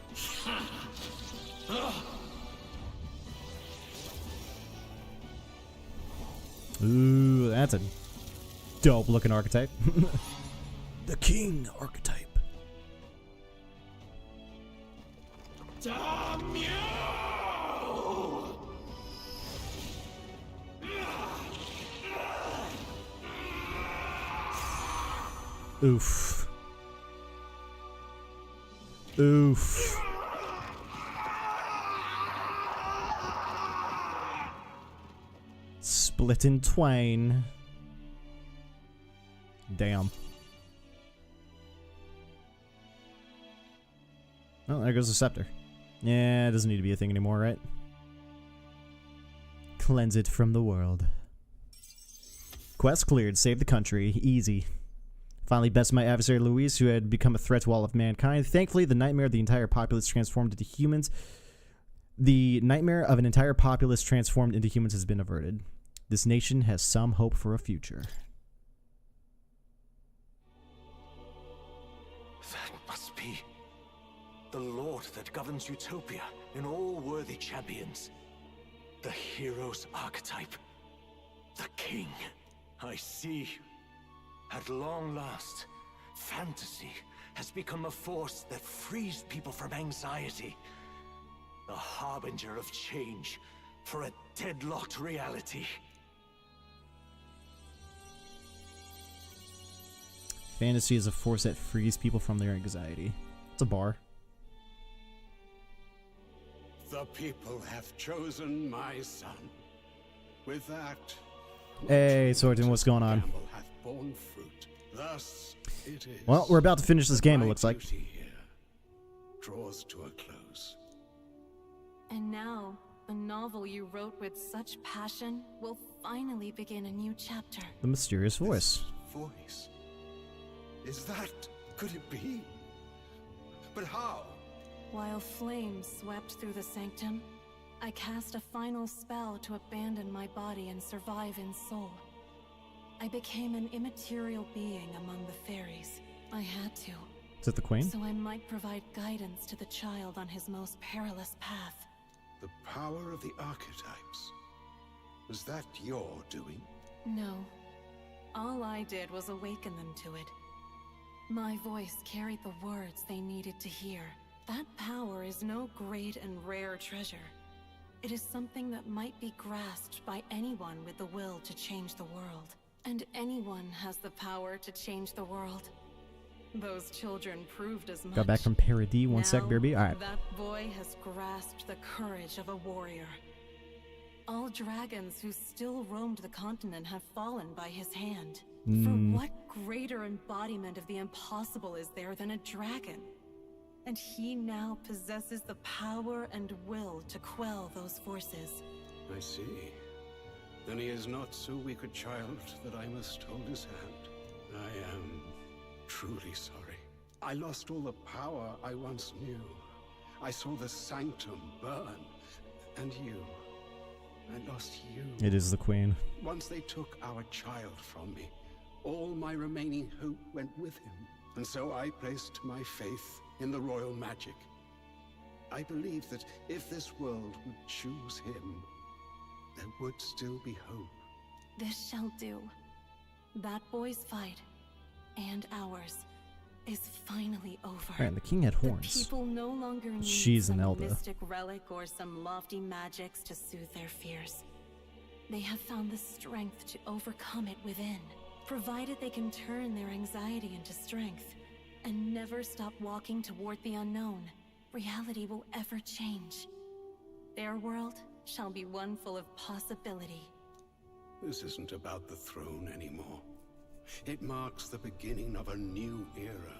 Ooh, that's a dope looking archetype. The king archetype. Damn you! Oof. Oof. Split in twain. Damn. Oh, there goes the scepter. Yeah, it doesn't need to be a thing anymore, right? Cleanse it from the world. Quest cleared. Save the country. Easy. Finally bested my adversary Luis, who had become a threat to all of mankind. Thankfully, the nightmare of the entire populace transformed into humans. The nightmare of an entire populace transformed into humans has been averted. This nation has some hope for a future. That must be The lord that governs Utopia in all worthy champions. The hero's archetype. The king. I see. At long last, fantasy has become a force that frees people from anxiety. The harbinger of change for a deadlocked reality. Fantasy is a force that frees people from their anxiety. It's a bar. The people have chosen my son. With that, Hey, Sorton, what's going on? gamble hath borne fruit. Thus it is. Well, we're about to finish this game, it my looks like. duty here draws to a close. And now, the novel you wrote with such passion will finally begin a new chapter. The mysterious voice. Voice. Is that? Could it be? But how? While flames swept through the sanctum, I cast a final spell to abandon my body and survive in soul. I became an immaterial being among the fairies. I had to. Is it the Queen? So I might provide guidance to the child on his most perilous path. The power of the archetypes. Was that your doing? No. All I did was awaken them to it. My voice carried the words they needed to hear. That power is no great and rare treasure. It is something that might be grasped by anyone with the will to change the world. And anyone has the power to change the world. Those children proved as much. Got back from Paradis. One sec, baby. Alright. That boy has grasped the courage of a warrior. All dragons who still roamed the continent have fallen by his hand. For what greater embodiment of the impossible is there than a dragon? And he now possesses the power and will to quell those forces. I see. Then he is not so weak a child that I must hold his hand. I am truly sorry. I lost all the power I once knew. I saw the sanctum burn. And you. I lost you. It is the Queen. Once they took our child from me, all my remaining hope went with him. And so I placed my faith in the royal magic. I believe that if this world would choose him, there would still be hope. This shall do. That boy's fight, and ours, is finally over. Right, and the king had horns. The people no longer need She's an some Elder. mystic relic or some lofty magics to soothe their fears. They have found the strength to overcome it within. Provided they can turn their anxiety into strength and never stop walking toward the unknown, reality will ever change. Their world shall be one full of possibility. This isn't about the throne anymore. It marks the beginning of a new era,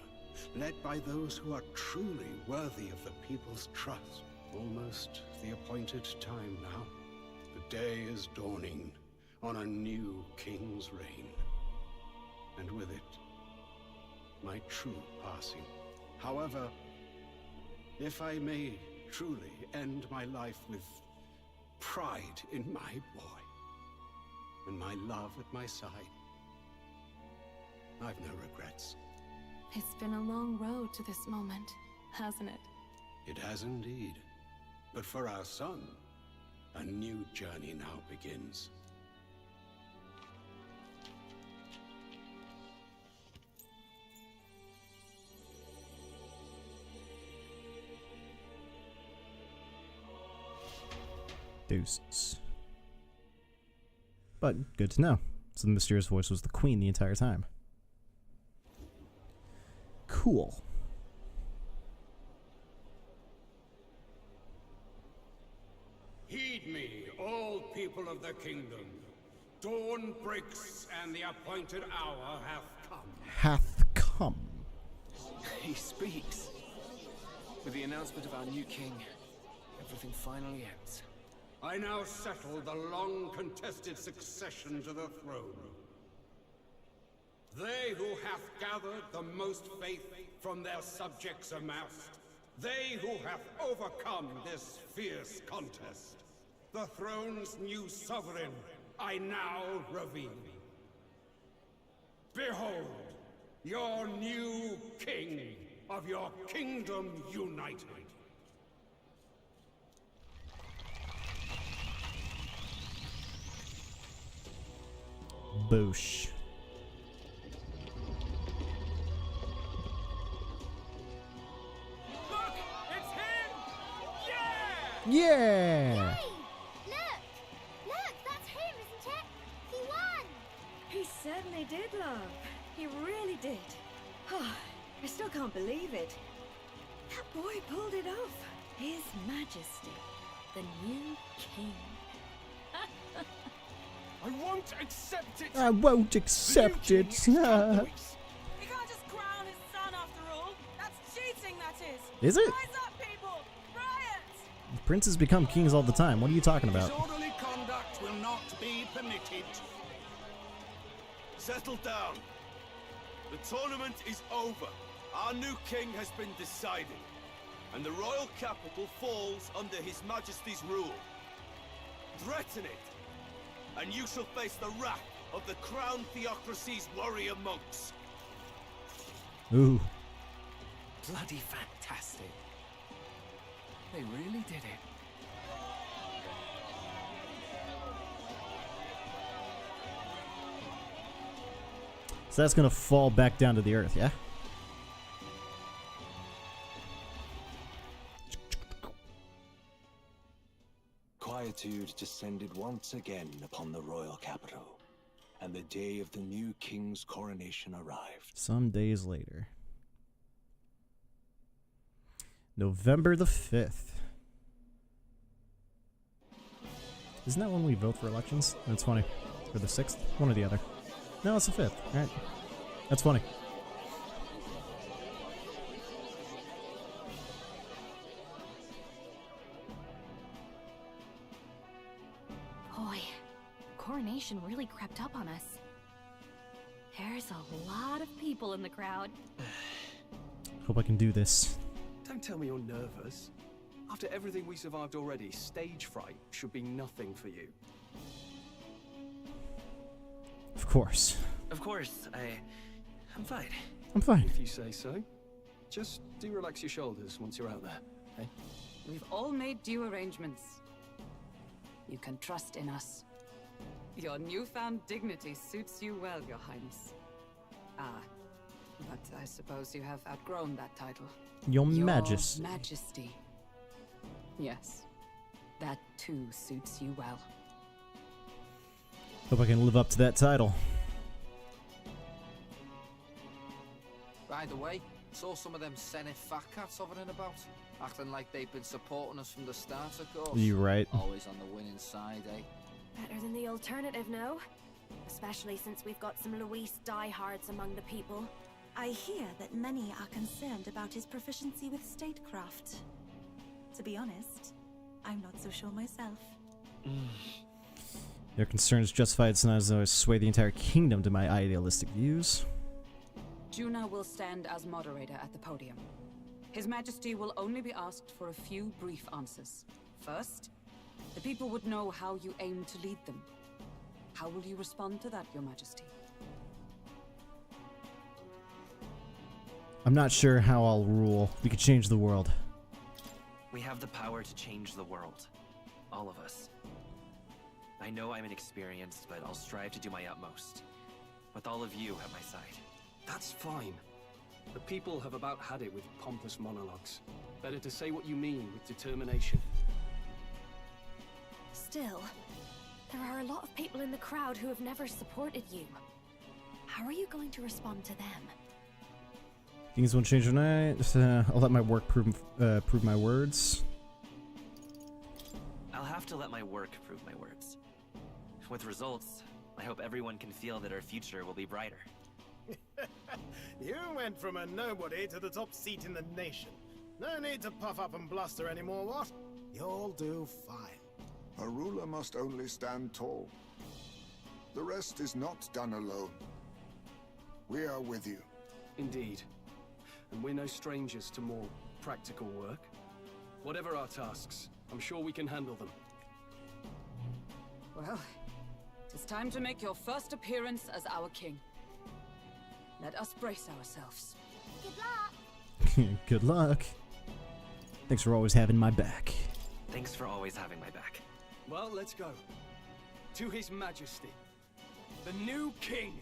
led by those who are truly worthy of the people's trust. Almost the appointed time now. The day is dawning on a new king's reign. And with it, my true passing. However, if I may truly end my life with pride in my boy, and my love at my side, I've no regrets. It's been a long road to this moment, hasn't it? It has indeed. But for our son, a new journey now begins. Deuces. But good to know. So the mysterious voice was the Queen the entire time. Cool. Heed me, all people of the kingdom. Dawn breaks, and the appointed hour hath come. Hath come. He speaks. With the announcement of our new king, everything finally ends. I now settle the long-contested succession to the throne. They who hath gathered the most faith from their subjects amassed, they who have overcome this fierce contest, the throne's new sovereign, I now reveal. Behold, your new king of your kingdom united. Boosh. Look! It's him! Yeah! Yeah! Yay! Look! Look, that's him, isn't it? He won! He certainly did, love. He really did. I still can't believe it. That boy pulled it off. His Majesty, the new king. I won't accept it! I won't accept it. He can't just crown his son after all. That's cheating, that is. Is it? Rise up, people! Riot! Princes become kings all the time. What are you talking about? Disorderly conduct will not be permitted. Settle down. The tournament is over. Our new king has been decided, and the royal capital falls under His Majesty's rule. Threaten it, and you shall face the wrath of the Crown Theocracy's warrior monks. Ooh. Bloody fantastic. They really did it. So that's gonna fall back down to the earth, yeah? Quietude descended once again upon the royal capital, and the day of the new king's coronation arrived. Some days later. November the 5th. Isn't that when we vote for elections? That's funny. Or the 6th? One or the other. No, it's the 5th. Alright. That's funny. Boy, coronation really crept up on us. There's a lot of people in the crowd. Hope I can do this. Don't tell me you're nervous. After everything we survived already, stage fright should be nothing for you. Of course. Of course, I'm fine. I'm fine. If you say so. Just do relax your shoulders once you're out there, okay? We've all made due arrangements. You can trust in us. Your newfound dignity suits you well, Your Highness. But I suppose you have outgrown that title. Your Majesty. Majesty. Yes. That too suits you well. Hope I can live up to that title. By the way, saw some of them Senate fat cats hovering about, acting like they've been supporting us from the start, of course. You right. Always on the winning side, eh? Better than the alternative, no? Especially since we've got some Luis diehards among the people. I hear that many are concerned about his proficiency with statecraft. To be honest, I'm not so sure myself. Your concern is justified, so as I sway the entire kingdom to my idealistic views. Juna will stand as moderator at the podium. His Majesty will only be asked for a few brief answers. First, the people would know how you aim to lead them. How will you respond to that, Your Majesty? I'm not sure how I'll rule. We could change the world. We have the power to change the world. All of us. I know I'm inexperienced, but I'll strive to do my utmost. With all of you at my side. That's fine. The people have about had it with pompous monologues. Better to say what you mean with determination. Still, there are a lot of people in the crowd who have never supported you. How are you going to respond to them? Things won't change overnight. I'll let my work prove my words. I'll have to let my work prove my words. With results, I hope everyone can feel that our future will be brighter. You went from a nobody to the top seat in the nation. No need to puff up and bluster anymore, what? You'll do fine. A ruler must only stand tall. The rest is not done alone. We are with you. Indeed. And we're no strangers to more practical work. Whatever our tasks, I'm sure we can handle them. Well, it's time to make your first appearance as our king. Let us brace ourselves. Good luck. Good luck. Thanks for always having my back. Thanks for always having my back. Well, let's go. To His Majesty, the new king.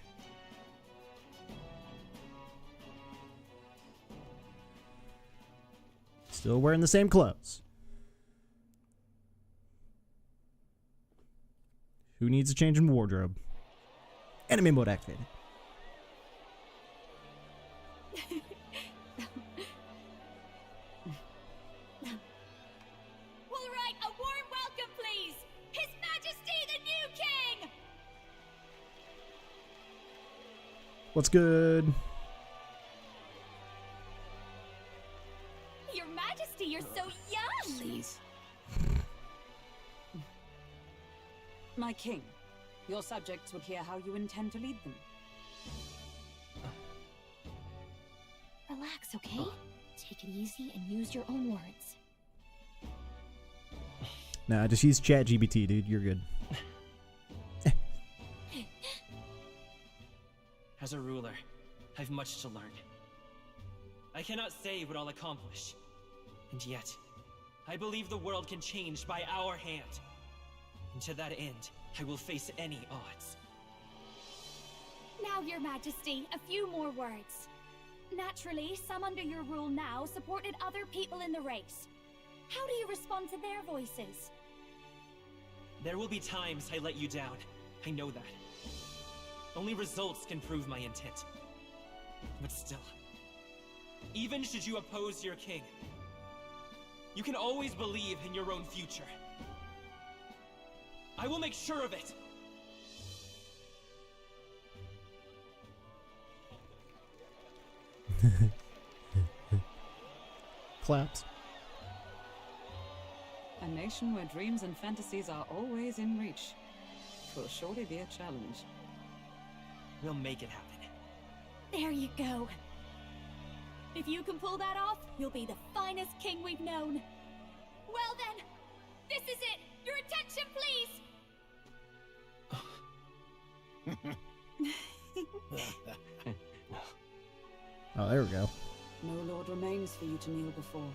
Still wearing the same clothes. Who needs a change in wardrobe? Enemy mode activated. All right, a warm welcome, please. His Majesty, the new king. What's good? Your Majesty, you're so young. Please. My king, your subjects would hear how you intend to lead them. Relax, okay? Take it easy and use your own words. Nah, just use ChatGPT, dude. You're good. As a ruler, I've much to learn. I cannot say what I'll accomplish. And yet, I believe the world can change by our hand. And to that end, I will face any odds. Now, Your Majesty, a few more words. Naturally, some under your rule now supported other people in the race. How do you respond to their voices? There will be times I let you down. I know that. Only results can prove my intent. But still, even should you oppose your king, you can always believe in your own future. I will make sure of it! Claps. A nation where dreams and fantasies are always in reach. Will surely be a challenge. We'll make it happen. There you go. If you can pull that off, you'll be the finest king we've known. Well then, this is it! Your attention, please! Oh, there we go. No lord remains for you to kneel before.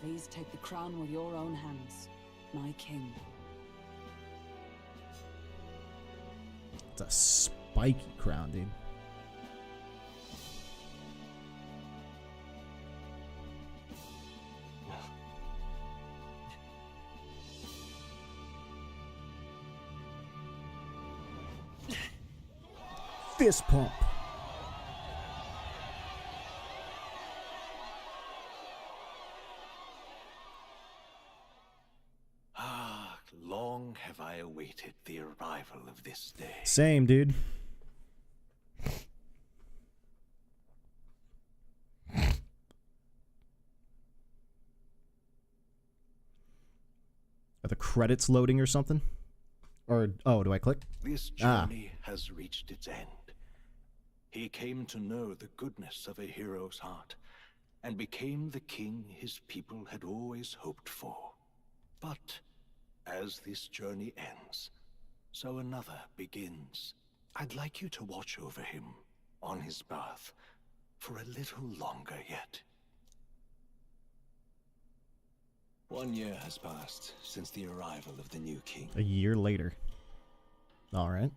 Please take the crown with your own hands, my king. It's a spiky crown, dude. Fist pump. Long have I awaited the arrival of this day. Same, dude. Are the credits loading or something? Or, oh, do I click? This journey has reached its end. He came to know the goodness of a hero's heart, and became the king his people had always hoped for. But as this journey ends, so another begins. I'd like you to watch over him on his path for a little longer yet. 1 year has passed since the arrival of the new king. A year later. All right.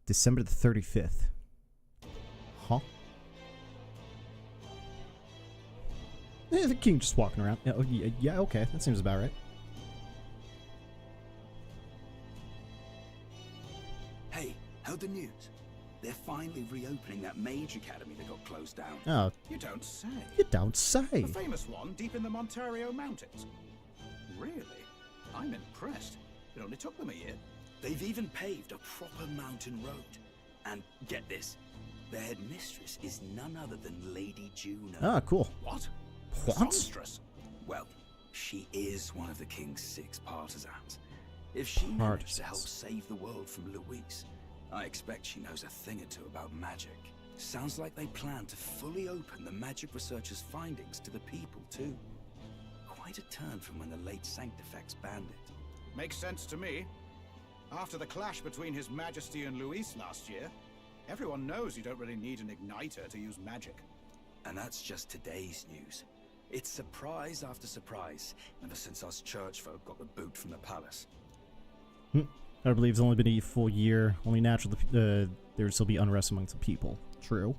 December the 35th. Huh? Yeah, the king just walking around. Yeah, okay. That seems about right. Hey, heard the news? They're finally reopening that mage academy that got closed down. Oh. You don't say. You don't say. The famous one deep in the Montario Mountains. Really? I'm impressed. It only took them a year. They've even paved a proper mountain road. And get this, their headmistress is none other than Lady Juno. Ah, cool. What? What? Songstress? Well, she is one of the king's 6 partisans. If she managed to help save the world from Luis, I expect she knows a thing or two about magic. Sounds like they plan to fully open the magic researchers' findings to the people, too. Quite a turn from when the late Sanctifex banned it. Makes sense to me. After the clash between His Majesty and Luis last year, everyone knows you don't really need an igniter to use magic. And that's just today's news. It's surprise after surprise, ever since us church folk got the boot from the palace. I believe it's only been a full year. Only natural there would still be unrest amongst the people. True.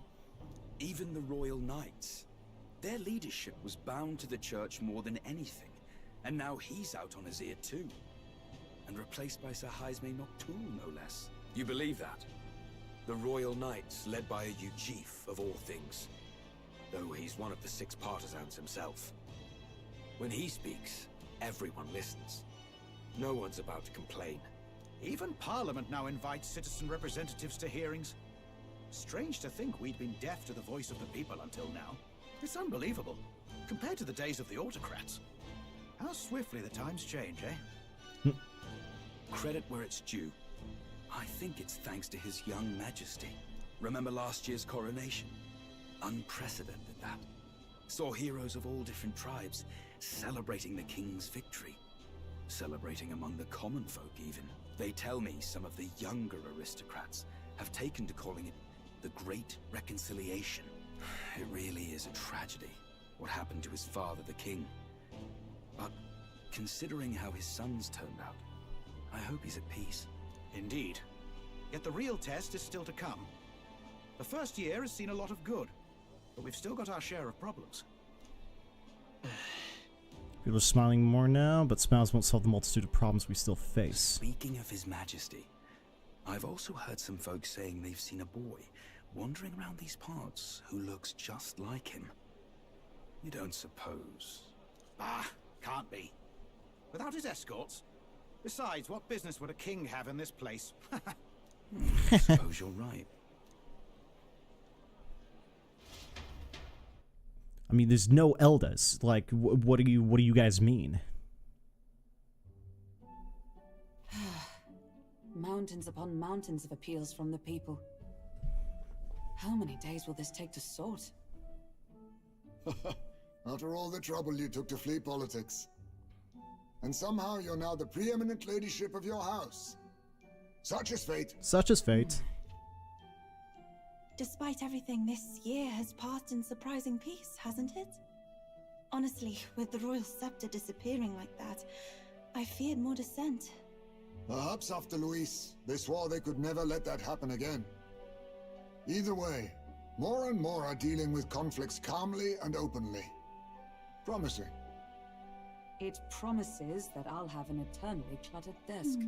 Even the royal knights. Their leadership was bound to the church more than anything. And now he's out on his ear too. And replaced by Sir Jaime Noctul, no less. You believe that? The royal knights, led by a Ujif of all things. Though he's one of the 6 partisans himself. When he speaks, everyone listens. No one's about to complain. Even Parliament now invites citizen representatives to hearings. Strange to think we'd been deaf to the voice of the people until now. It's unbelievable, compared to the days of the autocrats. How swiftly the times change, eh? Credit where it's due. I think it's thanks to His young majesty. Remember last year's coronation? Unprecedented, that. Saw heroes of all different tribes celebrating the king's victory. Celebrating among the common folk, even. They tell me some of the younger aristocrats have taken to calling it the Great Reconciliation. It really is a tragedy, what happened to his father, the king. But considering how his sons turned out, I hope he's at peace. Indeed. Yet the real test is still to come. The first year has seen a lot of good, but we've still got our share of problems. People are smiling more now, but smiles won't solve the multitude of problems we still face. Speaking of His Majesty, I've also heard some folks saying they've seen a boy wandering around these parts who looks just like him. You don't suppose? Ah, can't be. Without his escorts? Besides, what business would a king have in this place? I suppose you're right. I mean, there's no Eldas. Like, what do you guys mean? Mountains upon mountains of appeals from the people. How many days will this take to sort? After all the trouble you took to flee politics. And somehow you're now the preeminent ladyship of your house. Such is fate. Such is fate. Despite everything, this year has passed in surprising peace, hasn't it? Honestly, with the royal scepter disappearing like that, I feared more dissent. Perhaps after Luis, they swore they could never let that happen again. Either way, more and more are dealing with conflicts calmly and openly. Promising. It promises that I'll have an eternally cluttered desk.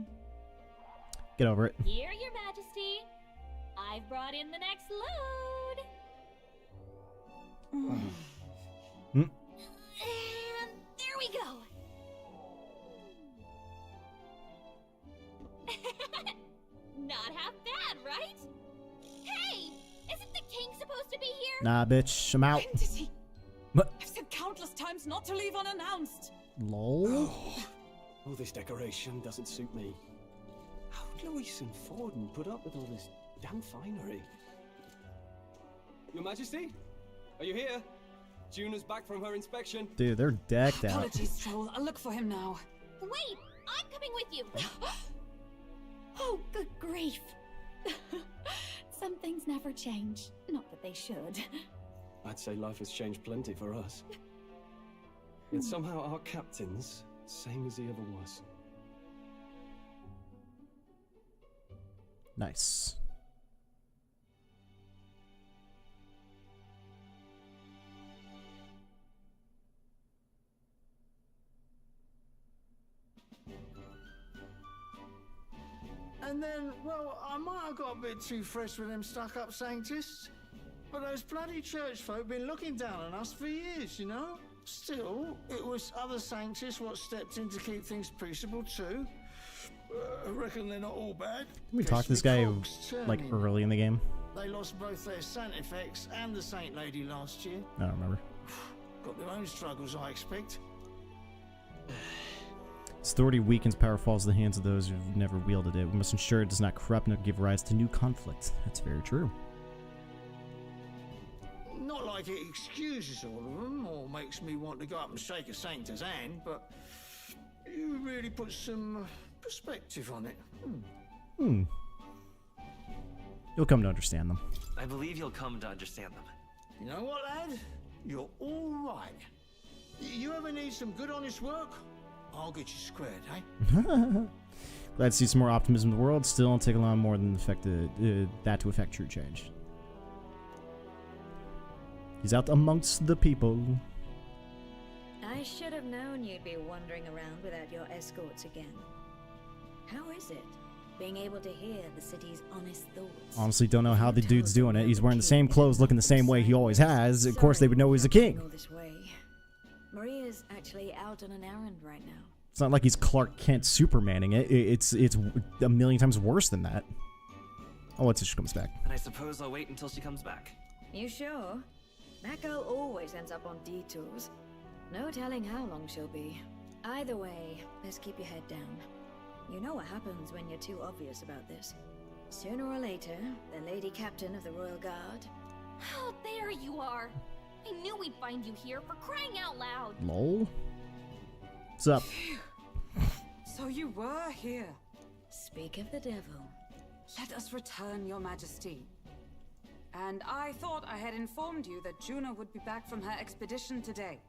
Get over it. Here, Your Majesty. I've brought in the next load. And there we go. Not half bad, right? Hey, isn't the king supposed to be here? Nah, bitch, I'm out. Entity. What? I've said countless times not to leave unannounced. Lol. Oh, this decoration doesn't suit me. How'd Luis and Forden put up with all this damn finery? Your Majesty? Are you here? Juna's back from her inspection. Dude, they're decked out. Apologies, Troll. I'll look for him now. Wait, I'm coming with you. Oh, good grief. Some things never change. Not that they should. I'd say life has changed plenty for us. Yet somehow our captain's same as he ever was. Nice. And then, well, I might have got a bit too fresh with them stuck-up sanctists. But those bloody church folk been looking down on us for years, you know? Still, it was other sanctists what stepped in to keep things peaceable too. I reckon they're not all bad. Can we talk to this guy like early in the game? They lost both their Sanctifex and the Saint Lady last year. I don't remember. Got their own struggles, I expect. Its authority weakens, power falls in the hands of those who've never wielded it. We must ensure it does not corrupt nor give rise to new conflict. That's very true. Not like it excuses all of them or makes me want to go up and shake a sanctor's hand, but you really put some perspective on it. You'll come to understand them. I believe you'll come to understand them. You know what, lad? You're all right. You ever need some good, honest work? I'll get you squared, eh? Glad to see some more optimism in the world. Still don't take a lot more than that to affect true change. He's out amongst the people. I should have known you'd be wandering around without your escorts again. How is it, being able to hear the city's honest thoughts? Honestly, don't know how the dude's doing it. He's wearing the same clothes, looking the same way he always has. Of course, they would know he's a king. Maria's actually out on an errand right now. It's not like he's Clark Kent Supermaning it. It's a million times worse than that. Oh, until she comes back. And I suppose I'll wait until she comes back. You sure? That girl always ends up on detours. No telling how long she'll be. Either way, best keep your head down. You know what happens when you're too obvious about this. Sooner or later, the Lady Captain of the Royal Guard... Oh, there you are! I knew we'd find you here, for crying out loud! Lol. What's up? So you were here. Speak of the devil. Let us return, your majesty. And I thought I had informed you that Juna would be back from her expedition today.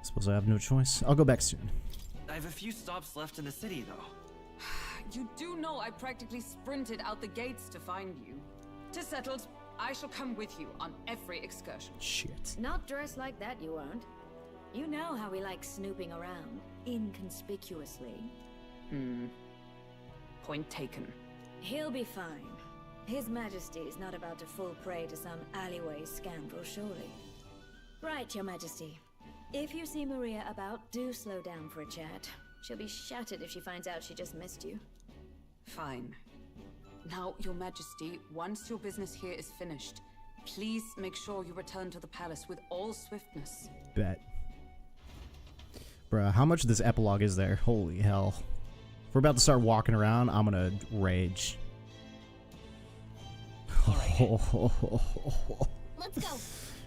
Suppose I have no choice. I'll go back soon. I have a few stops left in the city, though. You do know I practically sprinted out the gates to find you. 'Tis settled. I shall come with you on every excursion. Shit. Not dressed like that, you won't. You know how we like snooping around, inconspicuously. Point taken. He'll be fine. His Majesty is not about to fall prey to some alleyway scoundrel, surely. Right, your Majesty. If you see Maria about, do slow down for a chat. She'll be shattered if she finds out she just missed you. Fine. Now, your majesty, once your business here is finished, please make sure you return to the palace with all swiftness. Bet. Bruh, how much of this epilogue is there? Holy hell. If we're about to start walking around, I'm gonna rage. Let's go.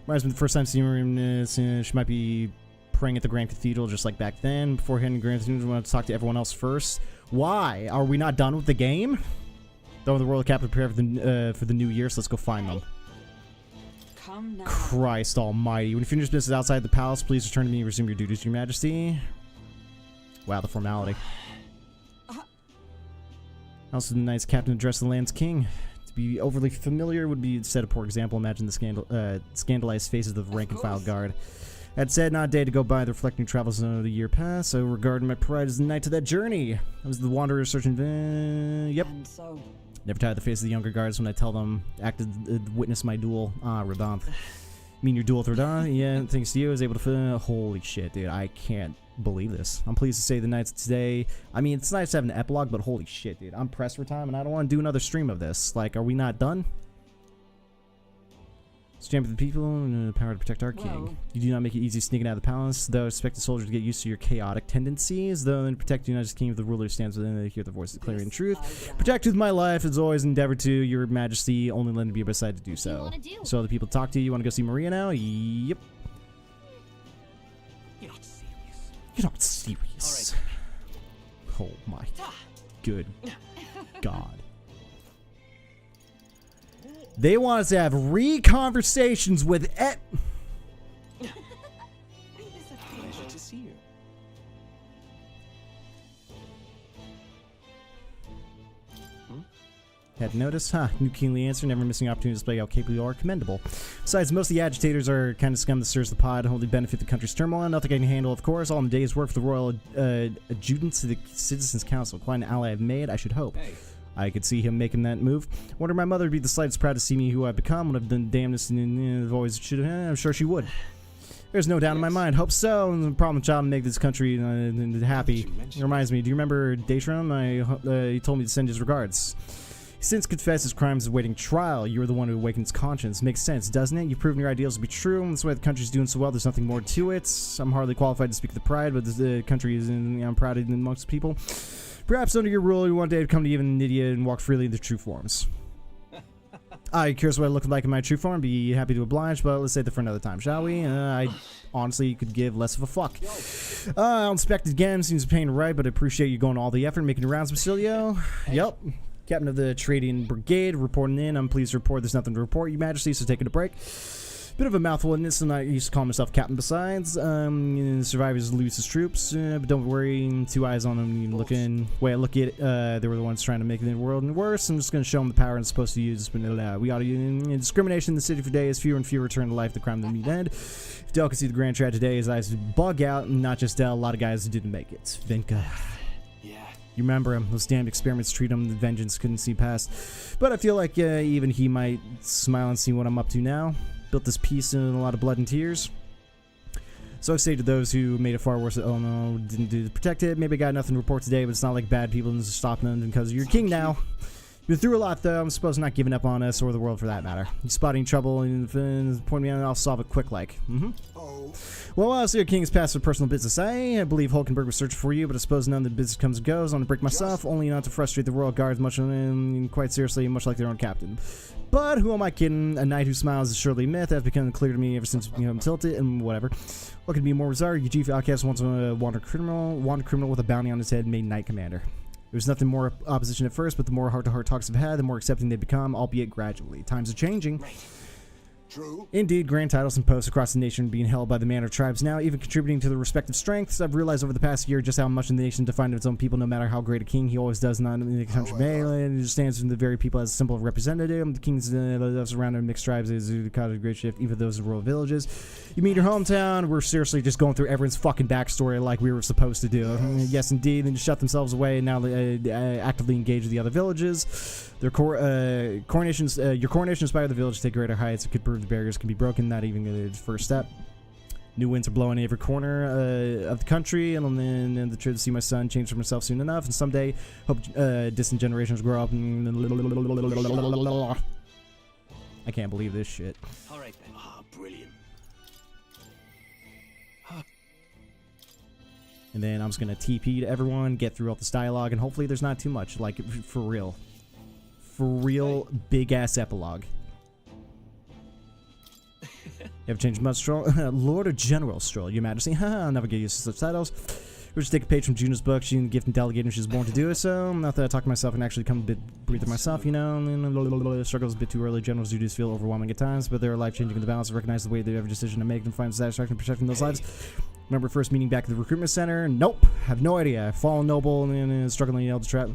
Reminds me of the first time seeing her, she might be praying at the Grand Cathedral just like back then. Before heading to the Grand Cathedral, we want to talk to everyone else first. Why? Are we not done with the game? Though the royal capital prepare for the new year, so let's go find them. Come now. Christ almighty. When you finish business outside the palace, please return to me and resume your duties, your majesty. Wow, the formality. Also, the knight's captain addressed the land's king. To be overly familiar would be set a poor example. Imagine the scandalized faces of the rank-and-file guard. That said, not a day to go by the reflecting travels of the year past. So, regarding my pride as the knight to that journey. I was the wanderer searching. Yep. And so, never tie the face of the younger guards when I tell them witness my duel. Ah, Rodonth. Mean your duel with Rodonth? Yeah, thanks to you, I was able to. Holy shit, dude! I can't believe this. I'm pleased to say the nights today. I mean, it's nice to have an epilogue, but holy shit, dude! I'm pressed for time, and I don't want to do another stream of this. Like, are we not done? Stand with the people and the power to protect our king. You do not make it easy sneaking out of the palace, though I expect the soldiers to get used to your chaotic tendencies, though then protect the United King of the ruler stands within and hear the voice of the clarion truth. Protect with my life as always endeavor to, your majesty, only let me be beside to do so. So other people talk to you. You want to go see Maria now? Yep. You're not serious. You're not serious. All right. Oh my good God. They want us to have re-conversations with Pleasure to see you. Had noticed? Huh. New kingly answer, never missing opportunity to display how capable you are. Commendable. Besides, most of the agitators are kind of scum that stirs the pot, only benefit the country's turmoil. Nothing I can handle, of course. All in the day's work for the royal adjutants to the Citizens' Council. Quite an ally I've made, I should hope. Hey. I could see him making that move. Wonder my mother would be the slightest proud to see me who I've become. Would have done damnedest and always should have. I'm sure she would. There's no doubt in my mind. Hope so. And the problem child make this country happy. It reminds me. Do you remember Daitram? He told me to send his regards. He since confessed his crimes awaiting trial. You were the one who awakened his conscience. Makes sense, doesn't it? You've proven your ideals to be true. That's why the country's doing so well. There's nothing more to it. I'm hardly qualified to speak of the pride, but the country is I'm proud of amongst people. Perhaps under your rule, you one day to come to even Nvidia and walk freely in the true forms. Curious what I look like in my true form. Be happy to oblige, but let's save that for another time, shall we? I honestly could give less of a fuck. Unexpected again, seems a pain to write, but I appreciate you going all the effort, making the rounds, Basilio. Yep. Captain of the Trading Brigade, reporting in. I'm pleased to report there's nothing to report, Your Majesty, so taking a break. Bit of a mouthful in this, and I used to call myself Captain besides. Survivors lose his troops, but don't worry, 2 eyes on them. Looking, way I look at it, they were the ones trying to make the world worse. I'm just going to show them the power I'm supposed to use. We ought to use discrimination in the city for days. Fewer and fewer return to life. The crime that meet end. Dell can see the grand tragedy today. His eyes bug out, and not just Dell, a lot of guys who didn't make it. Vinka. You remember him, those damned experiments treat him, the vengeance couldn't see past. But I feel like even he might smile and see what I'm up to now. Built this piece in a lot of blood and tears. So I say to those who made it far worse, oh no, didn't do to protect it. Maybe I got nothing to report today, but it's not like bad people didn't stop them because you're king now. You've been through a lot, though. I'm supposed to not giving up on us or the world for that matter. You spotting trouble and point me out, I'll solve it quick like. Well, while I was your king's past for personal business, I believe Hulkenberg was searching for you, but I suppose none of the business comes and goes. I'm gonna break myself, only not to frustrate the royal guards much, quite seriously, much like their own captain. But who am I kidding? A knight who smiles is surely a myth. That's become clear to me ever since I'm tilted and whatever. What could be more bizarre? Your chief outcast wants a wandered criminal with a bounty on his head, made knight commander. There was nothing more opposition at first, but the more heart-to-heart talks I've had, the more accepting they become, albeit gradually. Times are changing. True. Indeed, grand titles and posts across the nation being held by the Manor tribes now, even contributing to their respective strengths. I've realized over the past year just how much the nation defined its own people, no matter how great a king he always does not in the country and he stands from the very people as a simple representative. The kings surrounded mixed tribes is caused a great shift, even those in rural villages. You mean your hometown? We're seriously just going through everyone's fucking backstory like we were supposed to do. Yes, indeed. Then shut themselves away and now they actively engage the other villages. Their coronations, your coronation inspired the village to take greater heights. It could prove the barriers can be broken. Not even the first step. New winds are blowing in every corner of the country, and then the trip to see my son change for himself soon enough. And someday, hope distant generations grow up. And I can't believe this shit. All right then. Brilliant. And then I'm just gonna TP to everyone, get through all this dialogue, and hopefully there's not too much. Like for real. For real, big-ass epilogue. You ever changed much, Stroll? Lord or General Stroll, Your Majesty. I'll never get used to such titles. We'll just take a page from Juna's book. She can gift and delegate when she's born to do it, so not that I talk to myself and actually come a bit breathe myself, you know. Struggles a bit too early. General's duties feel overwhelming at times, but they're life-changing in the balance. Recognize the way they have a decision to make and find satisfaction in protecting those lives. Remember first meeting back at the recruitment center? Nope. Have no idea. Fallen noble and struggling to trap.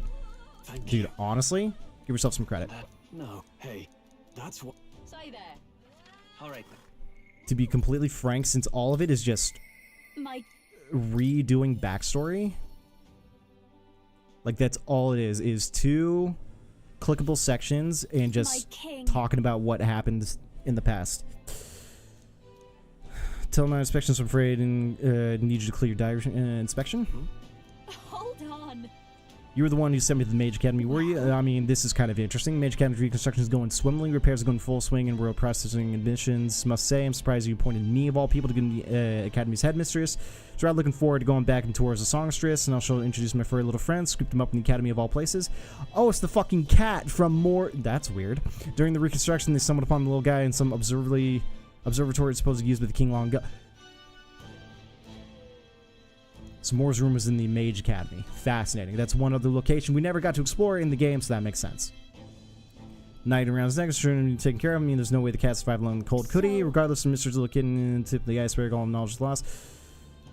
Dude, honestly, give yourself some credit. No, hey, that's what. Say there. All right then. To be completely frank, since all of it is just redoing backstory, like that's all it is 2 clickable sections and just talking about what happened in the past. Tell my inspections, I'm afraid, and need you to clear your inspection. Hold on. You were the one who sent me to the Mage Academy, were you? I mean, this is kind of interesting. Mage Academy reconstruction is going swimmingly. Repairs are going full swing, and we're processing admissions. Must say, I'm surprised you appointed me, of all people, to be the Academy's headmistress. So I'm looking forward to going back and tours the songstress, and I'll show introduce my furry little friends, scoop them up in the Academy of all places. Oh, it's the fucking cat from more. That's weird. During the reconstruction, they stumbled upon the little guy in some observatory supposed to use by the King Long. So Moore's room was in the Mage Academy. Fascinating. That's one other location we never got to explore in the game, so that makes sense. Night around his neck, taking care of him. I mean, there's no way the cat survived alone in the cold, could he? Regardless of Mr. Little Kitten and tip of the iceberg, all knowledge is lost.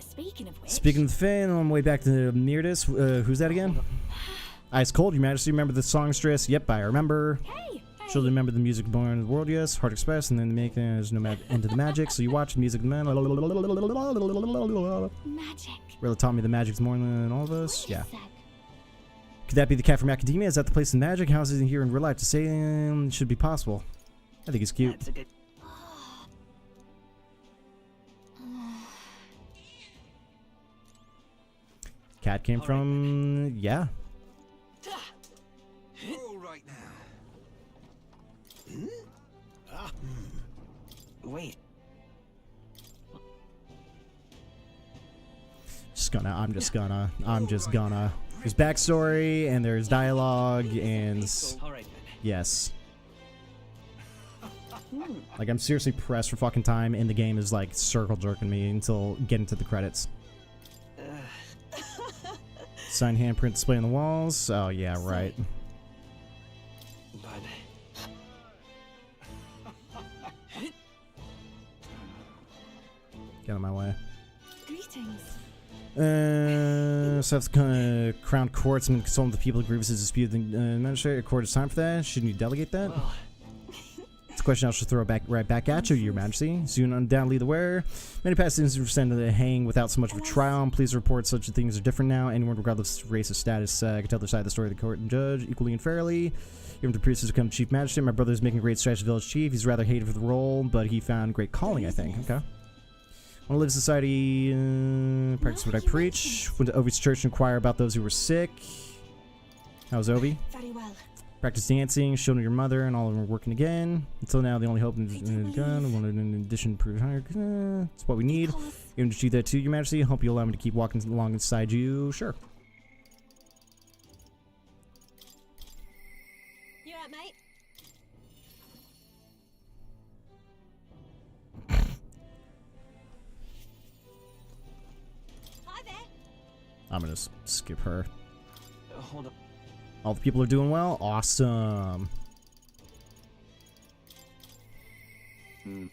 Speaking of which... Speaking of the Finn, on my way back to Mirdis. Who's that again? Ice Cold, Your Majesty. Remember the songstress? Yep, I remember. Hey! She'll remember the music born in the world, yes. Heart Express, and then there's no end to the magic. So you watch the music, man. Magic. Really taught me the magic's more than all of us. Yeah. Could that be the cat from Academia? Is that the place in magic? How is it here in real life? To say should be possible. I think he's cute. That's a good. Cat came from yeah. All right now. Wait. I'm just gonna. There's backstory and there's dialogue and yes. Like, I'm seriously pressed for fucking time, and the game is like circle jerking me until getting to the credits. Signed handprint display on the walls. Oh yeah, right. Get out of my way. Greetings. So that's kind of crown courts and consult with the people of grievances dispute the magistrate. A court is time for that. Shouldn't you delegate that? Well. It's a question I should throw right back at you, Your Majesty. Soon undoubtedly the wearer. Many past instances were sent to the hang without so much of a trial. I'm pleased to report such things are different now. Anyone, regardless of race or status, can tell their side of the story of the court and judge equally and fairly. Even the priest has become Chief Magistrate. My brother is making a great strides as village chief. He's rather hated for the role, but he found great calling, I think. Okay. I want to live in society, practice what I preach. Went to Ovi's church to inquire about those who were sick. How was Ovi? Very well. Practice dancing, showed your mother, and all of them are working again. Until now, the only hope is gun. Wanted an addition to prove higher. That's what we need. Even to achieve that too, Your Majesty. Hope you allow me to keep walking along inside you. Sure. You alright, mate? Hi there. I'm gonna skip her. Hold up. All the people are doing well? Awesome. Lovely,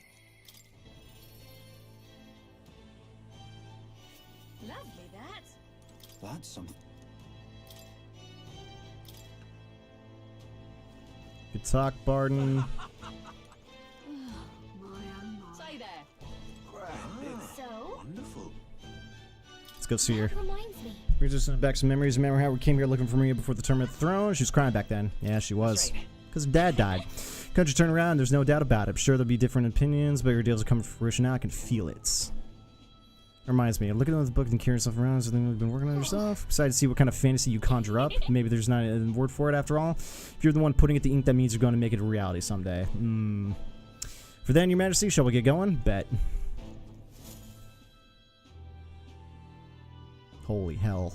that. That's something. Good talk, Barden. Say there. So? Wonderful. Let's go see her. That reminds me. Brings us back some memories. Remember how we came here looking for Maria before the tournament of the throne? She was crying back then. Yeah, she was. Because her dad died. Country turned around, there's no doubt about it. I'm sure there'll be different opinions, but your deals are coming to fruition now. I can feel it. Reminds me, looking at the book and carrying stuff around is something you've been working on yourself. Excited to see what kind of fantasy you conjure up. Maybe there's not a word for it after all. If you're the one putting it to ink, that means you're going to make it a reality someday. For then, Your Majesty, shall we get going? Bet. Holy hell.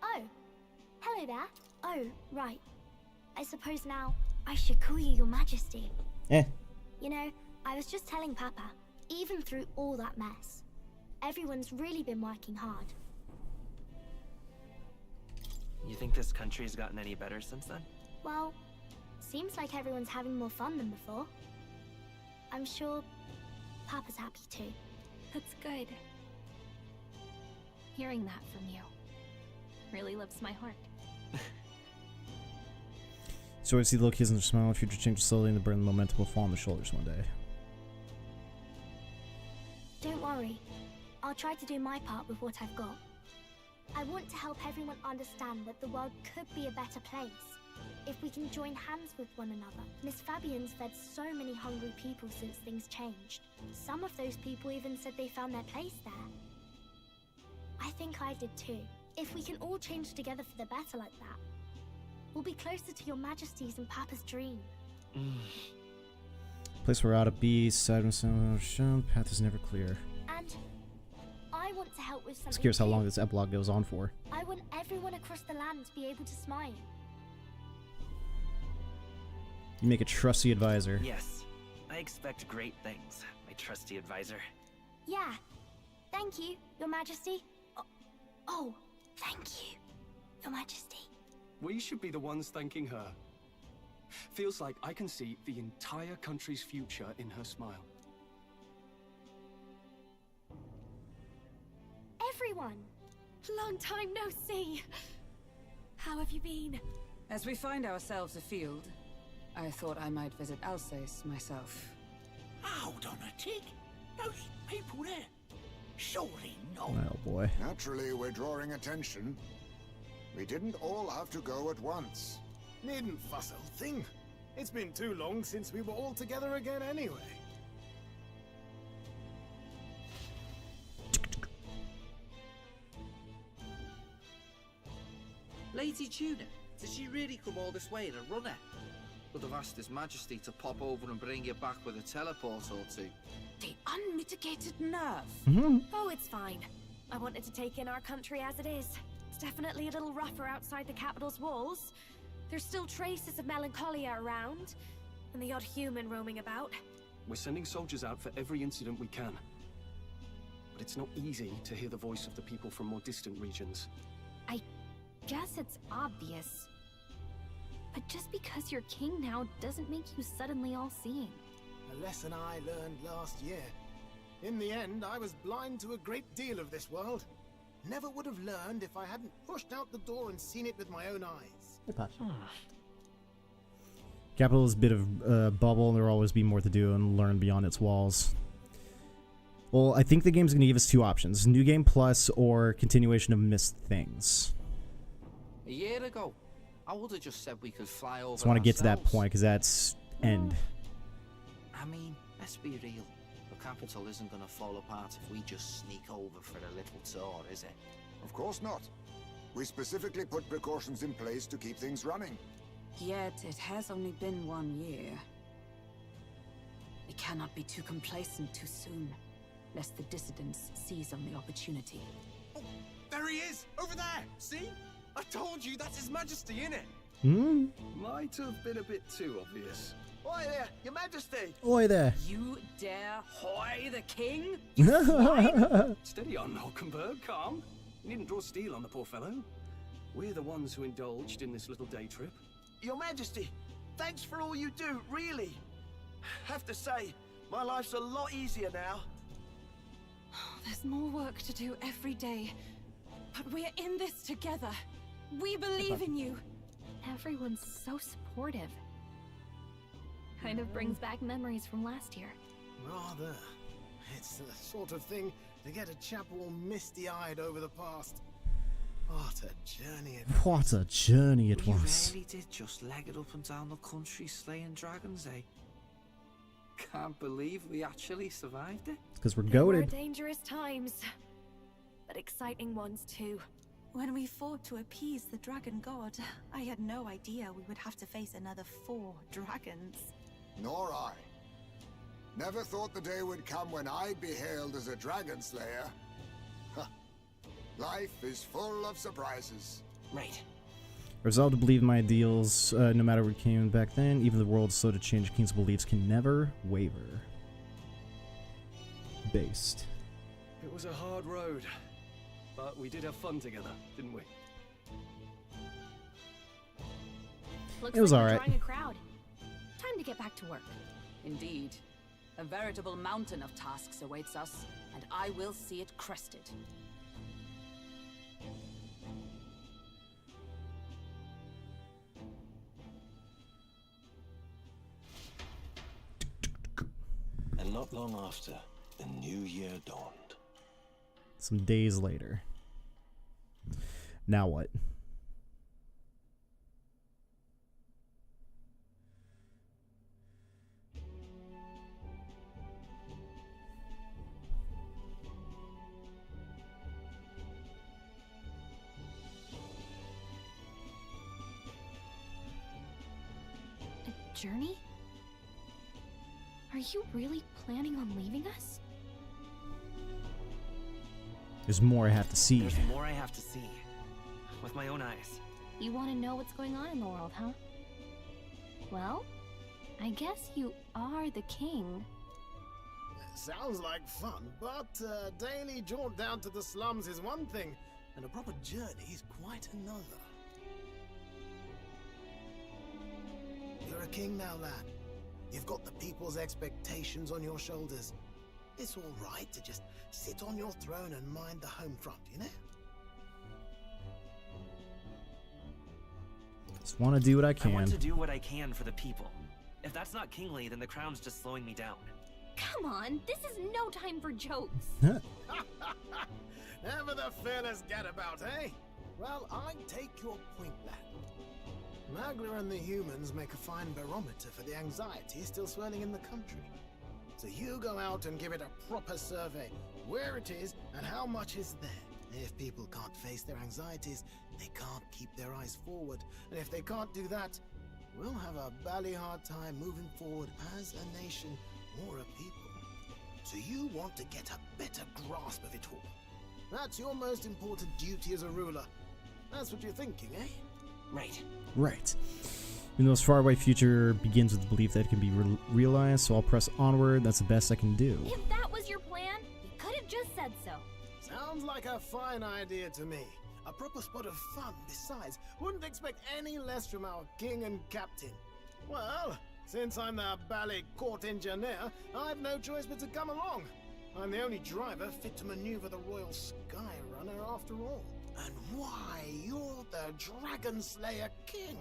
Oh, hello there. Oh, right. I suppose now I should call you Your Majesty. Eh. You know, I was just telling Papa, even through all that mess, everyone's really been working hard. You think this country's gotten any better since then? Well, seems like everyone's having more fun than before. I'm sure Papa's happy too. That's good. Hearing that from you really lifts my heart. So I see the look, he doesn't smile. Future changes slowly, and the burden of momentum will fall on the shoulders one day. Don't worry. I'll try to do my part with what I've got. I want to help everyone understand that the world could be a better place if we can join hands with one another. Miss Fabian's fed so many hungry people since things changed. Some of those people even said they found their place there. I think I did too. If we can all change together for the better like that, we'll be closer to Your Majesty's and Papa's dream. Place where ought to be, side and shown, path is never clear. And I want to help with something. Just curious how too. long this epilogue goes on for. I want everyone across the land to be able to smile. You make a trusty advisor. Yes. I expect great things, my trusty advisor. Yeah. Thank you, Your Majesty. Oh, thank you, Your Majesty. We should be the ones thanking her. Feels like I can see the entire country's future in her smile. Everyone! Long time no see. How have you been? As we find ourselves afield, I thought I might visit Alsace myself. Hold on a tick. Those people there. Surely not. Oh boy. Naturally, we're drawing attention. We didn't all have to go at once. Needn't fuss, old thing. It's been too long since we were all together again anyway. Lady Tuna, did she really come all this way in a runner? Could have asked His Majesty to pop over and bring you back with a teleport or two. The unmitigated nerve. Oh, it's fine. I wanted to take in our country as it is. It's definitely a little rougher outside the capital's walls. There's still traces of melancholia around, and the odd human roaming about. We're sending soldiers out for every incident we can. But it's not easy to hear the voice of the people from more distant regions. I guess it's obvious. But just because you're king now doesn't make you suddenly all-seeing. A lesson I learned last year. In the end, I was blind to a great deal of this world. Never would have learned if I hadn't pushed out the door and seen it with my own eyes. Capital is a bit of bubble, and there will always be more to do and learn beyond its walls. Well, I think the game's going to give us two options. New Game Plus or continuation of missed things. A year ago, I would have just said we could fly over. So I want to get to that point, because that's end. I mean, let's be real. The capital isn't going to fall apart if we just sneak over for a little tour, is it? Of course not. We specifically put precautions in place to keep things running. Yet it has only been 1 year. We cannot be too complacent too soon, lest the dissidents seize on the opportunity. Oh, there he is! Over there! See? I told you, that's His Majesty, innit? Might have been a bit too obvious. Oi there, Your Majesty! Oi there! You dare hoy the king? Steady on, Hulkenberg, calm. You needn't draw steel on the poor fellow. We're the ones who indulged in this little day trip. Your Majesty, thanks for all you do, really. Have to say, my life's a lot easier now. There's more work to do every day, but we're in this together. We believe in you. Everyone's so supportive. Kind of brings back memories from last year. Rather. It's the sort of thing to get a chap all misty-eyed over the past. What a journey it was. What a journey it was. We really did just leg it up and down the country slaying dragons, eh? Can't believe we actually survived it. Because we're There were goated. dangerous times, but exciting ones too. When we fought to appease the dragon god, I had no idea we would have to face another 4 dragons. Nor I. Never thought the day would come when I'd be hailed as a dragon slayer. Huh. Life is full of surprises. Right. Resolved to believe in my ideals, no matter what came back then. Even the world slow to change, king's beliefs can never waver. Based. It was a hard road, but we did have fun together, didn't we? Looks It was like we're alright. drawing a crowd. Time to get back to work. Indeed. A veritable mountain of tasks awaits us, and I will see it crested. And not long after, the new year dawned. Some days later. Now what? A journey? Are you really planning on leaving us? There's more I have to see. There's more I have to see. With my own eyes. You want to know what's going on in the world, huh? Well, I guess you are the king. Sounds like fun, but a daily jaunt down to the slums is one thing, and a proper journey is quite another. You're a king now, lad. You've got the people's expectations on your shoulders. It's all right to just sit on your throne and mind the home front, you know? Just want to do what I I can. want to do what I can for the people. If that's not kingly, then the crown's just slowing me down. Come on, this is no time for jokes. Never the fearless gadabout, eh? Well, I take your point, lad. Magla and the humans make a fine barometer for the anxiety still swirling in the country. So you go out and give it a proper survey, where it is and how much is there. If people can't face their anxieties, they can't keep their eyes forward. And if they can't do that, we'll have a bally hard time moving forward as a nation or a people. So you want to get a better grasp of it all. That's your most important duty as a ruler. That's what you're thinking, eh? Right. Right. In this faraway future begins with the belief that it can be realized, so I'll press onward. That's the best I can do. If that was your plan, you could have just said so. Sounds like a fine idea to me. A proper spot of fun, besides. Wouldn't expect any less from our king and captain. Well, since I'm the bally court engineer, I've no choice but to come along. I'm the only driver fit to maneuver the Royal Skyrunner after all. And why, you're the Dragon Slayer King,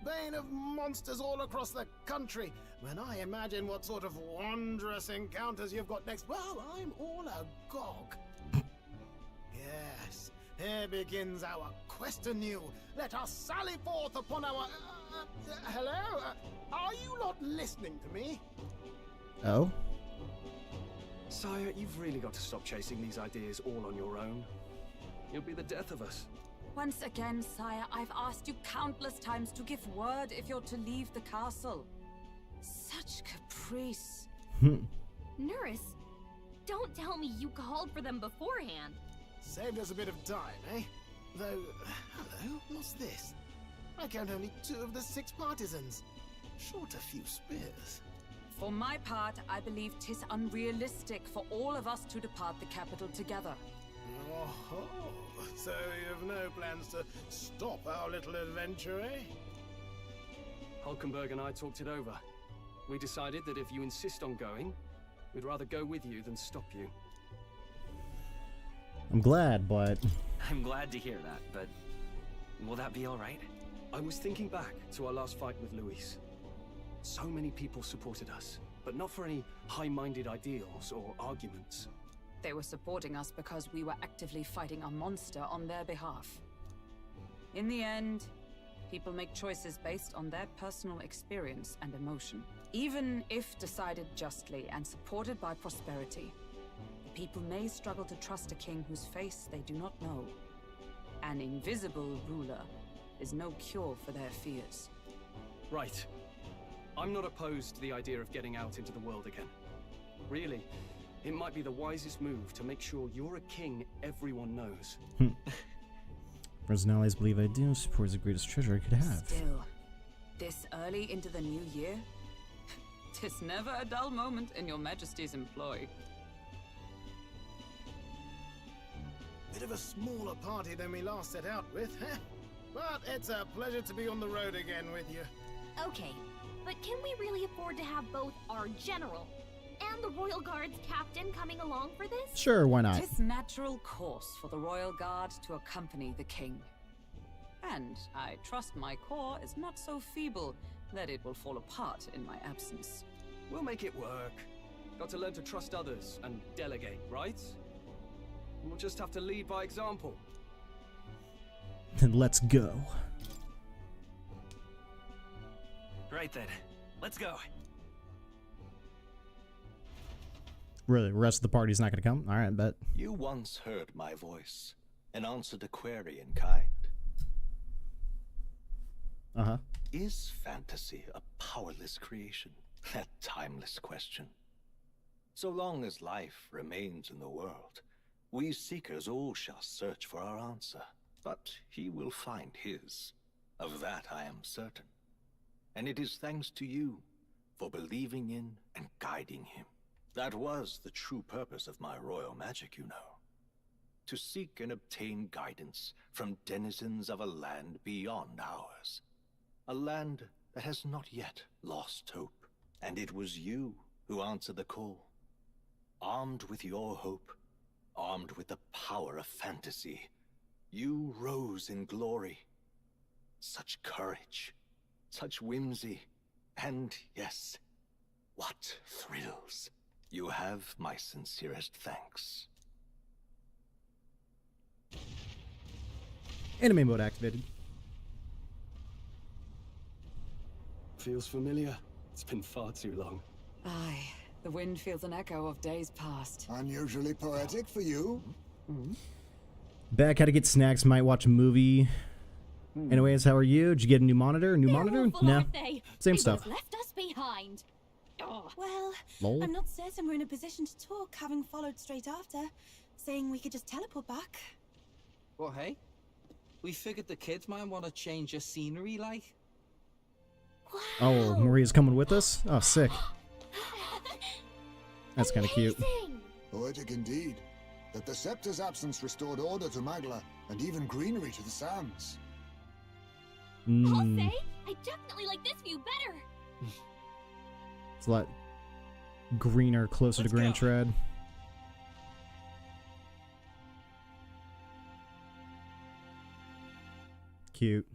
bane of monsters all across the country. When I imagine what sort of wondrous encounters you've got next, well, I'm all agog. Yes, here begins our quest anew. Let us sally forth upon our... hello? Are you not listening to me? Oh? Sire, you've really got to stop chasing these ideas all on your own. You'll be the death of us. Once again, sire, I've asked you countless times to give word if you're to leave the castle. Such caprice. Nurse, don't tell me you called for them beforehand. Saved us a bit of time, eh? Though, hello, what's this? I count only 2 of the 6 partisans. Short a few spears. For my part, I believe 'tis unrealistic for all of us to depart the capital together. Oh, so you've no plans to stop our little adventure, eh? Hulkenberg and I talked it over. We decided that if you insist on going, we'd rather go with you than stop you. I'm glad, but... I'm glad to hear that, but will that be all right? I was thinking back to our last fight with Luis. So many people supported us, but not for any high-minded ideals or arguments. They were supporting us because we were actively fighting a monster on their behalf. In the end, people make choices based on their personal experience and emotion. Even if decided justly and supported by prosperity, the people may struggle to trust a king whose face they do not know. An invisible ruler is no cure for their fears. Right. I'm not opposed to the idea of getting out into the world again. Really, it might be the wisest move to make sure you're a king everyone knows. Friends and allies believe I do. Support is the greatest treasure I could have. Still, this early into the new year, 'tis never a dull moment in your majesty's employ. Bit of a smaller party than we last set out with, huh? But it's a pleasure to be on the road again with you. Okay, but can we really afford to have both our general and the Royal Guard's captain coming along for this? Sure, why not? 'Tis natural course for the Royal Guard to accompany the king. And I trust my corps is not so feeble that it will fall apart in my absence. We'll make it work. Got to learn to trust others and delegate, right? We'll just have to lead by example. Then let's go. Right then, let's go. Really, the rest of the party's not going to come? Alright, bet. You once heard my voice and answered a query in kind. Uh-huh. Is fantasy a powerless creation? That timeless question. So long as life remains in the world, we seekers all shall search for our answer. But he will find his. Of that I am certain. And it is thanks to you for believing in and guiding him. That was the true purpose of my royal magic, you know. To seek and obtain guidance from denizens of a land beyond ours. A land that has not yet lost hope. And it was you who answered the call. Armed with your hope, armed with the power of fantasy, you rose in glory. Such courage, such whimsy, and yes, what thrills. You have my sincerest thanks. Anime mode activated. Feels familiar. It's been far too long. Aye, the wind feels an echo of days past. Unusually poetic for you. Back, how to get snacks, might watch a movie. Anyways, how are you? Did you get a new monitor? No. Same stuff. Left us behind. Well, Lol. I'm not certain we're in a position to talk, having followed straight after, saying we could just teleport back. Well, hey, we figured the kids might want to change your scenery, like. Oh, Maria's coming with us? Oh, sick. That's kind of cute. Poetic indeed. That the scepter's absence restored order to Magla, and even greenery to the sands. I'll say, I definitely like this view better. It's a lot greener, closer to Grand Tread. Cute.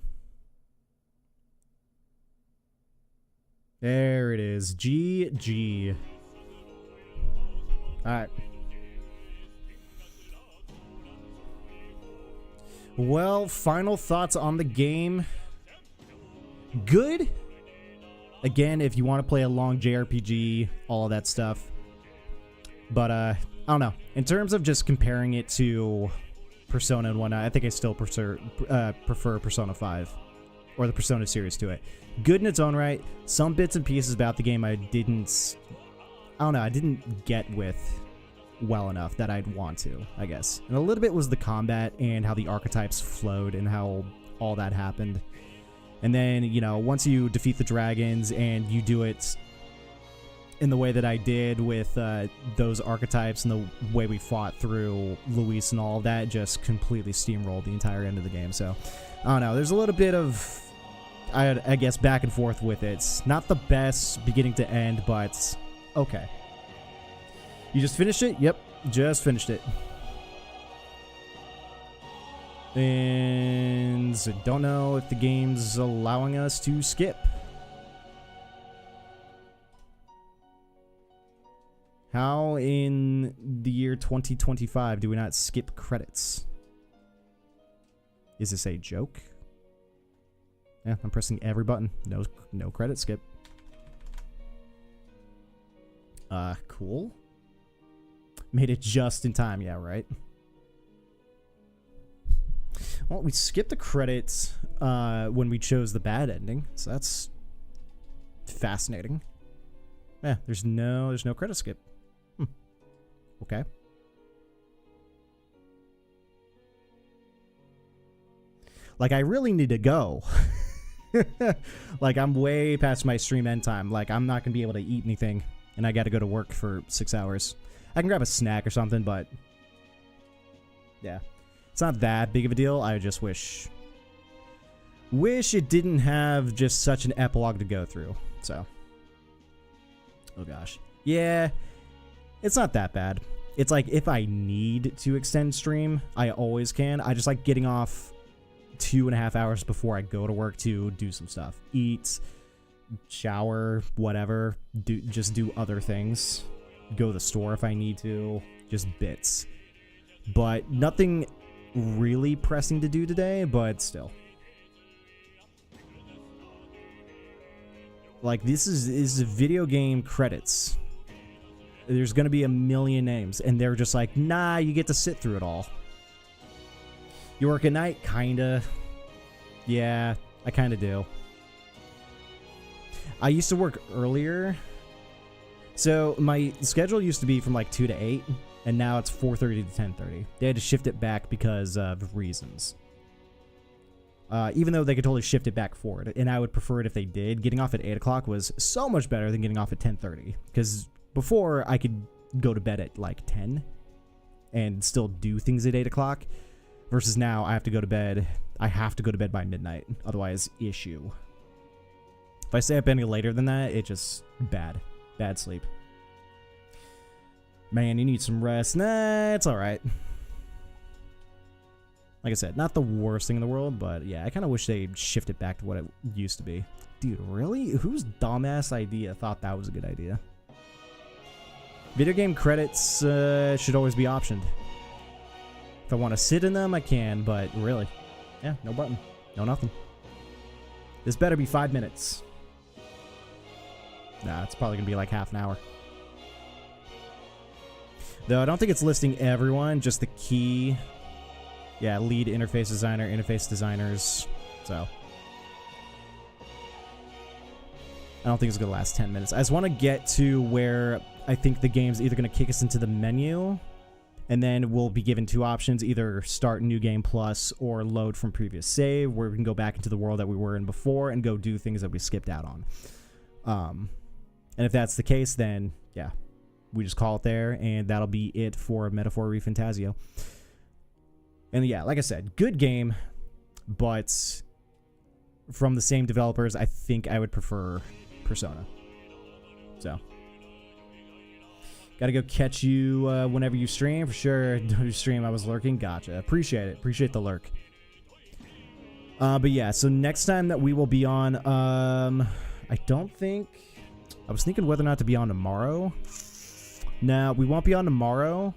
There it is. GG. Alright. Well, final thoughts on the game. Good. Again, if you want to play a long JRPG, all of that stuff. But, I don't know. In terms of just comparing it to Persona and whatnot, I think I still prefer Persona 5. Or the Persona series to it. Good in its own right. Some bits and pieces about the game I didn't get with well enough that I'd want to, I guess. And a little bit was the combat and how the archetypes flowed and how all that happened. And then, you know, once you defeat the dragons and you do it in the way that I did with those archetypes and the way we fought through Luis and all of that, just completely steamrolled the entire end of the game. So, I don't know. There's a little bit of, I guess, back and forth with it. It's not the best beginning to end, but okay. You just finished it? Yep, just finished it. And I don't know if the game's allowing us to skip. How in the year 2025 do we not skip credits? Is this a joke? Yeah, I'm pressing every button. No credit skip. Cool. Made it just in time, yeah, right? Well, we skipped the credits when we chose the bad ending, so that's fascinating. Yeah, there's no credit skip. Okay. Like, I really need to go. Like, I'm way past my stream end time. Like, I'm not gonna be able to eat anything, and I gotta go to work for 6 hours. I can grab a snack or something, but yeah, it's not that big of a deal. I just wish it didn't have just such an epilogue to go through. So, oh gosh, yeah, it's not that bad. It's like if I need to extend stream, I always can. I just like getting off 2.5 hours before I go to work to do some stuff, eat, shower, whatever, just do other things. Go to the store if I need to, just bits. But nothing really pressing to do today, but still. Like, this is video game credits. There's gonna be a million names, and they're just like, nah, you get to sit through it all. You work at night? Kinda. Yeah, I kinda do. I used to work earlier. So my schedule used to be from like 2 to 8, and now it's 4:30 to 10:30. They had to shift it back because of reasons. Even though they could totally shift it back forward, and I would prefer it if they did. Getting off at 8 o'clock was so much better than getting off at 10:30. Because before, I could go to bed at like 10 and still do things at 8 o'clock. Versus now, I have to go to bed by midnight. Otherwise, issue. If I stay up any later than that, it's just bad. Bad sleep. Man, you need some rest. Nah, it's alright. Like I said, not the worst thing in the world, but yeah, I kind of wish they shifted back to what it used to be. Dude, really? Whose dumbass idea thought that was a good idea? Video game credits should always be optioned. If I want to sit in them, I can, but really. Yeah, no button. No nothing. This better be 5 minutes. Nah, it's probably going to be like half an hour. Though I don't think it's listing everyone, just the key. Yeah, lead interface designer, interface designers. So I don't think it's going to last 10 minutes. I just want to get to where I think the game's either going to kick us into the menu, and then we'll be given two options, either start new game plus or load from previous save, where we can go back into the world that we were in before and go do things that we skipped out on. And if that's the case, then yeah, we just call it there, and that'll be it for Metaphor ReFantazio. And yeah, like I said, good game, but from the same developers, I think I would prefer Persona. So gotta go catch you whenever you stream. For sure. Don't you stream, I was lurking. Gotcha. Appreciate it. Appreciate the lurk. But yeah, so next time that we will be on, I don't think... I was thinking whether or not to be on tomorrow. No, we won't be on tomorrow.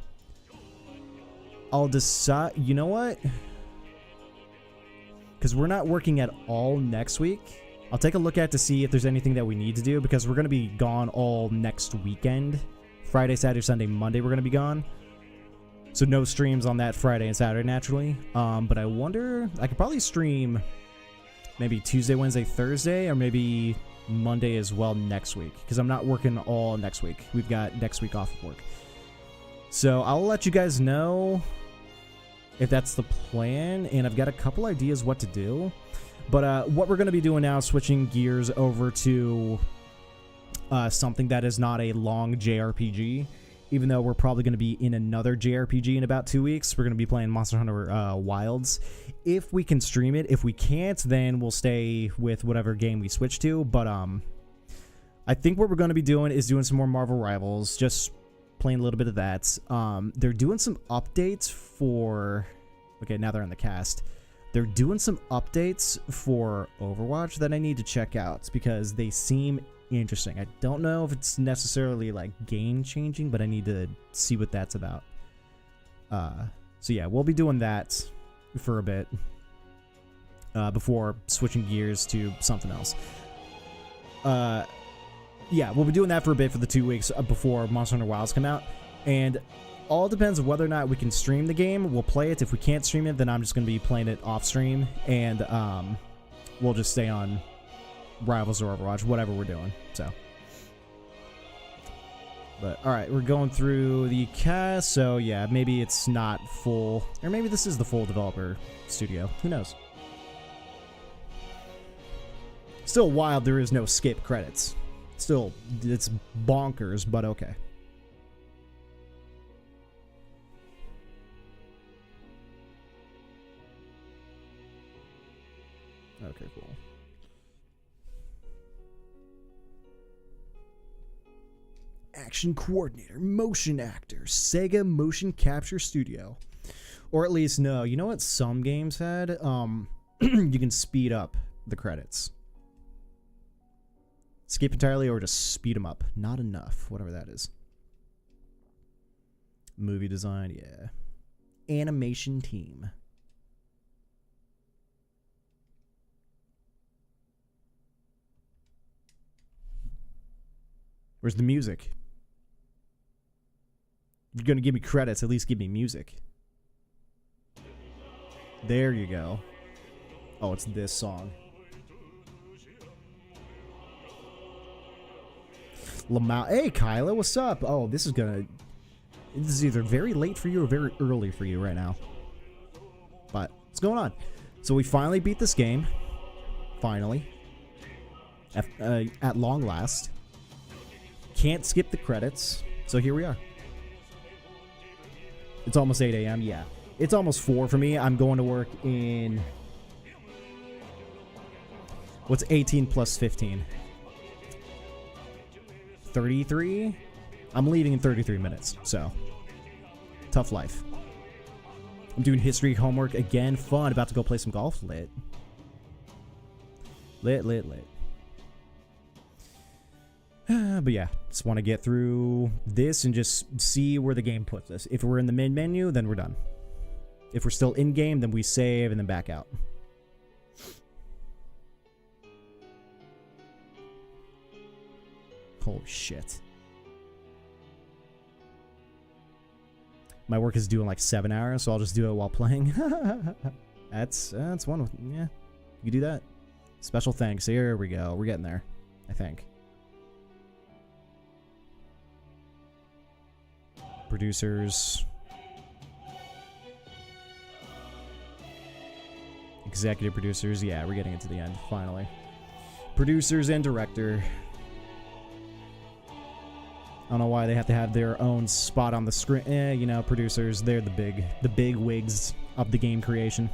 I'll decide... You know what? Because we're not working at all next week. I'll take a look at to see if there's anything that we need to do, because we're going to be gone all next weekend. Friday, Saturday, Sunday, Monday we're going to be gone. So no streams on that Friday and Saturday, naturally. But I wonder... I could probably stream maybe Tuesday, Wednesday, Thursday, or maybe Monday as well next week, because I'm not working all next week. We've got next week off of work. So I'll let you guys know if that's the plan, and I've got a couple ideas what to do. But what we're going to be doing now is switching gears over to something that is not a long JRPG. Even though we're probably going to be in another JRPG in about 2 weeks. We're going to be playing Monster Hunter Wilds. If we can stream it. If we can't, then we'll stay with whatever game we switch to. But I think what we're going to be doing is doing some more Marvel Rivals. Just playing a little bit of that. They're doing some updates for... Okay, now they're in the cast. They're doing some updates for Overwatch that I need to check out, because they seem interesting. I don't know if it's necessarily like game changing, but I need to see what that's about. So yeah, we'll be doing that for a bit before switching gears to something else. Yeah, we'll be doing that for a bit for the 2 weeks before Monster Hunter Wilds come out, and all depends on whether or not we can stream the game. We'll play it. If we can't stream it, then I'm just going to be playing it off stream, and we'll just stay on Rivals or Overwatch, whatever we're doing. So, but all right, we're going through the cast. So yeah, maybe it's not full, or maybe this is the full developer studio. Who knows? Still wild. There is no skip credits. Still, it's bonkers, but okay. Okay, cool. Action coordinator, motion actor, Sega Motion Capture Studio. Or at least, no, you know what some games had? You can speed up the credits. Skip entirely or just speed them up. Not enough, whatever that is. Movie design, yeah. Animation team. Where's the music? If you're going to give me credits, at least give me music. There you go. Oh, it's this song. Lamau. Hey, Kyla, what's up? Oh, this is either very late for you or very early for you right now. But what's going on? So we finally beat this game. Finally. At long last. Can't skip the credits, so here we are. It's almost 8 a.m. Yeah, it's almost 4 for me. I'm going to work in... What's 18 plus 15? 33? I'm leaving in 33 minutes, so... Tough life. I'm doing history homework again. Fun. About to go play some golf. Lit. Lit. But yeah, just want to get through this and just see where the game puts us. If we're in the main menu, then we're done. If we're still in game, then we save and then back out. Holy shit. My work is due in like 7 hours, so I'll just do it while playing. That's one of, yeah. You do that? Special thanks. Here we go. We're getting there, I think. Producers. Executive producers. Yeah, we're getting into the end, finally. Producers and director. I don't know why they have to have their own spot on the screen. You know, producers, they're the big wigs of the game creation.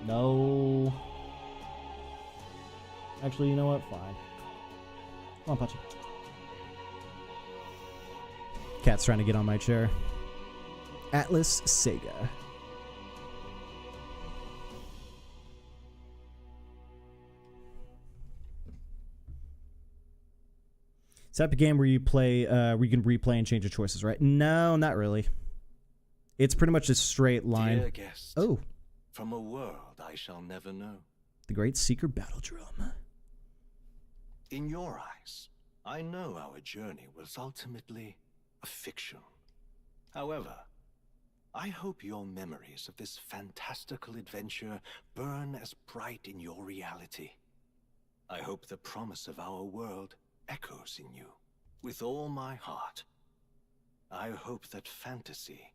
No. Actually, you know what? Fine. Come on, Punchy. Cat's trying to get on my chair. Atlas Sega. It's the type of game where you play, where you can replay and change your choices, right? No, not really. It's pretty much a straight line. Dear guest, oh, from a world I shall never know. The Great Secret Battle Drum. In your eyes, I know our journey was ultimately a fiction. However, I hope your memories of this fantastical adventure burn as bright in your reality. I hope the promise of our world echoes in you. With all my heart, I hope that fantasy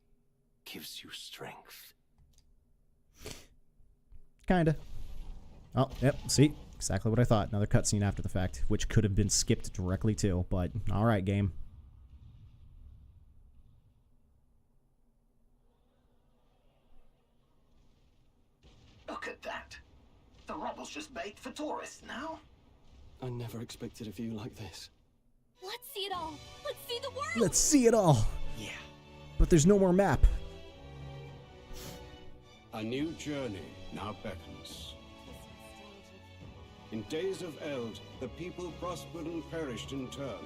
gives you strength. Kinda. Oh, yep, see? Exactly what I thought. Another cutscene after the fact, which could have been skipped directly too, but alright, game. Look at that. The rubble's just bait for tourists now. I never expected a view like this. Let's see it all. Let's see the world. Let's see it all. Yeah. But there's no more map. A new journey now beckons. In days of eld, the people prospered and perished in turn.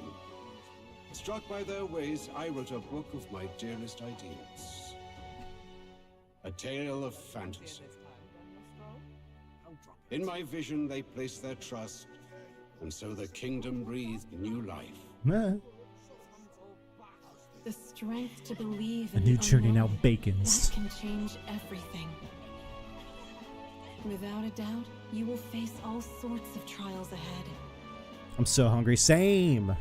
Struck by their ways, I wrote a book of my dearest ideals. A tale of fantasy. In my vision, they placed their trust, and so the kingdom breathed new life. Nah. The strength to believe A in new the journey now unknown, bacons. that can change everything. Without a doubt, you will face all sorts of trials ahead. I'm so hungry. Same.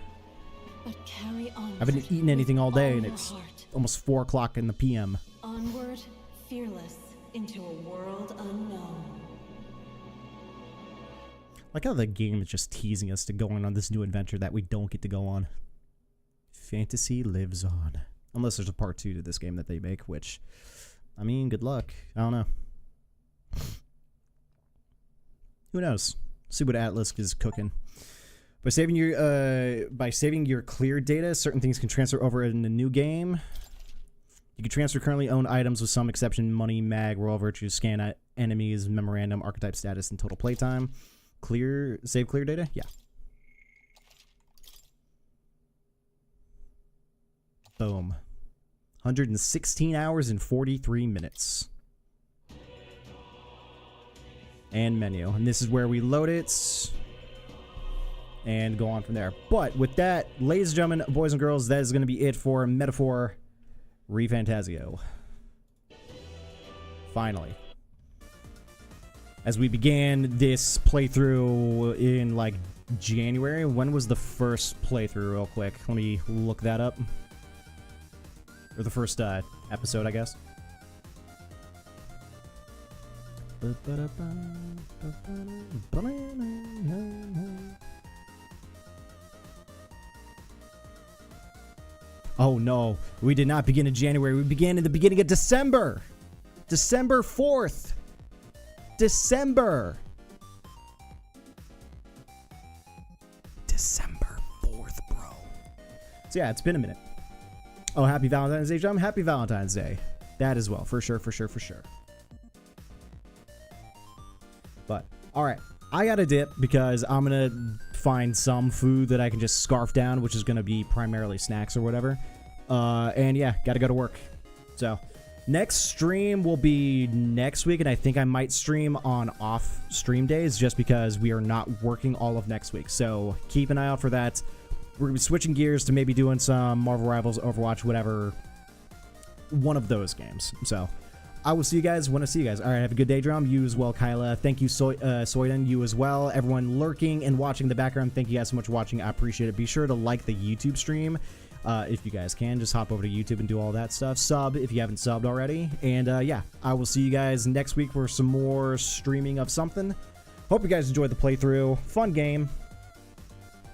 But carry on. I haven't eaten anything all day, and your it's heart. almost 4 o'clock in the PM. Onward, fearless, into a world unknown. Like how the game is just teasing us to going on this new adventure that we don't get to go on. Fantasy lives on. Unless there's a part 2 to this game that they make, which, I mean, good luck. I don't know. Who knows? See what Atlus is cooking. By saving your clear data, certain things can transfer over in the new game. You can transfer currently owned items with some exception: money, mag, royal virtues, scan enemies, memorandum, archetype status, and total playtime. Save clear data? Yeah. Boom. 116 hours and 43 minutes. And menu. And this is where we load it and go on from there. But with that, ladies and gentlemen, boys and girls, that is going to be it for Metaphor ReFantazio. Finally. As we began this playthrough in, like, January. When was the first playthrough, real quick? Let me look that up. Or the first episode, I guess. Oh no, we did not begin in January. We began in the beginning of December. December 4th. December 4th, bro. So yeah, it's been a minute. Oh, happy Valentine's Day, John. Happy Valentine's Day. That as well, for sure. But, alright. I gotta dip because I'm gonna find some food that I can just scarf down, which is gonna be primarily snacks or whatever. And yeah, gotta go to work. So, next stream will be next week, and I think I might stream on off stream days just because we are not working all of next week. So, keep an eye out for that. We're gonna be switching gears to maybe doing some Marvel Rivals, Overwatch, whatever one of those games. So I will see you guys when I see you guys. All right, have a good day, Drum. You as well, Kyla. Thank you, Soyden. You as well. Everyone lurking and watching in the background, thank you guys so much for watching. I appreciate it. Be sure to like the YouTube stream if you guys can. Just hop over to YouTube and do all that stuff. Sub if you haven't subbed already. And yeah, I will see you guys next week for some more streaming of something. Hope you guys enjoyed the playthrough. Fun game.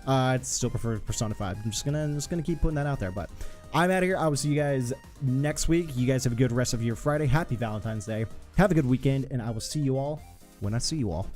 I'd still prefer Persona 5. I'm just gonna keep putting that out there, but I'm out of here. I will see you guys next week. You guys have a good rest of your Friday. Happy Valentine's Day. Have a good weekend, and I will see you all when I see you all.